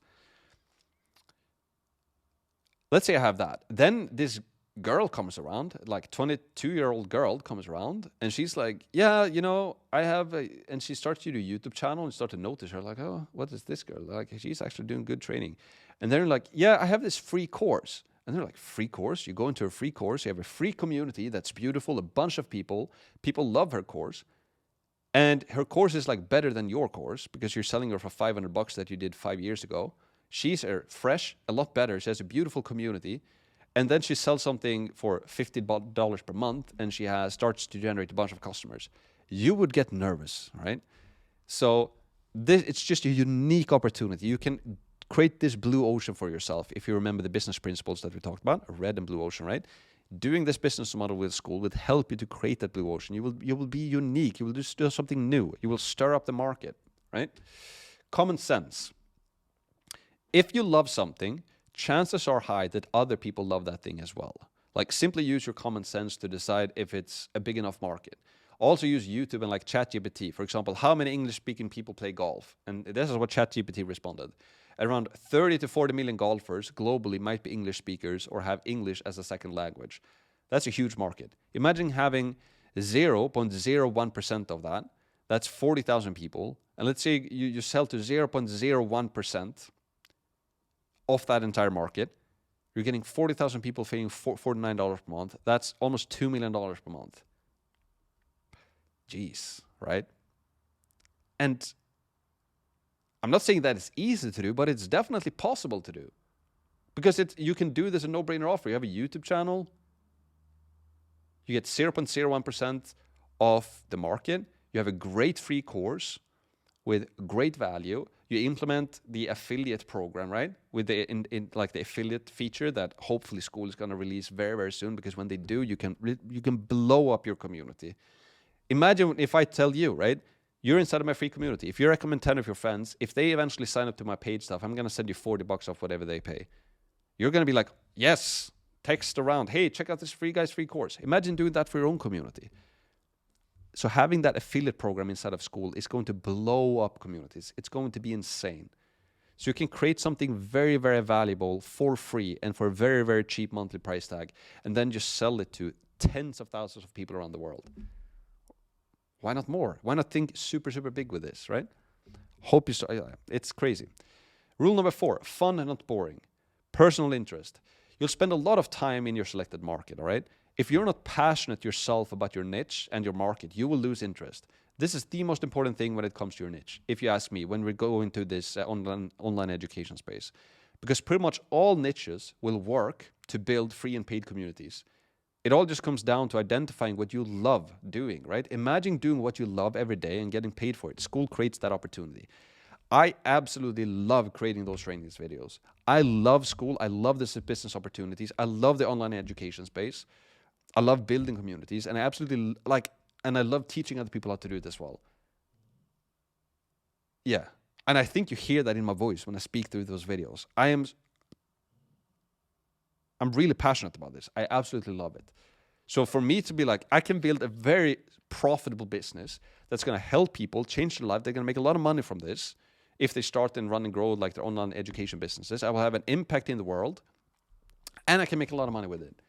Let's say I have that. Then this girl comes around, like 22-year-old girl comes around, and she's like, yeah, I have and she starts to do a YouTube channel and start to notice her, like, oh, what is this girl? Like, she's actually doing good training. And they're like, yeah, I have this free course. And they're like, free course? You go into a free course, you have a free community that's beautiful, a bunch of people love her course. And her course is like better than your course because you're selling her for $500 that you did 5 years ago. She's fresh, a lot better. She has a beautiful community. And then she sells something for $50 per month and she starts to generate a bunch of customers. You would get nervous, right? So it's just a unique opportunity. You can create this blue ocean for yourself. If you remember the business principles that we talked about, a red and blue ocean, right? Doing this business model with Skool will help you to create that blue ocean. You will be unique. You will just do something new. You will stir up the market, right? Common sense. If you love something, chances are high that other people love that thing as well. Like, simply use your common sense to decide if it's a big enough market. Also use YouTube and like ChatGPT. For example, how many English-speaking people play golf? And this is what ChatGPT responded. Around 30 to 40 million golfers globally might be English speakers or have English as a second language. That's a huge market. Imagine having 0.01% of that. That's 40,000 people. And let's say you sell to 0.01% of that entire market. You're getting 40,000 people paying $49 per month. That's almost $2 million per month. Jeez, right? And I'm not saying that it's easy to do, but it's definitely possible to do. Because you can do this a no-brainer offer. You have a YouTube channel. You get 0.01% of the market. You have a great free course with great value. You implement the affiliate program, right? With the like the affiliate feature that hopefully Skool is going to release very, very soon, because when they do, you can blow up your community. Imagine if I tell you, right? You're inside of my free community. If you recommend 10 of your friends, if they eventually sign up to my paid stuff, I'm going to send you $40 off whatever they pay. You're going to be like, yes, text around, hey, check out this free course. Imagine doing that for your own community. So having that affiliate program inside of Skool is going to blow up communities. It's going to be insane. So you can create something very, very valuable for free and for a very, very cheap monthly price tag, and then just sell it to tens of thousands of people around the world. Why not more? Why not think super, super big with this, right? Hope you start. It's crazy. Rule number 4, fun and not boring. Personal interest. You'll spend a lot of time in your selected market, all right? If you're not passionate yourself about your niche and your market, you will lose interest. This is the most important thing when it comes to your niche, if you ask me, when we go into this online education space. Because pretty much all niches will work to build free and paid communities. It all just comes down to identifying what you love doing, right? Imagine doing what you love every day and getting paid for it. Skool creates that opportunity. I absolutely love creating those trainings videos. I love Skool. I love this business opportunities. I love the online education space. I love building communities, and I absolutely and I love teaching other people how to do it as well. Yeah. And I think you hear that in my voice when I speak through those videos. I'm really passionate about this. I absolutely love it. So for me to be like, I can build a very profitable business that's going to help people change their life. They're going to make a lot of money from this. If they start and run and grow like their online education businesses, I will have an impact in the world, and I can make a lot of money with it.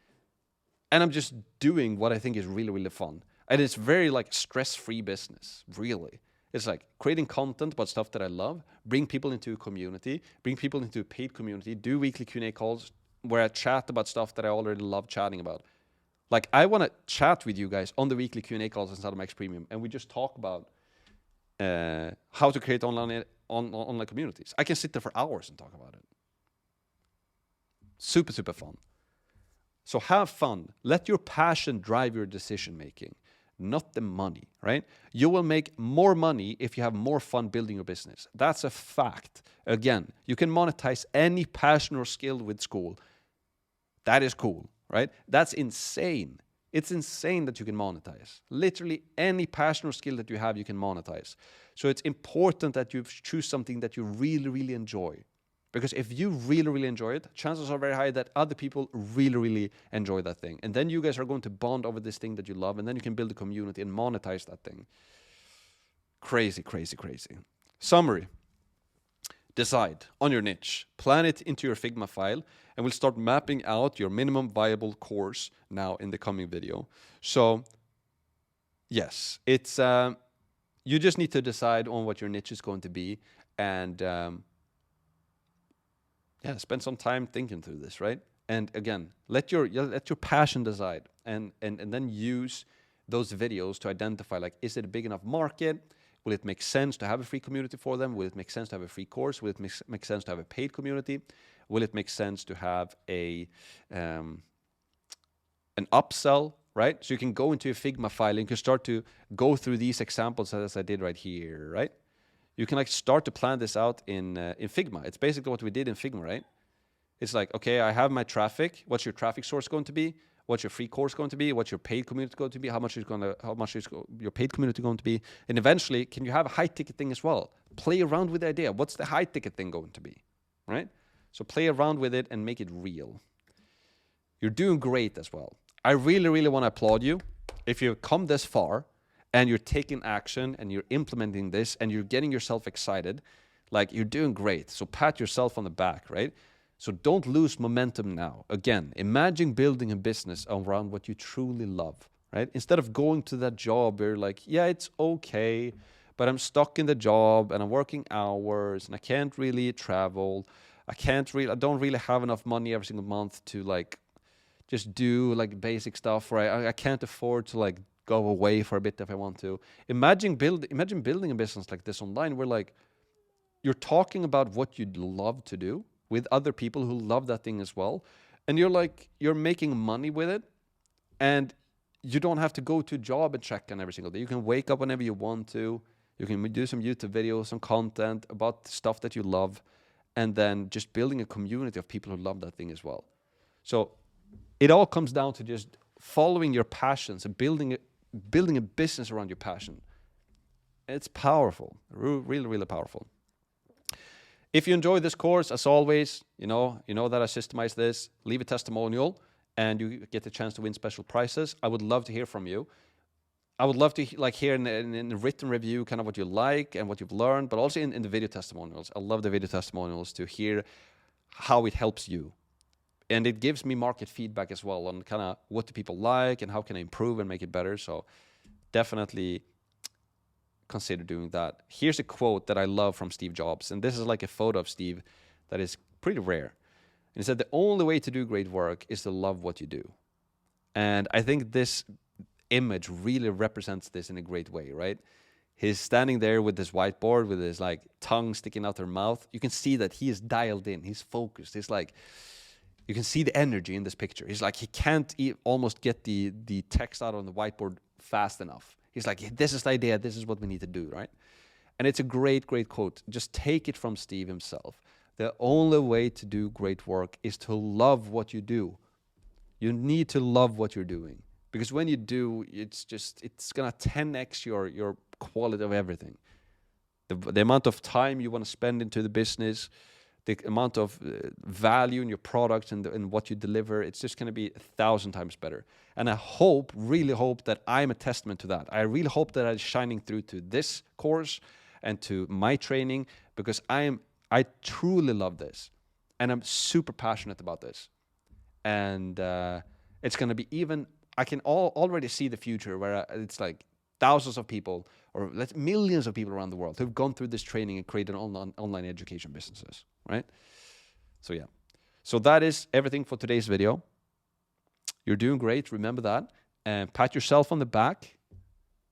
And I'm just doing what I think is really, really fun. And it's very like stress-free business, really. It's like creating content about stuff that I love, bring people into a community, bring people into a paid community, do weekly Q&A calls where I chat about stuff that I already love chatting about. Like, I want to chat with you guys on the weekly Q&A calls inside of Max Premium, and we just talk about how to create online communities. I can sit there for hours and talk about it. Super, super fun. So have fun. Let your passion drive your decision making, not the money, right? You will make more money if you have more fun building your business. That's a fact. Again, you can monetize any passion or skill with Skool. That is cool, right? That's insane. It's insane that you can monetize. Literally any passion or skill that you have, you can monetize. So it's important that you choose something that you really, really enjoy. Because if you really, really enjoy it, chances are very high that other people really, really enjoy that thing. And then you guys are going to bond over this thing that you love, and then you can build a community and monetize that thing. Crazy, crazy, crazy. Summary. Decide on your niche. Plan it into your Figma file, and we'll start mapping out your minimum viable course now in the coming video. So, yes, it's you just need to decide on what your niche is going to be, and yeah, spend some time thinking through this, right? And again, let your passion decide, and then use those videos to identify, like, is it a big enough market? Will it make sense to have a free community for them? Will it make sense to have a free course? Will it make sense to have a paid community? Will it make sense to have an upsell, right? So you can go into a Figma file and you can start to go through these examples as I did right here, right? You can like start to plan this out in Figma. It's basically what we did in Figma, right? It's like, okay, I have my traffic. What's your traffic source going to be? What's your free course going to be? What's your paid community going to be? How much is your paid community going to be? And eventually, can you have a high ticket thing as well? Play around with the idea. What's the high ticket thing going to be, right? So play around with it and make it real. You're doing great as well. I really, really want to applaud you. If you've come this far and you're taking action and you're implementing this and you're getting yourself excited, like you're doing great. So pat yourself on the back, right? So don't lose momentum now. Again, imagine building a business around what you truly love, right? Instead of going to that job where you're like, yeah, it's okay, but I'm stuck in the job and I'm working hours and I can't really travel. I don't really have enough money every single month to like just do like basic stuff, right? I can't afford to like go away for a bit if I want to. Imagine building a business like this online where like you're talking about what you'd love to do with other people who love that thing as well. And you're making money with it, and you don't have to go to a job and check on every single day. You can wake up whenever you want to. You can do some YouTube videos, some content about stuff that you love, and then just building a community of people who love that thing as well. So it all comes down to just following your passions and building a business around your passion. It's powerful, really, really powerful. If you enjoy this course, as always, you know that I systemize this. Leave a testimonial, and you get the chance to win special prizes. I would love to hear from you. I would love to hear in a written review kind of what you like and what you've learned, but also in the video testimonials. I love the video testimonials to hear how it helps you. And it gives me market feedback as well on kind of what do people like and how can I improve and make it better. So definitely consider doing that. Here's a quote that I love from Steve Jobs. And this is like a photo of Steve that is pretty rare. And he said, the only way to do great work is to love what you do. And I think this image really represents this in a great way, right? He's standing there with this whiteboard with his like tongue sticking out their mouth. You can see that he is dialed in. He's focused. He's like, you can see the energy in this picture. He's like, he can't almost get the text out on the whiteboard fast enough. He's like, this is the idea. This is what we need to do, right? And it's a great, great quote. Just take it from Steve himself. The only way to do great work is to love what you do. You need to love what you're doing. Because when you do, it's going to 10x your quality of everything. The amount of time you want to spend into the business, the amount of value in your product and what you deliver, it's just going to be 1,000 times better. And I really hope that I'm a testament to that. I really hope that I'm shining through to this course and to my training, because I truly love this. And I'm super passionate about this. And it's going to be I can already see the future where it's like thousands of people or millions of people around the world who've gone through this training and created online education businesses, right? So yeah. So that is everything for today's video. You're doing great, remember that. And pat yourself on the back.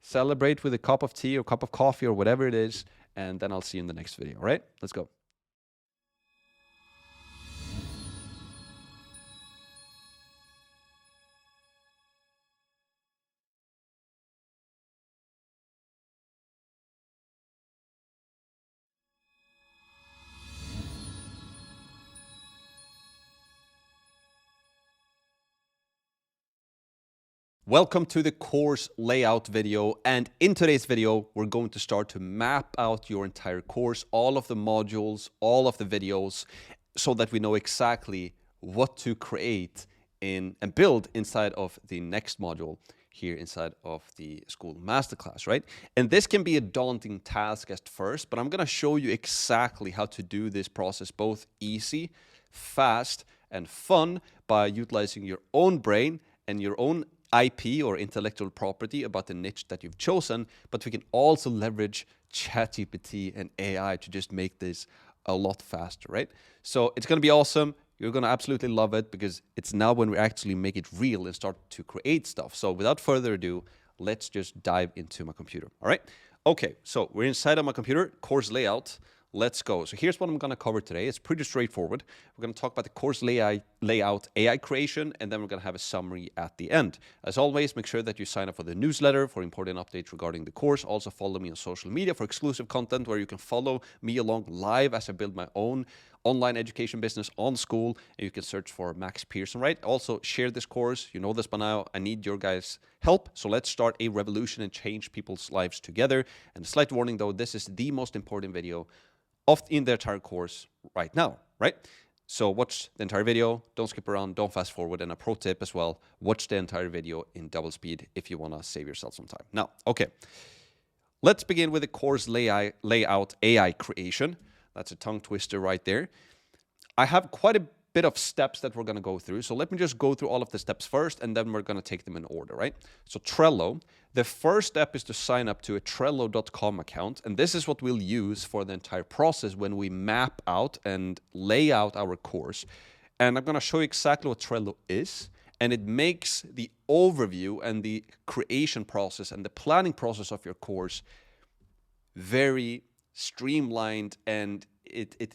Celebrate with a cup of tea or cup of coffee or whatever it is. And then I'll see you in the next video, all right? Let's go. Welcome to the course layout video, and in today's video we're going to start to map out your entire course, all of the modules, all of the videos, so that we know exactly what to create and build inside of the next module here inside of the Skool Masterclass, right? And this can be a daunting task at first, but I'm going to show you exactly how to do this process both easy, fast, and fun by utilizing your own brain and your own IP or intellectual property about the niche that you've chosen, but we can also leverage ChatGPT and AI to just make this a lot faster, right? So it's going to be awesome. You're going to absolutely love it because it's now when we actually make it real and start to create stuff. So without further ado, let's just dive into my computer, all right? Okay, so we're inside of my computer, course layout. Let's go. So here's what I'm going to cover today. It's pretty straightforward. We're going to talk about the course layout, AI creation, and then we're going to have a summary at the end. As always, make sure that you sign up for the newsletter for important updates regarding the course. Also follow me on social media for exclusive content where you can follow me along live as I build my own online education business on Skool, and you can search for Max Pearson, right? Also share this course. You know this by now. I need your guys' help. So let's start a revolution and change people's lives together. And a slight warning though, this is the most important video in the entire course right now, right? So watch the entire video, don't skip around, don't fast forward, and a pro tip as well, watch the entire video in double speed if you want to save yourself some time. Now, okay, let's begin with the course layout AI creation. That's a tongue twister right there. I have quite a bit of steps that we're going to go through. So let me just go through all of the steps first, and then we're going to take them in order, right? So Trello, the first step is to sign up to a Trello.com account. And this is what we'll use for the entire process when we map out and lay out our course. And I'm going to show you exactly what Trello is. And it makes the overview and the creation process and the planning process of your course very streamlined, and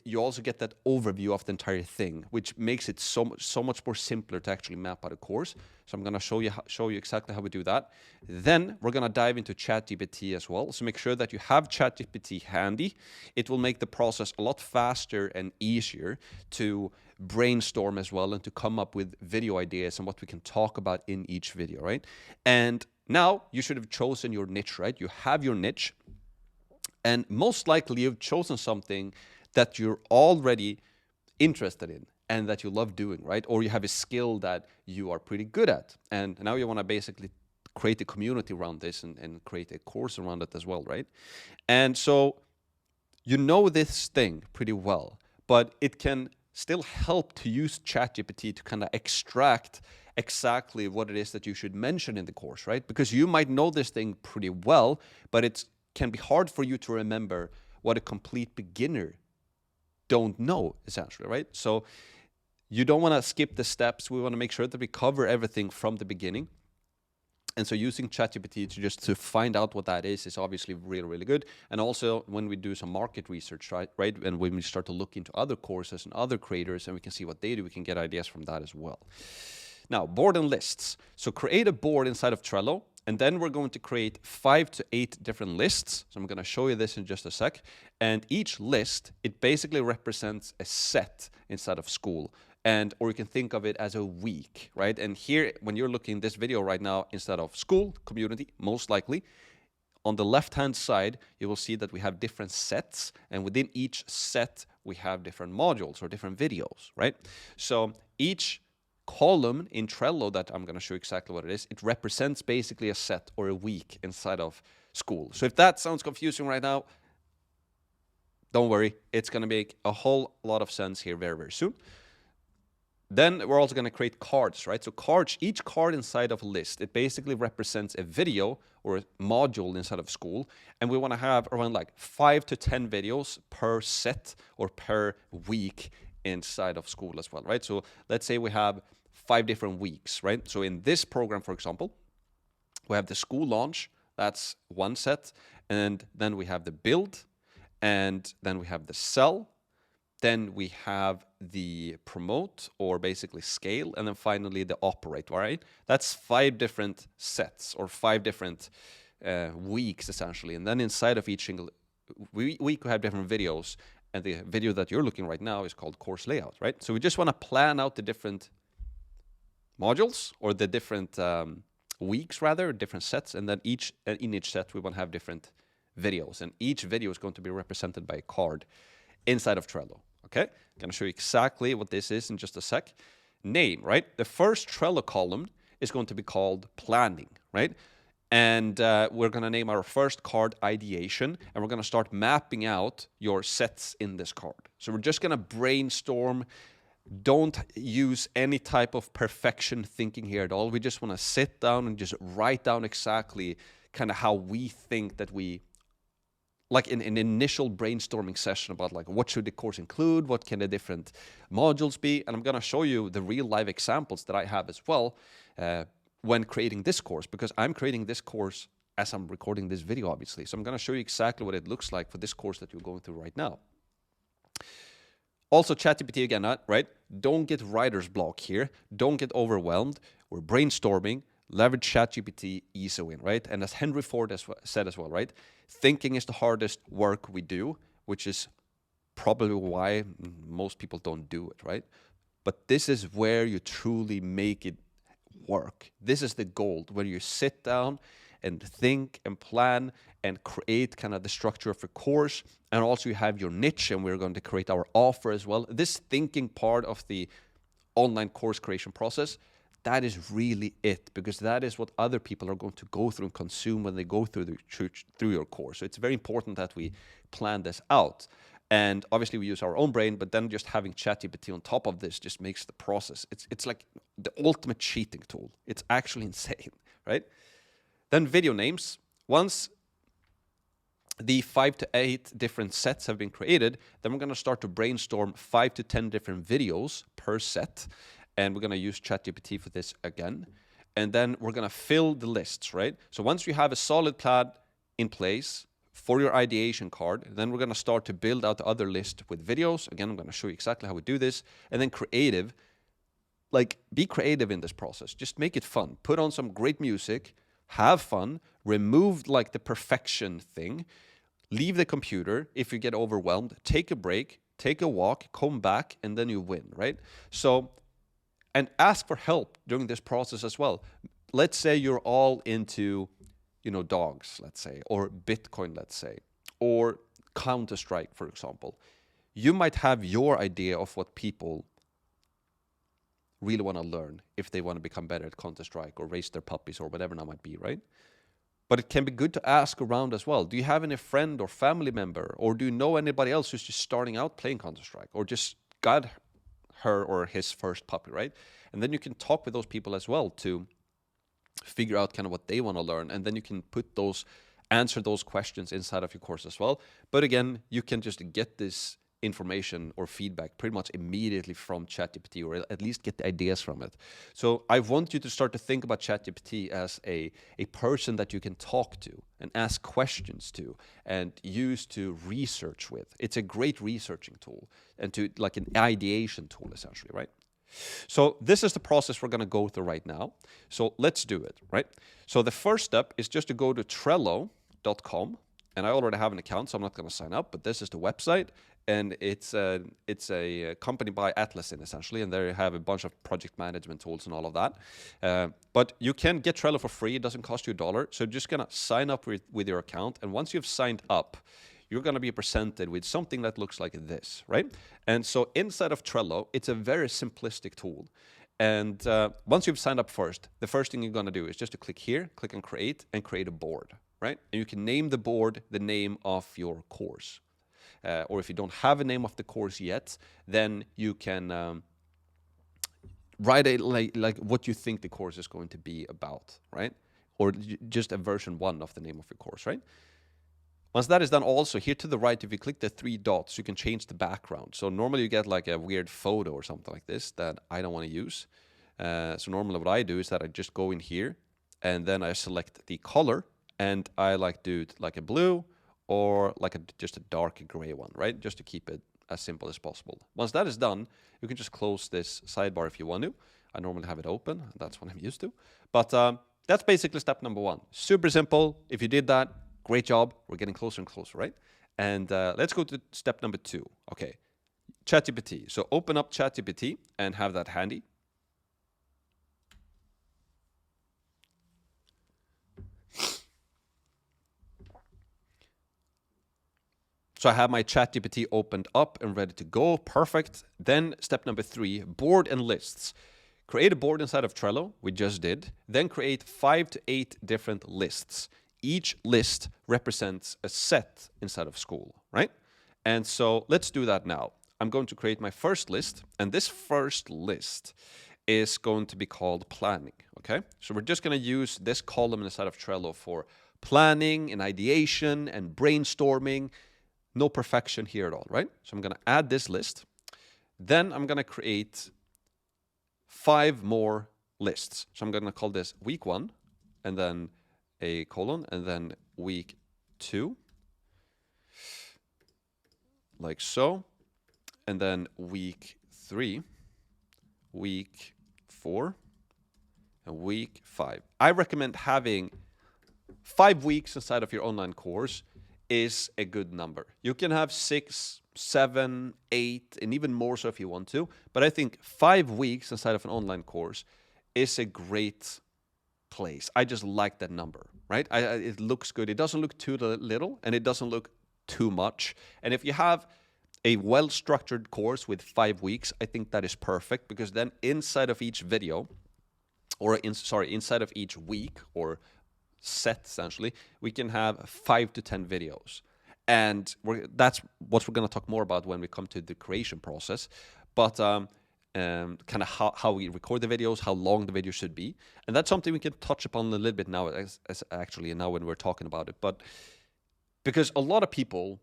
you also get that overview of the entire thing, which makes it so much more simpler to actually map out a course. So I'm going to show you exactly how we do that. Then we're going to dive into ChatGPT as well. So make sure that you have ChatGPT handy. It will make the process a lot faster and easier to brainstorm as well and to come up with video ideas and what we can talk about in each video, right? And now you should have chosen your niche, right? You have your niche. And most likely you've chosen something that you're already interested in and that you love doing, right? Or you have a skill that you are pretty good at. And now you want to basically create a community around this and create a course around it as well, right? And so you know this thing pretty well, but it can still help to use ChatGPT to kind of extract exactly what it is that you should mention in the course, right? Because you might know this thing pretty well, but it can be hard for you to remember what a complete beginner don't know, essentially, right? So you don't want to skip the steps. We want to make sure that we cover everything from the beginning. And so using ChatGPT to find out what that is obviously really, really good. And also when we do some market research, right? And when we start to look into other courses and other creators and we can see what they do, we can get ideas from that as well. Now, board and lists. So create a board inside of Trello. And then we're going to create 5 to 8 different lists. So I'm going to show you this in just a sec. And each list, it basically represents a set inside of Skool. Or you can think of it as a week, right? And here, when you're looking at this video right now, instead of Skool, community, most likely, on the left-hand side, you will see that we have different sets. And within each set, we have different modules or different videos, right? So each column in Trello that I'm going to show exactly what it is, it represents basically a set or a week inside of Skool. So if that sounds confusing right now, don't worry, it's going to make a whole lot of sense here very, very soon. Then we're also going to create cards, right? So cards, each card inside of a list, it basically represents a video or a module inside of Skool. And we want to have around like 5 to 10 videos per set or per week inside of Skool as well, right? So let's say we have 5 different weeks, right? So in this program, for example, we have the Skool launch, that's one set. And then we have the build, and then we have the sell. Then we have the promote or basically scale, and then finally the operate, right? That's 5 different sets or 5 different weeks essentially. And then inside of each single week we have different videos, and the video that you're looking right now is called course layout, right? So we just want to plan out the different modules or the different weeks rather, different sets, and then in each set we want to have different videos, and each video is going to be represented by a card inside of Trello. Okay, I'm going to show you exactly what this is in just a sec. Name, right? The first Trello column is going to be called planning, right? And we're going to name our first card ideation, and we're going to start mapping out your sets in this card. So we're just going to brainstorm. Don't use any type of perfection thinking here at all. We just want to sit down and just write down exactly kind of how we think that we, like in an initial brainstorming session about like what should the course include, what can the different modules be, and I'm going to show you the real live examples that I have as well when creating this course, because I'm creating this course as I'm recording this video, obviously. So I'm going to show you exactly what it looks like for this course that you're going through right now. Also, ChatGPT again, right? Don't get writer's block here. Don't get overwhelmed. We're brainstorming. Leverage ChatGPT, ease a win, right? And as Henry Ford said as well, right? Thinking is the hardest work we do, which is probably why most people don't do it, right? But this is where you truly make it work. This is the gold, where you sit down and think and plan and create kind of the structure of a course. And also you have your niche, and we're going to create our offer as well. This thinking part of the online course creation process, that is really it, because that is what other people are going to go through and consume when they go through through your course. So it's very important that we plan this out. And obviously we use our own brain, but then just having ChatGPT on top of this just makes the process, it's like the ultimate cheating tool. It's actually insane, right? Then video names. Once the 5 to 8 different sets have been created, then we're going to start to brainstorm 5 to 10 different videos per set. And we're going to use ChatGPT for this again. And then we're going to fill the lists, right? So once you have a solid plan in place for your ideation card, then we're going to start to build out the other list with videos. Again, I'm going to show you exactly how we do this. And then creative, like be creative in this process. Just make it fun. Put on some great music, have fun, remove like the perfection thing, leave the computer. If you get overwhelmed, take a break, take a walk, come back, and then you win, right? So, and ask for help during this process as well. Let's say you're all into, you know, dogs, let's say, or Bitcoin, let's say, or Counter-Strike, for example. You might have your idea of what people really want to learn if they want to become better at Counter-Strike or raise their puppies or whatever that might be, right? But it can be good to ask around as well. Do you have any friend or family member, or do you know anybody else who's just starting out playing Counter-Strike or just got her or his first puppy, right? And then you can talk with those people as well to figure out kind of what they want to learn, and then you can answer those questions inside of your course as well. But again, you can just get this information or feedback pretty much immediately from ChatGPT, or at least get the ideas from it. So I want you to start to think about ChatGPT as a person that you can talk to and ask questions to and use to research with. It's a great researching tool and to like an ideation tool essentially, right? So this is the process we're going to go through right now. So let's do it, right? So the first step is just to go to Trello.com, and I already have an account, so I'm not going to sign up, but this is the website, and it's a company by Atlassian essentially, and there you have a bunch of project management tools and all of that. But you can get Trello for free. It doesn't cost you $1. So you're just going to sign up with your account, and once you've signed up, you're going to be presented with something that looks like this, right? And so inside of Trello, it's a very simplistic tool. And once you've signed up first, the first thing you're going to do is just to click here, click on create, and create a board, right? And you can name the board the name of your course. Or if you don't have a name of the course yet, then you can write it like what you think the course is going to be about, right? Or just a version 1 of the name of your course, right? Once that is done, also here to the right, if you click the 3 dots, you can change the background. So normally you get like a weird photo or something like this that I don't want to use. So normally what I do is that I just go in here and then I select the color, and I like do it like a blue or like just a dark gray one, right? Just to keep it as simple as possible. Once that is done, you can just close this sidebar if you want to. I normally have it open. That's what I'm used to. But that's basically step number 1. Super simple. If you did that, great job. We're getting closer and closer, right? And let's go to step number 2. Okay, ChatGPT. So open up ChatGPT and have that handy. So I have my ChatGPT opened up and ready to go. Perfect. Then step number 3, board and lists. Create a board inside of Trello. We just did. Then create 5 to 8 different lists. Each list represents a set inside of Skool, right? And so let's do that now. I'm going to create my first list, and this first list is going to be called planning, okay? So we're just going to use this column inside of Trello for planning and ideation and brainstorming. No perfection here at all, right? So I'm going to add this list. Then I'm going to create 5 more lists. So I'm going to call this week 1, and then a colon, and then week 2, like so, and then week 3, week 4, and week 5. I recommend having 5 weeks inside of your online course is a good number. You can have 6, 7, 8, and even more so if you want to, but I think 5 weeks inside of an online course is a great place. I just like that number. right? It looks good. It doesn't look too little, and it doesn't look too much. And if you have a well-structured course with 5 weeks, I think that is perfect, because then inside of each video, or inside of each week or set, essentially, we can have 5 to 10 videos. And that's what we're going to talk more about when we come to the creation process. But kind of how we record the videos, how long the video should be. And that's something we can touch upon a little bit now, as actually now when we're talking about it. But because a lot of people,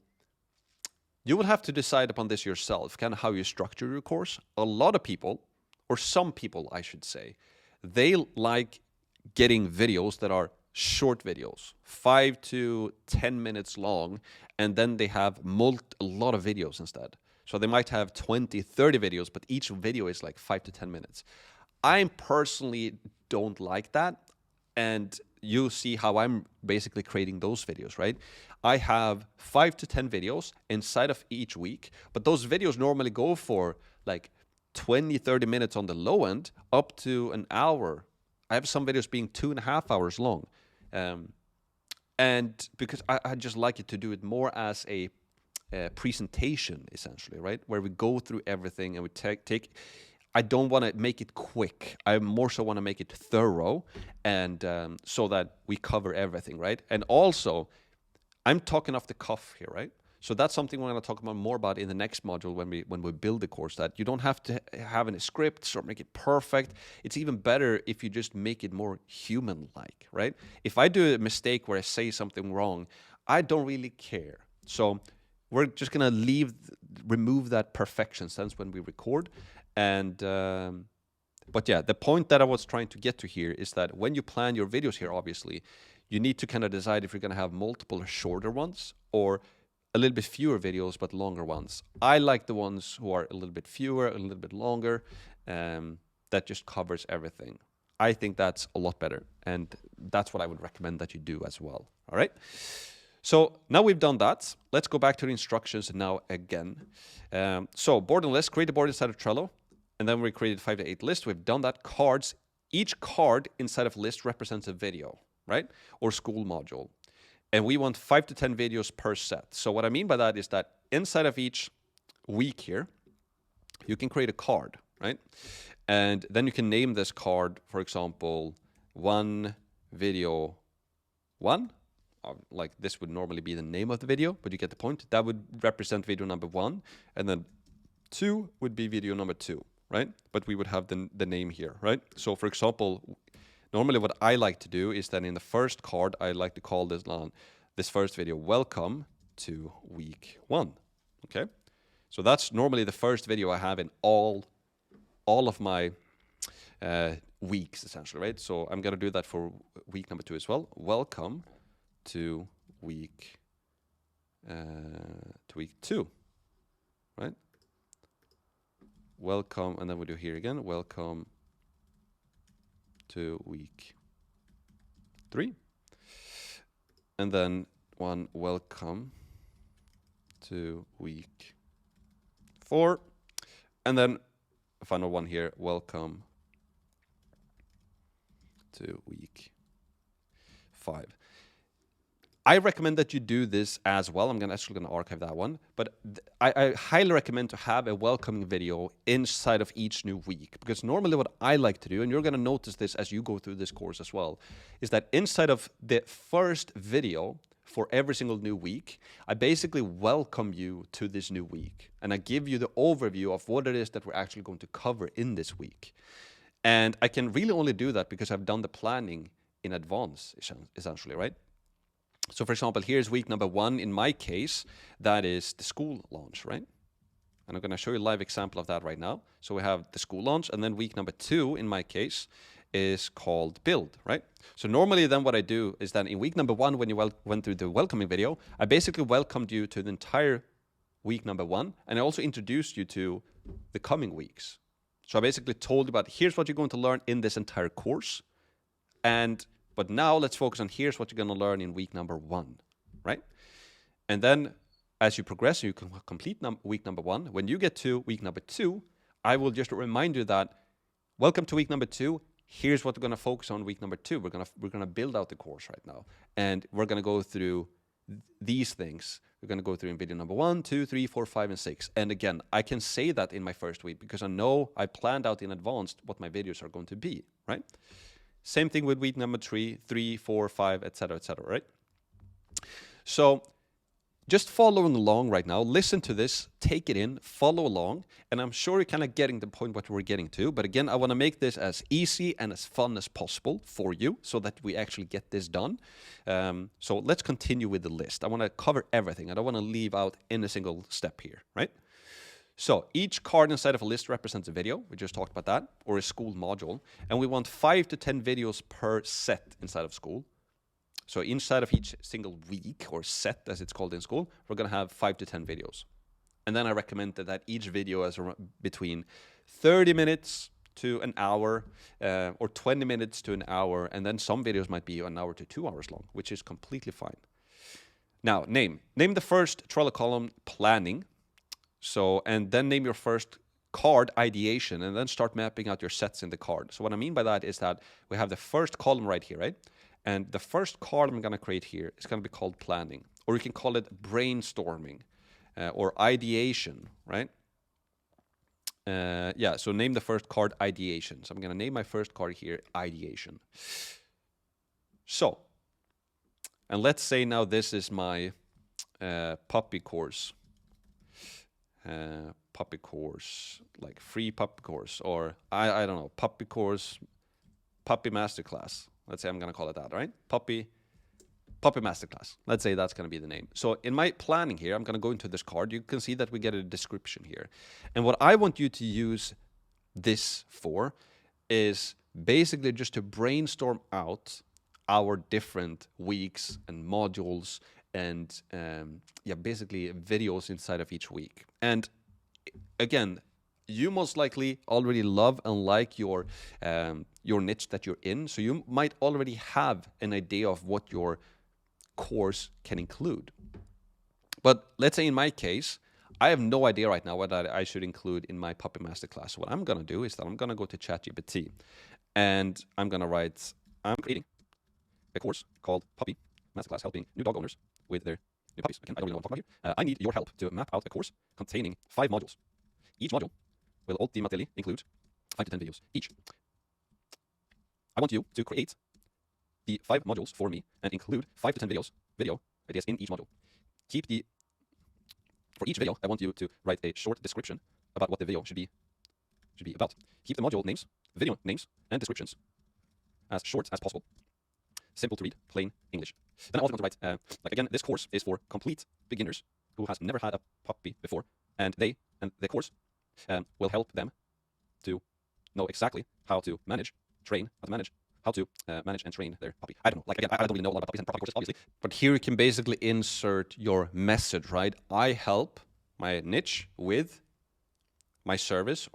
you will have to decide upon this yourself, kind of how you structure your course. A lot of people, or some people I should say, they like getting videos that are short videos, 5 to 10 minutes long, and then they have a lot of videos instead. So they might have 20, 30 videos, but each video is like 5 to 10 minutes. I personally don't like that. And you see how I'm basically creating those videos, right? I have 5 to 10 videos inside of each week, but those videos normally go for like 20, 30 minutes on the low end, up to an hour. I have some videos being 2.5 hours long. And because I just like it to do it more as a presentation, essentially, right? Where we go through everything and we take I don't want to make it quick. I more so want to make it thorough, and so that we cover everything, right? And also, I'm talking off the cuff here, right? So that's something we're going to talk about more about in the next module when we build the course, that you don't have to have any scripts or make it perfect. It's even better if you just make it more human-like, right? If I do a mistake where I say something wrong, I don't really care. So we're just going to remove that perfection sense when we record. And but yeah, the point that I was trying to get to here is that when you plan your videos here, obviously, you need to kind of decide if you're going to have multiple shorter ones or a little bit fewer videos but longer ones. I like the ones who are a little bit fewer, a little bit longer, that just covers everything. I think that's a lot better, and that's what I would recommend that you do as well. All right. So now we've done that. Let's go back to the instructions now again. So board and list, create a board inside of Trello. And then we created 5 to 8 lists. We've done that. Cards. Each card inside of list represents a video, right? Or Skool module. And we want 5 to 10 videos per set. So what I mean by that is that inside of each week here, you can create a card, right? And then you can name this card, for example, 1 video 1. Like this would normally be the name of the video, but you get the point. That would represent video number 1, and then 2 would be video number 2, right? But we would have the name here, right? So for example, normally what I like to do is that in the first card, I like to call this first video, welcome to week 1, okay? So that's normally the first video I have in all of my weeks, essentially, right? So I'm gonna do that for week number 2 as well. Welcome to week 2, right? Welcome, and then we do here again. Welcome to week 3, and then one welcome to week 4, and then a final one here. Welcome to week 5. I recommend that you do this as well. I'm actually going to archive that one. But I highly recommend to have a welcoming video inside of each new week. Because normally what I like to do, and you're going to notice this as you go through this course as well, is that inside of the first video for every single new week, I basically welcome you to this new week. And I give you the overview of what it is that we're actually going to cover in this week. And I can really only do that because I've done the planning in advance, essentially, right? So for example, here's week number 1 in my case, that is the Skool launch, right? And I'm going to show you a live example of that right now. So we have the Skool launch, and then week number 2 in my case is called build, right? So normally then what I do is that in week number 1, when you went through the welcoming video, I basically welcomed you to the entire week number 1, and I also introduced you to the coming weeks. So I basically told you about here's what you're going to learn in this entire course, but now let's focus on here's what you're going to learn in week number 1, right? And then as you progress, you can complete week number 1. When you get to week number 2, I will just remind you that welcome to week number 2. here's what we're going to focus on week number 2. We're going to build out the course right now, and we're going to go through these things. We're going to go through in video number 1, 2, 3, 4, 5, and 6. And again, I can say that in my first week because I know I planned out in advance what my videos are going to be, right? Same thing with week number 3, 4, 5, etc., right? So just following along right now, listen to this, take it in, follow along, and I'm sure you're kind of getting the point what we're getting to. But again, I want to make this as easy and as fun as possible for you so that we actually get this done. So let's continue with the list. I want to cover everything. I don't want to leave out any single step here, right? So each card inside of a list represents a video. We just talked about that, or a Skool module. And we want 5 to 10 videos per set inside of Skool. So inside of each single week, or set as it's called in Skool, we're going to have 5 to 10 videos. And then I recommend that each video is between 30 minutes to an hour, or 20 minutes to an hour. And then some videos might be an hour to 2 hours long, which is completely fine. Now, name the first Trello column planning. So, and then name your first card ideation, and then start mapping out your sets in the card. So what I mean by that is that we have the first column right here, right? And the first card I'm going to create here is going to be called planning, or you can call it brainstorming, or ideation, right? Yeah, so name the first card ideation. So I'm going to name my first card here ideation. So, and let's say now this is my puppy course. Puppy course, like free puppy course, or I don't know, puppy course, puppy masterclass. Let's say I'm going to call it that, right? Puppy masterclass. Let's say that's going to be the name. So in my planning here, I'm going to go into this card. You can see that we get a description here. And what I want you to use this for is basically just to brainstorm out our different weeks and modules and yeah, basically videos inside of each week. And again, you most likely already love and like your niche that you're in, so you might already have an idea of what your course can include. But let's say in my case, I have no idea right now what I should include in my Puppy Masterclass. So what I'm going to do is that I'm going to go to ChatGPT, and I'm going to write, I'm creating a course called Puppy Masterclass, helping new dog owners with their new puppies. I don't really know what I'm talking about here. I need your help to map out a course containing 5 modules. Each module will ultimately include 5 to 10 videos each. I want you to create the 5 modules for me and include 5 to 10 video ideas in each module. For each video, I want you to write a short description about what the video should be about. Keep the module names, video names, and descriptions as short as possible. Simple to read, plain English. Then I'm also going to write, like again, this course is for complete beginners who has never had a puppy before, and the course will help them to know exactly how to manage and train their puppy. I don't know, like again, I don't really know a lot about puppies and puppy courses, obviously. But here you can basically insert your message, right? I help my niche with my service,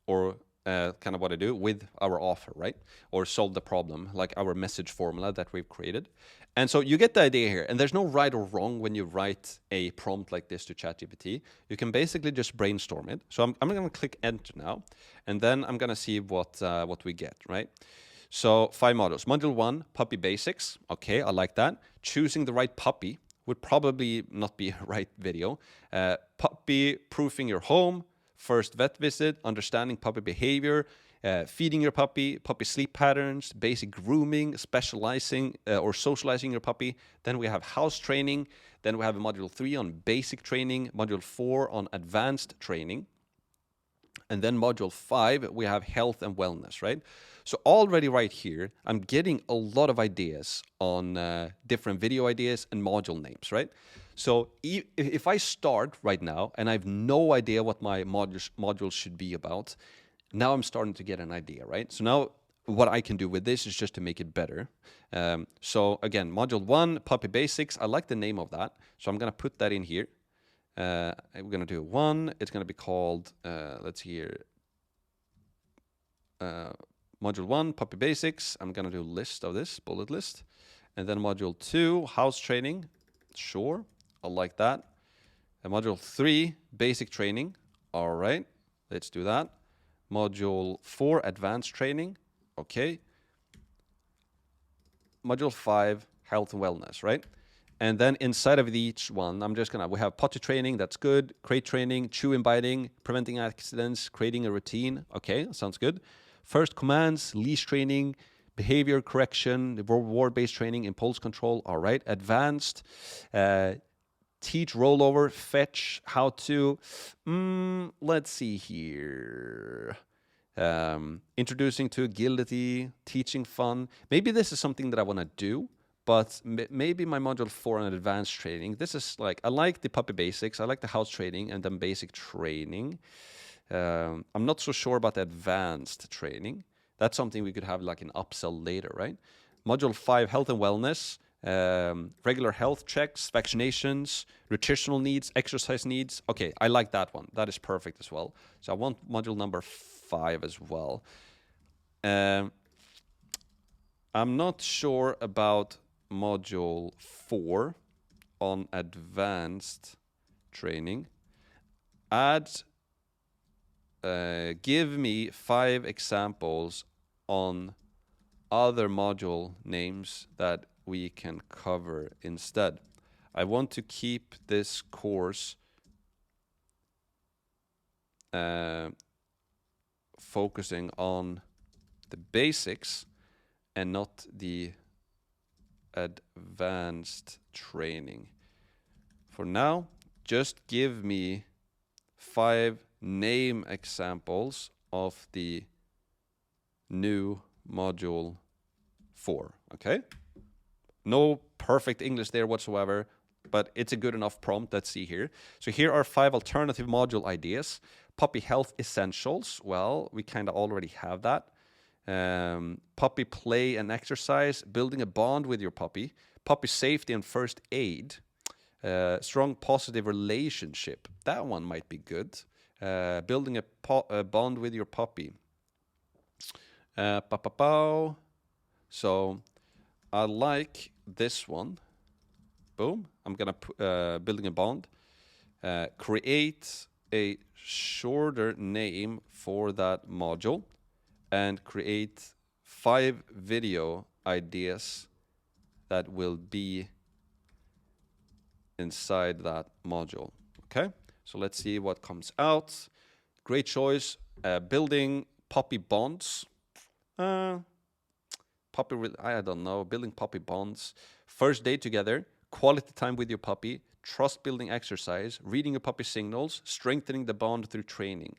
or kind of what I do with our offer, right? Or solve the problem, like our message formula that we've created. And so you get the idea here. And there's no right or wrong when you write a prompt like this to ChatGPT. You can basically just brainstorm it. So I'm going to click enter now, and then I'm going to see what we get, right? So 5 modules. Module 1, puppy basics. Okay, I like that. Choosing the right puppy would probably not be a right video. Puppy proofing your home. First vet visit, understanding puppy behavior, feeding your puppy, puppy sleep patterns, basic grooming, specializing or socializing your puppy. Then we have house training. Then we have a module 3 on basic training, module 4 on advanced training. And then module 5, we have health and wellness, right? So already right here, I'm getting a lot of ideas on different video ideas and module names, right? So if I start right now and I have no idea what my modules should be about, now I'm starting to get an idea, right? So now what I can do with this is just to make it better. So again, module 1, puppy basics. I like the name of that. So I'm going to put that in here. We're going to do 1. It's going to be called, let's see here, module 1, puppy basics. I'm going to do a list of this, bullet list. And then module 2, house training. Sure, I like that. And module 3, basic training. All right, let's do that. Module 4, advanced training. Okay. Module 5, health and wellness, right? And then inside of each one, we have potty training, that's good. Crate training, chew and biting, preventing accidents, creating a routine. Okay, sounds good. First commands, leash training, behavior correction, reward-based training, impulse control. All right, advanced, teach rollover, fetch, how to. Let's see here. Introducing to agility, teaching fun. Maybe this is something that I want to do. But maybe my module 4 on advanced training, this is like, I like the puppy basics, I like the house training and then basic training. I'm not so sure about the advanced training. That's something we could have like an upsell later, right? Module 5, health and wellness, regular health checks, vaccinations, nutritional needs, exercise needs. Okay, I like that one. That is perfect as well. So I want module number 5 as well. I'm not sure about module 4 on advanced training. Give me 5 examples on other module names that we can cover instead. I want to keep this course focusing on the basics and not the advanced training. For now, just give me 5 name examples of the new module 4, okay? No perfect English there whatsoever, but it's a good enough prompt. Let's see here. So here are 5 alternative module ideas. Puppy health essentials. Well, we kind of already have that. Puppy play and exercise, building a bond with your puppy, puppy safety and first aid, strong positive relationship. That one might be good. Building a bond with your puppy. So I like this one. Boom. I'm gonna building a bond. Create a shorter name for that module. And create 5 video ideas that will be inside that module. Okay, so let's see what comes out. Great choice. Building puppy bonds. I don't know. Building puppy bonds. First day together. Quality time with your puppy. Trust building exercise. Reading your puppy signals. Strengthening the bond through training.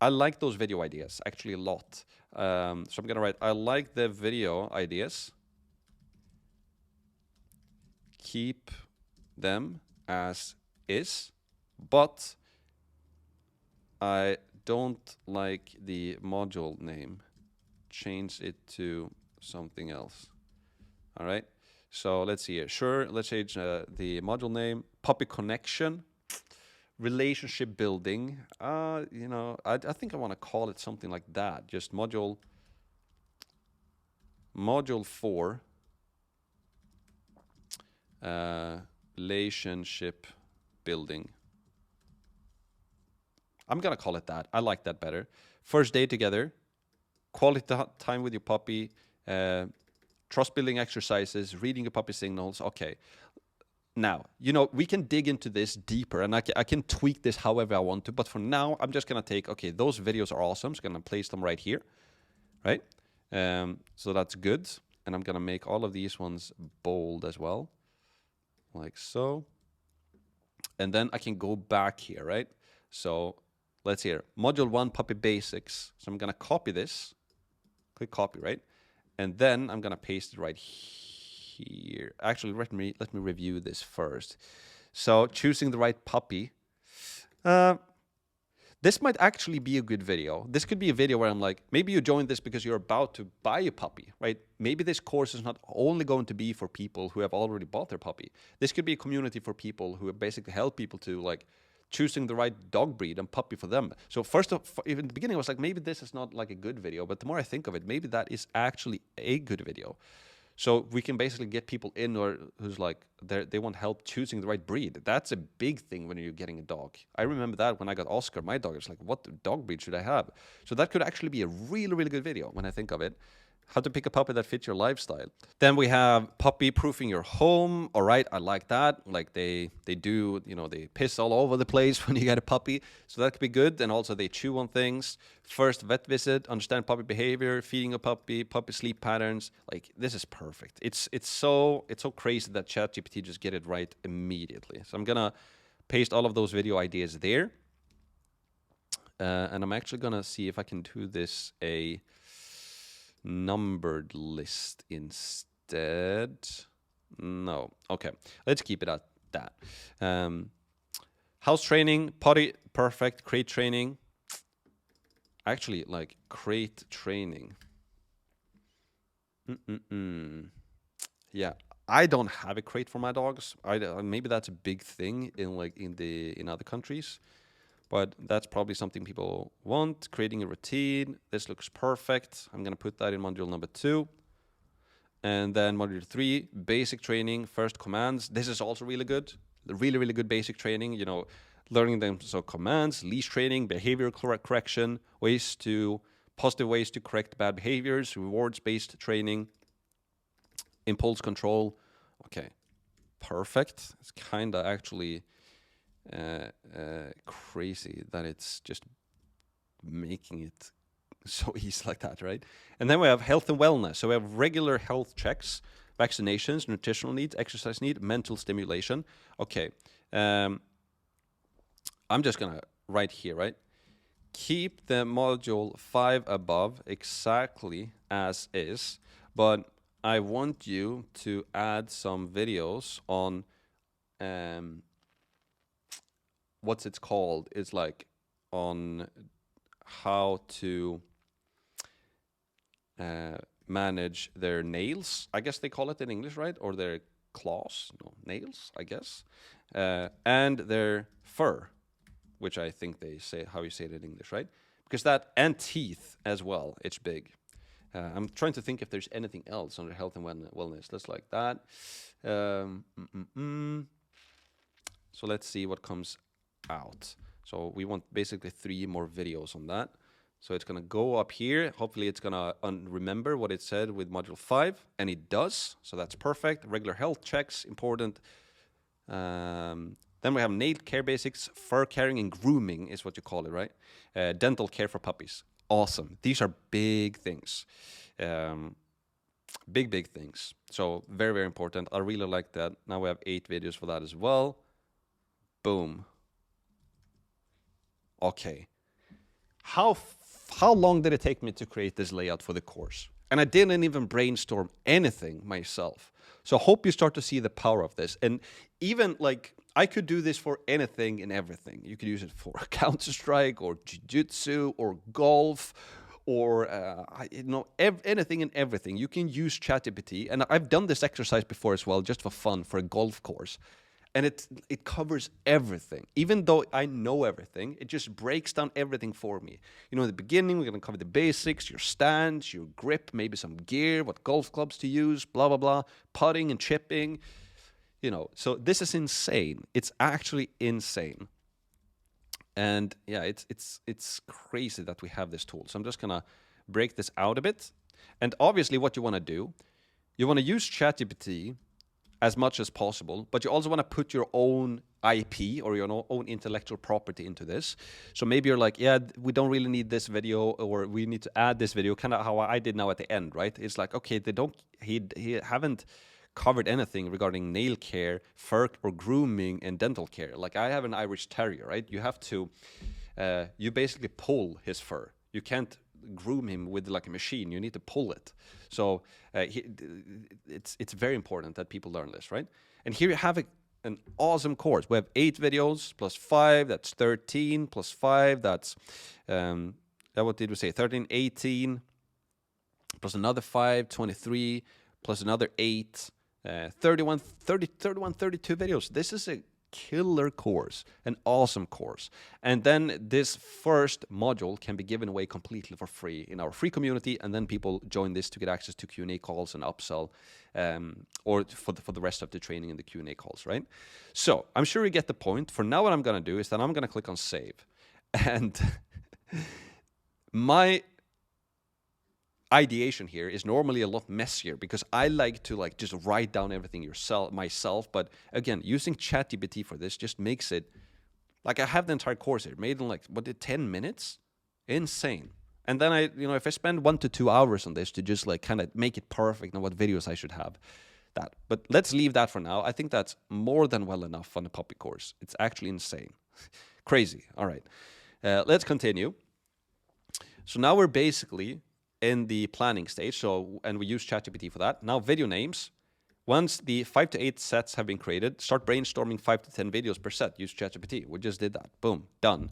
I like those video ideas actually a lot. So I'm gonna write, I like the video ideas. Keep them as is, but I don't like the module name. Change it to something else. All right. So let's see here. Sure, let's change the module name. Puppy connection. Relationship building, you know, I think I want to call it something like that. Just module 4, relationship building. I'm gonna call it that. I like that better. First day together, quality time with your puppy, trust building exercises, reading your puppy signals. Okay. Now, you know, we can dig into this deeper and I can tweak this however I want to, but for now, I'm just going to take, okay, those videos are awesome. I'm just going to place them right here, right? So that's good. And I'm going to make all of these ones bold as well, like so. And then I can go back here, right? So let's see here, module 1, puppy basics. So I'm going to copy this, click copy, right? And then I'm going to paste it right here. Actually, let me review this first. So choosing the right puppy. This might actually be a good video. This could be a video where I'm like, maybe you joined this because you're about to buy a puppy, right? Maybe this course is not only going to be for people who have already bought their puppy. This could be a community for people who basically help people to like choosing the right dog breed and puppy for them. So first off, even in the beginning, I was like, maybe this is not like a good video, but the more I think of it, maybe that is actually a good video. So we can basically get people in or who's like, they want help choosing the right breed. That's a big thing when you're getting a dog. I remember that when I got Oscar, my dog, it's like, what dog breed should I have? So that could actually be a really, really good video when I think of it. How to pick a puppy that fits your lifestyle. Then we have puppy proofing your home. All right, I like that. Like they do, you know, they piss all over the place when you get a puppy. So that could be good. And also they chew on things. First vet visit, understand puppy behavior, feeding a puppy, puppy sleep patterns. Like this is perfect. It's so crazy that ChatGPT just get it right immediately. So I'm gonna paste all of those video ideas there. And I'm actually gonna see if I can do this a numbered list instead. No. Okay. Let's keep it at that. House training, potty, perfect. Crate training. Actually, like crate training. Yeah, I don't have a crate for my dogs. Maybe that's a big thing in other countries. But that's probably something people want. Creating a routine. This looks perfect. I'm going to put that in module number 2. And then module 3, basic training, first commands. This is also really good. Really, really good basic training. You know, learning them. So commands, leash training, behavior correction, positive ways to correct bad behaviors, rewards-based training, impulse control. Okay, perfect. It's kind of actually... crazy that it's just making it so easy like that, right? And then we have health and wellness. So we have regular health checks, vaccinations, nutritional needs, exercise need, mental stimulation. Okay. I'm just gonna write here, right? Keep the module 5 above exactly as is, but I want you to add some videos on what's it's called? It's like on how to manage their nails. I guess they call it in English, right? Or their claws? No, nails, I guess. And their fur, which I think they say how you say it in English, right? Because that, and teeth as well, it's big. I'm trying to think if there's anything else under health and wellness. Let's like that. So let's see what comes out. So we want basically 3 more videos on that. So it's going to go up here. Hopefully it's going to remember what it said with module 5, and it does. So that's perfect. Regular health checks, important. Then we have nail care basics, fur caring and grooming is what you call it, right? Dental care for puppies. Awesome. These are big things. Big things. So very, very important. I really like that. Now we have 8 videos for that as well. Boom. Okay. How long did it take me to create this layout for the course? And I didn't even brainstorm anything myself. So I hope you start to see the power of this. And even like, I could do this for anything and everything. You could use it for Counter-Strike or Jiu-Jitsu or golf or anything and everything. You can use ChatGPT. And I've done this exercise before as well, just for fun, for a golf course. And it covers everything. Even though I know everything, it just breaks down everything for me. You know, in the beginning, we're going to cover the basics, your stance, your grip, maybe some gear, what golf clubs to use, blah, blah, blah, putting and chipping. You know, so this is insane. It's actually insane. And yeah, it's crazy that we have this tool. So I'm just going to break this out a bit. And obviously what you want to do, you want to use ChatGPT as much as possible, but you also want to put your own IP or your own intellectual property into this. So maybe you're like, yeah, we don't really need this video, or we need to add this video, kind of how I did now at the end, right? It's like, okay, he haven't covered anything regarding nail care, fur or grooming, and dental care. Like I have an Irish Terrier, right? You have to, you basically pull his fur. You can't groom him with like a machine. You need to pull it. So it's very important that people learn this, right? And here you have an awesome course. We have 8 videos plus 5, that's 13, plus 5, that's what did we say? 13, 18, plus another 5, 23, plus another 8, 32 videos. This is a killer course, an awesome course. And then this first module can be given away completely for free in our free community, and then people join this to get access to Q&A calls and upsell, or for the rest of the training and the Q&A calls, right? So I'm sure you get the point. For now, what I'm going to do is that I'm going to click on save. And ideation here is normally a lot messier because I like to like just write down everything myself. But again, using ChatGPT for this just makes it like I have the entire course here made in like 10 minutes, insane. And then if I spend 1 to 2 hours on this to just like kind of make it perfect and what videos I should have, that. But let's leave that for now. I think that's more than well enough on the puppy course. It's actually insane, crazy. All right, let's continue. So now we're basically in the planning stage. And we use ChatGPT for that. Now video names. Once the 5 to 8 sets have been created, start brainstorming 5 to 10 videos per set. Use ChatGPT. We just did that. Boom, done.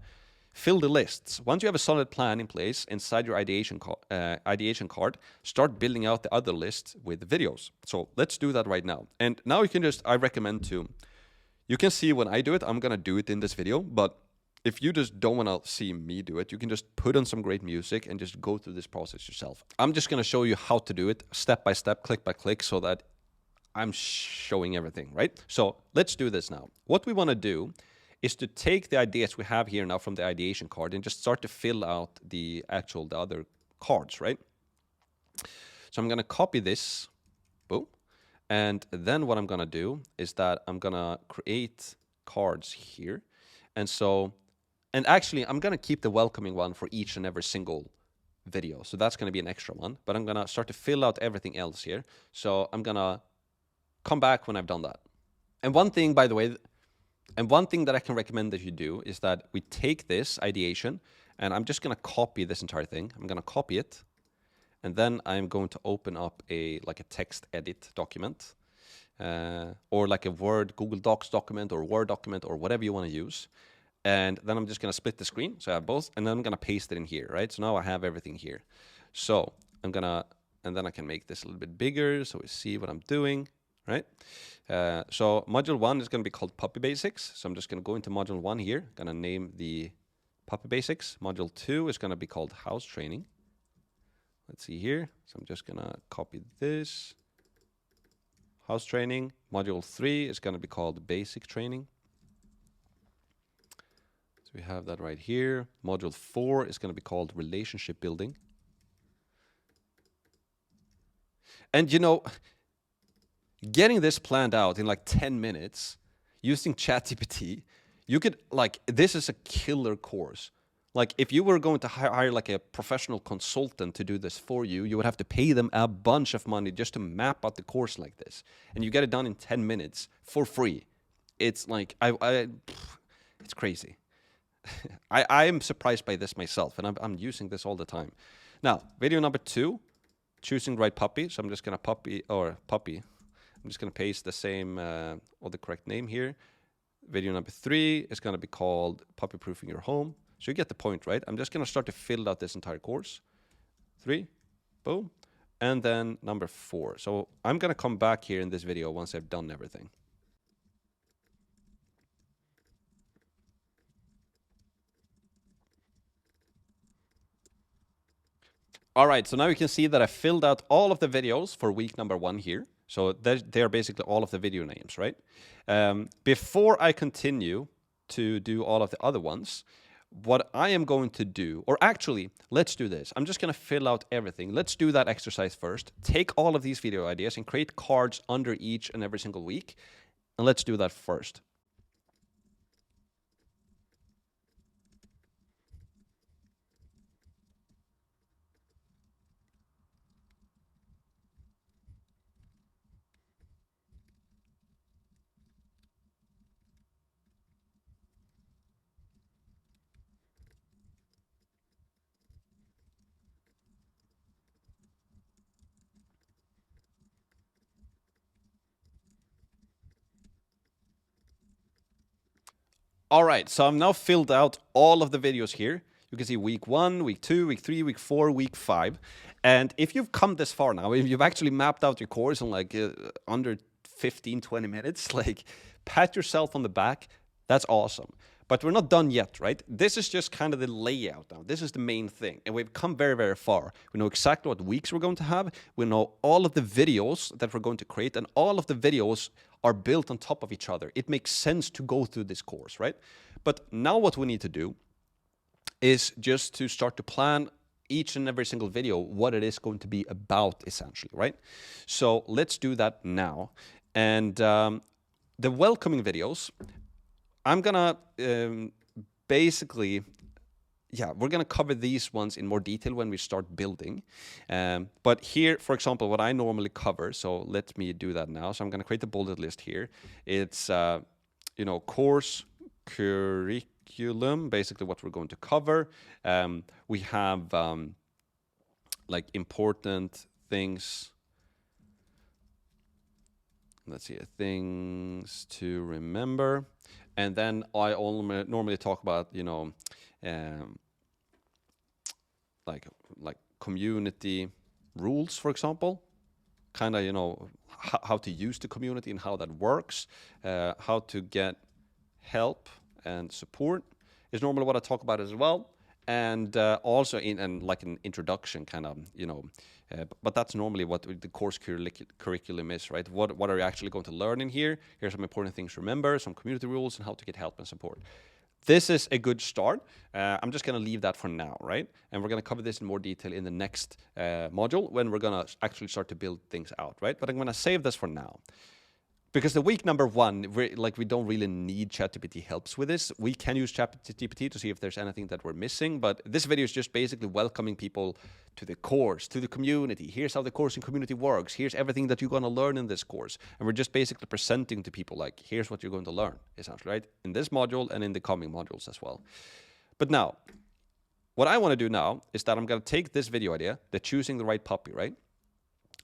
Fill the lists. Once you have a solid plan in place inside your ideation card, start building out the other list with videos. So let's do that right now. And now I recommend you can see when I do it, I'm going to do it in this video, but if you just don't want to see me do it, you can just put on some great music and just go through this process yourself. I'm just going to show you how to do it step by step, click by click, so that I'm showing everything, right? So let's do this now. What we want to do is to take the ideas we have here now from the ideation card and just start to fill out the other cards, right? So I'm going to copy this, boom. And then what I'm going to do is that I'm going to create cards here. And actually, I'm going to keep the welcoming one for each and every single video. So that's going to be an extra one. But I'm going to start to fill out everything else here. So I'm going to come back when I've done that. And one thing, by the way, one thing that I can recommend that you do is that we take this ideation, and I'm just going to copy this entire thing. I'm going to copy it. And then I'm going to open up a text edit document, or like a Word, Google Docs document, or Word document, or whatever you want to use. And then I'm just going to split the screen, so I have both, and then I'm going to paste it in here, right? So now I have everything here. So and then I can make this a little bit bigger so we see what I'm doing, right? So module 1 is going to be called Puppy Basics. So I'm just going to go into module 1 here, going to name the Puppy Basics. Module 2 is going to be called House Training. Let's see here. So I'm just going to copy this. House Training. Module 3 is going to be called Basic Training. So we have that right here. Module 4 is going to be called Relationship Building. And getting this planned out in like 10 minutes using ChatGPT, this is a killer course. Like if you were going to hire like a professional consultant to do this for you, you would have to pay them a bunch of money just to map out the course like this. And you get it done in 10 minutes for free. It's like, it's crazy. I am surprised by this myself, and I'm using this all the time. Now, video number 2, choosing the right puppy. So I'm just going to puppy. I'm just going to paste the same or the correct name here. Video number 3 is going to be called Puppy Proofing Your Home. So you get the point, right? I'm just going to start to fill out this entire course. 3, boom. And then number 4. So I'm going to come back here in this video once I've done everything. All right, so now you can see that I filled out all of the videos for week number 1 here. So they're basically all of the video names, right? Before I continue to do all of the other ones, what I am going to do, or actually, let's do this. I'm just going to fill out everything. Let's do that exercise first. Take all of these video ideas and create cards under each and every single week. And let's do that first. All right, so I've now filled out all of the videos here. You can see week 1, week 2, week 3, week 4, week 5. And if you've come this far now, if you've actually mapped out your course in like under 15, 20 minutes, like pat yourself on the back. That's awesome. But we're not done yet, right? This is just kind of the layout now. This is the main thing. And we've come very, very far. We know exactly what weeks we're going to have. We know all of the videos that we're going to create. And all of the videos are built on top of each other. It makes sense to go through this course, right? But now what we need to do is just to start to plan each and every single video what it is going to be about, essentially, right? So let's do that now. And the welcoming videos, I'm gonna basically, yeah, we're gonna cover these ones in more detail when we start building. But here, for example, what I normally cover, so let me do that now. So I'm gonna create a bullet list here. It's, you know, course, curriculum, basically what we're going to cover. We have like important things. Let's see, things to remember. And then I normally talk about, you know, like community rules, for example. Kind of, you know, how to use the community and how that works. How to get help and support is normally what I talk about as well. And also in like an introduction kind of, you know, but that's normally what the course curriculum is, right? What are you actually going to learn in here? Here's some important things to remember, some community rules, and how to get help and support. This is a good start. I'm just going to leave that for now, right? And we're going to cover this in more detail in the next module when we're going to actually start to build things out, right? But I'm going to save this for now. Because the week number one, we don't really need ChatGPT helps with this. We can use ChatGPT to see if there's anything that we're missing, but this video is just basically welcoming people to the course, to the community. Here's how the course and community works. Here's everything that you're going to learn in this course. And we're just basically presenting to people like, here's what you're going to learn, essentially, right? In this module and in the coming modules as well. But now, what I want to do now is that I'm going to take this video idea, the choosing the right puppy, right?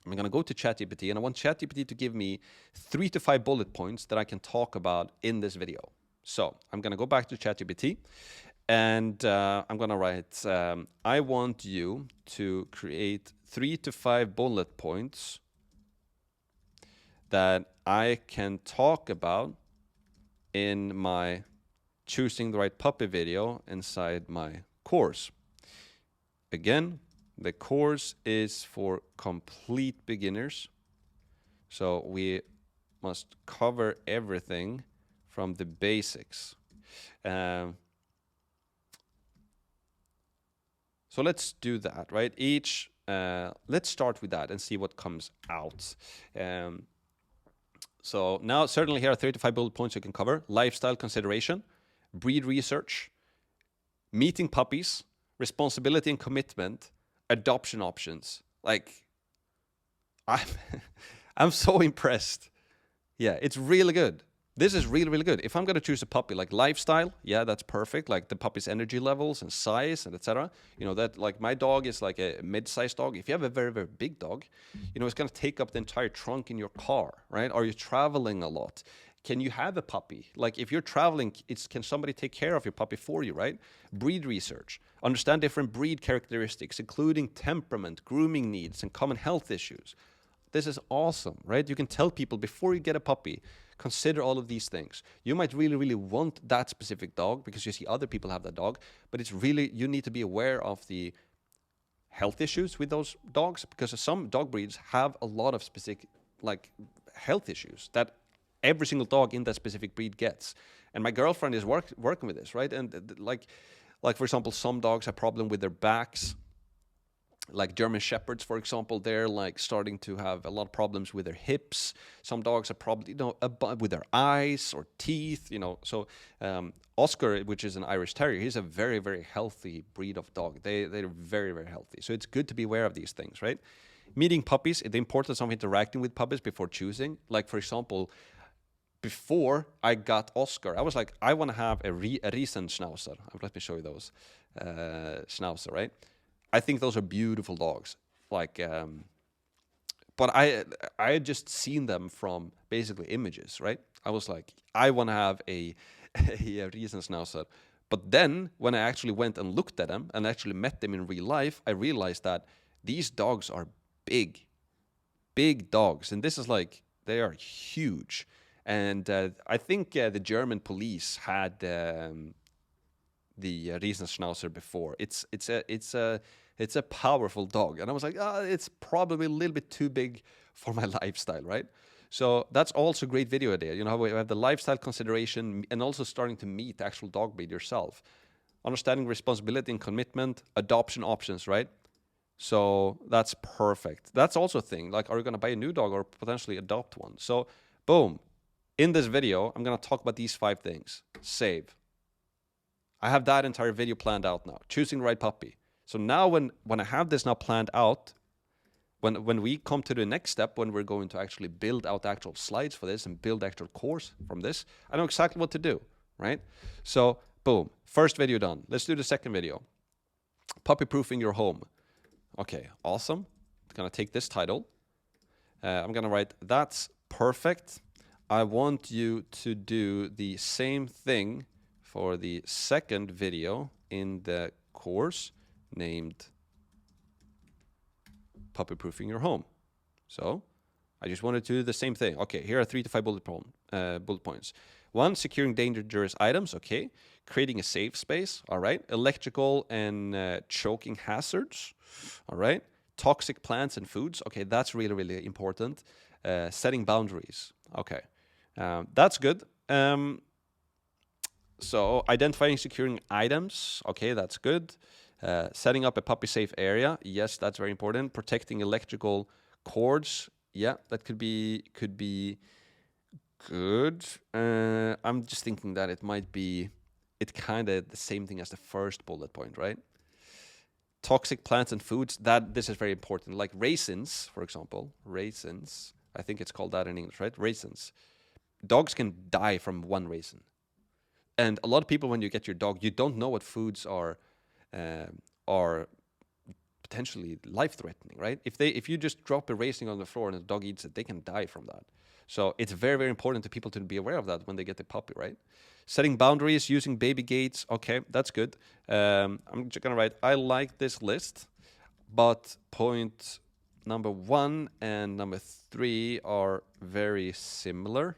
I'm going to go to ChatGPT, and I want ChatGPT to give me 3 to 5 bullet points that I can talk about in this video. So I'm going to go back to ChatGPT, and I'm going to write, I want you to create 3 to 5 bullet points that I can talk about in my choosing the right puppy video inside my course. Again, the course is for complete beginners, so we must cover everything from the basics. So let's do that, right? Let's start with that and see what comes out. So now, certainly here are 3 to 5 bullet points you can cover. Lifestyle consideration, breed research, meeting puppies, responsibility and commitment, adoption options. Like, I'm so impressed. Yeah, it's really good. This is really, really good. If I'm going to choose a puppy, like lifestyle, yeah, that's perfect. Like the puppy's energy levels and size and etc. You know, that like my dog is like a mid-sized dog. If you have a very, very big dog, you know, it's going to take up the entire trunk in your car, right? Are you traveling a lot? Can you have a puppy? Like if you're traveling, can somebody take care of your puppy for you, right? Breed research. Understand different breed characteristics, including temperament, grooming needs, and common health issues. This is awesome, right? You can tell people before you get a puppy, consider all of these things. You might really, really want that specific dog because you see other people have that dog, but it's really, you need to be aware of the health issues with those dogs because some dog breeds have a lot of specific like health issues that every single dog in that specific breed gets. And my girlfriend is working with this, right? And like for example, some dogs have problem with their backs. Like German Shepherds, for example, they're like starting to have a lot of problems with their hips. Some dogs are probably, you know, with their eyes or teeth, you know. So Oscar, which is an Irish Terrier, he's a very, very healthy breed of dog. They're very, very healthy. So it's good to be aware of these things, right? Meeting puppies, the importance of interacting with puppies before choosing. Like, for example, before I got Oscar, I was like, I want to have a Riesen Schnauzer. Let me show you those. Schnauzer, right? I think those are beautiful dogs. Like, but I had just seen them from basically images, right? I was like, I want to have a Riesen Schnauzer. But then when I actually went and looked at them and actually met them in real life, I realized that these dogs are big dogs. And this is like, they are huge. And I think the German police had the Riesen Schnauzer before. It's a powerful dog, and I was like, it's probably a little bit too big for my lifestyle, right? So that's also a great video idea. You know, we have the lifestyle consideration and also starting to meet the actual dog breed yourself. understanding responsibility and commitment, adoption options, right? So that's perfect. That's also a thing. Like, are you going to buy a new dog or potentially adopt one? So, boom. In this video, I'm going to talk about these 5 things. Save. I have that entire video planned out now. Choosing the right puppy. So now when I have this now planned out, when we come to the next step, when we're going to actually build out actual slides for this and build actual course from this, I know exactly what to do, right? So, boom. First video done. Let's do the second video. Puppy-proofing your home. Okay, awesome. I'm going to take this title. I'm going to write, that's perfect. I want you to do the same thing for the second video in the course named Puppy-proofing your home. So I just wanted to do the same thing. Okay, here are 3 to 5 bullet points. 1, securing dangerous items. Okay. Creating a safe space. All right. Electrical and choking hazards. All right. Toxic plants and foods. Okay, that's really, really important. Setting boundaries. Okay. That's good. So identifying, securing items. Okay, that's good. Setting up a puppy safe area. Yes, that's very important. Protecting electrical cords. Yeah, that could be good. I'm just thinking that it might be kind of the same thing as the first bullet point, right? Toxic plants and foods. This is very important. Like raisins, for example. Raisins. I think it's called that in English, right? Raisins. Dogs can die from one raisin. And a lot of people, when you get your dog, you don't know what foods are potentially life-threatening, right? If you just drop a raisin on the floor and the dog eats it, they can die from that. So it's very, very important to people to be aware of that when they get the puppy, right? Setting boundaries, using baby gates. Okay, that's good. I'm just gonna write, I like this list, but point number 1 and number 3 are very similar.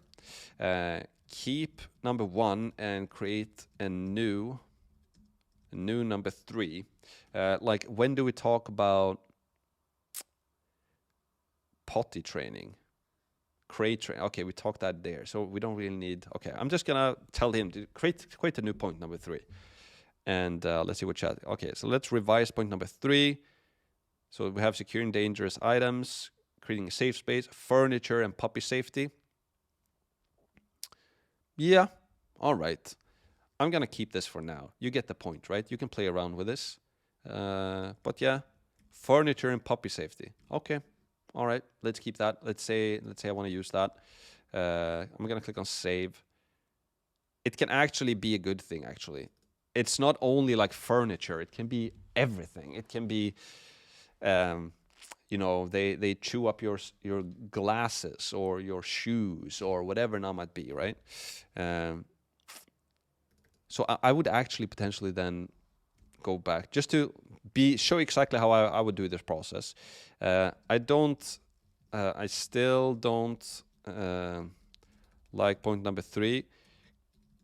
Keep number 1 and create a new number 3. Like, when do we talk about potty training? Crate training. Okay, we talked that there. So we don't really need... Okay, I'm just going to tell him to create a new point number 3. And let's see what chat... Okay, so let's revise point number 3. So we have securing dangerous items, creating a safe space, furniture and puppy safety. Yeah, all right. I'm going to keep this for now. You get the point, right? You can play around with this. But yeah, furniture and puppy safety. Okay, all right. Let's keep that. Let's say I want to use that. I'm going to click on save. It can actually be a good thing, actually. It's not only like furniture. It can be everything. It can be... you know, they chew up your glasses or your shoes or whatever now might be, right? So I would actually potentially then go back just to show exactly how I would do this process. I still don't like point number 3.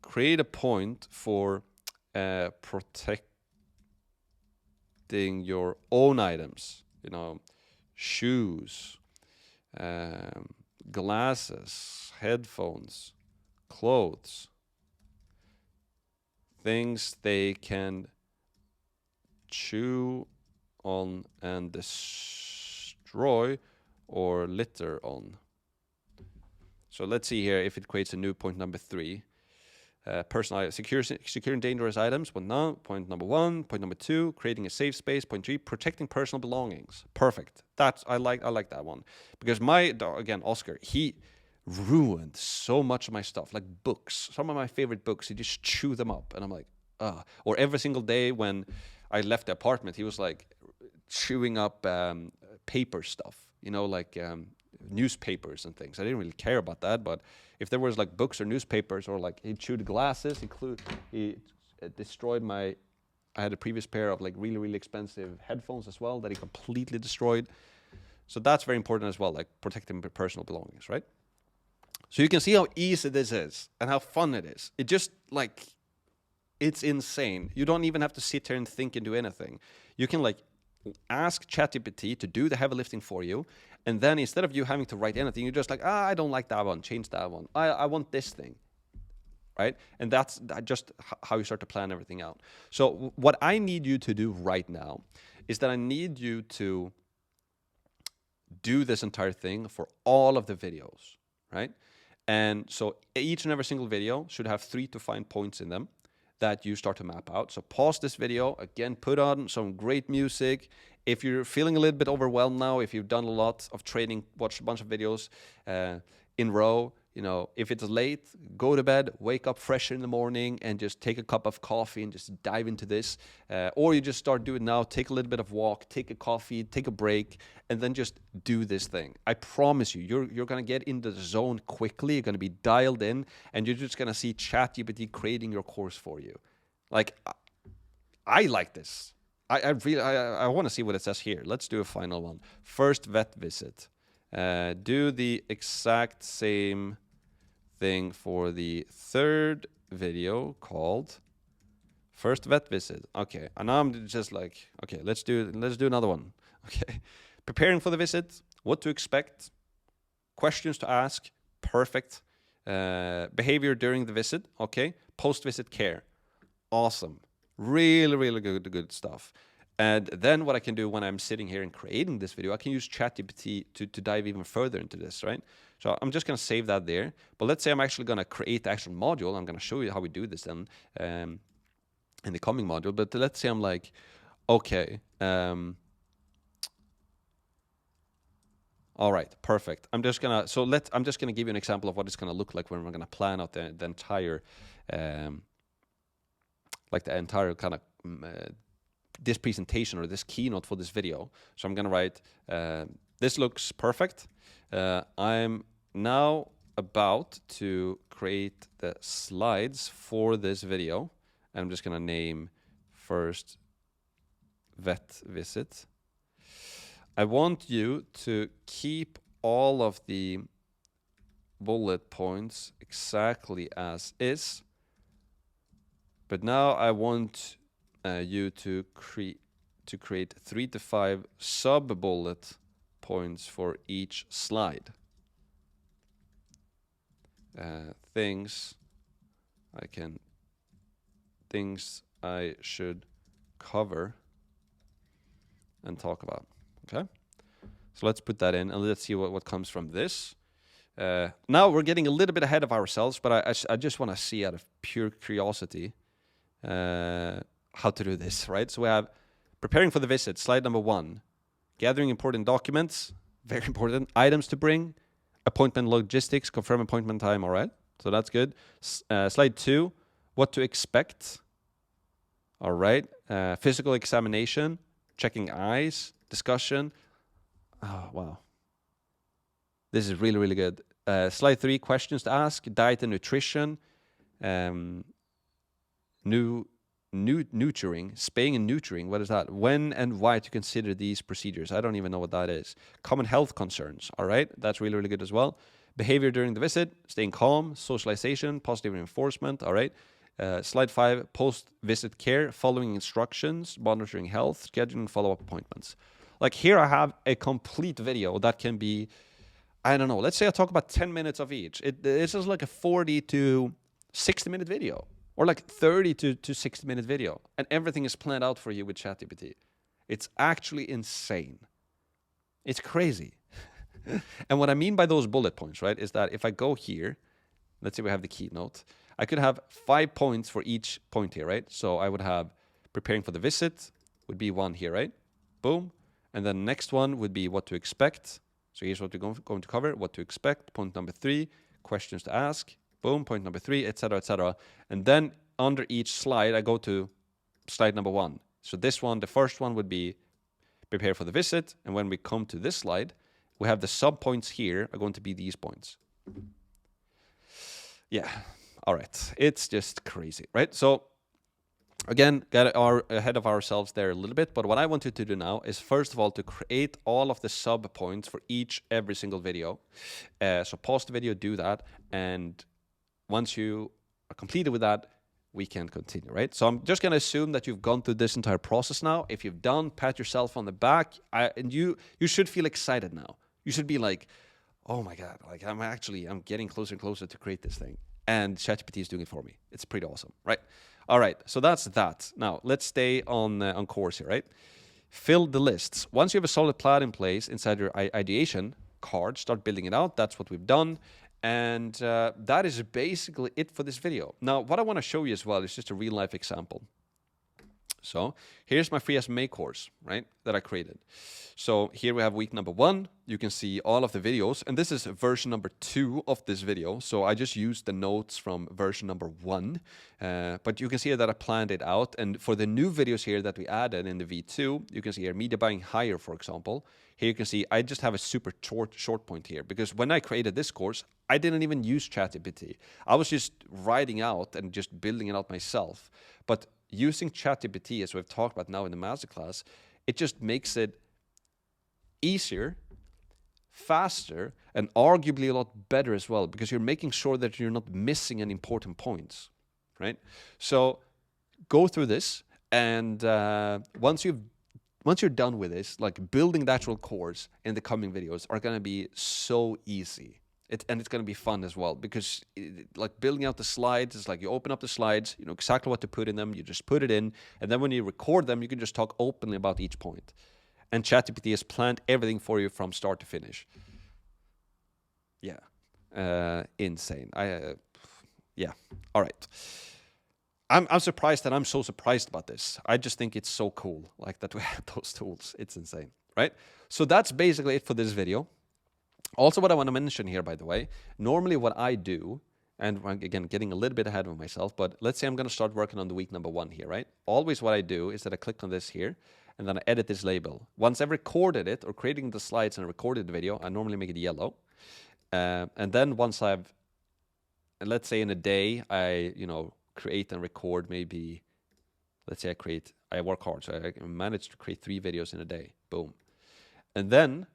Create a point for protecting your own items, you know, shoes, glasses, headphones, clothes, things they can chew on and destroy or litter on. So let's see here if it creates a new point number 3. Personal securing dangerous items. Point number 1. Point number 2, creating a safe space. Point 3, protecting personal belongings. Perfect. I like that one, because my dog, again, Oscar, he ruined so much of my stuff, like books. Some of my favorite books, he just chewed them up, and I'm like, Or every single day when I left the apartment, he was like chewing up paper stuff, you know, like newspapers and things. I didn't really care about that, but if there was like books or newspapers, or like he chewed glasses, he destroyed I had a previous pair of like really, really expensive headphones as well that he completely destroyed. So that's very important as well, like protecting personal belongings, right? So you can see how easy this is and how fun it is. It just like, it's insane. You don't even have to sit here and think and do anything. You can like ask ChatGPT to do the heavy lifting for you, and then instead of you having to write anything, you're just like, I don't like that one, change that one. I want this thing. right? And that's just how you start to plan everything out. So what I need you to do right now is that I need you to do this entire thing for all of the videos, right? And so each and every single video should have 3 to 5 points in them that you start to map out. So pause this video, again, put on some great music. If you're feeling a little bit overwhelmed now, if you've done a lot of training, watched a bunch of videos in row, you know, if it's late, go to bed, wake up fresh in the morning and just take a cup of coffee and just dive into this. Or you just start doing it now, take a little bit of walk, take a coffee, take a break, and then just do this thing. I promise you, you're going to get into the zone quickly. You're going to be dialed in and you're just going to see ChatGPT creating your course for you. Like, I like this. I want to see what it says here. Let's do a final one. First vet visit. Do the exact same thing for the third video called first vet visit. Okay, and now I'm just like, okay, let's do another one. Okay, preparing for the visit, what to expect, questions to ask, perfect. Behavior during the visit, okay. Post-visit care, awesome. Really good stuff. And then what I can do when I'm sitting here and creating this video, I can use ChatGPT to dive even further into this, right? So I'm just going to save that there. But let's say I'm actually going to create the actual module. I'm going to show you how we do this then in the coming module. But let's say I'm like, okay, all right, perfect. I'm just gonna give you an example of what it's going to look like when we're going to plan out the entire kind of this presentation or this keynote for this video. So I'm going to write, this looks perfect. I'm now about to create the slides for this video. And I'm just going to name first vet visit. I want you to keep all of the bullet points exactly as is. But now I want you to create 3 to 5 sub-bullet points for each slide. Things I should cover and talk about. Okay, so let's put that in and let's see what comes from this. Now we're getting a little bit ahead of ourselves, but I just want to see out of pure curiosity how to do this, right? So we have preparing for the visit, slide number 1, gathering important documents, very important, items to bring, appointment logistics, confirm appointment time, all right? So that's good. Slide 2, what to expect, all right? Physical examination, checking eyes, discussion. Oh, wow. This is really good. Slide 3, questions to ask, diet and nutrition, nurturing, spaying and neutering, what is that? When and why to consider these procedures. I don't even know what that is. Common health concerns, all right? That's really good as well. Behavior during the visit, staying calm, socialization, positive reinforcement, all right? Slide 5, post-visit care, following instructions, monitoring health, scheduling follow-up appointments. Like here I have a complete video that can be, I don't know, let's say I talk about 10 minutes of each. This is like a 40 to 60 minute video. Or like 30 to 60 minute video. And everything is planned out for you with ChatGPT. It's actually insane. It's crazy. And what I mean by those bullet points, right, is that if I go here, let's say we have the keynote, I could have 5 points for each point here, right? So I would have preparing for the visit would be 1 here, right? Boom. And then next one would be what to expect. So here's what we're going to cover, what to expect. Point number 3, questions to ask. Boom, point number 3, etc., etc. And then under each slide, I go to slide number 1. So this one, the first one would be prepare for the visit. And when we come to this slide, we have the sub points here are going to be these points. Yeah, all right. It's just crazy, right? So again, got ahead of ourselves there a little bit. But what I want you to do now is first of all to create all of the sub points for every single video. So pause the video, do that, and once you are completed with that, we can continue, right? So I'm just going to assume that you've gone through this entire process now. If you've done, pat yourself on the back. And you should feel excited now. You should be like, oh my God, like I'm getting closer and closer to create this thing. and ChatGPT is doing it for me. It's pretty awesome, right? All right, so that's that. Now, let's stay on course here, right? Fill the lists. Once you have a solid plan in place inside your ideation card, start building it out. That's what we've done. And that is basically it for this video. Now, what I want to show you as well is just a real-life example. So here's my free SMA course, right, that I created. So here we have week number 1. You can see all of the videos, and this is version number 2 of this video. So I just used the notes from version number 1, but you can see that I planned it out. And for the new videos here that we added in the V2, you can see here media buying higher, for example. Here you can see I just have a super short point here, because when I created this course, I didn't even use ChatGPT. I was just writing out and just building it out myself. But using ChatGPT, as we've talked about now in the masterclass, it just makes it easier, faster, and arguably a lot better as well, because you're making sure that you're not missing any important points, right? So go through this, and once you're done with this, like building the actual course in the coming videos are going to be so easy. And it's going to be fun as well, because like building out the slides is like you open up the slides, you know exactly what to put in them, you just put it in, and then when you record them, you can just talk openly about each point. And ChatGPT has planned everything for you from start to finish. Yeah, insane. Yeah, all right. I'm surprised that I'm so surprised about this. I just think it's so cool, like that we have those tools. It's insane, right? So that's basically it for this video. Also, what I want to mention here, by the way, normally what I do, and again, getting a little bit ahead of myself, but let's say I'm going to start working on the week number 1 here, right? Always what I do is that I click on this here, and then I edit this label. Once I've recorded it, or creating the slides and recorded the video, I normally make it yellow. And then once I've, and let's say in a day, I, create and record maybe, let's say I work hard, so I manage to create 3 videos in a day. Boom. And then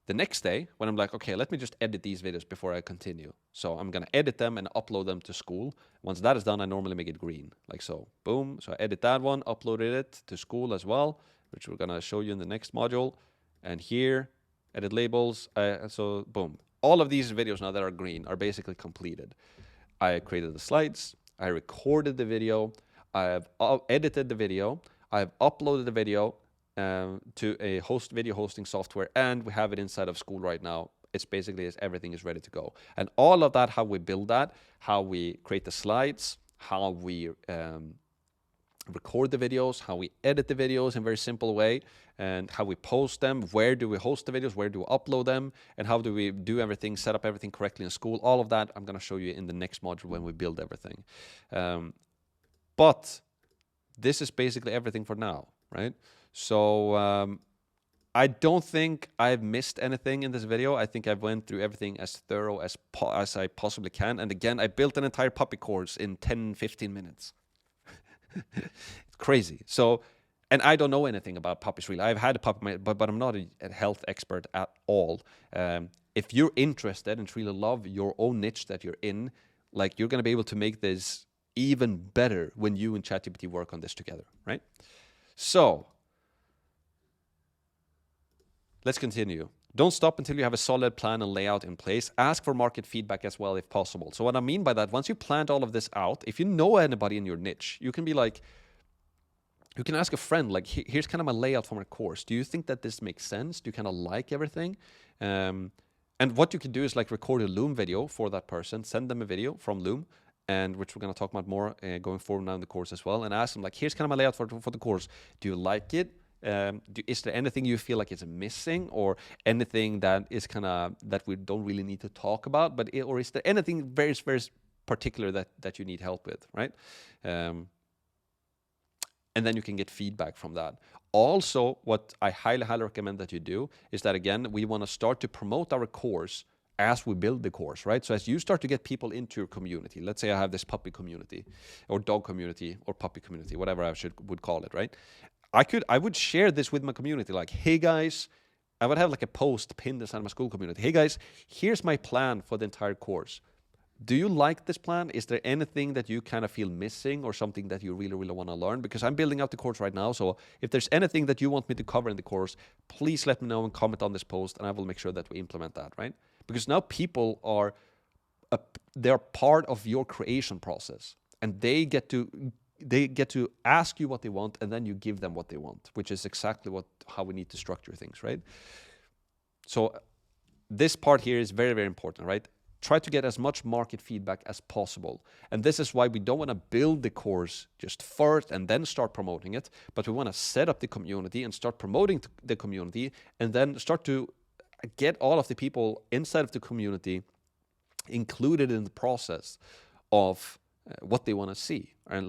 the next day, when I'm like, okay, let me just edit these videos before I continue. So I'm going to edit them and upload them to Skool. Once that is done, I normally make it green, like so. Boom. So I edit that one, uploaded it to Skool as well, which we're going to show you in the next module. And here, edit labels. So boom. All of these videos now that are green are basically completed. I created the slides. I recorded the video. I have edited the video. I have uploaded the video to a video hosting software, and we have it inside of Skool right now. It's basically everything is ready to go. And all of that, how we build that, how we create the slides, how we record the videos, how we edit the videos in a very simple way, and how we post them, where do we host the videos, where do we upload them, and how do we do everything, set up everything correctly in Skool. All of that I'm going to show you in the next module when we build everything. But this is basically everything for now, right? So I don't think I've missed anything in this video. I think I've went through everything as thorough as I possibly can. And again, I built an entire puppy course in 10-15 minutes. It's crazy. So, and I don't know anything about puppies really. I've had a puppy, but I'm not a health expert at all. If you're interested and really love your own niche that you're in, like you're going to be able to make this even better when you and ChatGPT work on this together, right? So let's continue. Don't stop until you have a solid plan and layout in place. Ask for market feedback as well if possible. So what I mean by that, once you planned all of this out, if you know anybody in your niche, you can be like, you can ask a friend, like, here's kind of my layout for my course. Do you think that this makes sense? Do you kind of like everything? And what you can do is like record a Loom video for that person, send them a video from Loom, and which we're going to talk about more going forward now in the course as well, and ask them like, here's kind of my layout for the course. Do you like it? Is there anything you feel like is missing, or anything that is kind of that we don't really need to talk about, or is there anything very, very particular that you need help with, right? And then you can get feedback from that. Also, what I highly recommend that you do is that, again, we want to start to promote our course as we build the course, right? So as you start to get people into your community, let's say I have this puppy community or dog community or puppy community, whatever I would call it, right? I would share this with my community, like, hey guys, I would have like a post pinned inside my Skool community. Hey guys, here's my plan for the entire course. Do you like this plan? Is there anything that you kind of feel missing, or something that you really, really want to learn? Because I'm building out the course right now. So if there's anything that you want me to cover in the course, please let me know and comment on this post, and I will make sure that we implement that, right? Because now people are they're part of your creation process, and they get to ask you what they want, and then you give them what they want, which is exactly how we need to structure things, right? So this part here is very, very important, right? Try to get as much market feedback as possible. And this is why we don't want to build the course just first and then start promoting it, but we want to set up the community and start promoting the community, and then start to get all of the people inside of the community included in the process of what they want to see and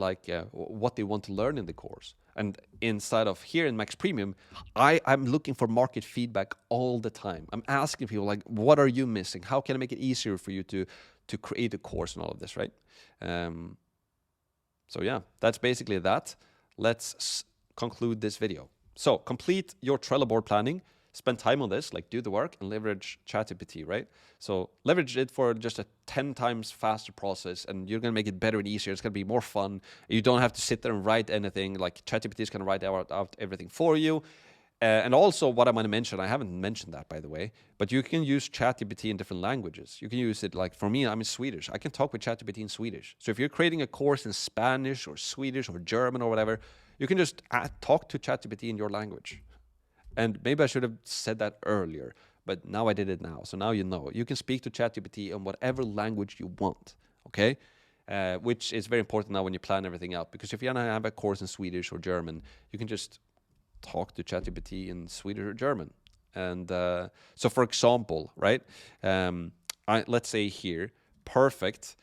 what they want to learn in the course. And inside of here in Max Premium, I'm looking for market feedback all the time. I'm asking people, like, what are you missing? How can I make it easier for you to create a course and all of this, right? So yeah, that's basically that. Let's conclude this video. So complete your Trello board planning. Spend time on this, like do the work and leverage ChatGPT, right? So leverage it for just a 10 times faster process, and you're going to make it better and easier. It's going to be more fun. You don't have to sit there and write anything. Like ChatGPT is going to write out everything for you. And also what I'm going to mention, I haven't mentioned that, by the way, but you can use ChatGPT in different languages. You can use it, like for me, I'm in Swedish. I can talk with ChatGPT in Swedish. So if you're creating a course in Spanish or Swedish or German or whatever, you can just talk to ChatGPT in your language. And maybe I should have said that earlier, but now I did it now. So now you know. You can speak to ChatGPT in whatever language you want, okay? Which is very important now when you plan everything out. Because if you're going to have a course in Swedish or German, you can just talk to ChatGPT in Swedish or German. And so for example, right? Let's say here, perfect.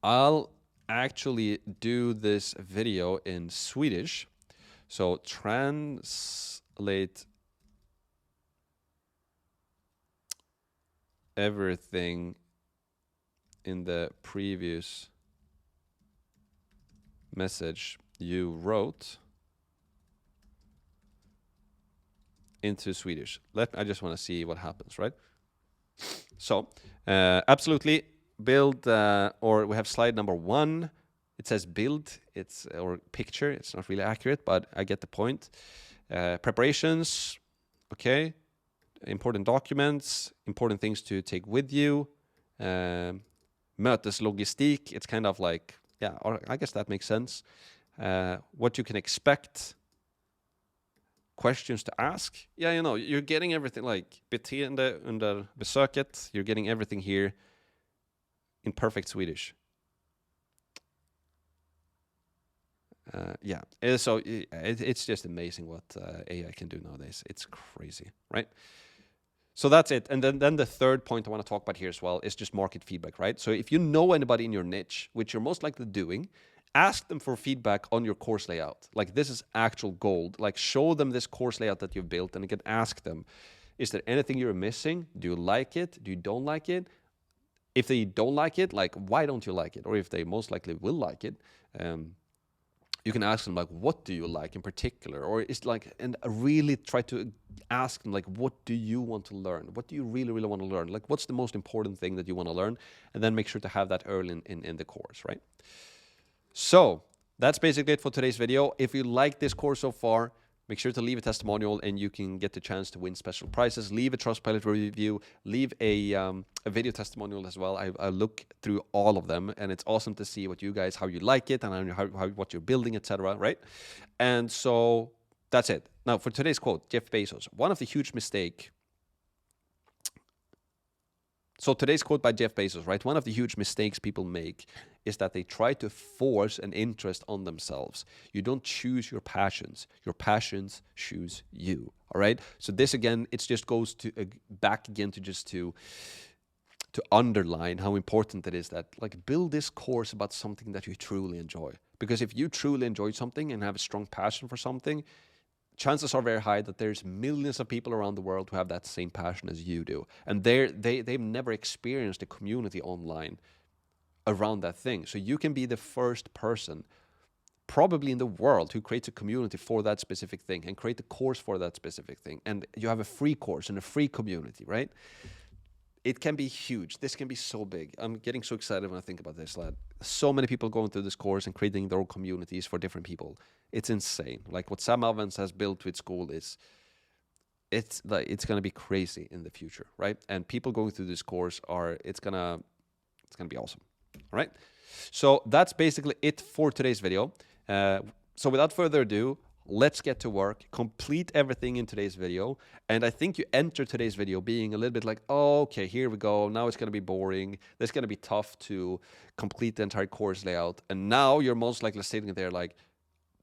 I'll actually do this video in Swedish. So translate everything in the previous message you wrote into Swedish. I just want to see what happens, right? So absolutely build, or we have slide number 1. It says build, or picture. It's not really accurate, but I get the point. Preparations, okay. Important documents, important things to take with you. Möteslogistik, it's kind of like, yeah, or I guess that makes sense. What you can expect. Questions to ask. Yeah, you know, you're getting everything, like beteende under besöket. You're getting everything here in perfect Swedish. Yeah, so it's just amazing what AI can do nowadays. It's crazy, right? So that's it. And then the third point I want to talk about here as well is just market feedback, right? So if you know anybody in your niche, which you're most likely doing, ask them for feedback on your course layout. Like, this is actual gold. Like, show them this course layout that you've built, and you can ask them, is there anything you're missing? Do you like it? Do you don't like it? If they don't like it, like, why don't you like it? Or if they most likely will like it, you can ask them, like, what do you like in particular? Or it's like, and really try to ask them, like, what do you want to learn? What do you really, really want to learn? Like, what's the most important thing that you want to learn? And then make sure to have that early in the course, right? So that's basically it for today's video. If you like this course so far, make sure to leave a testimonial, and you can get the chance to win special prizes. Leave a Trustpilot review. Leave a video testimonial as well. I look through all of them, and it's awesome to see what you guys, how you like it, and what you're building, etc. Right? And so that's it. Now for today's quote, Jeff Bezos. One of the huge mistake. So today's quote by Jeff Bezos, right? One of the huge mistakes people make is that they try to force an interest on themselves. You don't choose your passions. Your passions choose you, all right? So this, again, it just goes to back again to underline how important it is that, like, build this course about something that you truly enjoy. Because if you truly enjoy something and have a strong passion for something, chances are very high that there's millions of people around the world who have that same passion as you do. And they've never experienced a community online around that thing. So you can be the first person probably in the world who creates a community for that specific thing and create a course for that specific thing. And you have a free course and a free community, right? It can be huge. This can be so big. I'm getting so excited when I think about this, lad. So many people going through this course and creating their own communities for different people. It's insane. Like what Sam Evans has built with Skool is it's gonna be crazy in the future, right? And people going through this course it's gonna be awesome. All right. So that's basically it for today's video. So without further ado, let's get to work, complete everything in today's video. And I think you enter today's video being a little bit like, oh, okay, here we go. Now it's going to be boring. It's going to be tough to complete the entire course layout. And now you're most likely sitting there like,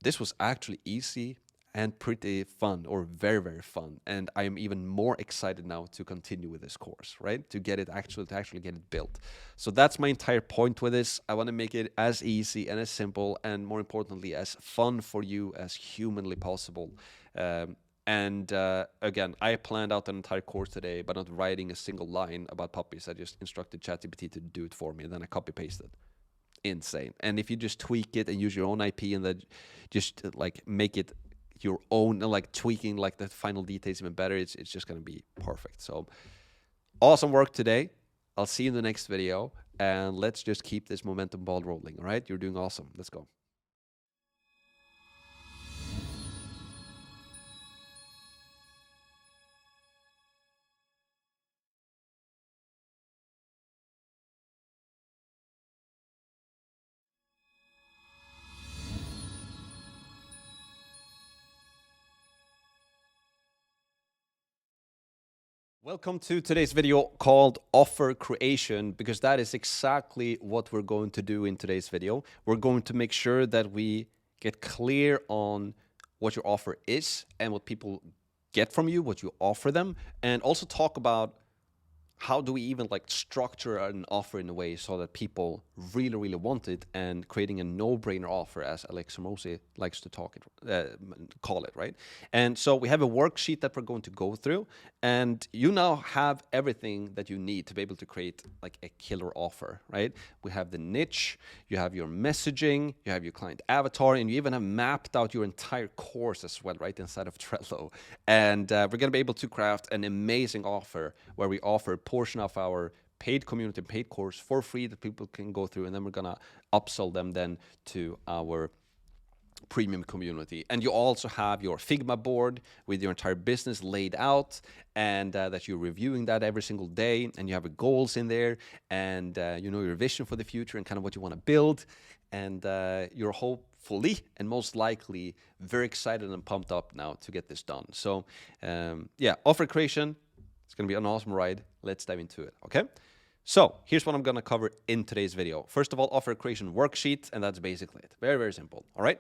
this was actually easy and pretty fun, or very, very fun. And I am even more excited now to continue with this course, right? To actually get it built. So that's my entire point with this. I want to make it as easy and as simple, and more importantly, as fun for you as humanly possible. Again, I planned out an entire course today by not writing a single line about puppies. I just instructed ChatGPT to do it for me, and then I copy-pasted. Insane. And if you just tweak it and use your own IP and then just like make it your own, like tweaking like the final details even better, it's just going to be perfect. So awesome work today. I'll see you in the next video, and let's just keep this momentum ball rolling. All right, you're doing awesome. Let's go. Welcome to today's video called Offer Creation, because that is exactly what we're going to do in today's video. We're going to make sure that we get clear on what your offer is and what people get from you, what you offer them, and also talk about how do we even like structure an offer in a way so that people really, really want it, and creating a no-brainer offer, as Alex Hormozi likes to call it, right? And so we have a worksheet that we're going to go through, and you now have everything that you need to be able to create like a killer offer, right? We have the niche, you have your messaging, you have your client avatar, and you even have mapped out your entire course as well, right, inside of Trello. And we're going to be able to craft an amazing offer where we offer a portion of our paid community, paid course for free that people can go through, and then we're gonna upsell them then to our premium community. And you also have your Figma board with your entire business laid out, and that you're reviewing that every single day, and you have your goals in there, and you know your vision for the future and kind of what you want to build, and you're hopefully and most likely very excited and pumped up now to get this done. So yeah, offer creation, it's going to be an awesome ride. Let's dive into it, okay? So here's what I'm going to cover in today's video. First of all, offer creation worksheet, and that's basically it. Very, very simple, all right?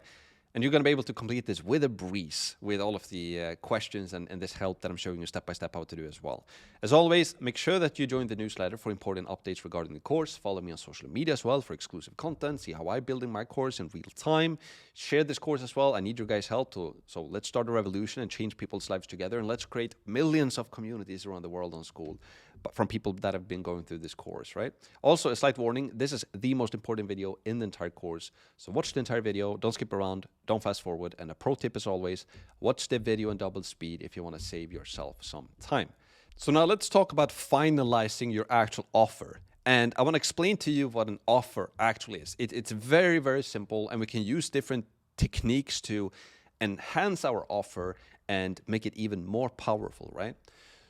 And you're going to be able to complete this with a breeze, with all of the questions and this help that I'm showing you step by step how to do as well. As always, make sure that you join the newsletter for important updates regarding the course. Follow me on social media as well for exclusive content. See how I'm building my course in real time. Share this course as well. I need your guys' help so let's start a revolution and change people's lives together. And let's create millions of communities around the world on Skool, but from people that have been going through this course, right? Also, a slight warning, this is the most important video in the entire course. So watch the entire video, don't skip around, don't fast forward. And a pro tip is always, watch the video in double speed if you want to save yourself some time. So now let's talk about finalizing your actual offer. And I want to explain to you what an offer actually is. It's very, very simple, and we can use different techniques to enhance our offer and make it even more powerful, right?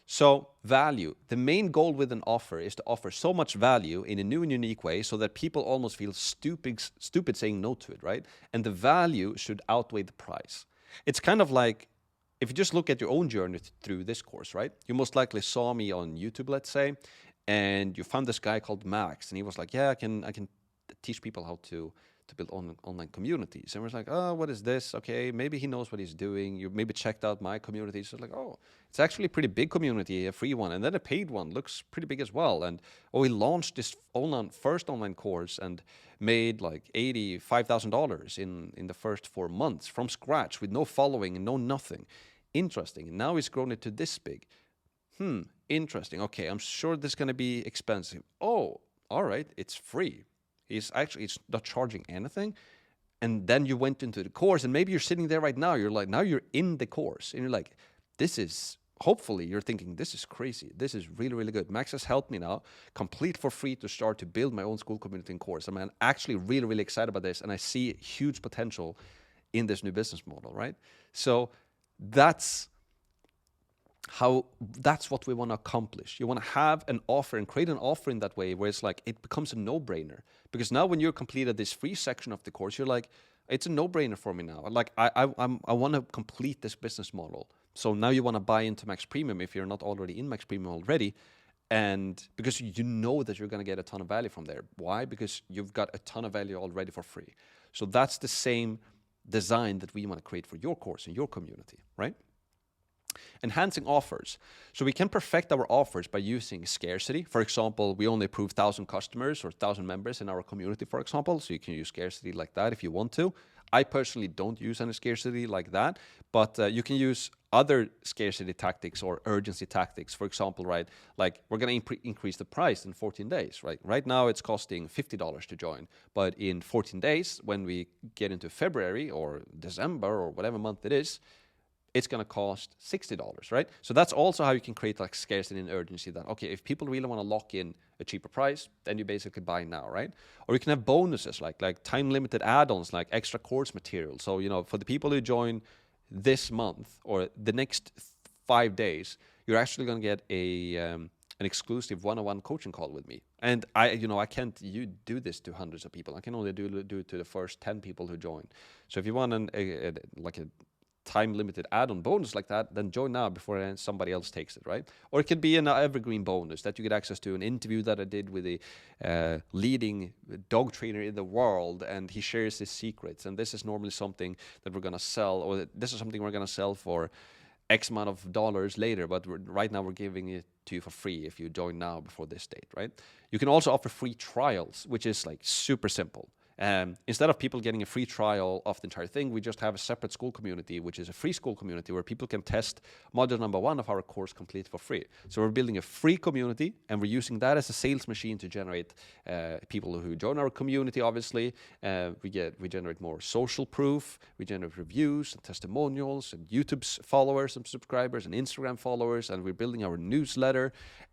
So value, the main goal with an offer is to offer so much value in a new and unique way so that people almost feel stupid saying no to it, right? And the value should outweigh the price. It's kind of like, if you just look at your own journey through this course, right? You most likely saw me on YouTube, let's say, and you found this guy called Max, and he was like, yeah, I can teach people how to build online communities. And we're like, oh, what is this? Okay, maybe he knows what he's doing. You maybe checked out my community. So like, oh, it's actually a pretty big community, a free one. And then a paid one looks pretty big as well. And oh, he launched this first online course and made like $85,000 in the first 4 months from scratch with no following and no nothing. Interesting. And now he's grown it to this big. Interesting. Okay, I'm sure this is going to be expensive. Oh, all right, it's free. It's not charging anything. And then you went into the course, and maybe you're sitting there right now. You're like, now you're in the course, and you're like, this is, hopefully you're thinking, this is crazy. This is really, really good. Max has helped me now complete for free to start to build my own Skool community and course. I'm actually really, really excited about this, and I see huge potential in this new business model, right? So that's that's what we want to accomplish. You want to have an offer and create an offer in that way where it's like it becomes a no-brainer. Because now when you're completed this free section of the course, you're like, it's a no-brainer for me now. Like I want to complete this business model. So now you want to buy into Max Premium if you're not already in Max Premium already. And because you know that you're going to get a ton of value from there. Why? Because you've got a ton of value already for free. So that's the same design that we want to create for your course and your community, right? Enhancing offers. So we can perfect our offers by using scarcity. For example, we only approve 1,000 customers or 1,000 members in our community, for example. So you can use scarcity like that if you want to. I personally don't use any scarcity like that, but you can use other scarcity tactics or urgency tactics. For example, right, like we're going to increase the price in 14 days, right? Right now it's costing $50 to join, but in 14 days, when we get into February or December or whatever month it is, it's going to cost $60, right? So that's also how you can create like scarcity and urgency that, okay, if people really want to lock in a cheaper price, then you basically buy now, right? Or you can have bonuses like time-limited add-ons, like extra course material. So, you know, for the people who join this month or the next 5 days, you're actually going to get an exclusive one-on-one coaching call with me. And I can't do this to hundreds of people. I can only do it to the first 10 people who join. So if you want a time-limited add-on bonus like that, then join now before somebody else takes it, right? Or it could be an evergreen bonus that you get access to an interview that I did with a leading dog trainer in the world, and he shares his secrets. And this is normally something that we're going to sell, or this is something we're going to sell for X amount of dollars later, but right now we're giving it to you for free if you join now before this date, right? You can also offer free trials, which is like super simple. Instead of people getting a free trial of the entire thing, we just have a separate Skool community, which is a free Skool community where people can test module number 1 of our course completely for free. So we're building a free community, and we're using that as a sales machine to generate people who join our community, obviously. We generate more social proof, we generate reviews and testimonials and YouTube followers and subscribers and Instagram followers, and we're building our newsletter.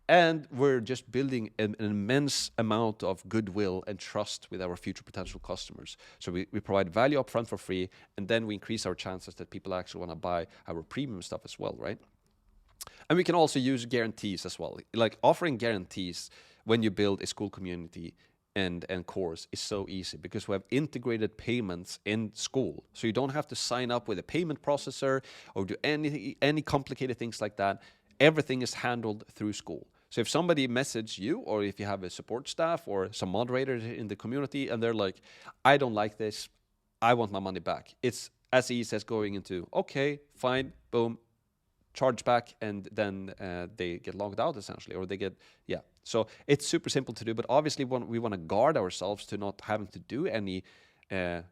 And we're just building an immense amount of goodwill and trust with our future potential customers. So we provide value upfront for free, and then we increase our chances that people actually want to buy our premium stuff as well, right? And we can also use guarantees as well. Like offering guarantees when you build a Skool community and course is so easy because we have integrated payments in Skool. So you don't have to sign up with a payment processor or do any complicated things like that. Everything is handled through Skool. So if somebody messages you, or if you have a support staff or some moderators in the community, and they're like, I don't like this, I want my money back. It's as easy as going into, okay, fine, boom, charge back, and then they get logged out essentially, or they get, yeah. So it's super simple to do, but obviously we want to guard ourselves to not having to do any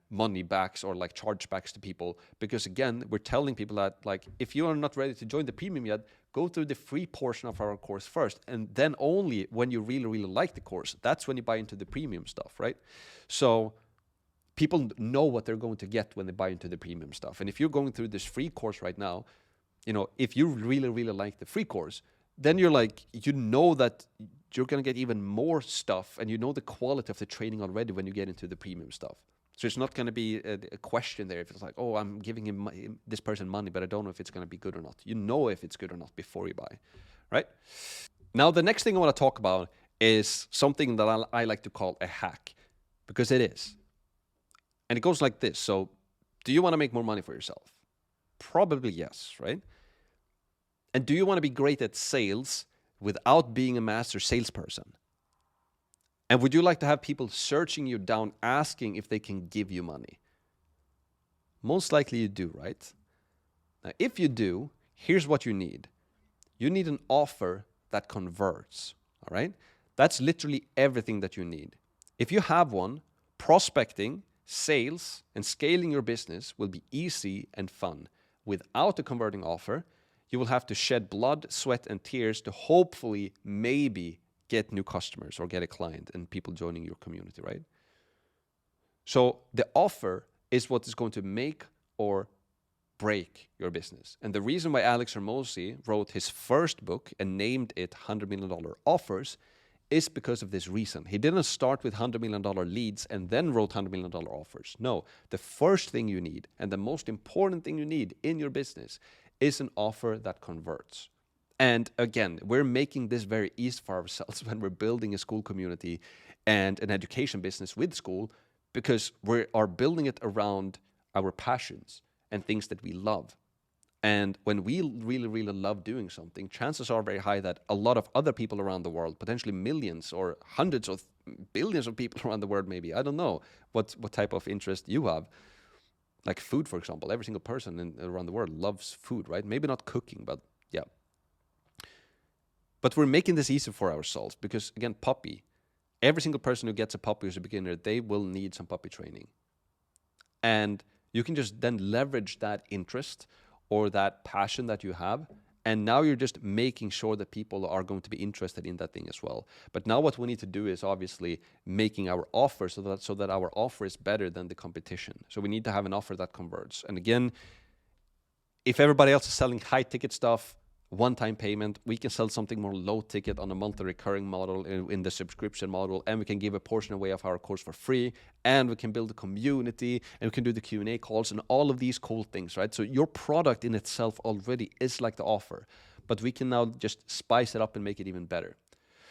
money backs or like chargebacks to people, because again, we're telling people that like, if you are not ready to join the premium yet, go through the free portion of our course first, and then only when you really, really like the course, that's when you buy into the premium stuff, right? So people know what they're going to get when they buy into the premium stuff. And if you're going through this free course right now, you know, if you really, really like the free course, then you're like, you know that you're going to get even more stuff, and you know the quality of the training already when you get into the premium stuff. So it's not going to be a question there if it's like, oh, I'm giving this person money, but I don't know if it's going to be good or not. You know if it's good or not before you buy, right? Now, the next thing I want to talk about is something that I like to call a hack, because it is. And it goes like this. So do you want to make more money for yourself? Probably yes, right? And do you want to be great at sales without being a master salesperson? And would you like to have people searching you down, asking if they can give you money? Most likely you do, right? Now, if you do, here's what you need. You need an offer that converts, all right? That's literally everything that you need. If you have one, prospecting, sales, and scaling your business will be easy and fun. Without a converting offer, you will have to shed blood, sweat, and tears to hopefully maybe get new customers or get a client and people joining your community, right? So the offer is what is going to make or break your business. And the reason why Alex Hormozi wrote his first book and named it $100 Million Offers is because of this reason. He didn't start with $100 million leads and then wrote $100 million offers. No, the first thing you need and the most important thing you need in your business is an offer that converts. And again, we're making this very easy for ourselves when we're building a Skool community and an education business with Skool, because we are building it around our passions and things that we love. And when we really, really love doing something, chances are very high that a lot of other people around the world, potentially millions or hundreds of billions of people around the world, maybe, I don't know what type of interest you have. Like food, for example. Every single person around the world loves food, right? Maybe not cooking, but yeah. But we're making this easy for ourselves because, again, puppy. Every single person who gets a puppy as a beginner, they will need some puppy training. And you can just then leverage that interest or that passion that you have. And now you're just making sure that people are going to be interested in that thing as well. But now what we need to do is obviously making our offer so that our offer is better than the competition. So we need to have an offer that converts. And again, if everybody else is selling high ticket stuff, one-time payment, we can sell something more low ticket on a monthly recurring model in the subscription model, and we can give a portion away of our course for free, and we can build a community, and we can do the Q&A calls and all of these cool things, right? So your product in itself already is like the offer, but we can now just spice it up and make it even better.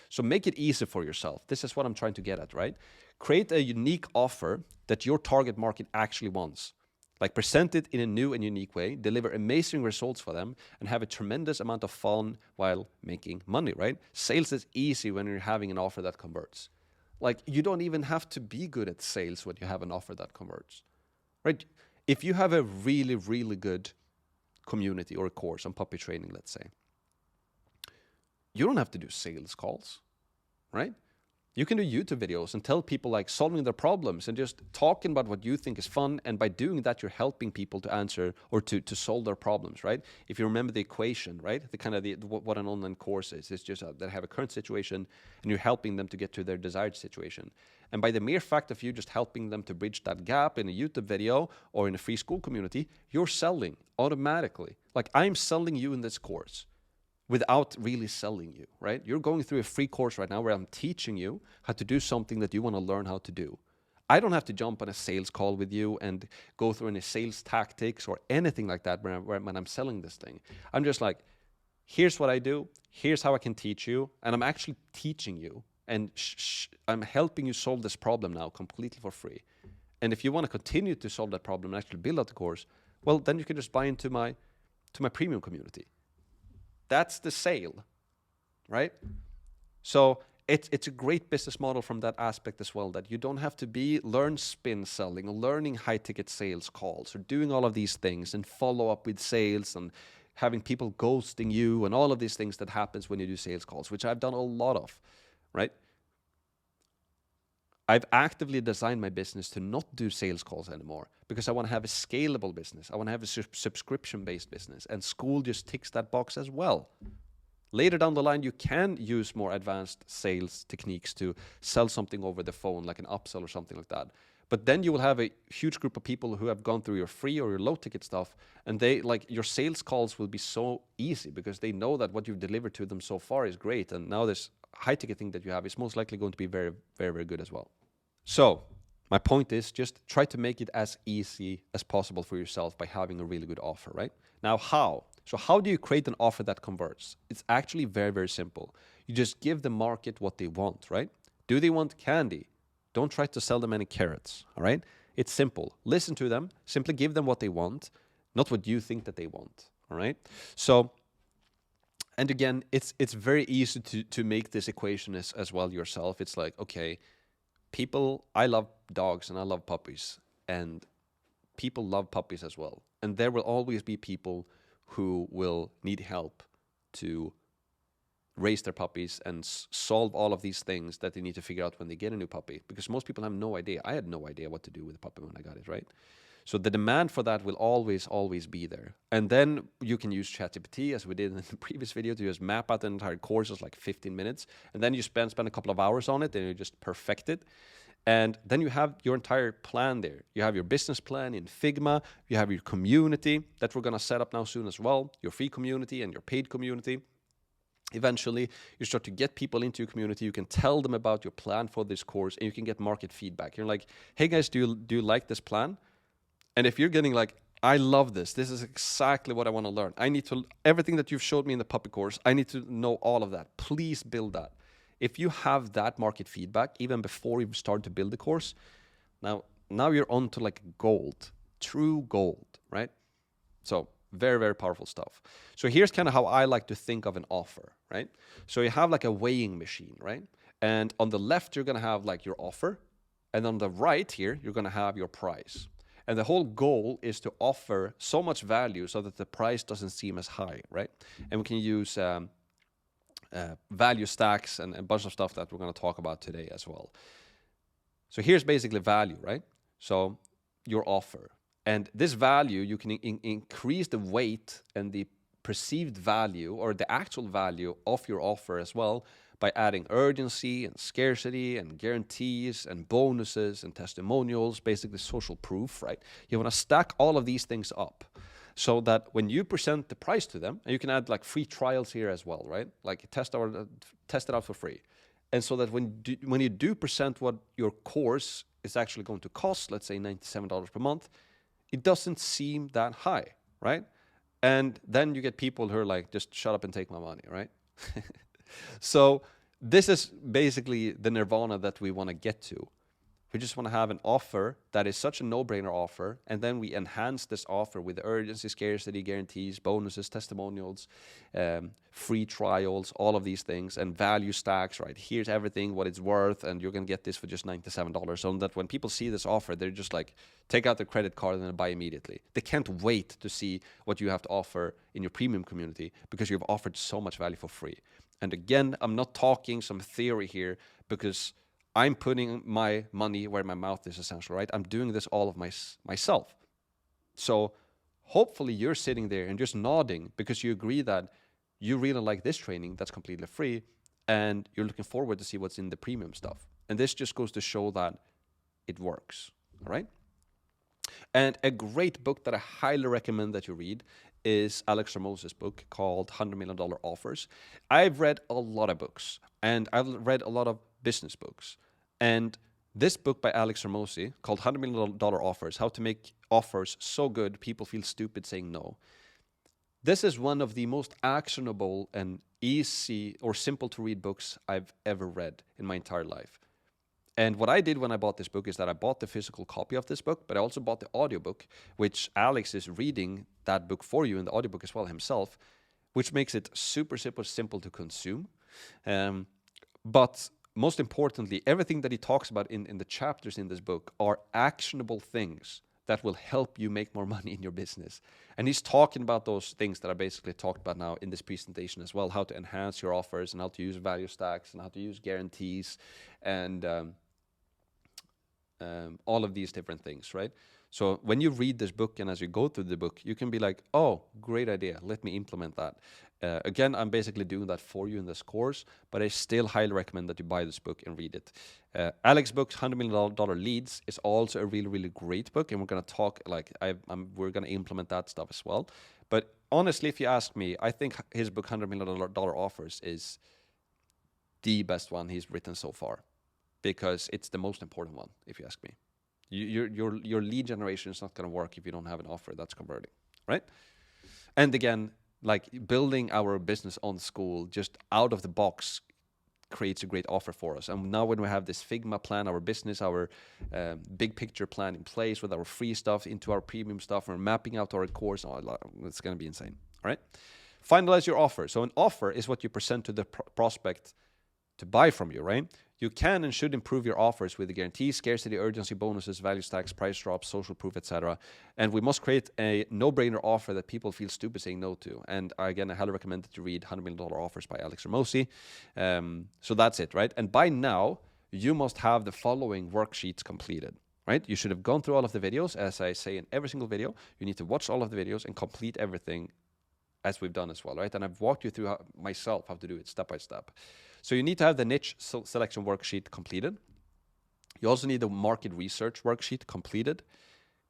So make it easy for yourself. This is what I'm trying to get at, right? Create a unique offer that your target market actually wants. Like present it in a new and unique way, deliver amazing results for them, and have a tremendous amount of fun while making money, right? Sales is easy when you're having an offer that converts. Like you don't even have to be good at sales when you have an offer that converts, right? If you have a really, really good community or a course on puppy training, let's say, you don't have to do sales calls, right? You can do YouTube videos and tell people like solving their problems and just talking about what you think is fun. And by doing that, you're helping people to answer or to solve their problems, right? If you remember the equation, right? The kind of what an online course is, it's just that have a current situation and you're helping them to get to their desired situation. And by the mere fact of you just helping them to bridge that gap in a YouTube video or in a free Skool community, you're selling automatically. Like I'm selling you in this course without really selling you, right? You're going through a free course right now where I'm teaching you how to do something that you want to learn how to do. I don't have to jump on a sales call with you and go through any sales tactics or anything like that when I'm selling this thing. I'm just like, here's what I do, here's how I can teach you, and I'm actually teaching you, and I'm helping you solve this problem now completely for free. And if you want to continue to solve that problem and actually build out the course, well, then you can just buy into my premium community. That's the sale, right? So it's a great business model from that aspect as well, that you don't have to learn spin selling or learning high ticket sales calls or doing all of these things and follow up with sales and having people ghosting you and all of these things that happens when you do sales calls, which I've done a lot of, right? I've actively designed my business to not do sales calls anymore because I want to have a scalable business. I want to have a subscription-based business, and Skool just ticks that box as well. Later down the line, you can use more advanced sales techniques to sell something over the phone, like an upsell or something like that. But then you will have a huge group of people who have gone through your free or your low-ticket stuff, and your sales calls will be so easy because they know that what you've delivered to them so far is great, and now this high-ticket thing that you have is most likely going to be very, very, very good as well. So my point is just try to make it as easy as possible for yourself by having a really good offer, right? Now, how? So how do you create an offer that converts? It's actually very, very simple. You just give the market what they want, right? Do they want candy? Don't try to sell them any carrots, all right? It's simple. Listen to them. Simply give them what they want, not what you think that they want, all right? So, and again, it's very easy to make this equation as well yourself. It's like, okay, I love dogs and I love puppies, and people love puppies as well. And there will always be people who will need help to raise their puppies and solve all of these things that they need to figure out when they get a new puppy, because most people have no idea. I had no idea what to do with a puppy when I got it, right? So the demand for that will always be there. And then you can use ChatGPT, as we did in the previous video, to just map out the entire course as like 15 minutes. And then you spend a couple of hours on it, and you just perfect it. And then you have your entire plan there. You have your business plan in Figma. You have your community that we're going to set up now soon as well, your free community and your paid community. Eventually, you start to get people into your community. You can tell them about your plan for this course, and you can get market feedback. You're like, hey guys, do you like this plan? And if you're getting like I love this. This is exactly what I want to learn. I need to, everything that you've showed me in the puppy course, I need to know all of that. Please build that. If you have that market feedback, even before you start to build the course, now you're on to like gold, true gold, right? So very, very powerful stuff. So here's kind of how I like to think of an offer, right? So you have like a weighing machine, right? And on the left, you're going to have like your offer. And on the right here, you're going to have your price. And the whole goal is to offer so much value so that the price doesn't seem as high, right? And we can use value stacks and a bunch of stuff that we're going to talk about today as well. So here's basically value, right? So your offer. And this value, you can increase the weight and the perceived value or the actual value of your offer as well by adding urgency and scarcity and guarantees and bonuses and testimonials, basically social proof, right? You want to stack all of these things up so that when you present the price to them, and you can add like free trials here as well, right? Like test it out for free. And so that when you do present what your course is actually going to cost, let's say $97 per month, it doesn't seem that high, right? And then you get people who are like, just shut up and take my money, right? So this is basically the nirvana that we want to get to. We just want to have an offer that is such a no-brainer offer, and then we enhance this offer with urgency, scarcity, guarantees, bonuses, testimonials, free trials, all of these things, and value stacks, right? Here's everything, what it's worth, and you're going to get this for just $97. So that when people see this offer, they're just like, take out their credit card and then buy immediately. They can't wait to see what you have to offer in your premium community because you've offered so much value for free. And again, I'm not talking some theory here because I'm putting my money where my mouth is, essentially, right? I'm doing this all of myself. So hopefully you're sitting there and just nodding because you agree that you really like this training that's completely free and you're looking forward to see what's in the premium stuff. And this just goes to show that it works, all right? And a great book that I highly recommend that you read is Alex Ramos's book called $100 Million Offers. I've read a lot of books and I've read a lot of business books. And this book by Alex Ramosi called $100 Million Offers, How to Make Offers So Good People Feel Stupid Saying No. This is one of the most actionable and easy or simple to read books I've ever read in my entire life. And what I did when I bought this book is that I bought the physical copy of this book, but I also bought the audiobook, which Alex is reading that book for you in the audiobook as well himself, which makes it super, super simple to consume. But most importantly, everything that he talks about in the chapters in this book are actionable things that will help you make more money in your business. And he's talking about those things that I basically talked about now in this presentation as well, how to enhance your offers and how to use value stacks and how to use guarantees and all of these different things, right? So when you read this book and as you go through the book, you can be like, oh, great idea. Let me implement that. Again, I'm basically doing that for you in this course, but I still highly recommend that you buy this book and read it. Alex's book, $100 Million Leads, is also a really, really great book. And we're going to talk, like, we're going to implement that stuff as well. But honestly, if you ask me, I think his book, $100 Million Offers, is the best one he's written so far because it's the most important one, if you ask me. Your lead generation is not going to work if you don't have an offer that's converting, right? And again, like building our business on Skool just out of the box creates a great offer for us. And now when we have this Figma plan, our business, our big picture plan in place with our free stuff into our premium stuff, we're mapping out our course, it's going to be insane, all right? Finalize your offer. So an offer is what you present to the prospect to buy from you, right? You can and should improve your offers with the guarantees, scarcity, urgency, bonuses, value stacks, price drops, social proof, etc. And we must create a no-brainer offer that people feel stupid saying no to. And again, I highly recommend that you read $100 Million Offers by Alex Ramosi. So that's it, right? And by now, you must have the following worksheets completed, right? You should have gone through all of the videos. As I say in every single video, you need to watch all of the videos and complete everything as we've done as well, right? And I've walked you through myself how to do it step by step. So you need to have the niche selection worksheet completed. You also need the market research worksheet completed,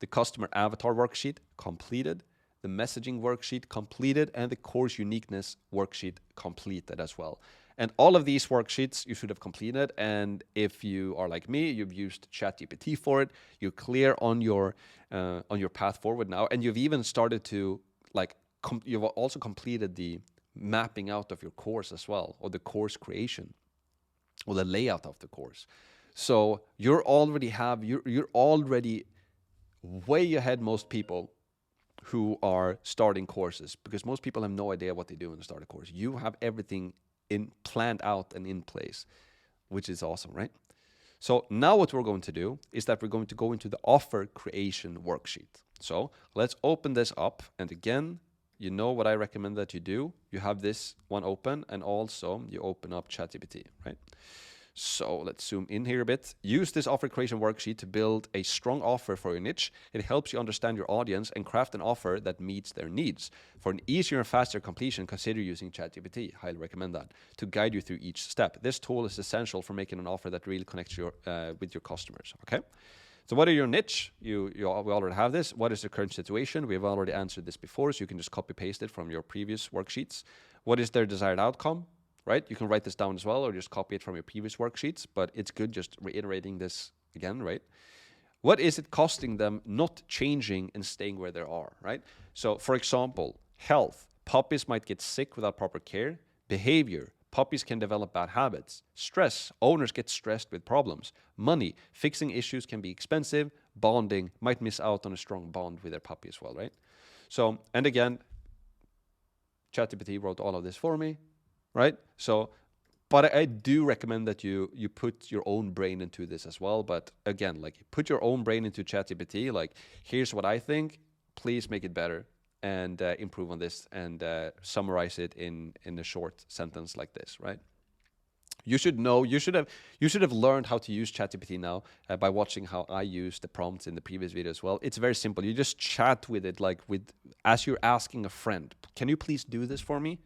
the customer avatar worksheet completed, the messaging worksheet completed, and the course uniqueness worksheet completed as well. And all of these worksheets you should have completed. And if you are like me, you've used ChatGPT for it, you're clear on your path forward now, and you've even started to like you've also completed the mapping out of your course as well, or the course creation, or the layout of the course. So you're already way ahead most people who are starting courses, because most people have no idea what they do when they start a course. You have everything planned out and in place, which is awesome, right? So now what we're going to do is that we're going to go into the offer creation worksheet. So let's open this up. And again, you know what I recommend that you do. You have this one open, and also you open up ChatGPT, right? So let's zoom in here a bit. Use this offer creation worksheet to build a strong offer for your niche. It helps you understand your audience and craft an offer that meets their needs. For an easier and faster completion, consider using ChatGPT. Highly recommend that to guide you through each step. This tool is essential for making an offer that really connects with your customers. Okay. So what are your niche? We already have this. What is the current situation? We have already answered this before, so you can just copy paste it from your previous worksheets. What is their desired outcome? Right? You can write this down as well, or just copy it from your previous worksheets, but it's good just reiterating this again, right? What is it costing them not changing and staying where they are, right? So for example, health, puppies might get sick without proper care. Behavior, puppies can develop bad habits. Stress, owners get stressed with problems. Money, fixing issues can be expensive. Bonding, might miss out on a strong bond with their puppy as well, right? So, and again, ChatGPT wrote all of this for me. Right? So, but I do recommend that you put your own brain into this as well. But again, like put your own brain into ChatGPT. Like, here's what I think. Please make it better and improve on this, and summarize it in a short sentence like this. Right? You should know. You should have learned how to use ChatGPT now by watching how I used the prompts in the previous video as well. It's very simple. You just chat with it as you're asking a friend. Can you please do this for me?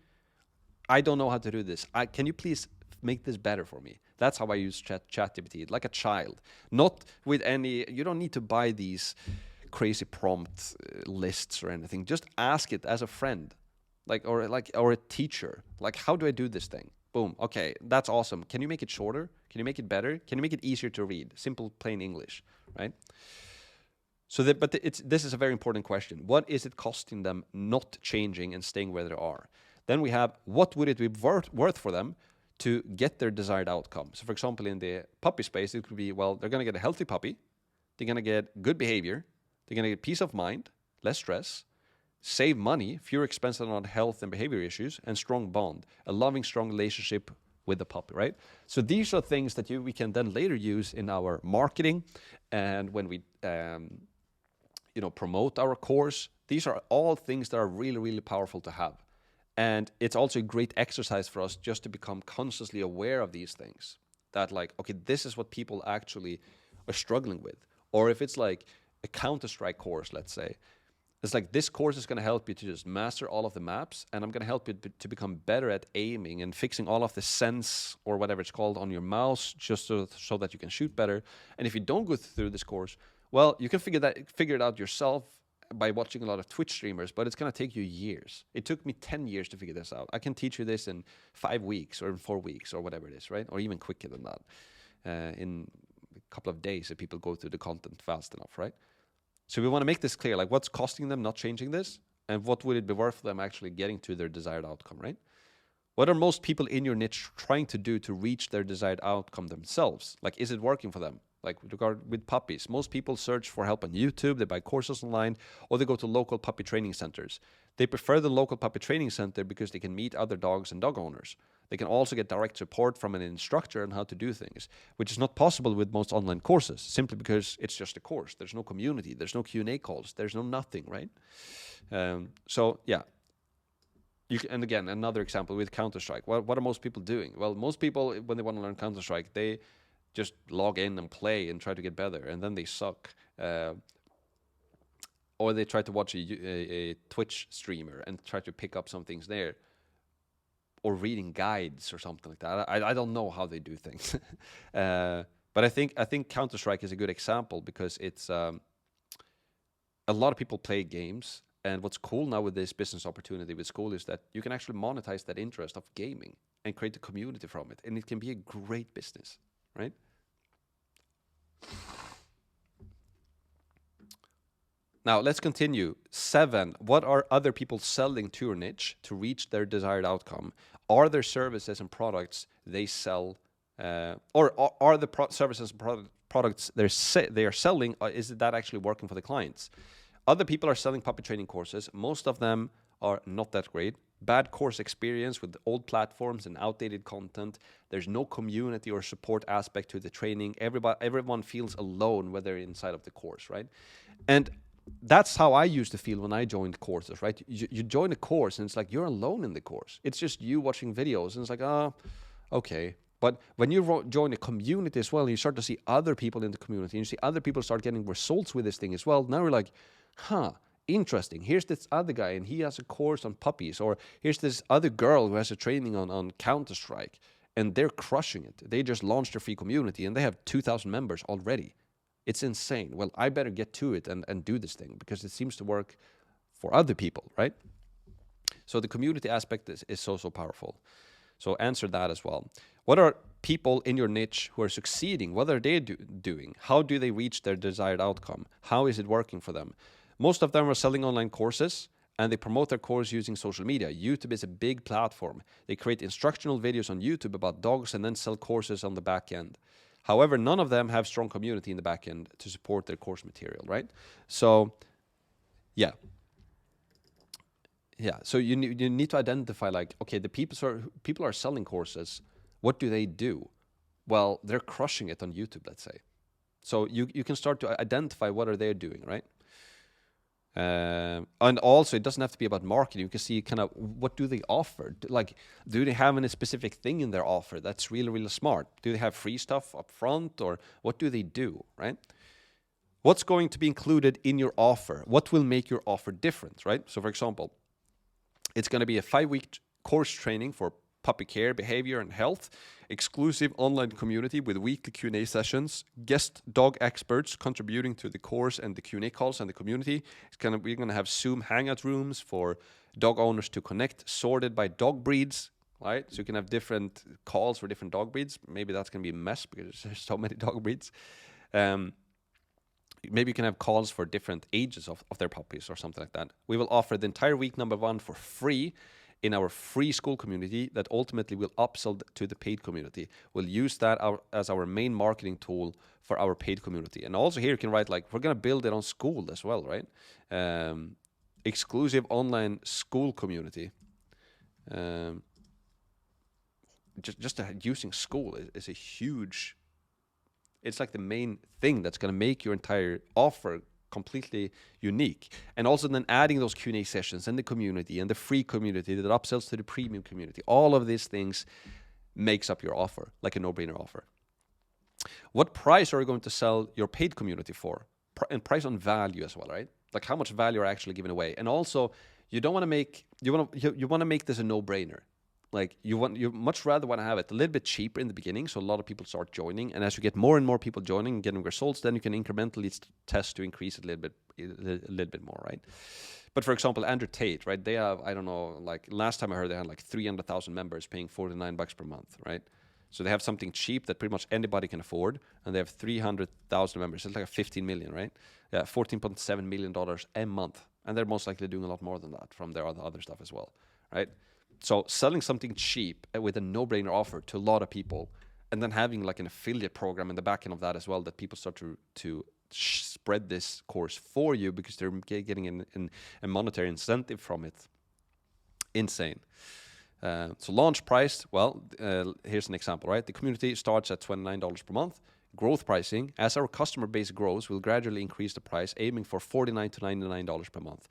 I don't know how to do this. Can you please make this better for me? That's how I use ChatGPT, like a child. Not with any, you don't need to buy these crazy prompt lists or anything. Just ask it as a friend, or a teacher. Like, how do I do this thing? Boom. Okay, that's awesome. Can you make it shorter? Can you make it better? Can you make it easier to read? Simple, plain English, right? So this is a very important question. What is it costing them not changing and staying where they are? Then we have, what would it be worth for them to get their desired outcome? So for example, in the puppy space, it could be, well, they're going to get a healthy puppy. They're going to get good behavior. They're going to get peace of mind, less stress, save money, fewer expenses on health and behavior issues, and strong bond, a loving, strong relationship with the puppy, right? So these are things that we can then later use in our marketing, and when we promote our course. These are all things that are really, really powerful to have. And it's also a great exercise for us just to become consciously aware of these things. That like, okay, this is what people actually are struggling with. Or if it's like a Counter-Strike course, let's say, it's like this course is going to help you to just master all of the maps, and I'm going to help you to become better at aiming and fixing all of the sense or whatever it's called on your mouse, just so that you can shoot better. And if you don't go through this course, well, you can figure it out yourself by watching a lot of Twitch streamers, but it's going to take you years. It took me 10 years to figure this out. I can teach you this in 5 weeks or in 4 weeks or whatever it is, right? Or even quicker than that, in a couple of days if people go through the content fast enough, right? So we want to make this clear, like what's costing them not changing this, and what would it be worth for them actually getting to their desired outcome, right? What are most people in your niche trying to do to reach their desired outcome themselves? Like, is it working for them? Like with puppies, most people search for help on YouTube, they buy courses online, or they go to local puppy training centers. They prefer the local puppy training center because they can meet other dogs and dog owners. They can also get direct support from an instructor on how to do things, which is not possible with most online courses, simply because it's just a course. There's no community, there's no Q&A calls, there's no nothing, right? So yeah. And again, another example with Counter-Strike. What are most people doing? Well, most people, when they want to learn Counter-Strike, they just log in and play and try to get better, and then they suck. Or they try to watch a Twitch streamer and try to pick up some things there. Or reading guides or something like that. I don't know how they do things. But I think Counter-Strike is a good example because it's a lot of people play games. And what's cool now with this business opportunity with Skool is that you can actually monetize that interest of gaming. and create a community from it. And it can be a great business, right? Now, let's continue. 7, what are other people selling to your niche to reach their desired outcome? Are there services and products they sell, or are the services and products they are selling, is that actually working for the clients? Other people are selling puppy training courses. Most of them are not that great. Bad course experience with old platforms and outdated content. There's no community or support aspect to the training. Everyone feels alone when they're inside of the course, right? And that's how I used to feel when I joined courses, right? You join a course and it's like you're alone in the course. It's just you watching videos and it's like, okay. But when you join a community as well, you start to see other people in the community, and you see other people start getting results with this thing as well. Now we're like, interesting. Here's this other guy, and he has a course on puppies. Or here's this other girl who has a training on Counter-Strike, and they're crushing it. They just launched their free community, and they have 2,000 members already. It's insane. Well, I better get to it and do this thing because it seems to work for other people, right? So the community aspect is so powerful. So answer that as well. What are people in your niche who are succeeding? What are they doing? How do they reach their desired outcome? How is it working for them? Most of them are selling online courses, and they promote their course using social media. YouTube is a big platform. They create instructional videos on YouTube about dogs and then sell courses on the back end. However, none of them have strong community in the back end to support their course material, right? So, yeah. So you need to identify, like, okay, the people are selling courses. What do they do? Well, they're crushing it on YouTube, let's say. So you can start to identify what are they doing, right? And also, it doesn't have to be about marketing. You can see kind of what do they offer. Like, do they have any specific thing in their offer that's really, really smart? Do they have free stuff up front, or what do they do, right? What's going to be included in your offer? What will make your offer different, right? So, for example, it's going to be a 5-week course training for puppy care, behavior, and health, exclusive online community with weekly Q&A sessions, guest dog experts contributing to the course and the Q&A calls and the community. We're going to have Zoom hangout rooms for dog owners to connect, sorted by dog breeds, right? So you can have different calls for different dog breeds. Maybe that's going to be a mess because there's so many dog breeds. Maybe you can have calls for different ages of their puppies or something like that. We will offer the entire week number 1 for free in our free Skool community that ultimately will upsell to the paid community. We'll use that as our main marketing tool for our paid community. And also here you can write, like, we're going to build it on Skool as well, right? Exclusive online Skool community. Just using Skool is a huge... It's like the main thing that's going to make your entire offer completely unique. And also then adding those Q&A sessions and the community and the free community that upsells to the premium community. All of these things makes up your offer, like a no-brainer offer. What price are you going to sell your paid community for? And price on value as well, right? Like how much value are actually giving away. And also, you don't want to make you want to make this a no-brainer. Like you much rather want to have it a little bit cheaper in the beginning, so a lot of people start joining. And as you get more and more people joining and getting results, then you can incrementally test to increase it a little bit more, right? But for example, Andrew Tate, right? They have, I don't know, like last time I heard they had like 300,000 members paying $49 per month, right? So they have something cheap that pretty much anybody can afford, and they have 300,000 members. It's like a 15 million, right? Yeah, $14.7 million a month, and they're most likely doing a lot more than that from their other stuff as well, right? So selling something cheap with a no-brainer offer to a lot of people, and then having like an affiliate program in the back end of that as well, that people start to spread this course for you because they're getting a monetary incentive from it. Insane. So launch price, well, here's an example, right? The community starts at $29 per month. Growth pricing, as our customer base grows, we'll gradually increase the price, aiming for $49 to $99 per month.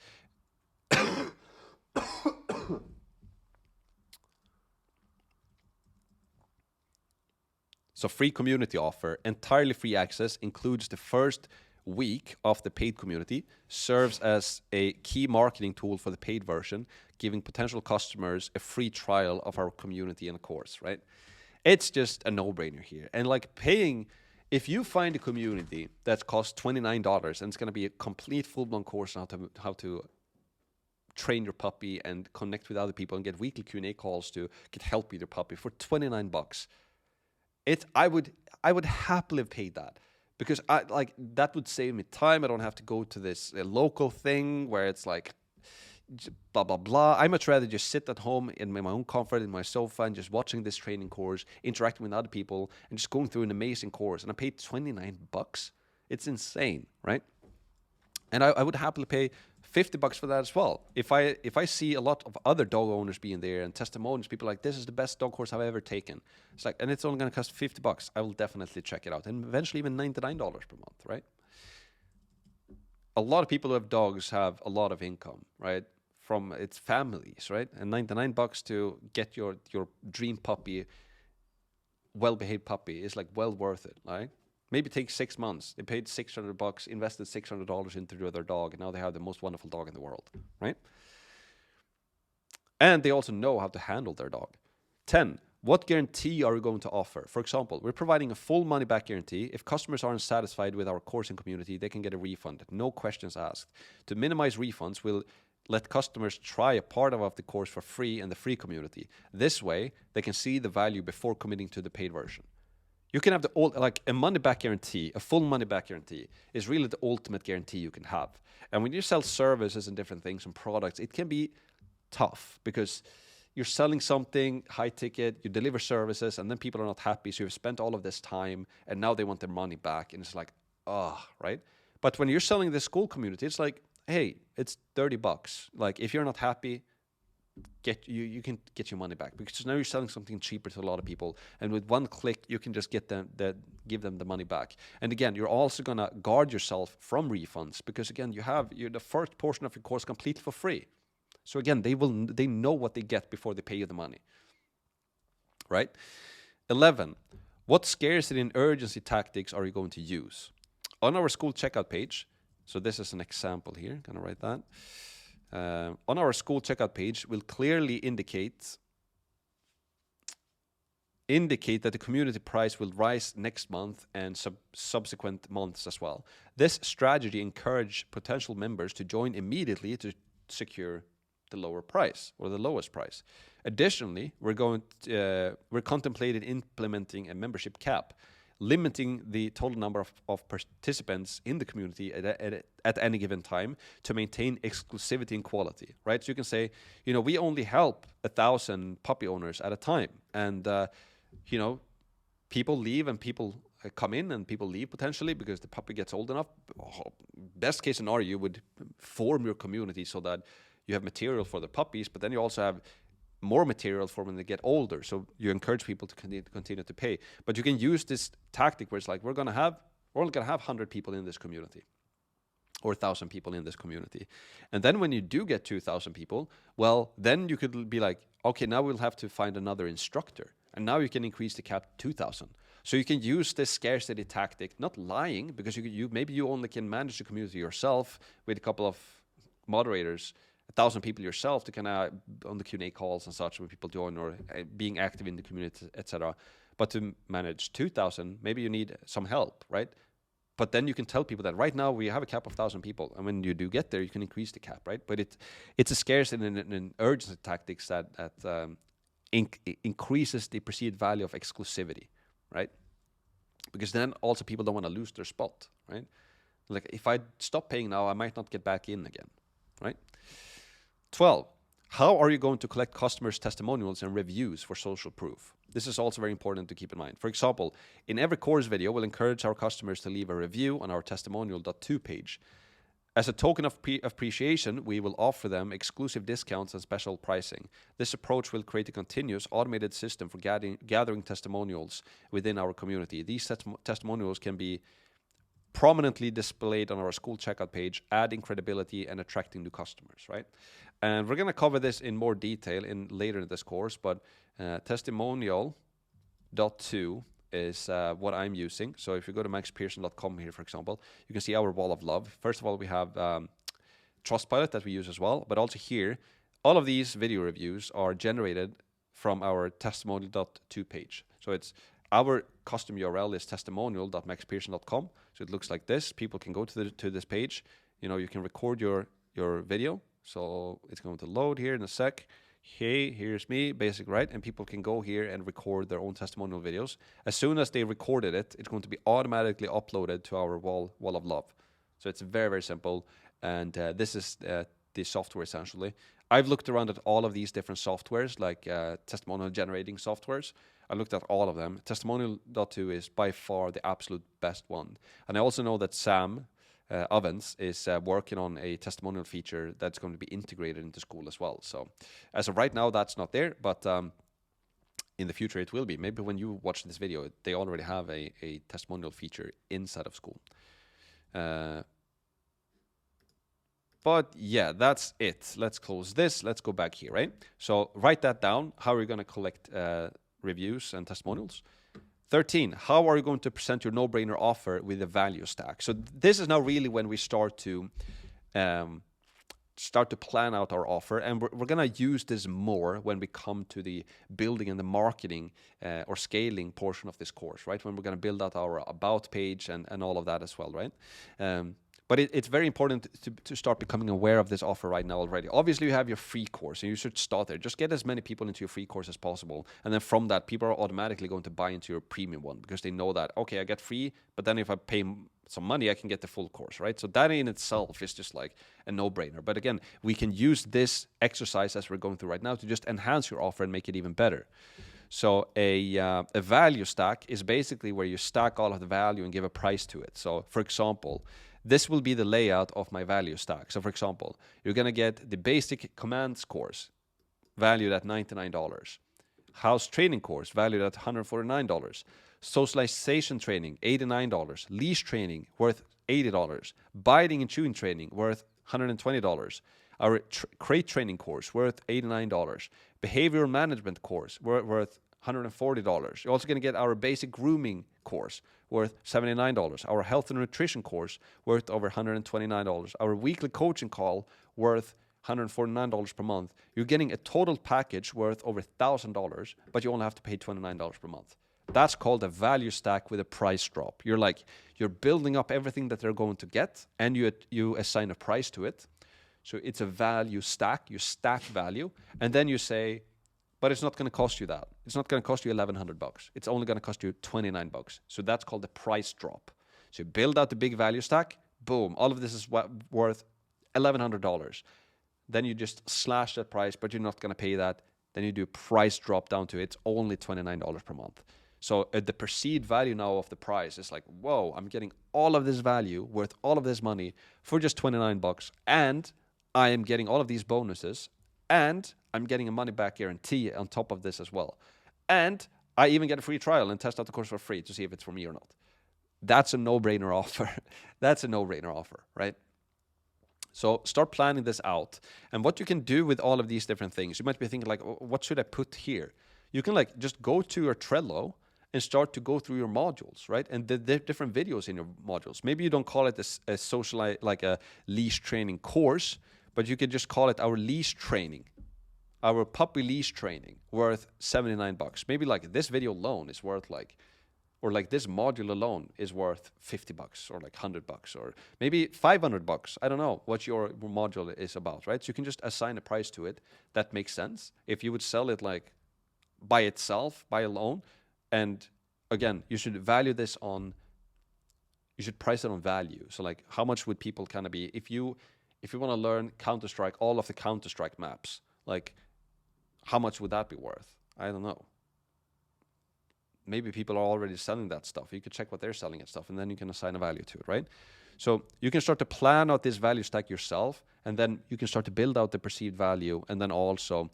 So free community offer, entirely free access, includes the first week of the paid community, serves as a key marketing tool for the paid version, giving potential customers a free trial of our community and course, right? It's just a no-brainer here. And like paying, if you find a community that costs $29 and it's going to be a complete full-blown course on how to train your puppy and connect with other people and get weekly Q&A calls to get help with your puppy for $29. I would happily have paid that, because that would save me time. I don't have to go to this local thing where it's like blah blah blah. I much rather just sit at home in my own comfort in my sofa and just watching this training course, interacting with other people, and just going through an amazing course. And I paid $29. It's insane, right? And I would happily pay $50 for that as well. If I see a lot of other dog owners being there and testimonials, people like, this is the best dog course I've ever taken. It's like, and it's only going to cost $50. I will definitely check it out, and eventually even $99 per month, right? A lot of people who have dogs have a lot of income, right? From its families, right? And $99 to get your dream puppy, well-behaved puppy, is like well worth it, right? Maybe take 6 months. They paid $600, invested $600 into their dog, and now they have the most wonderful dog in the world, right? And they also know how to handle their dog. 10, what guarantee are we going to offer? For example, we're providing a full money-back guarantee. If customers aren't satisfied with our coursing community, they can get a refund, no questions asked. To minimize refunds, we'll let customers try a part of the course for free in the free community. This way, they can see the value before committing to the paid version. You can have a money-back guarantee, a full money-back guarantee is really the ultimate guarantee you can have. And when you sell services and different things and products, it can be tough because you're selling something high ticket, you deliver services, and then people are not happy. So you've spent all of this time and now they want their money back. And it's like, right? But when you're selling the Skool community, it's like, hey, it's $30. Like, if you're not happy, you can get your money back, because now you're selling something cheaper to a lot of people, and with one click you can just give them the money back. And again, you're also gonna guard yourself from refunds, because again, you're the first portion of your course completely for free. So again, they know what they get before they pay you the money, right? 11, what scarcity and urgency tactics are you going to use? On our Skool checkout page, so this is an example here, gonna write that. On our Skool checkout page, we'll clearly indicate that the community price will rise next month and subsequent months as well. This strategy encourages potential members to join immediately to secure the lower price or the lowest price. Additionally, we're contemplating implementing a membership cap, limiting the total number of participants in the community at any given time to maintain exclusivity and quality, right? So you can say, we only help 1,000 puppy owners at a time. And, people leave and people come in and people leave potentially because the puppy gets old enough. Best case scenario, you would form your community so that you have material for the puppies, but then you also have more material for when they get older. So you encourage people to continue to pay. But you can use this tactic where it's like, we're only gonna have 100 people in this community or 1,000 people in this community. And then when you do get 2,000 people, well, then you could be like, okay, now we'll have to find another instructor. And now you can increase the cap to 2,000. So you can use this scarcity tactic, not lying, because maybe you only can manage the community yourself with a couple of moderators, 1,000 people yourself to kind of on the Q&A calls and such when people join, or being active in the community, etc. But to manage 2,000, maybe you need some help, right? But then you can tell people that right now we have a cap of 1,000 people, and when you do get there, you can increase the cap, right? But it's a scarcity and an urgency tactics that increases the perceived value of exclusivity, right? Because then also people don't want to lose their spot, right? Like, if I stop paying now, I might not get back in again, right? 12, how are you going to collect customers' testimonials and reviews for social proof? This is also very important to keep in mind. For example, in every course video, we'll encourage our customers to leave a review on our testimonial.to page. As a token of appreciation, we will offer them exclusive discounts and special pricing. This approach will create a continuous automated system for gathering testimonials within our community. These testimonials can be prominently displayed on our Skool checkout page, adding credibility and attracting new customers, right? And we're going to cover this in more detail later in this course, but testimonial.to is what I'm using. So if you go to maxpearson.com here, for example, you can see our wall of love. First of all, we have Trustpilot that we use as well, but also here, all of these video reviews are generated from our testimonial.to page. So it's our custom URL is testimonial.maxpearson.com. So it looks like this. People can go to this page. You can record your video, So it's going to load here in a sec. Hey, here's me, basic, right? And people can go here and record their own testimonial videos. As soon as they recorded it, it's going to be automatically uploaded to our wall of love. So it's very, very simple. And this is the software essentially. I've looked around at all of these different softwares, like testimonial generating softwares. I looked at all of them. Testimonial.to is by far the absolute best one. And I also know that Sam Ovens is working on a testimonial feature that's going to be integrated into Skool as well. So as of right now, that's not there, but in the future it will be. Maybe when you watch this video, they already have a testimonial feature inside of Skool. But yeah, that's it. Let's close this. Let's go back here, right? So write that down. How are you going to collect reviews and testimonials? 13, how are you going to present your no-brainer offer with a value stack? So this is now really when we start to plan out our offer, and we're going to use this more when we come to the building and the marketing or scaling portion of this course, right? When we're going to build out our about page and all of that as well, right? But it's very important to start becoming aware of this offer right now already. Obviously, you have your free course, and you should start there. Just get as many people into your free course as possible. And then from that, people are automatically going to buy into your premium one because they know that, okay, I get free, but then if I pay some money, I can get the full course, right? So that in itself is just like a no-brainer. But again, we can use this exercise as we're going through right now to just enhance your offer and make it even better. So a value stack is basically where you stack all of the value and give a price to it. So for example, this will be the layout of my value stack. So for example, you're going to get the basic commands course valued at $99. House training course valued at $149. Socialization training, $89. Leash training worth $80. Biting and chewing training worth $120. Our crate training course worth $89. Behavioral management course worth $140. You're also going to get our basic grooming course worth $79. Our health and nutrition course worth over $129. Our weekly coaching call worth $149 per month. You're getting a total package worth over $1,000, but you only have to pay $29 per month. That's called a value stack with a price drop. You're building up everything that they're going to get, and you assign a price to it. So it's a value stack. You stack value, and then you say, but it's not going to cost you that. It's not going to cost you $1,100. It's only going to cost you $29. So that's called the price drop. So you build out the big value stack. Boom. All of this is worth $1,100. Then you just slash that price, but you're not going to pay that. Then you do price drop down to it's only $29 per month. So the perceived value now of the price is like, whoa, I'm getting all of this value worth all of this money for just $29, and I am getting all of these bonuses, and I'm getting a money back guarantee on top of this as well. And I even get a free trial and test out the course for free to see if it's for me or not. That's a no-brainer offer. That's a no-brainer offer, right? So start planning this out. And what you can do with all of these different things, you might be thinking like, what should I put here? You can like just go to your Trello and start to go through your modules, right? And the different videos in your modules. Maybe you don't call it a social, like a leash training course, but you could just call it our leash training, our puppy leash training, worth $79. Maybe like this video alone is worth like, or like this module alone is worth $50 or like $100 or maybe $500. I don't know what your module is about, right? So you can just assign a price to it that makes sense. If you would sell it like by itself, by alone, and again, you should value this on, you should price it on value. So like how much would people kind of be, if you want to learn Counter-Strike, all of the Counter-Strike maps, like how much would that be worth? I don't know. Maybe people are already selling that stuff. You could check what they're selling and stuff, and then you can assign a value to it, right? So you can start to plan out this value stack yourself, and then you can start to build out the perceived value, and then also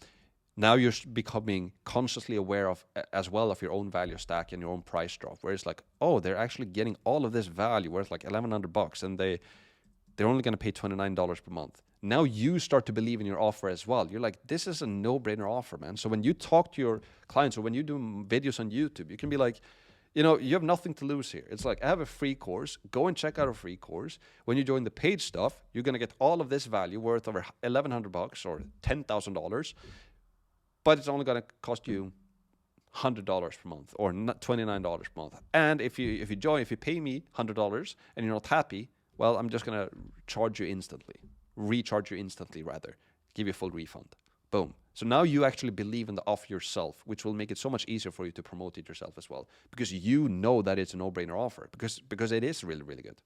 now you're becoming consciously aware of as well of your own value stack and your own price drop, where it's like, oh, they're actually getting all of this value worth like $1,100, and they're only going to pay $29 per month. Now you start to believe in your offer as well. You're like, this is a no-brainer offer, man. So when you talk to your clients or when you do videos on YouTube, you can be like, you know, you have nothing to lose here. It's like, I have a free course. Go and check out a free course. When you join the paid stuff, you're going to get all of this value worth over $1,100 or $10,000, but it's only going to cost you $100 per month or $29 per month. And if you pay me $100 and you're not happy, well, I'm just going to charge you instantly, recharge you instantly rather, give you a full refund. Boom. So now you actually believe in the offer yourself, which will make it so much easier for you to promote it yourself as well, because you know that it's a no-brainer offer, because it is really, really good.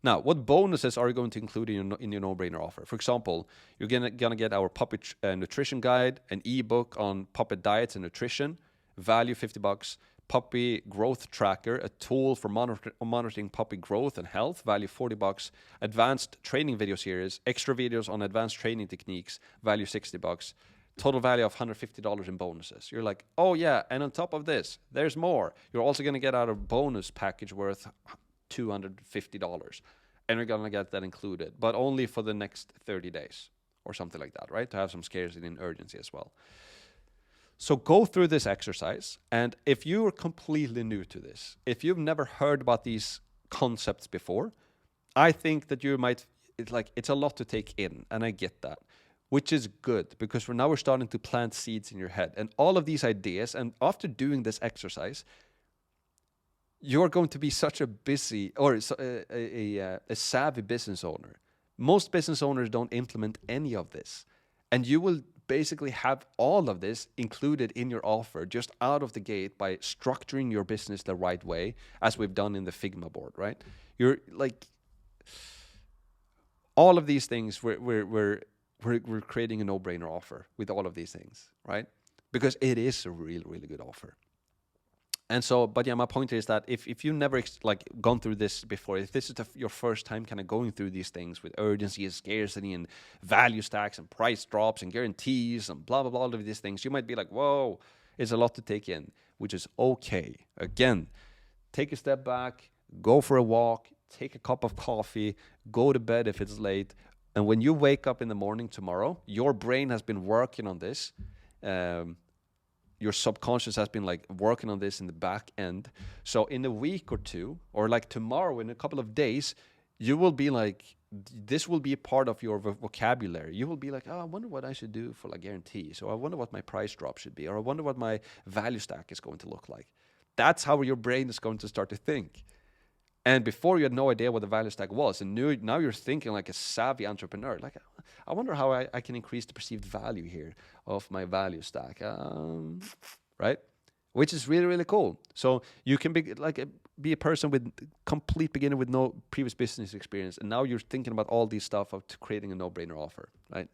Now, what bonuses are you going to include in your no-brainer offer? For example, you're gonna get our puppy nutrition guide, an ebook on puppy diets and nutrition, value $50. Puppy growth tracker, a tool for monitoring puppy growth and health, value $40. Advanced training video series, extra videos on advanced training techniques, value $60. Total value of $150 in bonuses. You're like, oh yeah, and on top of this, there's more. You're also gonna get out a bonus package worth $250, and you're gonna get that included, but only for the next 30 days or something like that, right? To have some scarcity and urgency as well. So go through this exercise, and if you're completely new to this, if you've never heard about these concepts before, I think that you might, it's a lot to take in, and I get that, which is good, because we're starting to plant seeds in your head, and all of these ideas, and after doing this exercise, you're going to be such a busy, or a savvy business owner. Most business owners don't implement any of this, and you will basically have all of this included in your offer just out of the gate by structuring your business the right way, as we've done in the Figma board, right? You're like, all of these things, we're creating a no-brainer offer with all of these things, right? Because it is a really, really good offer. And so, but yeah, my point is that if you never gone through this before, if this is your first time kind of going through these things with urgency and scarcity and value stacks and price drops and guarantees and blah, blah, blah, all of these things, you might be like, whoa, it's a lot to take in, which is okay. Again, take a step back, go for a walk, take a cup of coffee, go to bed if it's late. And when you wake up in the morning tomorrow, your brain has been working on this. Your subconscious has been working on this in the back end. So in a week or two, or tomorrow, in a couple of days, you will be this will be a part of your vocabulary. You will be like, oh, I wonder what I should do for guarantees, or I wonder what my price drop should be, or I wonder what my value stack is going to look like. That's how your brain is going to start to think. And before, you had no idea what the value stack was, and now you're thinking like a savvy entrepreneur. I wonder how I can increase the perceived value here of my value stack, right? Which is really, really cool. So you can be a person with complete beginner with no previous business experience, and now you're thinking about all these stuff of creating a no-brainer offer, right?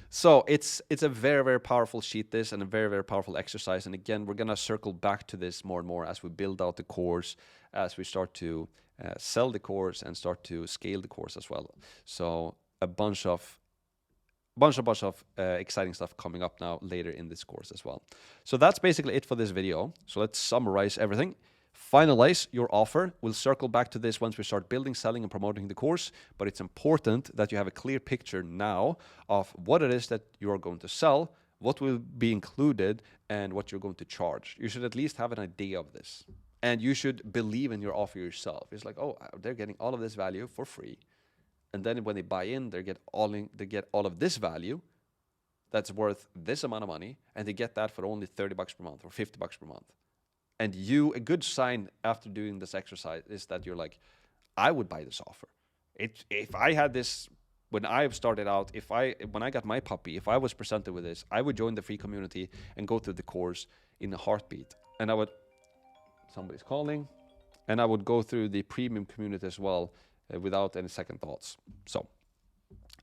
So it's a very, very powerful sheet, this, and a very, very powerful exercise. And again, we're gonna circle back to this more and more as we build out the course, as we start to sell the course and start to scale the course as well. So a bunch of exciting stuff coming up now later in this course as well. So that's basically it for this video. So let's summarize everything. Finalize your offer. We'll circle back to this once we start building, selling, and promoting the course. But it's important that you have a clear picture now of what it is that you are going to sell, what will be included, and what you're going to charge. You should at least have an idea of this. And you should believe in your offer yourself. It's like, oh, they're getting all of this value for free. And then when they buy in, they get all of this value that's worth this amount of money, and they get that for only $30 per month or $50 per month. And a good sign after doing this exercise is that you're like, I would buy this offer. If I had this when I started out, when I got my puppy, if I was presented with this, I would join the free community and go through the course in a heartbeat. And somebody's calling, and I would go through the premium community as well without any second thoughts. So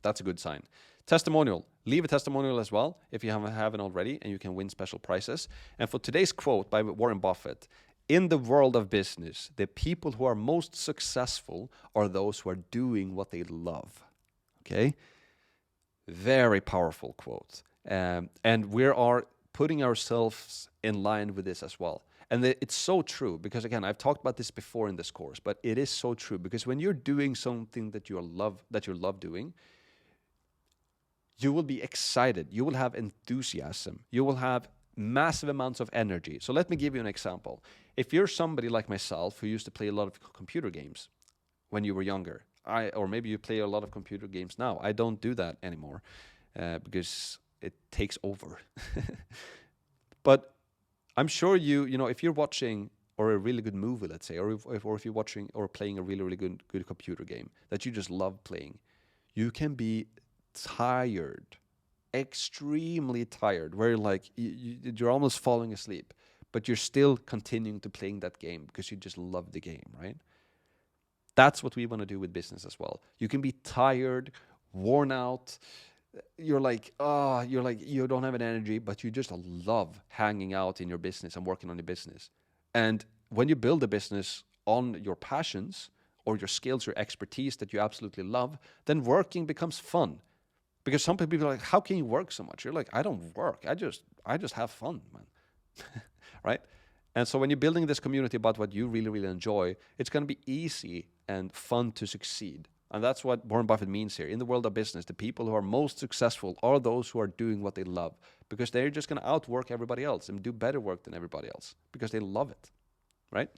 that's a good sign. Testimonial. Leave a testimonial as well if you haven't already, and you can win special prizes. And for today's quote by Warren Buffett, in the world of business, the people who are most successful are those who are doing what they love. Okay? Very powerful quote. And we are putting ourselves in line with this as well. And it's so true, because again, I've talked about this before in this course, but it is so true, because when you're doing something that you love doing, you will be excited. You will have enthusiasm. You will have massive amounts of energy. So let me give you an example. If you're somebody like myself who used to play a lot of computer games when you were younger, or maybe you play a lot of computer games now. I don't do that anymore because it takes over. But I'm sure you know, if you're watching or a really good movie, let's say, or if you're watching or playing a really good computer game that you just love playing, you can be tired, extremely tired, where like you're almost falling asleep, but you're still continuing to playing that game because you just love the game, right? That's what we want to do with business as well. You can be tired, worn out. You're like, you don't have an energy, but you just love hanging out in your business and working on your business. And when you build a business on your passions or your skills, your expertise that you absolutely love, then working becomes fun. Because some people are like, how can you work so much? You're like, I don't work. I just have fun, man. Right? And so when you're building this community about what you really enjoy, it's going to be easy and fun to succeed. And that's what Warren Buffett means here. In the world of business, the people who are most successful are those who are doing what they love, because they're just going to outwork everybody else and do better work than everybody else because they love it, right?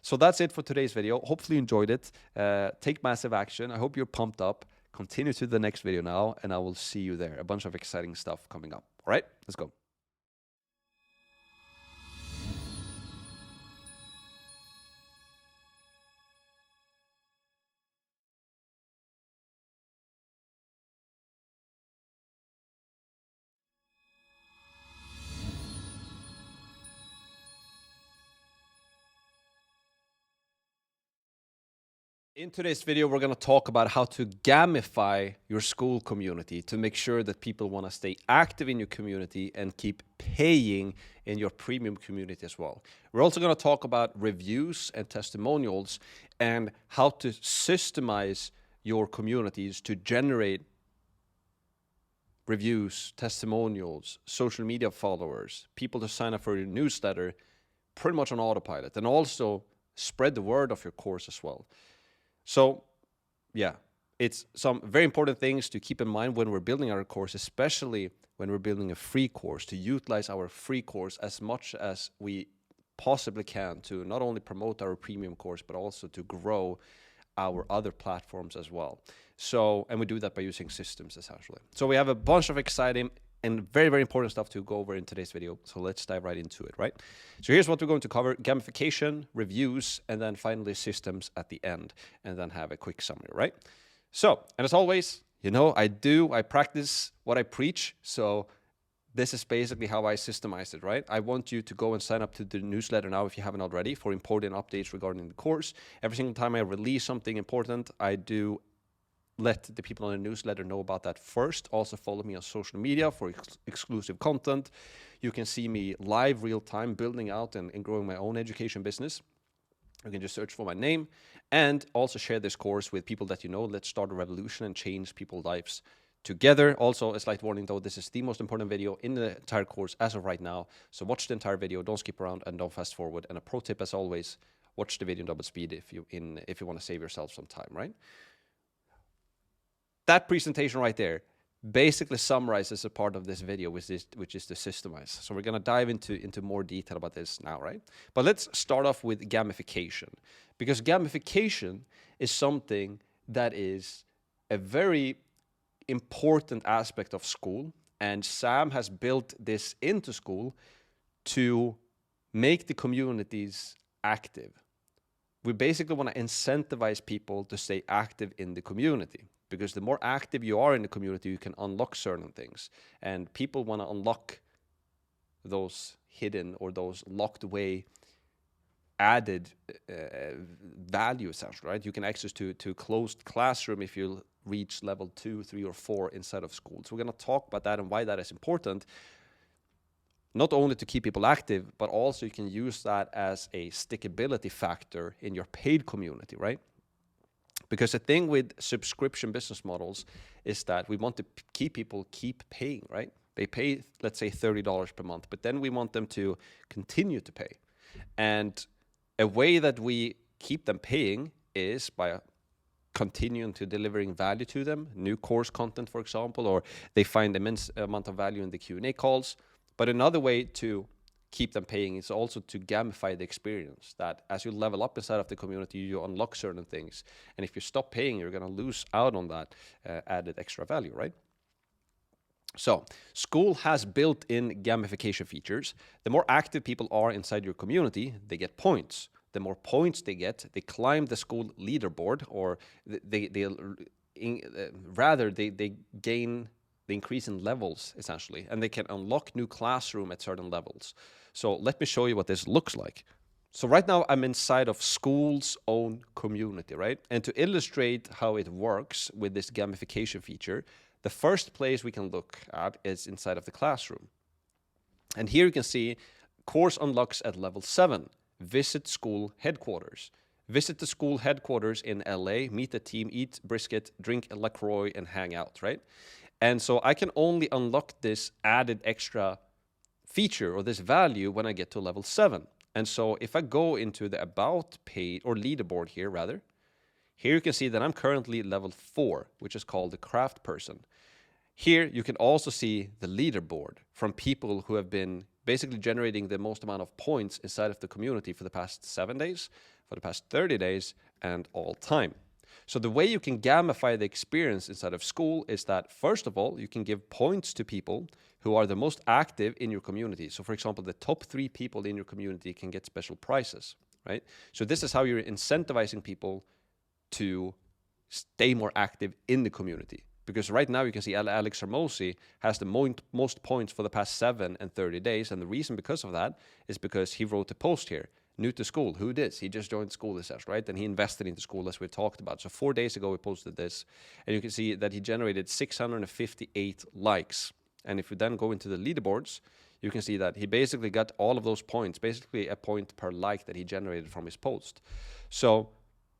So that's it for today's video. Hopefully you enjoyed it. Take massive action. I hope you're pumped up. Continue to the next video now, and I will see you there. A bunch of exciting stuff coming up. All right, let's go. In today's video, we're going to talk about how to gamify your Skool community to make sure that people want to stay active in your community and keep paying in your premium community as well. We're also going to talk about reviews and testimonials and how to systemize your communities to generate reviews, testimonials, social media followers, people to sign up for your newsletter pretty much on autopilot, and also spread the word of your course as well. So, yeah, it's some very important things to keep in mind when we're building our course, especially when we're building a free course, to utilize our free course as much as we possibly can to not only promote our premium course, but also to grow our other platforms as well. So, and we do that by using systems, essentially. So we have a bunch of exciting and very important stuff to go over in today's video. So let's dive right into it, right? So here's what we're going to cover: gamification, reviews, and then finally systems at the end, and then have a quick summary, right? So, and as always, you know, I practice what I preach. So this is basically how I systemize it, right? I want you to go and sign up to the newsletter now if you haven't already for important updates regarding the course. Every single time I release something important, I do let the people on the newsletter know about that first. Also follow me on social media for exclusive content. You can see me live, real time, building out and growing my own education business. You can just search for my name, and also share this course with people that you know. Let's start a revolution and change people's lives together. Also, a slight warning though, this is the most important video in the entire course as of right now. So watch the entire video, don't skip around and don't fast forward. And a pro tip as always, watch the video in double speed if you want to save yourself some time, right? That presentation right there basically summarizes a part of this video, which is to systemize. So we're going to dive into more detail about this now, right? But let's start off with gamification, because gamification is something that is a very important aspect of Skool, and Sam has built this into Skool to make the communities active. We basically want to incentivize people to stay active in the community, because the more active you are in the community, you can unlock certain things. And people want to unlock those hidden or those locked away added value, essentially, right? You can access to closed classroom if you reach level 2, 3, or 4 inside of Skool. So we're going to talk about that and why that is important. Not only to keep people active, but also you can use that as a stickability factor in your paid community, right? Because the thing with subscription business models is that we want to keep people keep paying, right? They pay, let's say, $30 per month, but then we want them to continue to pay. And a way that we keep them paying is by continuing to delivering value to them, new course content, for example, or they find immense amount of value in the Q&A calls. But another way to keep them paying is also to gamify the experience, that as you level up inside of the community, you unlock certain things. And if you stop paying, you're going to lose out on that added extra value, right? So Skool has built-in gamification features. The more active people are inside your community, they get points. The more points they get, they climb the Skool leaderboard, or they gain the increase in levels, essentially, and they can unlock new classroom at certain levels. So let me show you what this looks like. So right now I'm inside of Skool's own community, right? And to illustrate how it works with this gamification feature, the first place we can look at is inside of the classroom. And here you can see course unlocks at level 7. Visit Skool headquarters. Visit the Skool headquarters in LA, meet the team, eat brisket, drink LaCroix, and hang out, right? And so I can only unlock this added extra feature or this value when I get to level 7. And so if I go into the about page, or leaderboard here rather, here you can see that I'm currently level 4, which is called the craft person. Here you can also see the leaderboard from people who have been basically generating the most amount of points inside of the community for the past 7 days, for the past 30 days, and all time. So the way you can gamify the experience inside of Skool is that, first of all, you can give points to people who are the most active in your community. So for example, the top 3 people in your community can get special prizes, right? So this is how you're incentivizing people to stay more active in the community. Because right now you can see Alex Hermosi has the most points for the past 7 and 30 days. And the reason because of that is because he wrote a post here. New to Skool, who this? He just joined Skool, this says, right? And he invested into Skool, as we talked about. So 4 days ago, we posted this. And you can see that he generated 658 likes. And if we then go into the leaderboards, you can see that he basically got all of those points, basically a point per like that he generated from his post. So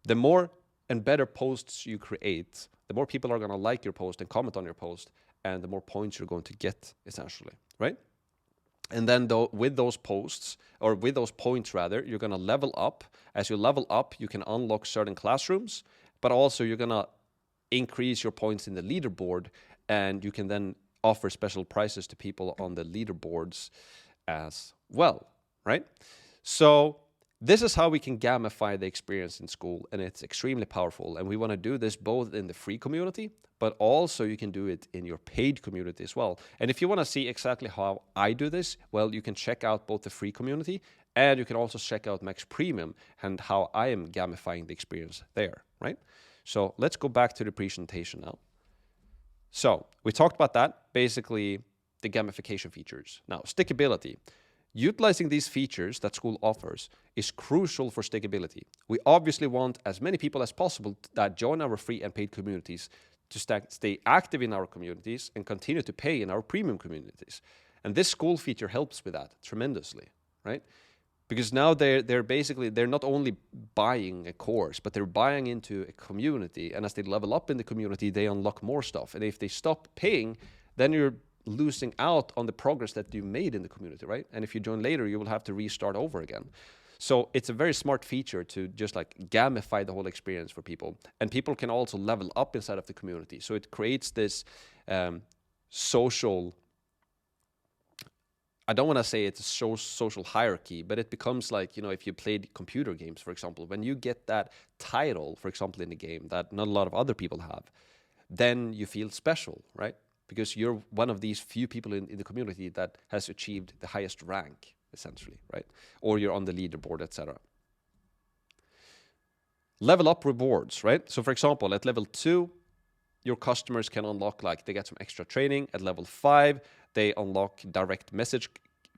the more and better posts you create, the more people are going to like your post and comment on your post, and the more points you're going to get, essentially, right? And then with those posts, or with those points rather, you're going to level up. As you level up, you can unlock certain classrooms, but also you're going to increase your points in the leaderboard, and you can then offer special prizes to people on the leaderboards as well, right? So this is how we can gamify the experience in Skool, and it's extremely powerful. And we want to do this both in the free community, but also you can do it in your paid community as well. And if you want to see exactly how I do this, well, you can check out both the free community, and you can also check out Max Premium and how I am gamifying the experience there, right? So let's go back to the presentation now. So we talked about that, basically the gamification features. Now, stickability. Utilizing these features that Skool offers is crucial for stickability. We obviously want as many people as possible that join our free and paid communities to stay active in our communities and continue to pay in our premium communities. And this Skool feature helps with that tremendously, right? Because now they're not only buying a course, but they're buying into a community. And as they level up in the community, they unlock more stuff. And if they stop paying, then you're losing out on the progress that you made in the community, right? And if you join later, you will have to restart over again. So it's a very smart feature to just like gamify the whole experience for people. And people can also level up inside of the community. So it creates this social, I don't want to say it's a social hierarchy, but it becomes like, you know, if you played computer games, for example, when you get that title, for example, in the game that not a lot of other people have, then you feel special, right? Because you're one of these few people in the community that has achieved the highest rank, essentially, right? Or you're on the leaderboard, etc. Level up rewards, right? So for example, at level 2, your customers can unlock, like, they get some extra training. At level 5, they unlock direct message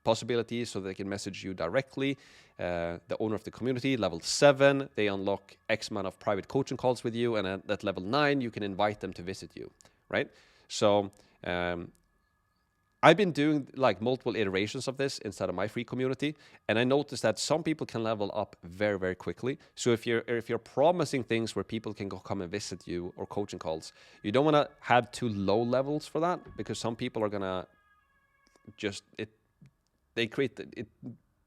possibilities, so they can message you directly, the owner of the community. Level 7, they unlock X amount of private coaching calls with you. And at level 9, you can invite them to visit you, right? So I've been doing like multiple iterations of this inside of my free community, and I noticed that some people can level up very, very quickly. So if you're promising things where people can come and visit you, or coaching calls, you don't want to have too low levels for that, because some people are gonna just it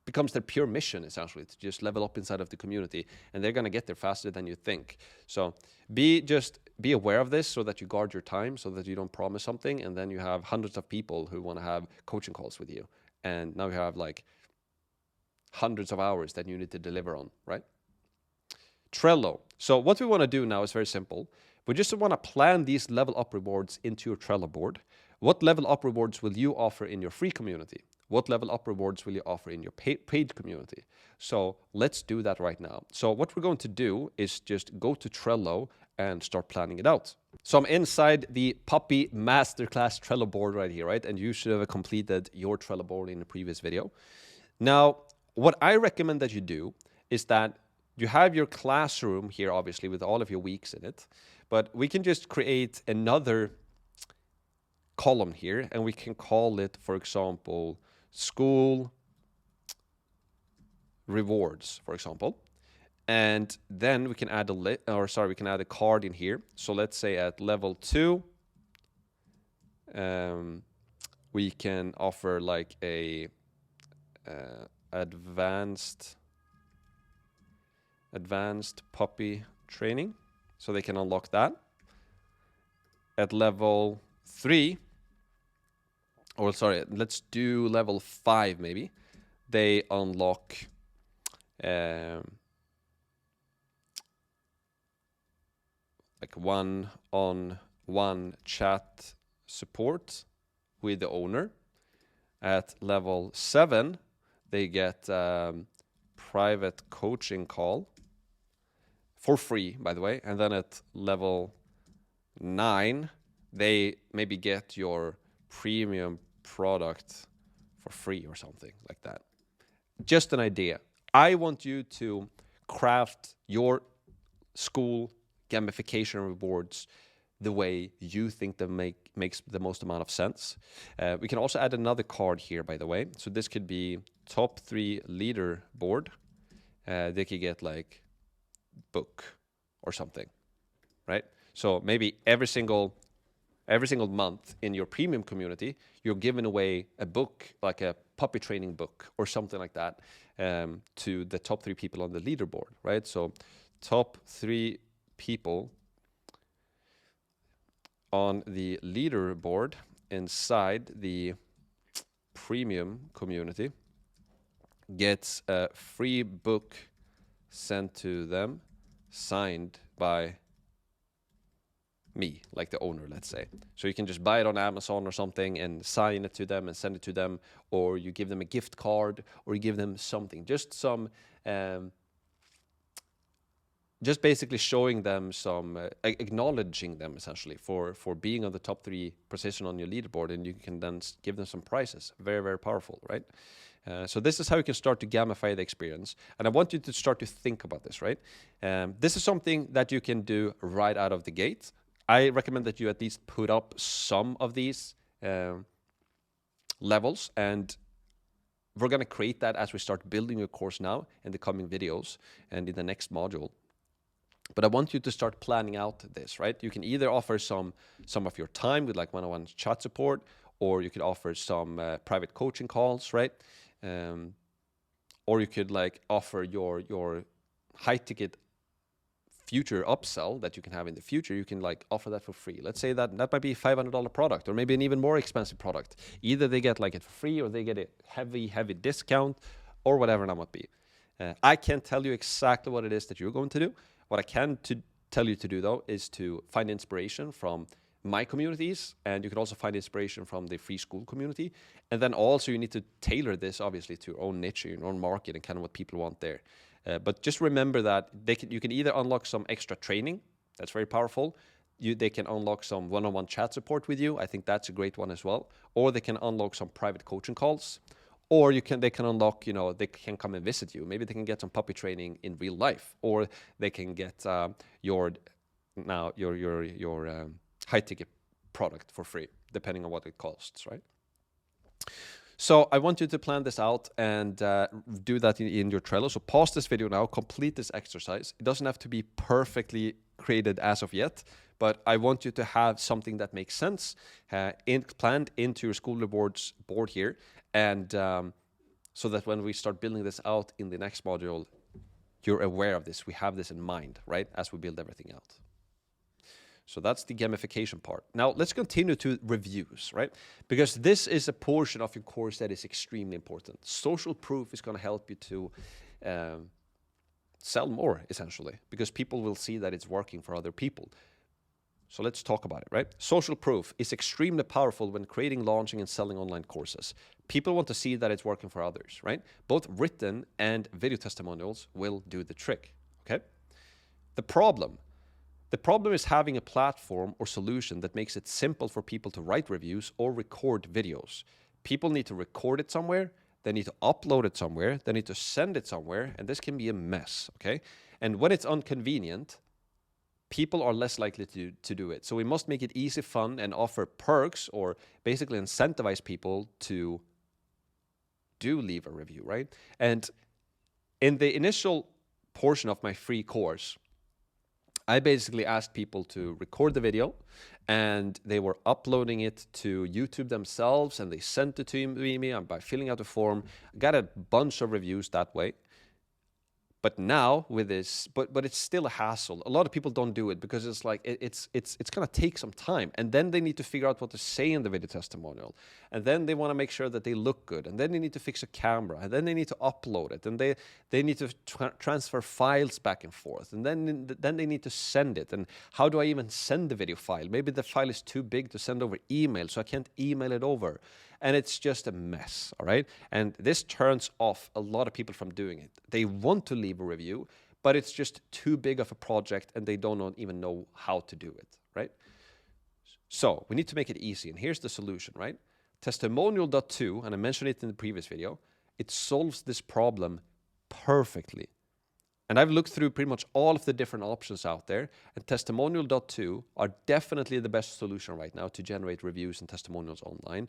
becomes their pure mission, essentially, to just level up inside of the community, and they're going to get there faster than you think. So be aware of this, so that you guard your time, so that you don't promise something and then you have hundreds of people who want to have coaching calls with you, and now you have like hundreds of hours that you need to deliver on, right? Trello. So what we want to do now is very simple. We just want to plan these level up rewards into your Trello board. What level up rewards will you offer in your free community? What level up rewards will you offer in your paid community? So let's do that right now. So what we're going to do is just go to Trello and start planning it out. So I'm inside the Puppy Masterclass Trello board right here, right? And you should have completed your Trello board in the previous video. Now, what I recommend that you do is that you have your classroom here, obviously, with all of your weeks in it. But we can just create another column here, and we can call it, for example, School Rewards, for example. And then we can add we can add a card in here. So let's say at level 2, we can offer like a advanced puppy training, so they can unlock that. At level 3, or sorry, let's do level 5 maybe. They unlock like one-on-one chat support with the owner. At level 7, they get private coaching call for free, by the way. And then at level 9, they maybe get your premium product for free or something like that. Just an idea. I want you to craft your school gamification rewards the way you think that makes the most amount of sense. We can also add another card here, by the way. So this could be top 3 leaderboard. They could get like book or something, right? So maybe every single month in your premium community, you're giving away a book, like a puppy training book or something like that, to the top 3 people on the leaderboard, right? So top 3 people on the leaderboard inside the premium community gets a free book sent to them, signed by me, like the owner, let's say. So you can just buy it on Amazon or something and sign it to them and send it to them, or you give them a gift card, or you give them something, just some just basically showing them some, acknowledging them essentially for being on the top 3 position on your leaderboard, and you can then give them some prizes. Very, very powerful, right? So this is how you can start to gamify the experience. And I want you to start to think about this, right? This is something that you can do right out of the gate. I recommend that you at least put up some of these levels, and we're going to create that as we start building your course now in the coming videos and in the next module. But I want you to start planning out this, right? You can either offer some of your time with like one-on-one chat support, or you could offer some private coaching calls, right? Or you could like offer your high-ticket future upsell that you can have in the future. You can like offer that for free. Let's say that might be a $500 product, or maybe an even more expensive product. Either they get like it for free, or they get a heavy discount, or whatever that might be. I can't tell you exactly what it is that you're going to do. What I can tell you to do, though, is to find inspiration from my communities, and you can also find inspiration from the free school community. And then also you need to tailor this, obviously, to your own niche, your own market, and kind of what people want there. But just remember that you can either unlock some extra training. That's very powerful. They can unlock some one-on-one chat support with you. I think that's a great one as well. Or they can unlock some private coaching calls. Or they can unlock, they can come and visit you. Maybe they can get some puppy training in real life, or they can get your high-ticket product for free, depending on what it costs, right? So I want you to plan this out and do that in your Trello. So pause this video now, complete this exercise. It doesn't have to be perfectly created as of yet, but I want you to have something that makes sense planned into your School Rewards board here. And so that when we start building this out in the next module, you're aware of this. We have this in mind, right, as we build everything out. So that's the gamification part. Now let's continue to reviews, right? Because this is a portion of your course that is extremely important. Social proof is going to help you to sell more, essentially, because people will see that it's working for other people. So let's talk about it, right? Social proof is extremely powerful when creating, launching, and selling online courses. People want to see that it's working for others, right? Both written and video testimonials will do the trick, okay? The problem is having a platform or solution that makes it simple for people to write reviews or record videos. People need to record it somewhere, they need to upload it somewhere, they need to send it somewhere, and this can be a mess, okay? And when it's inconvenient, people are less likely to do it. So we must make it easy, fun, and offer perks, or basically incentivize people to do leave a review, right? And in the initial portion of my free course, I basically asked people to record the video, and they were uploading it to YouTube themselves, and they sent it to me by filling out a form. Got a bunch of reviews that way. But now with this, but it's still a hassle. A lot of people don't do it because it's like it's gonna take some time, and then they need to figure out what to say in the video testimonial, and then they want to make sure that they look good, and then they need to fix a camera, and then they need to upload it, and they need to transfer files back and forth, and then they need to send it. And how do I even send the video file? Maybe the file is too big to send over email, so I can't email it over. And it's just a mess, all right? And this turns off a lot of people from doing it. They want to leave a review, but it's just too big of a project, and they don't even know how to do it, right? So we need to make it easy, and here's the solution, right? Testimonial.to, and I mentioned it in the previous video, it solves this problem perfectly. And I've looked through pretty much all of the different options out there, and Testimonial.to are definitely the best solution right now to generate reviews and testimonials online.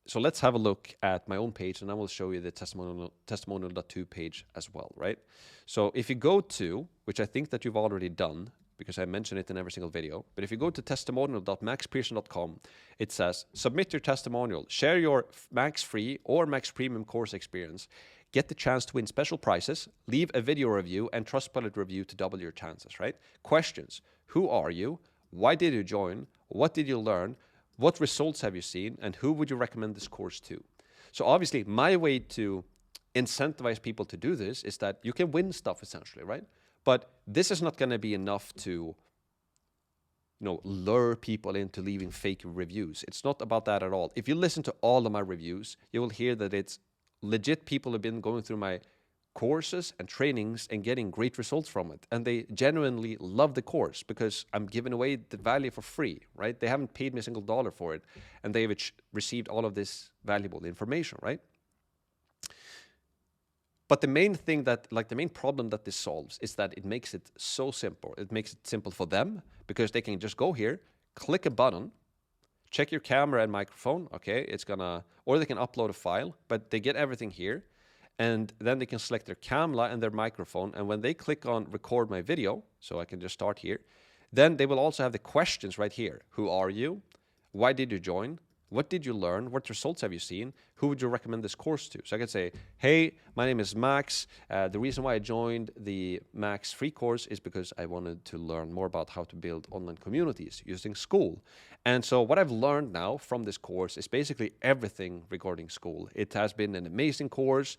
So let's have a look at my own page, and I will show you the testimonial.to page as well, right? So if you go to, which I think that you've already done, because I mention it in every single video, but if you go to testimonial.maxpearson.com, it says, submit your testimonial, share your Max Free or Max Premium course experience, get the chance to win special prizes, leave a video review and Trustpilot review to double your chances, right? Questions: who are you? Why did you join? What did you learn? What results have you seen, and who would you recommend this course to? So obviously, my way to incentivize people to do this is that you can win stuff essentially, right? But this is not going to be enough to, lure people into leaving fake reviews. It's not about that at all. If you listen to all of my reviews, you will hear that it's legit people have been going through my courses and trainings and getting great results from it, and they genuinely love the course because I'm giving away the value for free, right? They haven't paid me a single dollar for it, and they've received all of this valuable information, right? But the main thing the main problem that this solves is that it makes it so simple. It makes it simple for them because they can just go here, click a button, check your camera and microphone, okay? Or they can upload a file, but they get everything here. And then they can select their camera and their microphone. And when they click on record my video, so I can just start here, then they will also have the questions right here. Who are you? Why did you join? What did you learn? What results have you seen? Who would you recommend this course to? So I can say, hey, my name is Max. The reason why I joined the Max free course is because I wanted to learn more about how to build online communities using Skool. And so what I've learned now from this course is basically everything regarding Skool. It has been an amazing course,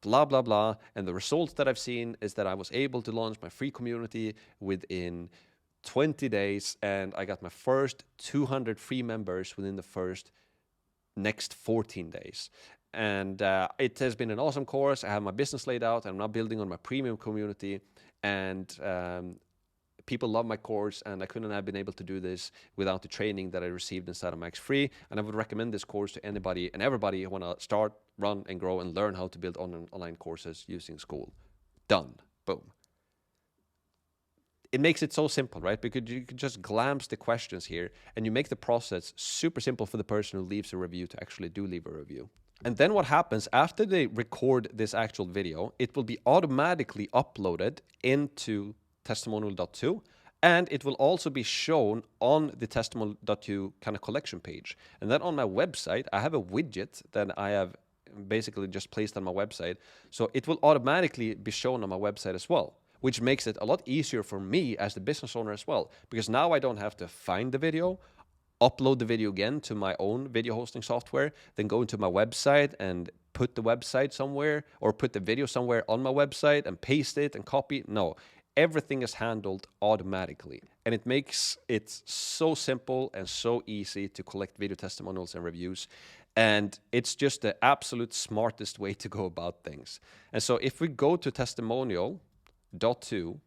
blah, blah, blah. And the results that I've seen is that I was able to launch my free community within 20 days, and I got my first 200 free members within the next 14 days. And it has been an awesome course. I have my business laid out. I'm now building on my premium community, and people love my course, and I couldn't have been able to do this without the training that I received inside of Max Free. And I would recommend this course to anybody and everybody who want to start, run, and grow and learn how to build online courses using Skool. Done. Boom. It makes it so simple, right? Because you can just glance the questions here, and you make the process super simple for the person who leaves a review to actually do leave a review. And then what happens after they record this actual video, it will be automatically uploaded into testimonial.to, and it will also be shown on the testimonial.to kind of collection page. And then on my website, I have a widget that I have basically just placed on my website. So it will automatically be shown on my website as well, which makes it a lot easier for me as the business owner as well, because now I don't have to find the video, upload the video again to my own video hosting software, then go into my website and put the website somewhere, or put the video somewhere on my website and paste it and copy. No, everything is handled automatically. And it makes it so simple and so easy to collect video testimonials and reviews. And it's just the absolute smartest way to go about things. And so if we go to testimonial.to,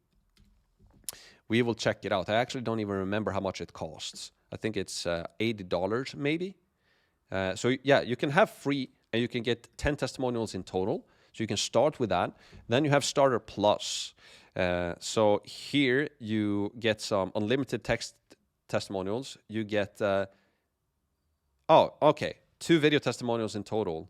we will check it out. I actually don't even remember how much it costs. I think it's $80 maybe. So yeah, you can have free and you can get 10 testimonials in total. So you can start with that. Then you have Starter Plus. So here you get some unlimited text testimonials. You get, 2 video testimonials in total.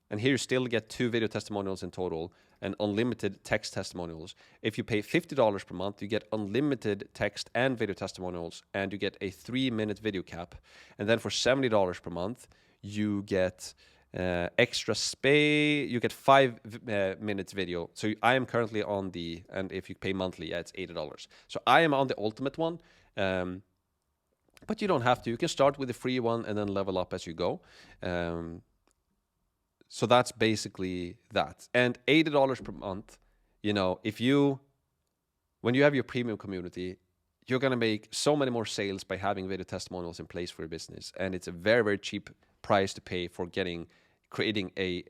And here you still get 2 video testimonials in total and unlimited text testimonials. If you pay $50 per month, you get unlimited text and video testimonials, and you get a 3-minute video cap. And then for $70 per month, you get extra space. You get 5 minutes video. So I am currently on the, and if you pay monthly, yeah, it's $80. So I am on the ultimate one. But you don't have to. You can start with the free one and then level up as you go. So that's basically that. And $80 per month, you know, when you have your premium community, you're going to make so many more sales by having video testimonials in place for your business. And it's a very, very cheap price to pay for creating a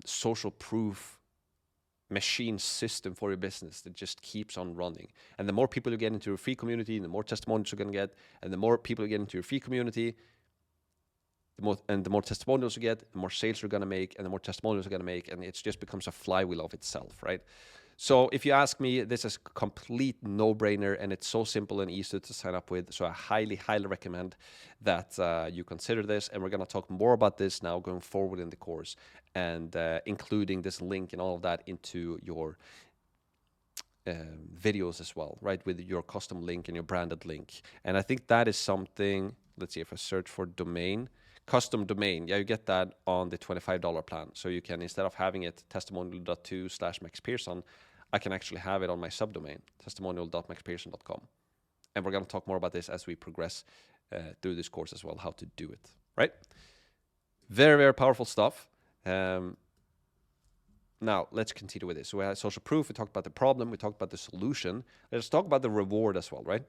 social proof machine system for your business that just keeps on running. And the more people you get into your free community, the more testimonials you're going to get, and the more people you get into your free community, the more testimonials you get, the more sales you're going to make, and the more testimonials you're going to make, and it just becomes a flywheel of itself, right? So if you ask me, this is a complete no-brainer, and it's so simple and easy to sign up with. So I highly, highly recommend that you consider this. And we're going to talk more about this now going forward in the course, and including this link and all of that into your videos as well, right? With your custom link and your branded link. And I think that is something, let's see if I search for domain, custom domain. Yeah, you get that on the $25 plan. So you can, instead of having it testimonial.to/MaxPearson, I can actually have it on my subdomain, testimonial.maxpearson.com. And we're going to talk more about this as we progress through this course as well, how to do it, right? Very, very powerful stuff. Now, let's continue with this. So we had social proof. We talked about the problem. We talked about the solution. Let's talk about the reward as well, right?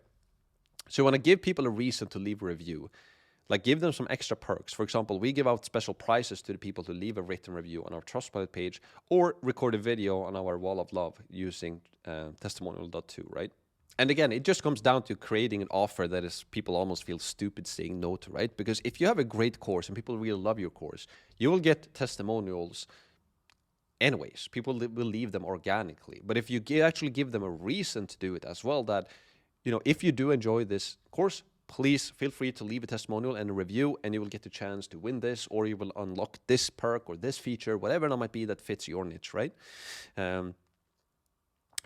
So you want to give people a reason to leave a review. Like, give them some extra perks. For example, we give out special prizes to the people who leave a written review on our Trustpilot page or record a video on our wall of love using testimonial.to, right? And again, it just comes down to creating an offer that is people almost feel stupid saying no to, right? Because if you have a great course and people really love your course, you will get testimonials anyways. People will leave them organically. But if you actually give them a reason to do it as well, that, you know, if you do enjoy this course, please feel free to leave a testimonial and a review, and you will get the chance to win this, or you will unlock this perk or this feature, whatever it might be that fits your niche, right? Then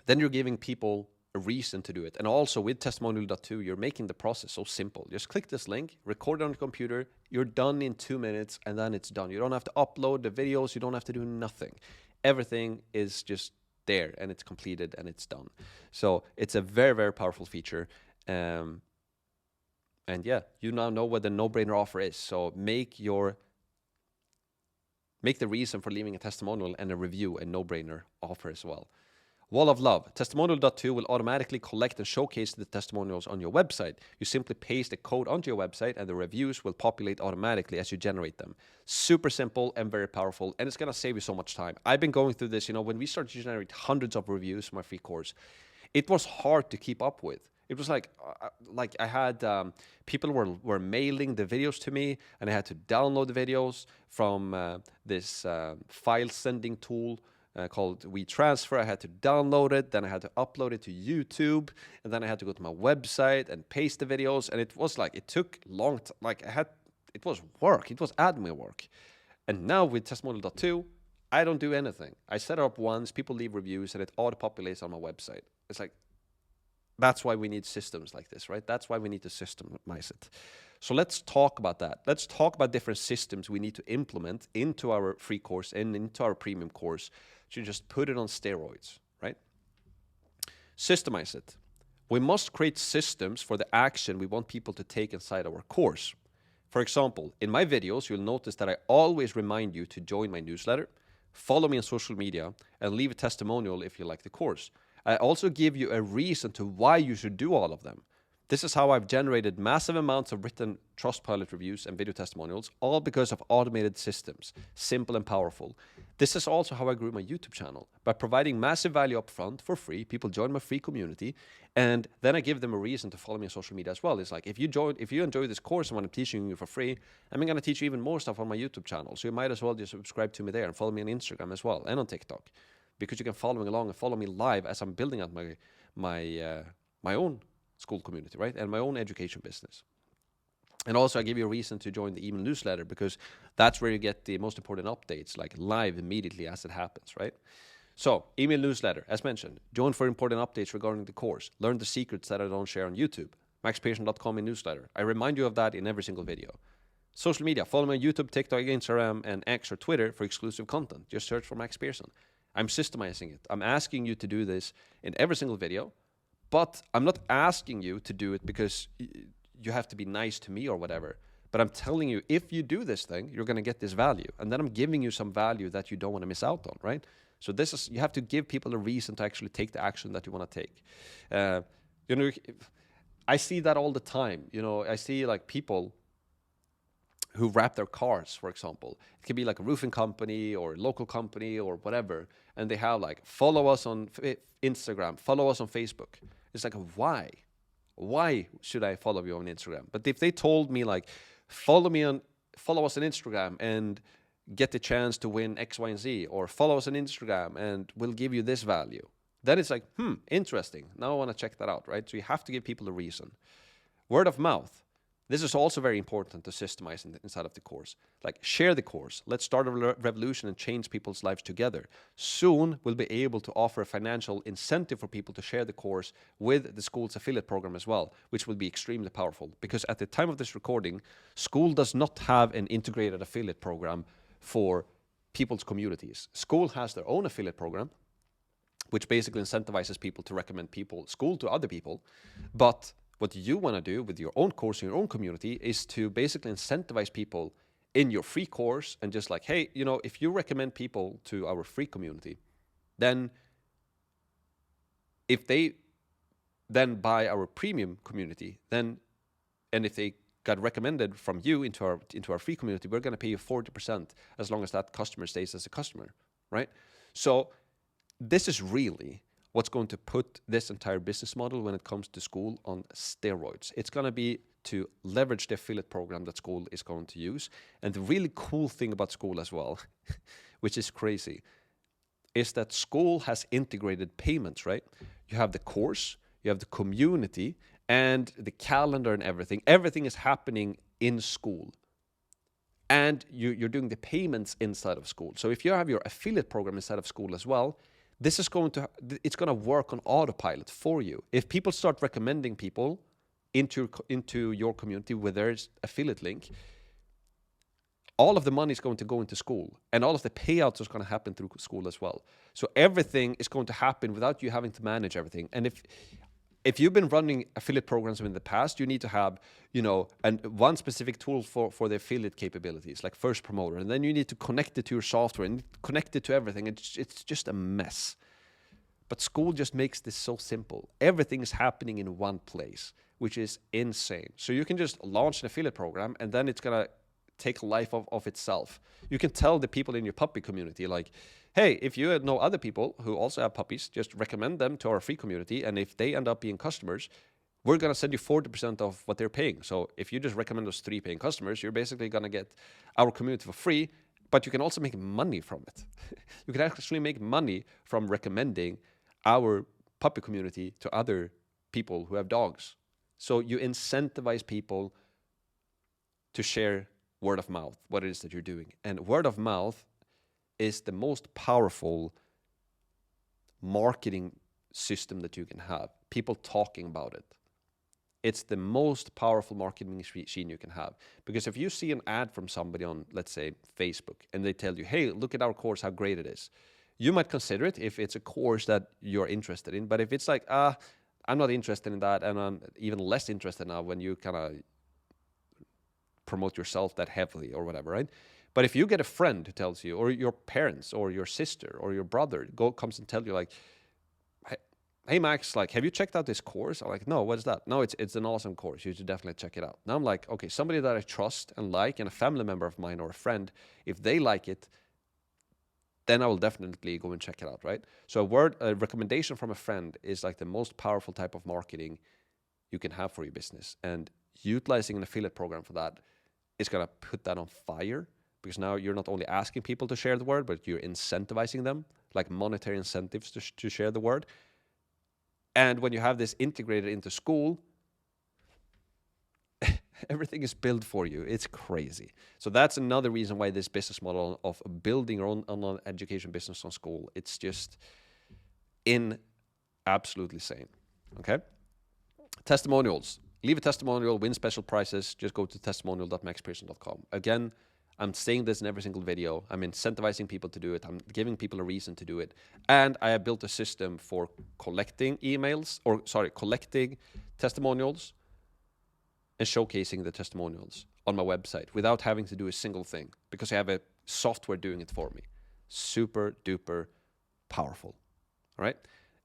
you're giving people a reason to do it. And also with testimonial.to, you're making the process so simple. Just click this link, record it on your computer, you're done in 2 minutes, and then it's done. You don't have to upload the videos, you don't have to do nothing. Everything is just there, and it's completed, and it's done. So it's a very, very powerful feature. And yeah, you now know what the no-brainer offer is. So make the reason for leaving a testimonial and a review a no-brainer offer as well. Wall of Love. Testimonial.to will automatically collect and showcase the testimonials on your website. You simply paste the code onto your website, and the reviews will populate automatically as you generate them. Super simple and very powerful, and it's going to save you so much time. I've been going through this, you know, when we started to generate hundreds of reviews for my free course, it was hard to keep up with. It was like I had people were mailing the videos to me, and I had to download the videos from this file sending tool called WeTransfer. I had to download it, then I had to upload it to YouTube, and then I had to go to my website and paste the videos. And it was like, it took long it was work, it was admin work. And now with testimonial.to, I don't do anything. I set it up once, people leave reviews, and it auto-populates on my website. It's like, that's why we need systems like this, right? That's why we need to systemize it. So let's talk about that. Let's talk about different systems we need to implement into our free course and into our premium course to just put it on steroids, right? Systemize it. We must create systems for the action we want people to take inside our course. For example, in my videos, you'll notice that I always remind you to join my newsletter, follow me on social media, and leave a testimonial if you like the course. I also give you a reason to why you should do all of them. This is how I've generated massive amounts of written Trustpilot reviews and video testimonials, all because of automated systems, simple and powerful. This is also how I grew my YouTube channel, by providing massive value up front for free. People join my free community, and then I give them a reason to follow me on social media as well. It's like, if you enjoy this course and what I'm teaching you for free, I'm going to teach you even more stuff on my YouTube channel. So you might as well just subscribe to me there and follow me on Instagram as well, and on TikTok, because you can follow me along and follow me live as I'm building out my own Skool community, right? And my own education business. And also I give you a reason to join the email newsletter, because that's where you get the most important updates, like live immediately as it happens, right? So email newsletter, as mentioned, join for important updates regarding the course, learn the secrets that I don't share on YouTube, maxpearson.com in newsletter. I remind you of that in every single video. Social media, follow me on YouTube, TikTok, Instagram, and X or Twitter for exclusive content. Just search for Max Pearson. I'm systemizing it. I'm asking you to do this in every single video. But I'm not asking you to do it because you have to be nice to me or whatever. But I'm telling you, if you do this thing, you're going to get this value. And then I'm giving you some value that you don't want to miss out on, right? So this is, you have to give people a reason to actually take the action that you want to take. You know, I see that all the time. You know, I see like people who wrap their cars, for example. It could be like a roofing company or a local company or whatever. And they have like, follow us on Instagram, follow us on Facebook. It's like, why? Why should I follow you on Instagram? But if they told me like, follow us on Instagram and get the chance to win X, Y, and Z, or follow us on Instagram and we'll give you this value, then it's like, interesting. Now I want to check that out, right? So you have to give people a reason. Word of mouth. This is also very important to systemize inside of the course. Like, share the course. Let's start a revolution and change people's lives together. Soon, we'll be able to offer a financial incentive for people to share the course with the Skool's affiliate program as well, which will be extremely powerful. Because at the time of this recording, Skool does not have an integrated affiliate program for people's communities. Skool has their own affiliate program, which basically incentivizes people to recommend Skool to other people. But what you want to do with your own course in your own community is to basically incentivize people in your free course and just like, hey, you know, if you recommend people to our free community, then if they then buy our premium community, then, and if they got recommended from you into our free community, we're going to pay you 40% as long as that customer stays as a customer, right? So this is really what's going to put this entire business model when it comes to Skool on steroids. It's going to be to leverage the affiliate program that Skool is going to use. And the really cool thing about Skool as well, which is crazy, is that Skool has integrated payments, right? You have the course, you have the community, and the calendar and everything. Everything is happening in Skool. And you're doing the payments inside of Skool. So if you have your affiliate program inside of Skool as well, it's going to work on autopilot for you. If people start recommending people into your community with their affiliate link, all of the money is going to go into Skool, and all of the payouts is going to happen through Skool as well. So everything is going to happen without you having to manage everything. And if you've been running affiliate programs in the past, you need to have, you know, one specific tool for the affiliate capabilities, like First Promoter, and then you need to connect it to your software and connect it to everything. It's just a mess. But Skool just makes this so simple. Everything is happening in one place, which is insane. So you can just launch an affiliate program, and then it's gonna take life of itself. You can tell the people in your puppy community, like, hey, if you know other people who also have puppies, just recommend them to our free community. And if they end up being customers, we're going to send you 40% of what they're paying. So if you just recommend those 3 paying customers, you're basically going to get our community for free, but you can also make money from it. You can actually make money from recommending our puppy community to other people who have dogs. So you incentivize people to share word of mouth, what it is that you're doing. And word of mouth is the most powerful marketing system that you can have. People talking about it. It's the most powerful marketing machine you can have. Because if you see an ad from somebody on, let's say, Facebook, and they tell you, hey, look at our course, how great it is. You might consider it if it's a course that you're interested in. But if it's like, I'm not interested in that, and I'm even less interested now when you kind of promote yourself that heavily or whatever, right? But if you get a friend who tells you, or your parents, or your sister, or your brother comes and tell you like, hey Max, like, have you checked out this course? I'm like, no, what is that? No, it's an awesome course. You should definitely check it out. Now I'm like, okay, somebody that I trust and like, and a family member of mine or a friend, if they like it, then I will definitely go and check it out, right? So a recommendation from a friend is like the most powerful type of marketing you can have for your business. And utilizing an affiliate program for that is gonna put that on fire, because now you're not only asking people to share the word, but you're incentivizing them, like monetary incentives to share the word. And when you have this integrated into Skool, everything is built for you. It's crazy. So that's another reason why this business model of building your own online education business on Skool, it's just absolutely insane. Okay? Testimonials. Leave a testimonial, win special prizes. Just go to testimonial.maxpearson.com. Again, I'm saying this in every single video. I'm incentivizing people to do it. I'm giving people a reason to do it. And I have built a system for collecting collecting testimonials and showcasing the testimonials on my website without having to do a single thing, because I have a software doing it for me. Super duper powerful. All right?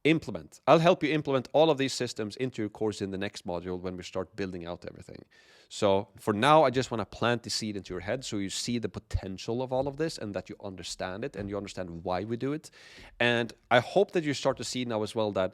Implement. I'll help you implement all of these systems into your course in the next module when we start building out everything. So for now, I just want to plant the seed into your head so you see the potential of all of this and that you understand it and you understand why we do it. And I hope that you start to see now as well that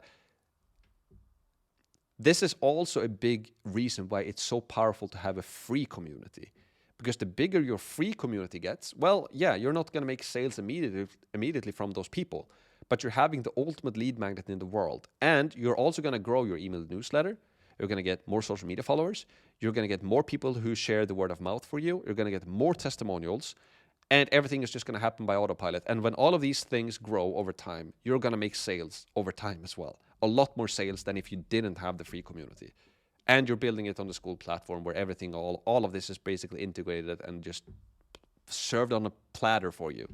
this is also a big reason why it's so powerful to have a free community. Because the bigger your free community gets, well, yeah, you're not going to make sales immediately from those people, but you're having the ultimate lead magnet in the world. And you're also going to grow your email newsletter. You're going to get more social media followers. You're going to get more people who share the word of mouth for you. You're going to get more testimonials. And everything is just going to happen by autopilot. And when all of these things grow over time, you're going to make sales over time as well. A lot more sales than if you didn't have the free community. And you're building it on the Skool platform where everything, all of this is basically integrated and just served on a platter for you.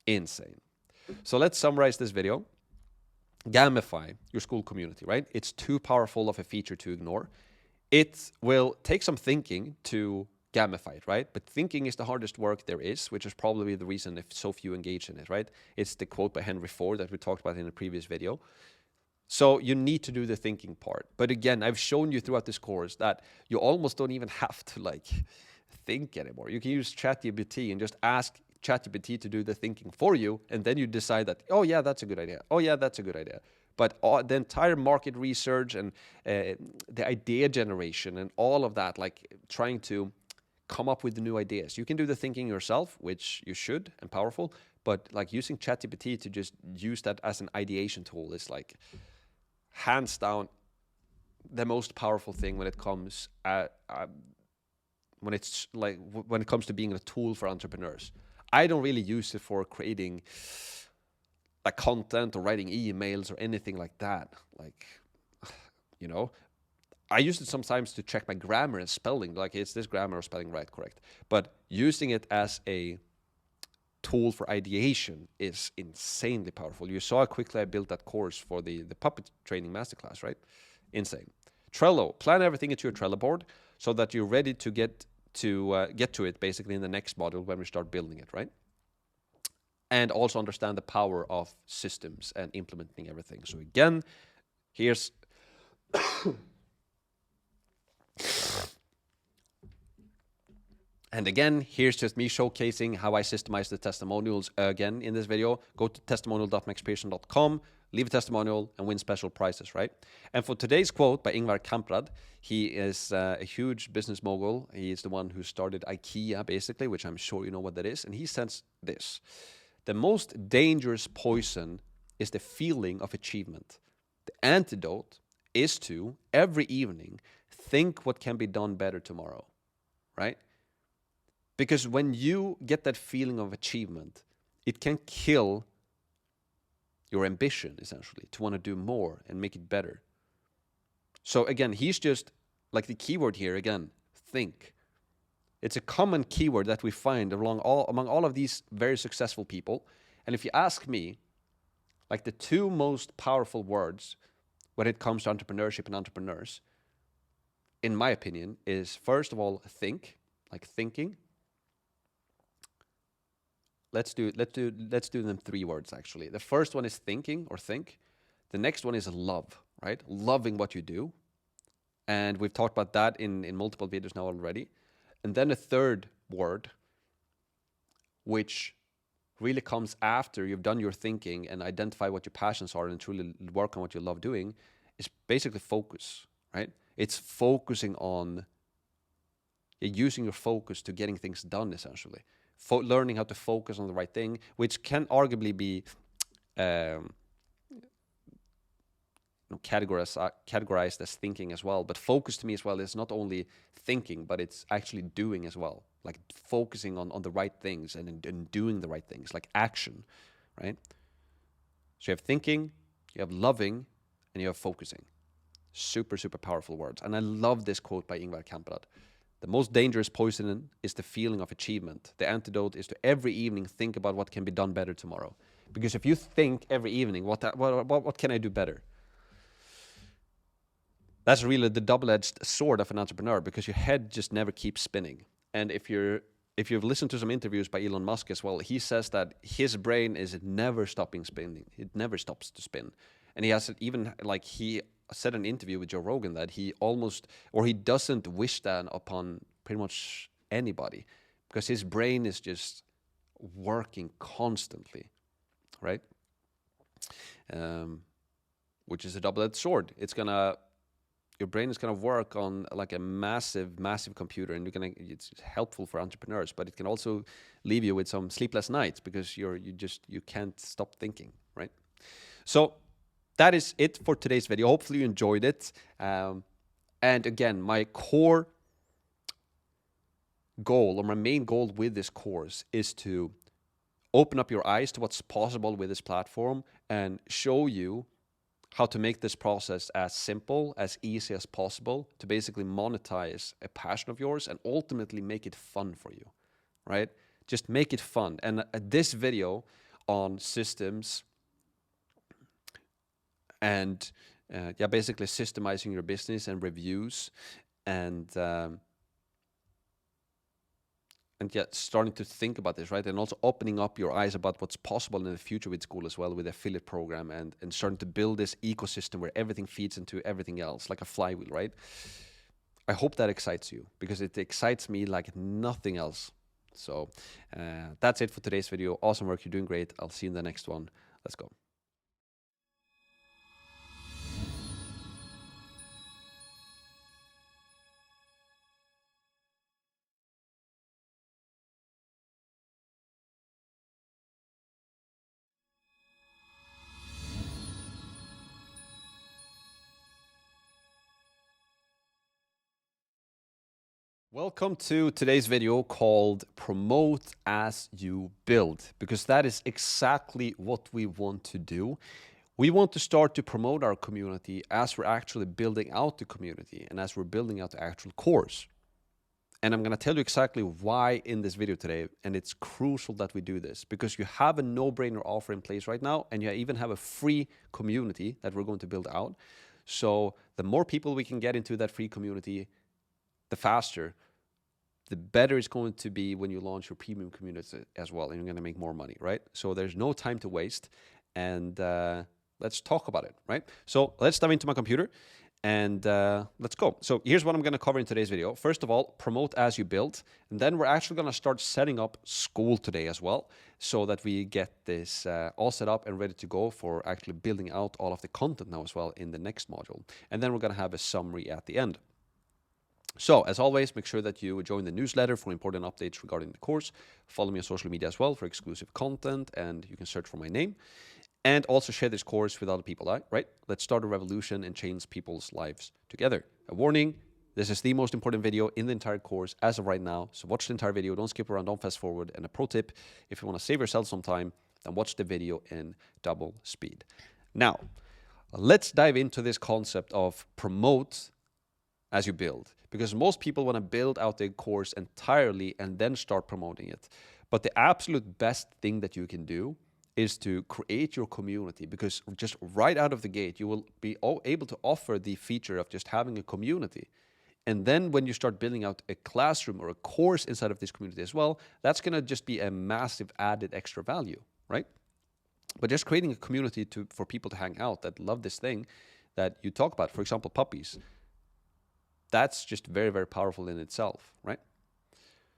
Insane. So let's summarize this video. Gamify your Skool community, right? It's too powerful of a feature to ignore. It will take some thinking to gamify it, right? But thinking is the hardest work there is, which is probably the reason if so few engage in it, right? It's the quote by Henry Ford that we talked about in a previous video. So you need to do the thinking part. But again, I've shown you throughout this course that you almost don't even have to like think anymore. You can use ChatGPT and just ask ChatGPT to do the thinking for you, and then you decide that, oh yeah, that's a good idea. Oh yeah, that's a good idea. But the entire market research and the idea generation and all of that, like trying to come up with the new ideas. You can do the thinking yourself, which you should, and powerful, but like using ChatGPT to just use that as an ideation tool is like hands down the most powerful thing when it comes when it comes to being a tool for entrepreneurs. I don't really use it for creating like content or writing emails or anything like that. Like, you know, I use it sometimes to check my grammar and spelling, like is this grammar or spelling right, correct? But using it as a tool for ideation is insanely powerful. You saw how quickly I built that course for the puppet training masterclass, right? Insane. Trello, plan everything into your Trello board so that you're ready to get to it basically in the next module when we start building it, right? And also understand the power of systems and implementing everything. So again, here's and again, here's just me showcasing how I systemize the testimonials again in this video. Go to testimonial.maxpearson.com, leave a testimonial, and win special prizes, right? And for today's quote by Ingvar Kamprad, he is a huge business mogul. He is the one who started IKEA, basically, which I'm sure you know what that is. And he says this: the most dangerous poison is the feeling of achievement. The antidote is to, every evening, think what can be done better tomorrow, right? Because when you get that feeling of achievement, it can kill your ambition, essentially, to want to do more and make it better. So again, he's just, like the keyword here, again, think. It's a common keyword that we find among all of these very successful people. And if you ask me, like the two most powerful words when it comes to entrepreneurship and entrepreneurs, in my opinion, is first of all, think, like thinking. let's do them 3 words actually. The first one is thinking or think. The next one is love, right? Loving what you do. And we've talked about that in multiple videos now already. And then the third word, which really comes after you've done your thinking and identify what your passions are and truly work on what you love doing, is basically focus, right? It's focusing on using your focus to getting things done, essentially. Learning how to focus on the right thing, which can arguably be categorized as thinking as well. But focus to me as well is not only thinking, but it's actually doing as well. Like focusing on the right things and doing the right things, like action, right? So you have thinking, you have loving, and you have focusing. Super, super powerful words. And I love this quote by Ingvar Kamprad. The most dangerous poison is the feeling of achievement. The antidote is to every evening think about what can be done better tomorrow. Because if you think every evening, what can I do better? That's really the double-edged sword of an entrepreneur, because your head just never keeps spinning. And if you've listened to some interviews by Elon Musk as well, he says that his brain is never stopping spinning. It never stops to spin. And he has even, like, he said in an interview with Joe Rogan that he doesn't wish that upon pretty much anybody, because his brain is just working constantly, right? Which is a double-edged sword. Your brain is going to work on like a massive, massive computer, and it's helpful for entrepreneurs, but it can also leave you with some sleepless nights because you can't stop thinking, right? So that is it for today's video. Hopefully you enjoyed it. And again, my core goal, or my main goal with this course, is to open up your eyes to what's possible with this platform and show you how to make this process as simple, as easy as possible, to basically monetize a passion of yours and ultimately make it fun for you, right? Just make it fun. And this video on systems and basically systemizing your business and reviews and starting to think about this, right? And also opening up your eyes about what's possible in the future with Skool as well, with the affiliate program, and starting to build this ecosystem where everything feeds into everything else, like a flywheel, right? I hope that excites you, because it excites me like nothing else. So that's it for today's video. Awesome work. You're doing great. I'll see you in the next one. Let's go. Welcome to today's video called Promote as You Build, because that is exactly what we want to do. We want to start to promote our community as we're actually building out the community and as we're building out the actual course. And I'm going to tell you exactly why in this video today, and it's crucial that we do this, because you have a no-brainer offer in place right now, and you even have a free community that we're going to build out. So the more people we can get into that free community, the faster, the better it's going to be when you launch your premium community as well, and you're going to make more money, right? So there's no time to waste, and let's talk about it, right? So let's dive into my computer, and let's go. So here's what I'm going to cover in today's video. First of all, promote as you build, and then we're actually going to start setting up Skool today as well, so that we get this all set up and ready to go for actually building out all of the content now as well in the next module. And then we're going to have a summary at the end. So, as always, make sure that you join the newsletter for important updates regarding the course. Follow me on social media as well for exclusive content, and you can search for my name. And also share this course with other people, right? Let's start a revolution and change people's lives together. A warning, this is the most important video in the entire course as of right now. So watch the entire video, don't skip around, don't fast forward. And a pro tip, if you want to save yourself some time, then watch the video in double speed. Now, let's dive into this concept of promote as you build, because most people want to build out their course entirely and then start promoting it. But the absolute best thing that you can do is to create your community, because just right out of the gate, you will be able to offer the feature of just having a community. And then when you start building out a classroom or a course inside of this community as well, that's going to just be a massive added extra value, right? But just creating a community for people to hang out that love this thing that you talk about, for example, puppies, that's just very, very powerful in itself, right?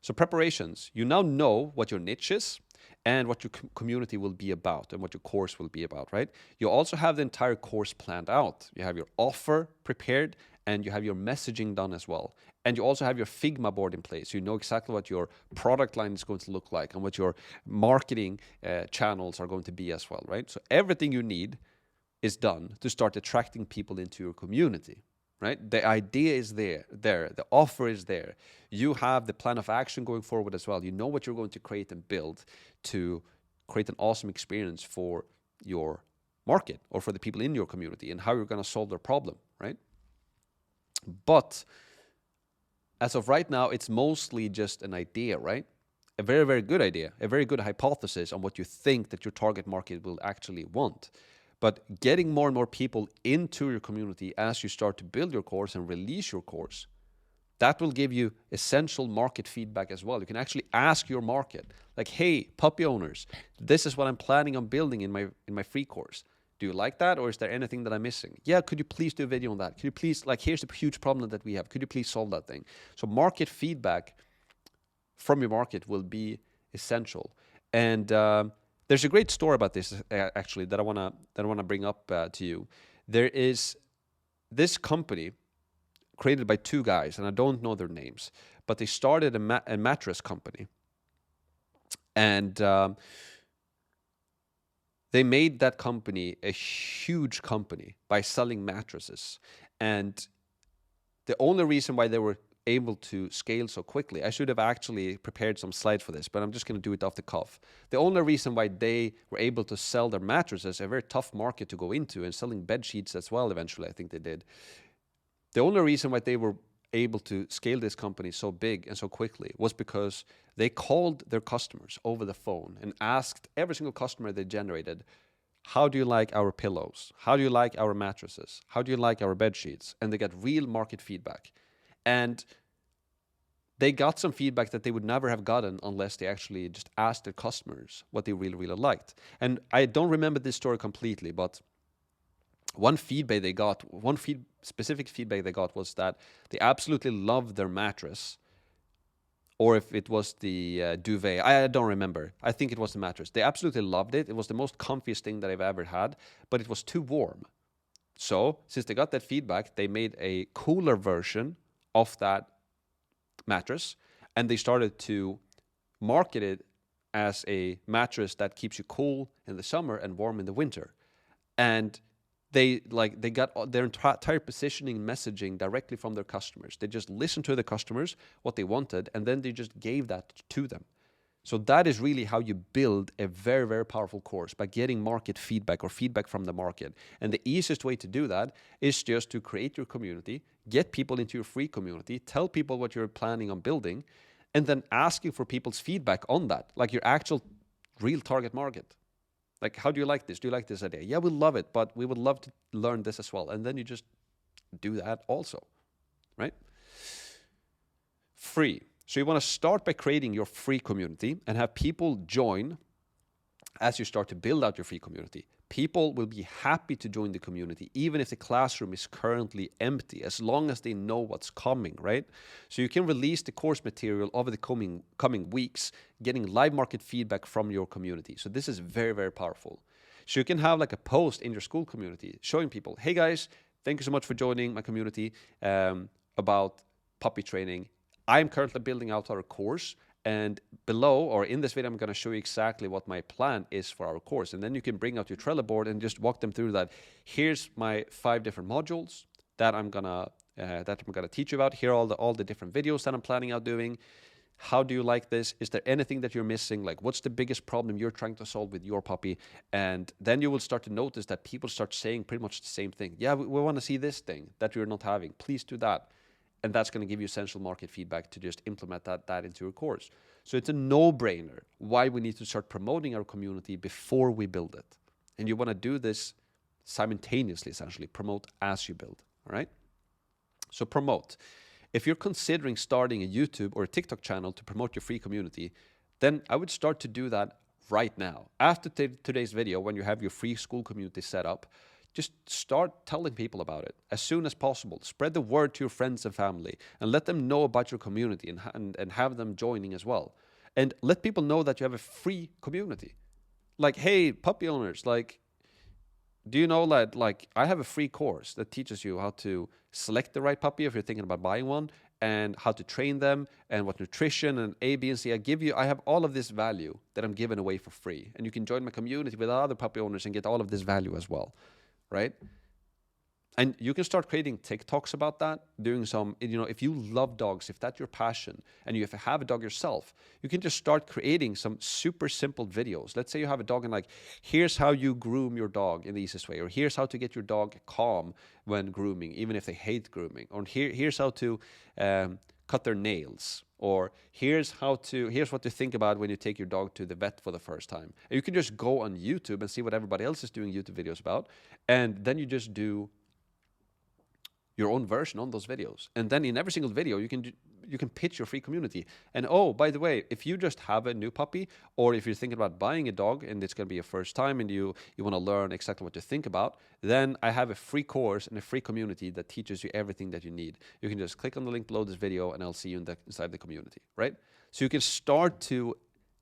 So preparations, you now know what your niche is and what your community will be about and what your course will be about, right? You also have the entire course planned out. You have your offer prepared and you have your messaging done as well. And you also have your Figma board in place. You know exactly what your product line is going to look like and what your marketing channels are going to be as well, right? So everything you need is done to start attracting people into your community, right? The idea is there. The offer is there. You have the plan of action going forward as well. You know what you're going to create and build to create an awesome experience for your market or for the people in your community and how you're going to solve their problem, right? But as of right now, it's mostly just an idea, right? A very, very good idea, a very good hypothesis on what you think that your target market will actually want. But getting more and more people into your community as you start to build your course and release your course, that will give you essential market feedback as well. You can actually ask your market, like, hey, puppy owners, this is what I'm planning on building in my free course. Do you like that, or is there anything that I'm missing? Yeah, could you please do a video on that? Could you please, like, here's the huge problem that we have. Could you please solve that thing? So market feedback from your market will be essential. And there's a great story about this actually that I wanna bring up to you. There is this company created by two guys, and I don't know their names, but they started a mattress company, and they made that company a huge company by selling mattresses. And the only reason why they were able to scale so quickly, I should have actually prepared some slides for this, but I'm just going to do it off the cuff. The only reason why they were able to sell their mattresses, a very tough market to go into, and selling bed sheets as well eventually, I think they did. The only reason why they were able to scale this company so big and so quickly was because they called their customers over the phone and asked every single customer they generated, how do you like our pillows? How do you like our mattresses? How do you like our bed sheets? And they got real market feedback. And they got some feedback that they would never have gotten unless they actually just asked their customers what they really, really liked. And I don't remember this story completely, but one feedback they got, specific feedback they got was that they absolutely loved their mattress, or if it was the duvet, I don't remember. I think it was the mattress. They absolutely loved it. It was the most comfiest thing that I've ever had, but it was too warm. So since they got that feedback, they made a cooler version of that mattress, and they started to market it as a mattress that keeps you cool in the summer and warm in the winter. And they got their entire positioning and messaging directly from their customers. They just listened to the customers, what they wanted, and then they just gave that to them. So that is really how you build a very, very powerful course, by getting market feedback or feedback from the market. And the easiest way to do that is just to create your community, get people into your free community, tell people what you're planning on building, and then asking for people's feedback on that, like your actual real target market. Like, how do you like this? Do you like this idea? Yeah, we love it, but we would love to learn this as well. And then you just do that also, right? Free. So you want to start by creating your free community and have people join as you start to build out your free community. People will be happy to join the community, even if the classroom is currently empty, as long as they know what's coming, right? So you can release the course material over the coming weeks, getting live market feedback from your community. So this is very, very powerful. So you can have like a post in your Skool community showing people, hey guys, thank you so much for joining my community about puppy training. I'm currently building out our course. And below, or in this video, I'm going to show you exactly what my plan is for our course. And then you can bring out your Trello board and just walk them through that. Here's my 5 different modules that I'm gonna teach you about. Here are all the different videos that I'm planning out doing. How do you like this? Is there anything that you're missing? Like, what's the biggest problem you're trying to solve with your puppy? And then you will start to notice that people start saying pretty much the same thing. Yeah, we want to see this thing that you're not having. Please do that. And that's going to give you essential market feedback to just implement that into your course. So it's a no-brainer why we need to start promoting our community before we build it. And you want to do this simultaneously, essentially. Promote as you build, all right? So promote. if you're considering starting a YouTube or a TikTok channel to promote your free community, then I would start to do that right now. After today's video, when you have your free Skool community set up, just start telling people about it as soon as possible. Spread the word to your friends and family and let them know about your community and have them joining as well. And let people know that you have a free community. Like, hey, puppy owners, like, do you know that, like, I have a free course that teaches you how to select the right puppy if you're thinking about buying one, and how to train them, and what nutrition and A, B, and C. I have all of this value that I'm giving away for free. And you can join my community with other puppy owners and get all of this value as well, right? And you can start creating TikToks about that, doing some, if you love dogs, if that's your passion, and you have a dog yourself, you can just start creating some super simple videos. Let's say you have a dog and like, here's how you groom your dog in the easiest way, or here's how to get your dog calm when grooming, even if they hate grooming, or here's how to cut their nails, or here's what to think about when you take your dog to the vet for the first time. And you can just go on YouTube and see what everybody else is doing YouTube videos about, and then you just do your own version on those videos. And then in every single video, you can pitch your free community. And oh, by the way, if you just have a new puppy, or if you're thinking about buying a dog and it's gonna be your first time and you want to learn exactly what to think about, then I have a free course and a free community that teaches you everything that you need. You can just click on the link below this video and I'll see you inside the community, right? So you can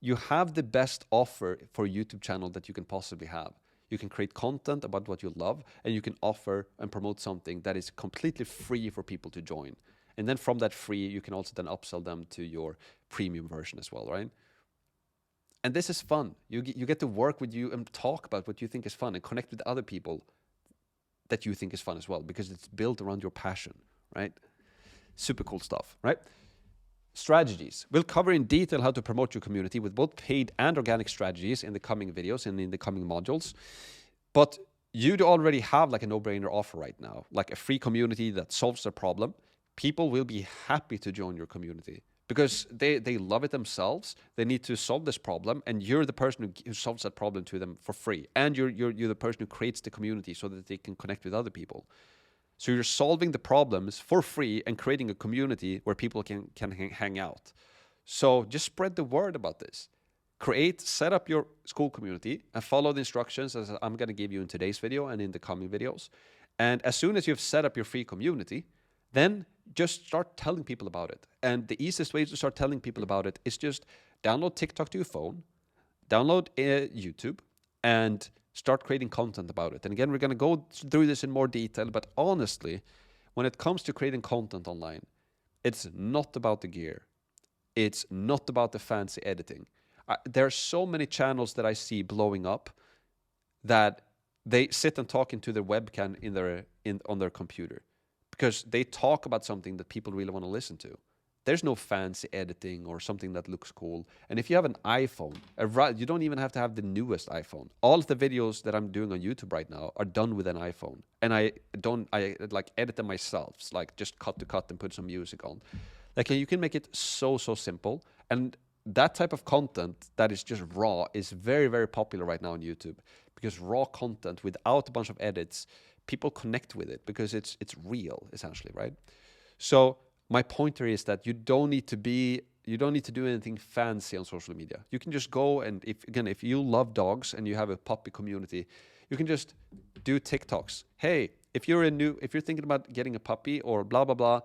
you have the best offer for a YouTube channel that you can possibly have. You can create content about what you love, and you can offer and promote something that is completely free for people to join. And then from that free, you can also then upsell them to your premium version as well, right? And this is fun. You get to work with you and talk about what you think is fun and connect with other people that you think is fun as well, because it's built around your passion, right? Super cool stuff, right? Strategies. We'll cover in detail how to promote your community with both paid and organic strategies in the coming videos and in the coming modules. But you already have like a no-brainer offer right now, like a free community that solves a problem. People will be happy to join your community because they love it themselves. They need to solve this problem, and you're the person who solves that problem to them for free. And you're the person who creates the community so that they can connect with other people. So you're solving the problems for free and creating a community where people can hang out. So just spread the word about this. Set up your Skool community and follow the instructions as I'm going to give you in today's video and in the coming videos. And as soon as you've set up your free community, then just start telling people about it. And the easiest way to start telling people about it is just download TikTok to your phone, download YouTube, and start creating content about it. And again, we're going to go through this in more detail, but honestly, when it comes to creating content online, it's not about the gear. It's not about the fancy editing. There are so many channels that I see blowing up that they sit and talk into their webcam on their computer because they talk about something that people really want to listen to. There's no fancy editing or something that looks cool. And if you have an iPhone, you don't even have to have the newest iPhone. All of the videos that I'm doing on YouTube right now are done with an iPhone. And I like edit them myself, like just cut to cut and put some music on. Like you can make it so simple. And that type of content that is just raw is very, very popular right now on YouTube, because raw content without a bunch of edits, people connect with it because it's real, essentially, right? So my pointer is that you don't need to do anything fancy on social media. You can just go and if you love dogs and you have a puppy community, you can just do TikToks. Hey, if you're thinking about getting a puppy or blah blah blah,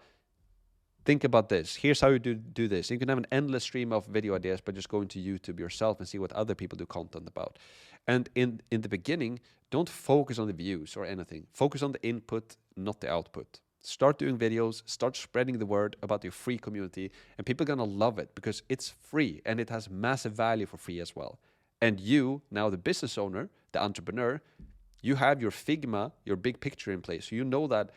think about this. Here's how you do this. You can have an endless stream of video ideas by just going to YouTube yourself and see what other people do content about. And in the beginning, don't focus on the views or anything. Focus on the input, not the output. Start doing videos, start spreading the word about your free community, and people are going to love it because it's free and it has massive value for free as well. And you, now the business owner, the entrepreneur, you have your Figma, your big picture in place. So you know that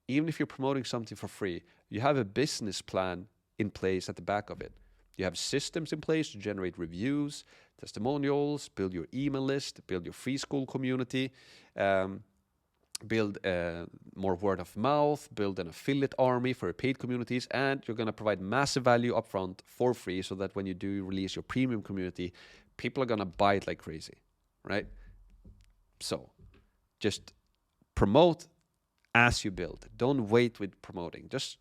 even if you're promoting something for free, you have a business plan in place at the back of it. You have systems in place to generate reviews, testimonials, build your email list, build your free Skool community, build more word of mouth, build an affiliate army for your paid communities, and you're going to provide massive value upfront for free so that when you do release your premium community, people are going to buy it like crazy, right? So just promote as you build. Don't wait with promoting. Just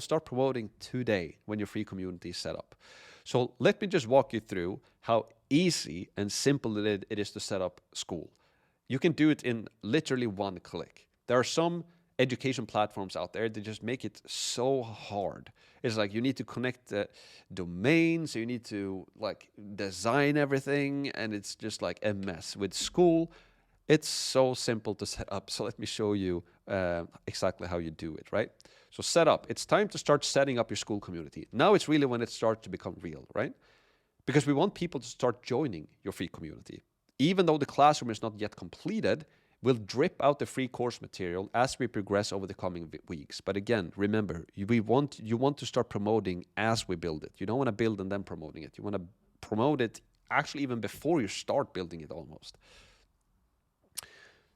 start promoting today when your free community is set up. So let me just walk you through how easy and simple it is to set up Skool. You can do it in literally one click. There are some education platforms out there that just make it so hard. It's like you need to connect the domains, you need to like design everything, and it's just like a mess. With Skool, it's so simple to set up. So let me show you exactly how you do it, right? So set up. It's time to start setting up your Skool community. Now it's really when it starts to become real, right? Because we want people to start joining your free community. Even though the classroom is not yet completed, we'll drip out the free course material as we progress over the coming weeks. But again, remember, you want to start promoting as we build it. You don't want to build and then promoting it. You want to promote it actually even before you start building it almost.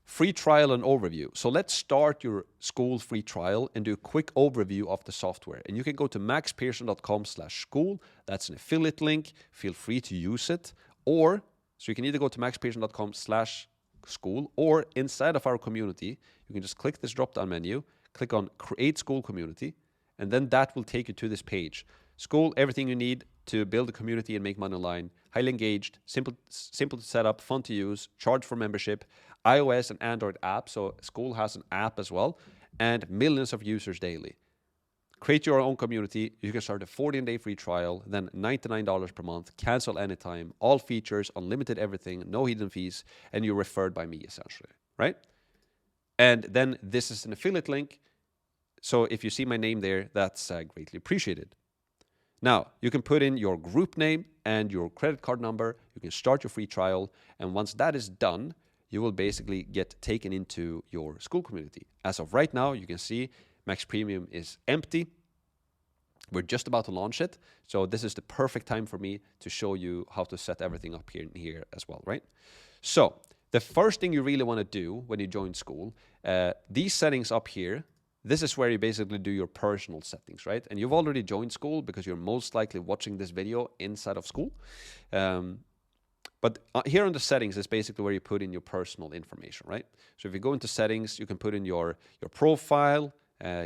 Free trial and overview. So let's start your Skool free trial and do a quick overview of the software. And you can go to maxpearson.com/skool. That's an affiliate link. Feel free to use it. Or, so you can either go to maxpearson.com/Skool, or inside of our community, you can just click this drop-down menu, click on Create Skool Community, and then that will take you to this page. Skool, everything you need to build a community and make money online. Highly engaged, simple to set up, fun to use, charge for membership, iOS and Android app, so Skool has an app as well, and millions of users daily. Create your own community. You can start a 14-day free trial, then $99 per month, cancel anytime, all features, unlimited everything, no hidden fees, and you're referred by me essentially, right? And then this is an affiliate link. So if you see my name there, that's greatly appreciated. Now, you can put in your group name and your credit card number. You can start your free trial. And once that is done, you will basically get taken into your Skool community. As of right now, you can see Max Premium is empty. We're just about to launch it. So this is the perfect time for me to show you how to set everything up here as well, right? So the first thing you really want to do when you join Skool, these settings up here, this is where you basically do your personal settings, right? And you've already joined Skool because you're most likely watching this video inside of Skool. But here on the settings is basically where you put in your personal information, right? So if you go into settings, you can put in your profile,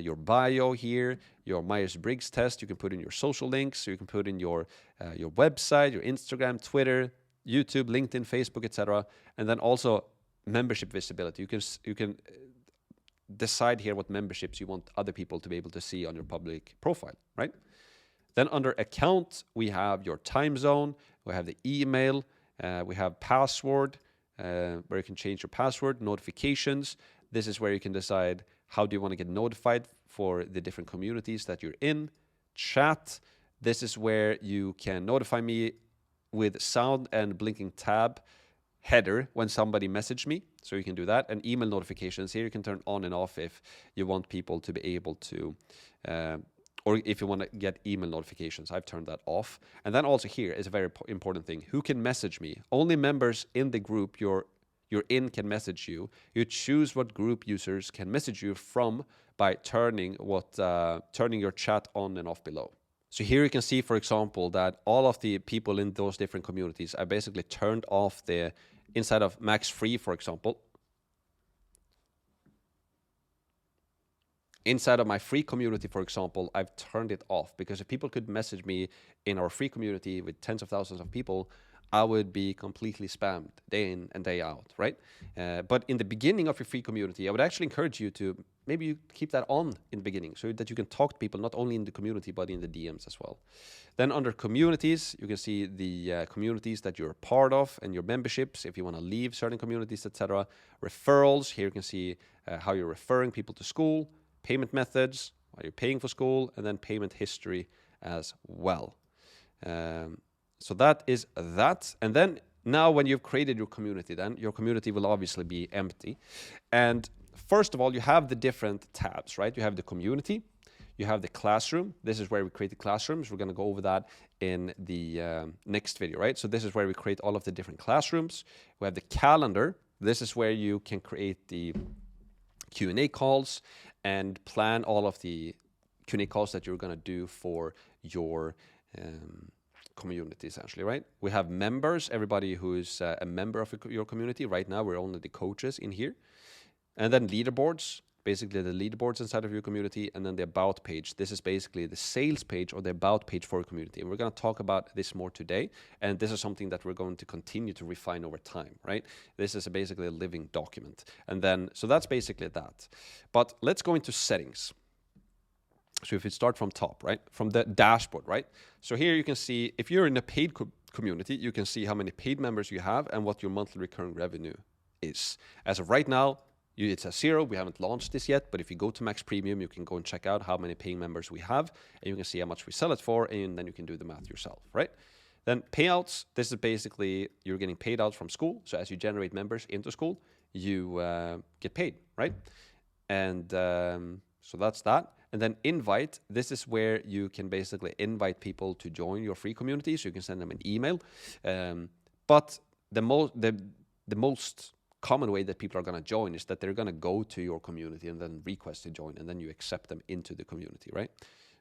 your bio here, your Myers-Briggs test. You can put in your social links. So you can put in your website, your Instagram, Twitter, YouTube, LinkedIn, Facebook, etc. And then also membership visibility. You can decide here what memberships you want other people to be able to see on your public profile, right? Then under account, we have your time zone, we have the email, we have password, where you can change your password, notifications. This is where you can decide how do you want to get notified for the different communities that you're in. Chat, this is where you can notify me with sound and blinking tab header when somebody messaged me, so you can do that. And email notifications here you can turn on and off if you want people to be able to or if you want to get email notifications. I've turned that off. And then also here is a very important thing. Who can message me? Only members in the group you're in can message you. You choose what group users can message you from by turning your chat on and off below. So here you can see, for example, that all of the people in those different communities, I basically turned off the inside of Max Free, for example. Inside of my free community, for example, I've turned it off because if people could message me in our free community with tens of thousands of people, I would be completely spammed day in and day out, right? But in the beginning of your free community, I would actually encourage you to maybe keep that on in the beginning so that you can talk to people not only in the community but in the DMs as well. Then under communities, you can see the communities that you're a part of and your memberships if you want to leave certain communities, etc. Referrals, here you can see how you're referring people to Skool, payment methods, while you're paying for Skool, and then payment history as well. So that is that. And then now when you've created your community, then your community will obviously be empty. And first of all, you have the different tabs, right? You have the community, you have the classroom. This is where we create the classrooms. We're going to go over that in the next video, right? So this is where we create all of the different classrooms. We have the calendar. This is where you can create the Q&A calls and plan all of the Q&A calls that you're going to do for your community, essentially, right? We have members, everybody who is a member of your community. Right now, we're only the coaches in here. And then leaderboards, basically the leaderboards inside of your community, and then the about page. This is basically the sales page or the about page for your community. And we're going to talk about this more today, and this is something that we're going to continue to refine over time, right? This is basically a living document. And then, so that's basically that. But let's go into settings. So if we start from top, right? From the dashboard, right? So here you can see, if you're in a paid community, you can see how many paid members you have and what your monthly recurring revenue is. As of right now, it's a 0. We haven't launched this yet, but if you go to Max Premium, you can go and check out how many paying members we have, and you can see how much we sell it for, and then you can do the math yourself, right? Then payouts, this is basically you're getting paid out from Skool. So as you generate members into Skool, you get paid, right? And so that's that. And then invite, this is where you can basically invite people to join your free community, so you can send them an email. But the most common way that people are going to join is that they're going to go to your community and then request to join, and then you accept them into the community, right?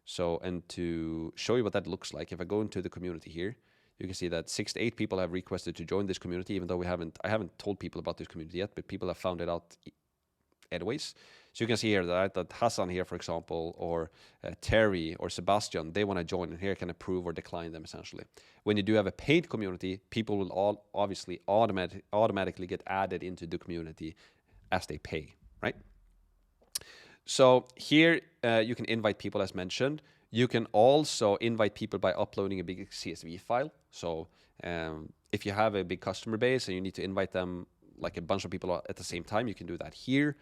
So, and to show you what that looks like, if I go into the community here, you can see that 6 to 8 people have requested to join this community, even though I haven't told people about this community yet, but people have found it out anyways. So you can see here that Hassan here, for example, or Terry or Sebastian, they want to join, and here I can approve or decline them essentially. When you do have a paid community, people will all obviously automatically get added into the community as they pay, right? So here you can invite people as mentioned. You can also invite people by uploading a big CSV file. So if you have a big customer base and you need to invite them like a bunch of people at the same time, you can do that here.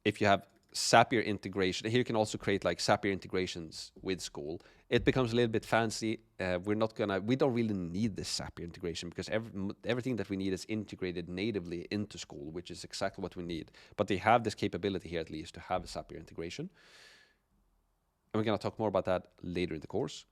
If you have Zapier integration, here you can also create like Zapier integrations with Skool. It becomes a little bit fancy. We don't really need this Zapier integration because everything that we need is integrated natively into Skool, which is exactly what we need. But they have this capability here at least to have a Zapier integration. And we're going to talk more about that later in the course.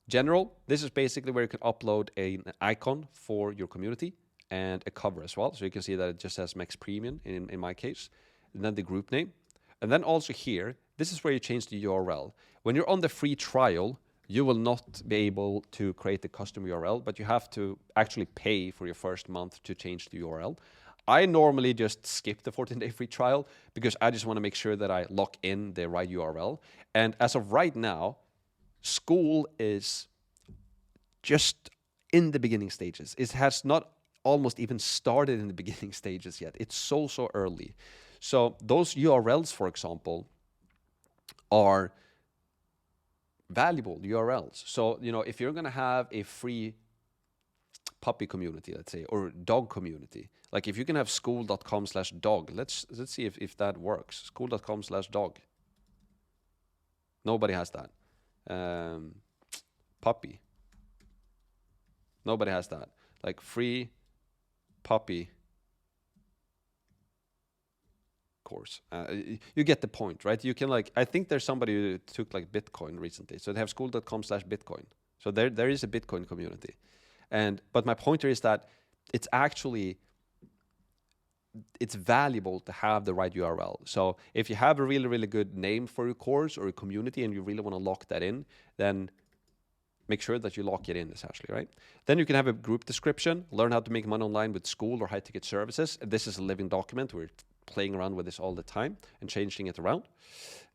General, this is basically where you can upload an icon for your community and a cover as well. So you can see that it just says Max Premium in my case. And then the group name. And then also here, this is where you change the URL. When you're on the free trial, you will not be able to create the custom URL, but you have to actually pay for your first month to change the URL. I normally just skip the 14-day free trial because I just want to make sure that I lock in the right URL. And as of right now, Skool is just in the beginning stages. It has not almost even started in the beginning stages yet. It's so early. So those URLs, for example, are valuable URLs. So, you know, if you're going to have a free puppy community, let's say, or dog community, like if you can have skool.com/dog, let's see if that works. Skool.com/dog. Nobody has that. Puppy. Nobody has that. Like free puppy course. You get the point, right? You can like, I think there's somebody who took like Bitcoin recently. So they have skool.com/Bitcoin. So there is a Bitcoin community. But my pointer is that it's valuable to have the right URL. So if you have a really, really good name for your course or your community and you really want to lock that in, then make sure that you lock it in essentially, right? Then you can have a group description, learn how to make money online with Skool or high ticket services. This is a living document. We're playing around with this all the time and changing it around.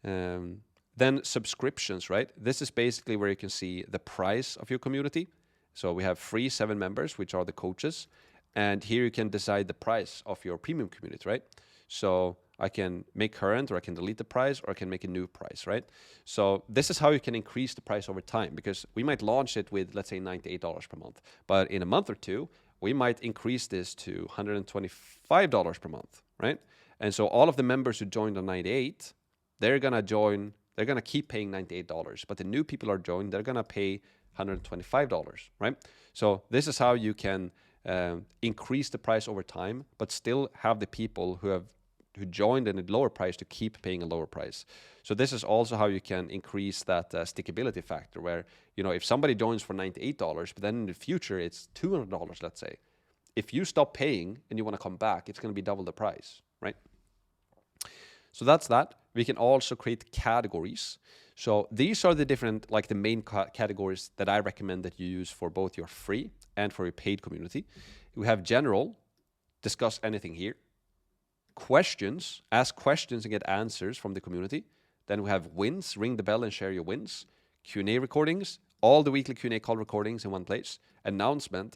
Then subscriptions, right? This is basically where you can see the price of your community. So we have free 7 members, which are the coaches. And here you can decide the price of your premium community, right? So I can make current, or I can delete the price, or I can make a new price, right? So this is how you can increase the price over time, because we might launch it with, let's say, $98 per month. But in a month or two, we might increase this to $125 per month, right? And so all of the members who joined on 98, they're going to keep paying $98. But the new people are joined, they're going to pay $125, right? So this is how you can increase the price over time, but still have the people who joined at a lower price to keep paying a lower price. So this is also how you can increase that stickability factor, where, you know, if somebody joins for $98, but then in the future it's $200, let's say. If you stop paying and you want to come back, it's going to be double the price, right? So that's that. We can also create categories. So these are the different, like the main categories that I recommend that you use for both your free and for your paid community. We have general, discuss anything here. questions, ask questions and get answers from the community. Then we have wins, ring the bell and share your wins. Q&A recordings, all the weekly Q&A call recordings in one place. Announcement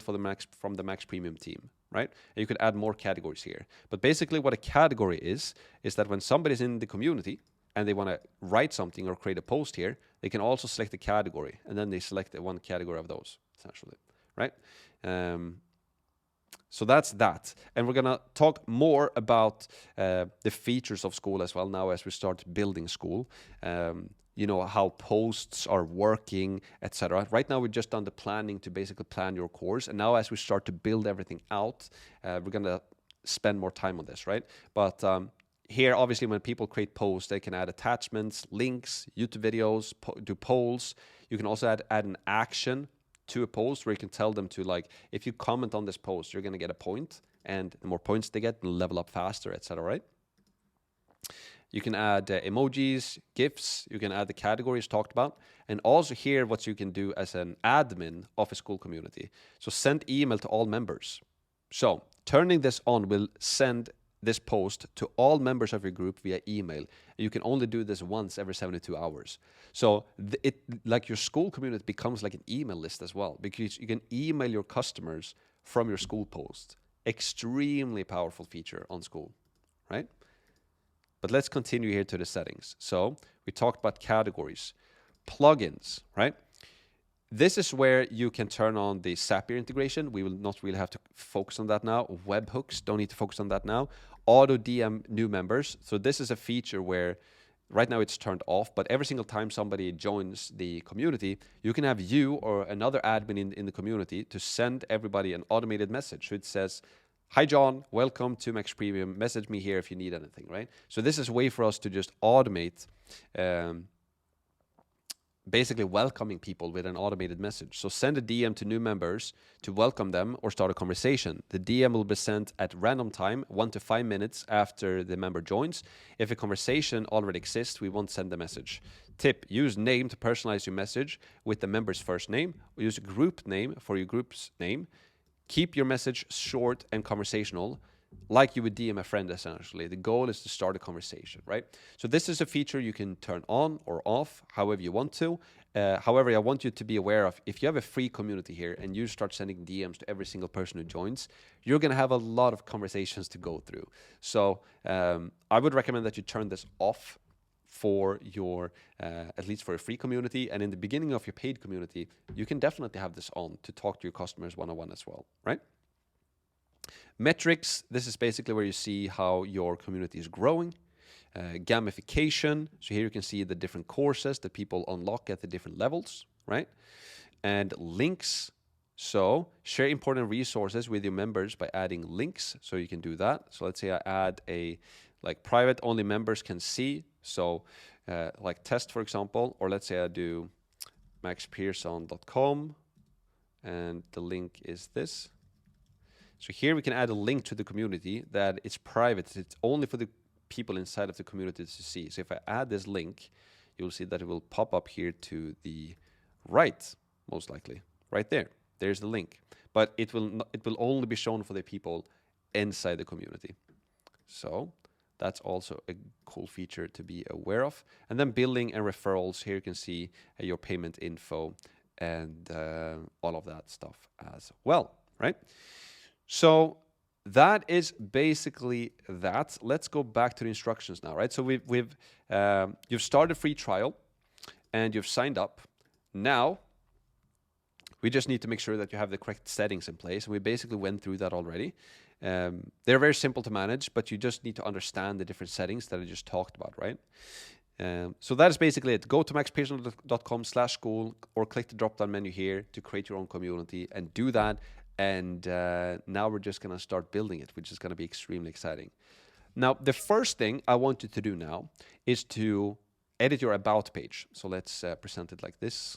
for from the Max Premium team, right? And you could add more categories here. But basically what a category is that when somebody's in the community and they want to write something or create a post here, they can also select a category, and then they select one category of those, essentially, right? So that's that. And we're going to talk more about the features of Skool as well now as we start building Skool. You know, how posts are working, etc. Right now, we've just done the planning to basically plan your course. And now as we start to build everything out, we're going to spend more time on this, right? But here, obviously, when people create posts, they can add attachments, links, YouTube videos, do polls. You can also add an action to a post where you can tell them to, like, if you comment on this post, you're going to get a point, and the more points they get, they'll level up faster, etc., right? You can add emojis, GIFs, you can add the categories talked about, and also here what you can do as an admin of a Skool community. So send email to all members. So turning this on will send this post to all members of your group via email. You can only do this once every 72 hours. So like your Skool community becomes like an email list as well, because you can email your customers from your Skool post. Extremely powerful feature on Skool, right? But let's continue here to the settings. So we talked about categories, plugins, right? This is where you can turn on the Zapier integration. We will not really have to focus on that now. Webhooks, don't need to focus on that now. Auto DM new members. So this is a feature where right now it's turned off, but every single time somebody joins the community, you can have you or another admin in the community to send everybody an automated message. So it says, "Hi John, welcome to Max Premium. Message me here if you need anything," right? So this is a way for us to just automate basically welcoming people with an automated message. So send a DM to new members to welcome them or start a conversation. The DM will be sent at random time, 1 to 5 minutes after the member joins. If a conversation already exists, we won't send the message. Tip, use name to personalize your message with the member's first name, or use a group name for your group's name. Keep your message short and conversational, like you would DM a friend, essentially. The goal is to start a conversation, right? So this is a feature you can turn on or off, however you want to. However, I want you to be aware of, if you have a free community here and you start sending DMs to every single person who joins, you're going to have a lot of conversations to go through. So I would recommend that you turn this off for your, at least for a free community. And in the beginning of your paid community, you can definitely have this on to talk to your customers one-on-one as well, right? Metrics, this is basically where you see how your community is growing. Gamification, so here you can see the different courses that people unlock at the different levels, right? And links, so share important resources with your members by adding links, so you can do that. So let's say I add a, like, private only members can see, so like test, for example, or let's say I do maxpearson.com, and the link is this. So here we can add a link to the community that it's private. It's only for the people inside of the community to see. So if I add this link, you'll see that it will pop up here to the right, most likely, right there. There's the link. But it will only be shown for the people inside the community. So that's also a cool feature to be aware of. And then billing and referrals. Here you can see your payment info and all of that stuff as well, right? So that is basically that. Let's go back to the instructions now, right? So you've started a free trial and you've signed up. Now we just need to make sure that you have the correct settings in place. And we basically went through that already. They're very simple to manage, but you just need to understand the different settings that I just talked about, right? So that is basically it. Go to maxpearson.com/school or click the drop-down menu here to create your own community and do that. And now we're just going to start building it, which is going to be extremely exciting. Now, the first thing I want you to do now is to edit your About page. So let's present it like this.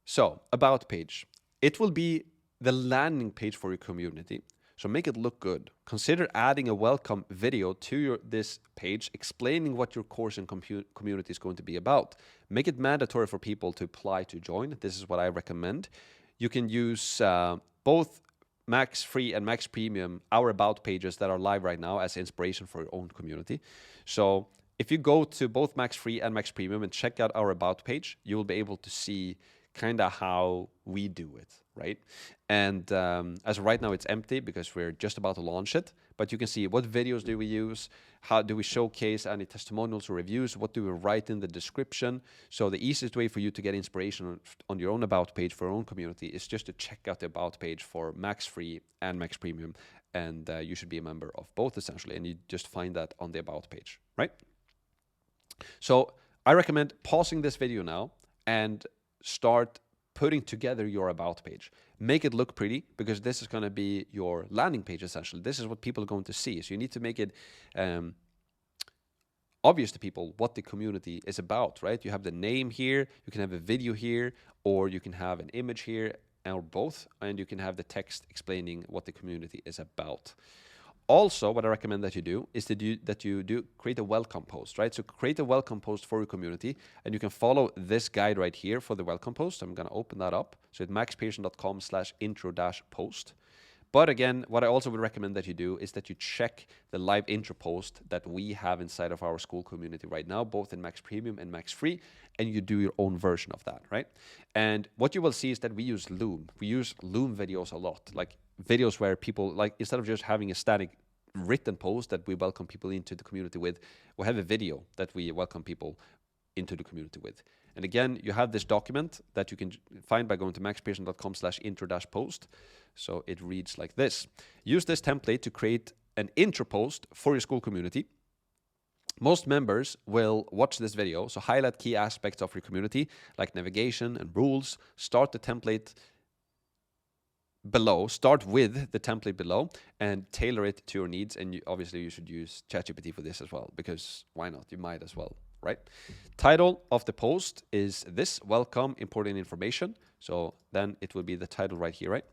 So, About page. It will be the landing page for your community. So make it look good. Consider adding a welcome video to this page explaining what your course and community is going to be about. Make it mandatory for people to apply to join. This is what I recommend. You can use both Max Free and Max Premium, our about pages that are live right now as inspiration for your own community. So if you go to both Max Free and Max Premium and check out our about page, you will be able to see kind of how we do it, right? And as of right now, it's empty because we're just about to launch it. But you can see what videos do we use, how do we showcase any testimonials or reviews, what do we write in the description. So the easiest way for you to get inspiration on your own about page for your own community is just to check out the about page for Max Free and Max Premium. And you should be a member of both essentially. And you just find that on the about page, right? So I recommend pausing this video now and start putting together your about page. Make it look pretty, because this is going to be your landing page essentially. This is what people are going to see. So you need to make it obvious to people what the community is about, right? You have the name here, you can have a video here, or you can have an image here, or both, and you can have the text explaining what the community is about. Also, what I recommend that you do is that you create a welcome post, right? So create a welcome post for your community, and you can follow this guide right here for the welcome post. I'm going to open that up. So at maxpearson.com/intro-post. But again, what I also would recommend that you do is that you check the live intro post that we have inside of our Skool community right now, both in Max Premium and Max Free, and you do your own version of that, right? And what you will see is that we use Loom. We use Loom videos a lot, like videos where people, like, instead of just having a static written post that we welcome people into the community with, we have a video that we welcome people into the community with. And again, you have this document that you can find by going to maxpearson.com/intro-post. So it reads like this. Use this template to create an intro post for your Skool community. Most members will watch this video, so highlight key aspects of your community, like navigation and rules. Start with the template below and tailor it to your needs. And obviously you should use ChatGPT for this as well, because why not? You might as well, right? Title of the post is this: welcome, important information. So then it will be the title right here, right?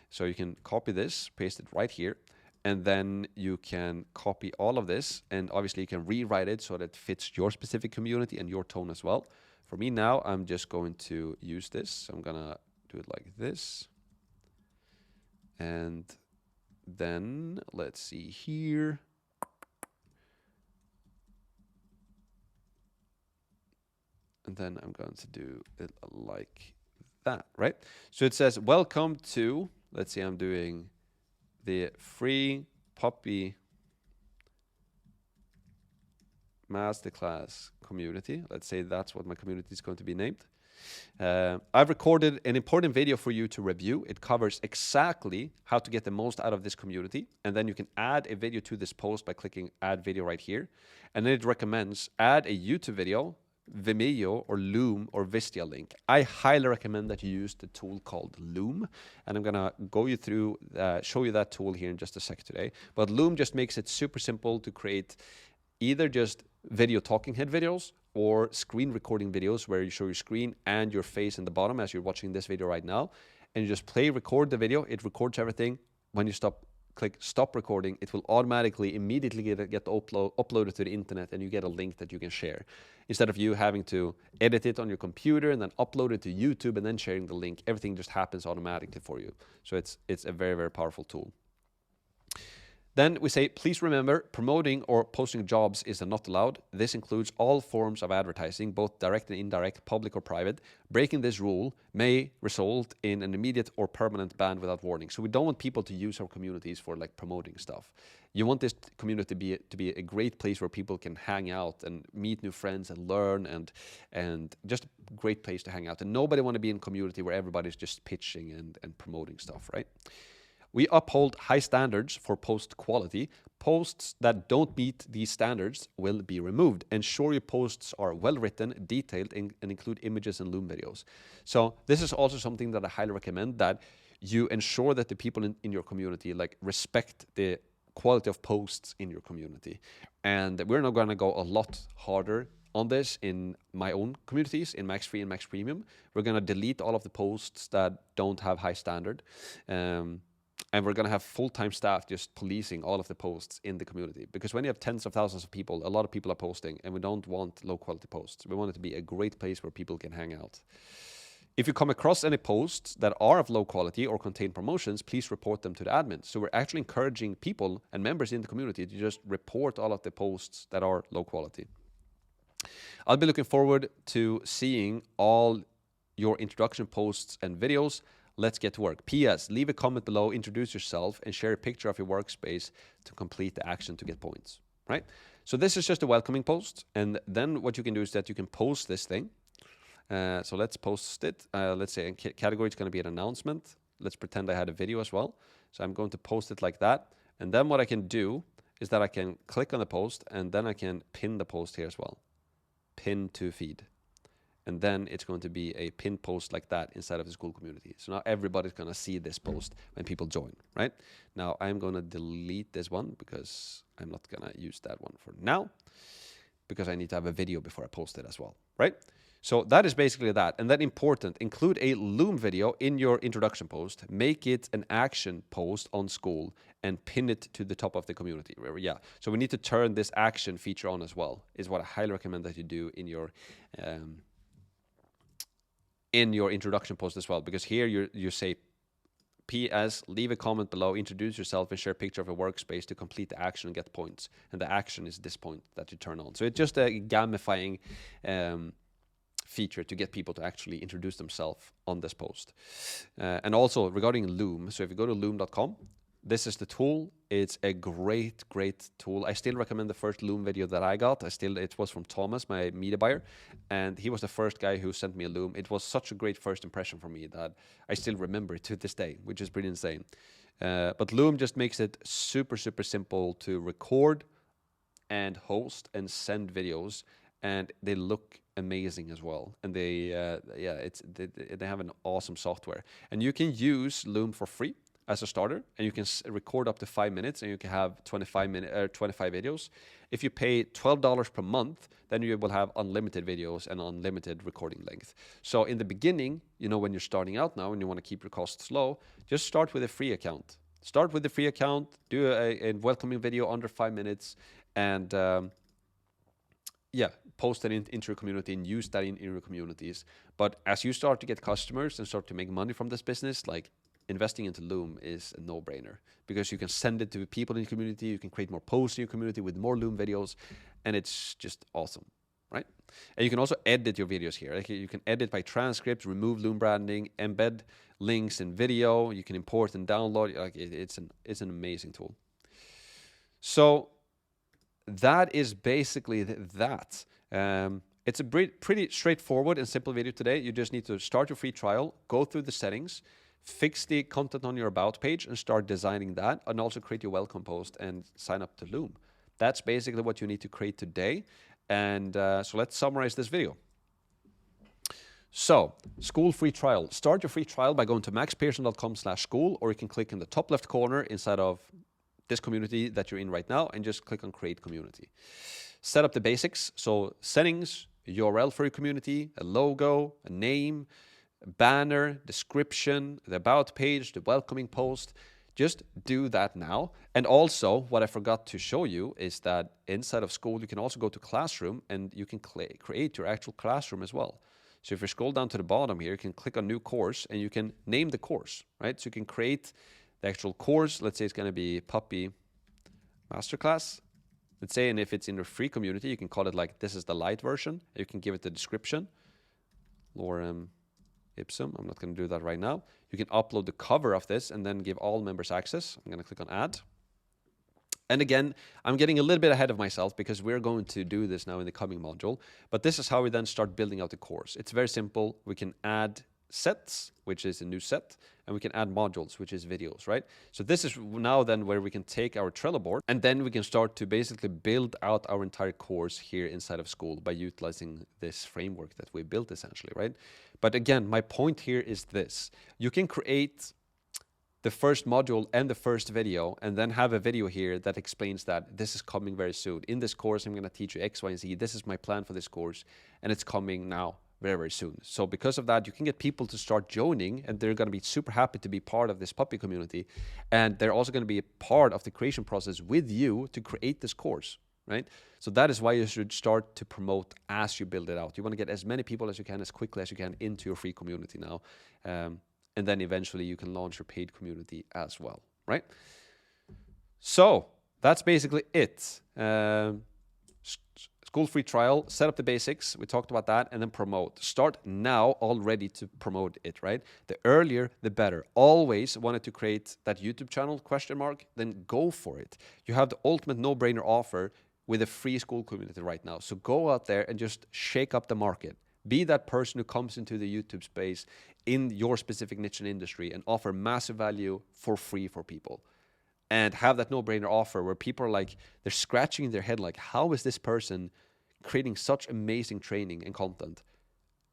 So you can copy this, paste it right here, and then you can copy all of this, and obviously you can rewrite it so that it fits your specific community and your tone as well. For me now, I'm just going to use this. So I'm gonna do it like this. And then let's see here. And then I'm going to do it like that, right? So it says, welcome to, let's see, I'm doing the free puppy masterclass community. Let's say that's what my community is going to be named. I've recorded an important video for you to review. It covers exactly how to get the most out of this community. And then you can add a video to this post by clicking add video right here. And then it recommends add a YouTube video, Vimeo or Loom or Vistia link. I highly recommend that you use the tool called Loom. And I'm going to go you through, show you that tool here in just a sec today. But Loom just makes it super simple to create either just video talking head videos or screen recording videos where you show your screen and your face in the bottom as you're watching this video right now. And you just record the video. It records everything. When you click stop recording, it will automatically immediately get uploaded to the internet, and you get a link that you can share. Instead of you having to edit it on your computer and then upload it to YouTube and then sharing the link, everything just happens automatically for you. So it's a very, very powerful tool. Then we say, please remember, promoting or posting jobs is not allowed. This includes all forms of advertising, both direct and indirect, public or private. Breaking this rule may result in an immediate or permanent ban without warning. So we don't want people to use our communities for like promoting stuff. You want this community to be a great place where people can hang out and meet new friends and learn, and just a great place to hang out. And nobody want to be in a community where everybody's just pitching and promoting stuff, right? We uphold high standards for post quality. Posts that don't meet these standards will be removed. Ensure your posts are well written, detailed, and include images and Loom videos. So this is also something that I highly recommend, that you ensure that the people in your community like respect the quality of posts in your community. And we're now going to go a lot harder on this in my own communities, in Max Free and Max Premium. We're going to delete all of the posts that don't have high standard. And we're going to have full-time staff just policing all of the posts in the community. Because when you have tens of thousands of people, a lot of people are posting, and we don't want low-quality posts. We want it to be a great place where people can hang out. If you come across any posts that are of low quality or contain promotions, please report them to the admin. So we're actually encouraging people and members in the community to just report all of the posts that are low quality. I'll be looking forward to seeing all your introduction posts and videos. Let's get to work. P.S. Leave a comment below, introduce yourself, and share a picture of your workspace to complete the action to get points, right? So this is just a welcoming post. And then what you can do is that you can post this thing. So let's post it. Let's say in category, it's going to be an announcement. Let's pretend I had a video as well. So I'm going to post it like that. And then what I can do is that I can click on the post, and then I can pin the post here as well. Pin to feed. And then it's going to be a pinned post like that inside of the Skool community. So now everybody's going to see this post when people join, right? Now I'm going to delete this one because I'm not going to use that one for now, because I need to have a video before I post it as well, right? So that is basically that. And then important, include a Loom video in your introduction post, make it an action post on Skool, and pin it to the top of the community. Yeah, so we need to turn this action feature on as well, is what I highly recommend that you do in your introduction post as well, because here you say, P.S. leave a comment below, introduce yourself, and share a picture of a workspace to complete the action and get points. And the action is this point that you turn on. So it's just a gamifying feature to get people to actually introduce themselves on this post. And also regarding Loom, so if you go to loom.com, this is the tool. It's a great tool. I still recommend the first Loom video that I got. It was from Thomas, my media buyer, and he was the first guy who sent me a Loom. It was such a great first impression for me that I still remember it to this day, which is pretty insane. But Loom just makes it super simple to record and host and send videos, and they look amazing as well. And they have an awesome software, and you can use Loom for free as a starter, and you can record up to 5 minutes, and you can have 25 videos. If you pay $12 per month, then you will have unlimited videos and unlimited recording length. So in the beginning, when you're starting out now and you want to keep your costs low, just start with a free account. Start with a free account, do a welcoming video under 5 minutes, and post that into your community and use that in your communities. But as you start to get customers and start to make money from this business, like, investing into Loom is a no-brainer, because you can send it to people in your community, you can create more posts in your community with more Loom videos, and it's just awesome, right? And you can also edit your videos here. Like, you can edit by transcripts, remove Loom branding, embed links in video, you can import and download. Like, it's an amazing tool. So that is basically that. It's a pretty straightforward and simple video today. You just need to start your free trial, go through the settings, fix the content on your about page, and start designing that, and also create your welcome post and sign up to Loom. That's basically what you need to create today. And so let's summarize this video. So, Skool free trial. Start your free trial by going to maxpearson.com/Skool, or you can click in the top left corner inside of this community that you're in right now and just click on create community. Set up the basics. So settings, URL for your community, a logo, a name, banner, description, the about page, the welcoming post. Just do that now. And also, what I forgot to show you is that inside of Skool, you can also go to Classroom, and you can create your actual classroom as well. So if you scroll down to the bottom here, you can click on New Course, and you can name the course, right? So you can create the actual course. Let's say it's going to be Puppy Masterclass. Let's say, and if it's in the free community, you can call it like, this is the light version. You can give it the description. Lorem Ipsum. I'm not going to do that right now. You can upload the cover of this and then give all members access. I'm going to click on add. And again, I'm getting a little bit ahead of myself because we're going to do this now in the coming module. But this is how we then start building out the course. It's very simple. We can add sets, which is a new set, and we can add modules, which is videos, right? So this is now then where we can take our Trello board, and then we can start to basically build out our entire course here inside of Skool by utilizing this framework that we built essentially, right? But again, my point here is this. You can create the first module and the first video, and then have a video here that explains that this is coming very soon. In this course, I'm going to teach you X, Y, and Z. This is my plan for this course, and it's coming now very, very soon. So because of that, you can get people to start joining, and they're going to be super happy to be part of this puppy community. And they're also going to be a part of the creation process with you to create this course, right? So that is why you should start to promote as you build it out. You want to get as many people as you can, as quickly as you can into your free community now. And then eventually you can launch your paid community as well, right? So that's basically it. Skool free trial, set up the basics. We talked about that, and then promote. Start now already to promote it, right? The earlier, the better. Always wanted to create that YouTube channel, ? Then go for it. You have the ultimate no-brainer offer with a free Skool community right now. So go out there and just shake up the market. Be that person who comes into the YouTube space in your specific niche and industry and offer massive value for free for people. And have that no-brainer offer where people are like, they're scratching their head like, how is this person creating such amazing training and content?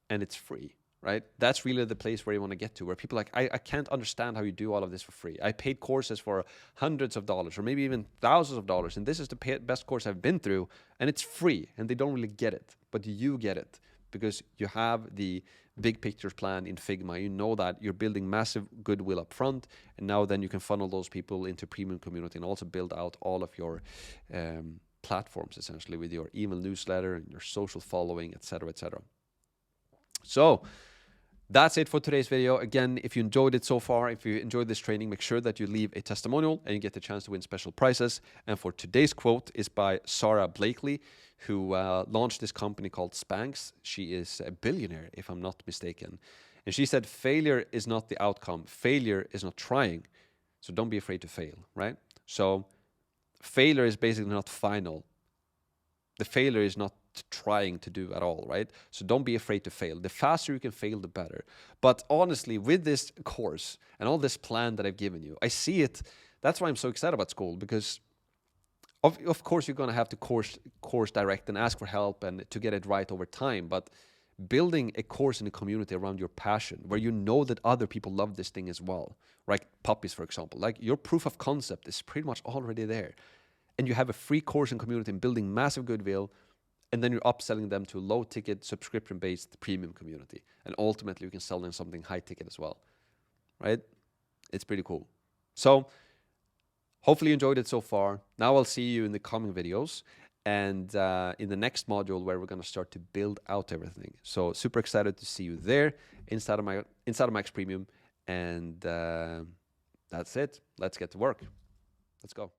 And it's free, right? That's really the place where you want to get to, where people are like, I can't understand how you do all of this for free. I paid courses for hundreds of dollars or maybe even thousands of dollars, and this is the best course I've been through, and it's free, and they don't really get it. But you get it because you have the big picture plan in Figma. You know that you're building massive goodwill up front, and now then you can funnel those people into premium community and also build out all of your platforms essentially with your email newsletter and your social following, etc., etc. So that's it for today's video. Again, if you enjoyed it so far, if you enjoyed this training, make sure that you leave a testimonial and you get the chance to win special prizes. And for today's quote is by Sarah Blakely, who launched this company called Spanx. She is a billionaire, if I'm not mistaken. And she said, failure is not the outcome. Failure is not trying. So don't be afraid to fail, right? So failure is basically not final. The failure is not trying to do at all, right? So don't be afraid to fail. The faster you can fail, the better. But honestly, with this course and all this plan that I've given you, I see it. That's why I'm so excited about Skool, because of course you're going to have to course direct and ask for help and to get it right over time. But building a course in a community around your passion, where you know that other people love this thing as well, right? Puppies, for example, like your proof of concept is pretty much already there. And you have a free course and community and building massive goodwill, and then you're upselling them to a low-ticket, subscription-based premium community. And ultimately, you can sell them something high-ticket as well, right? It's pretty cool. So hopefully you enjoyed it so far. Now I'll see you in the coming videos and in the next module where we're going to start to build out everything. So super excited to see you there inside of Max Premium. And that's it. Let's get to work. Let's go.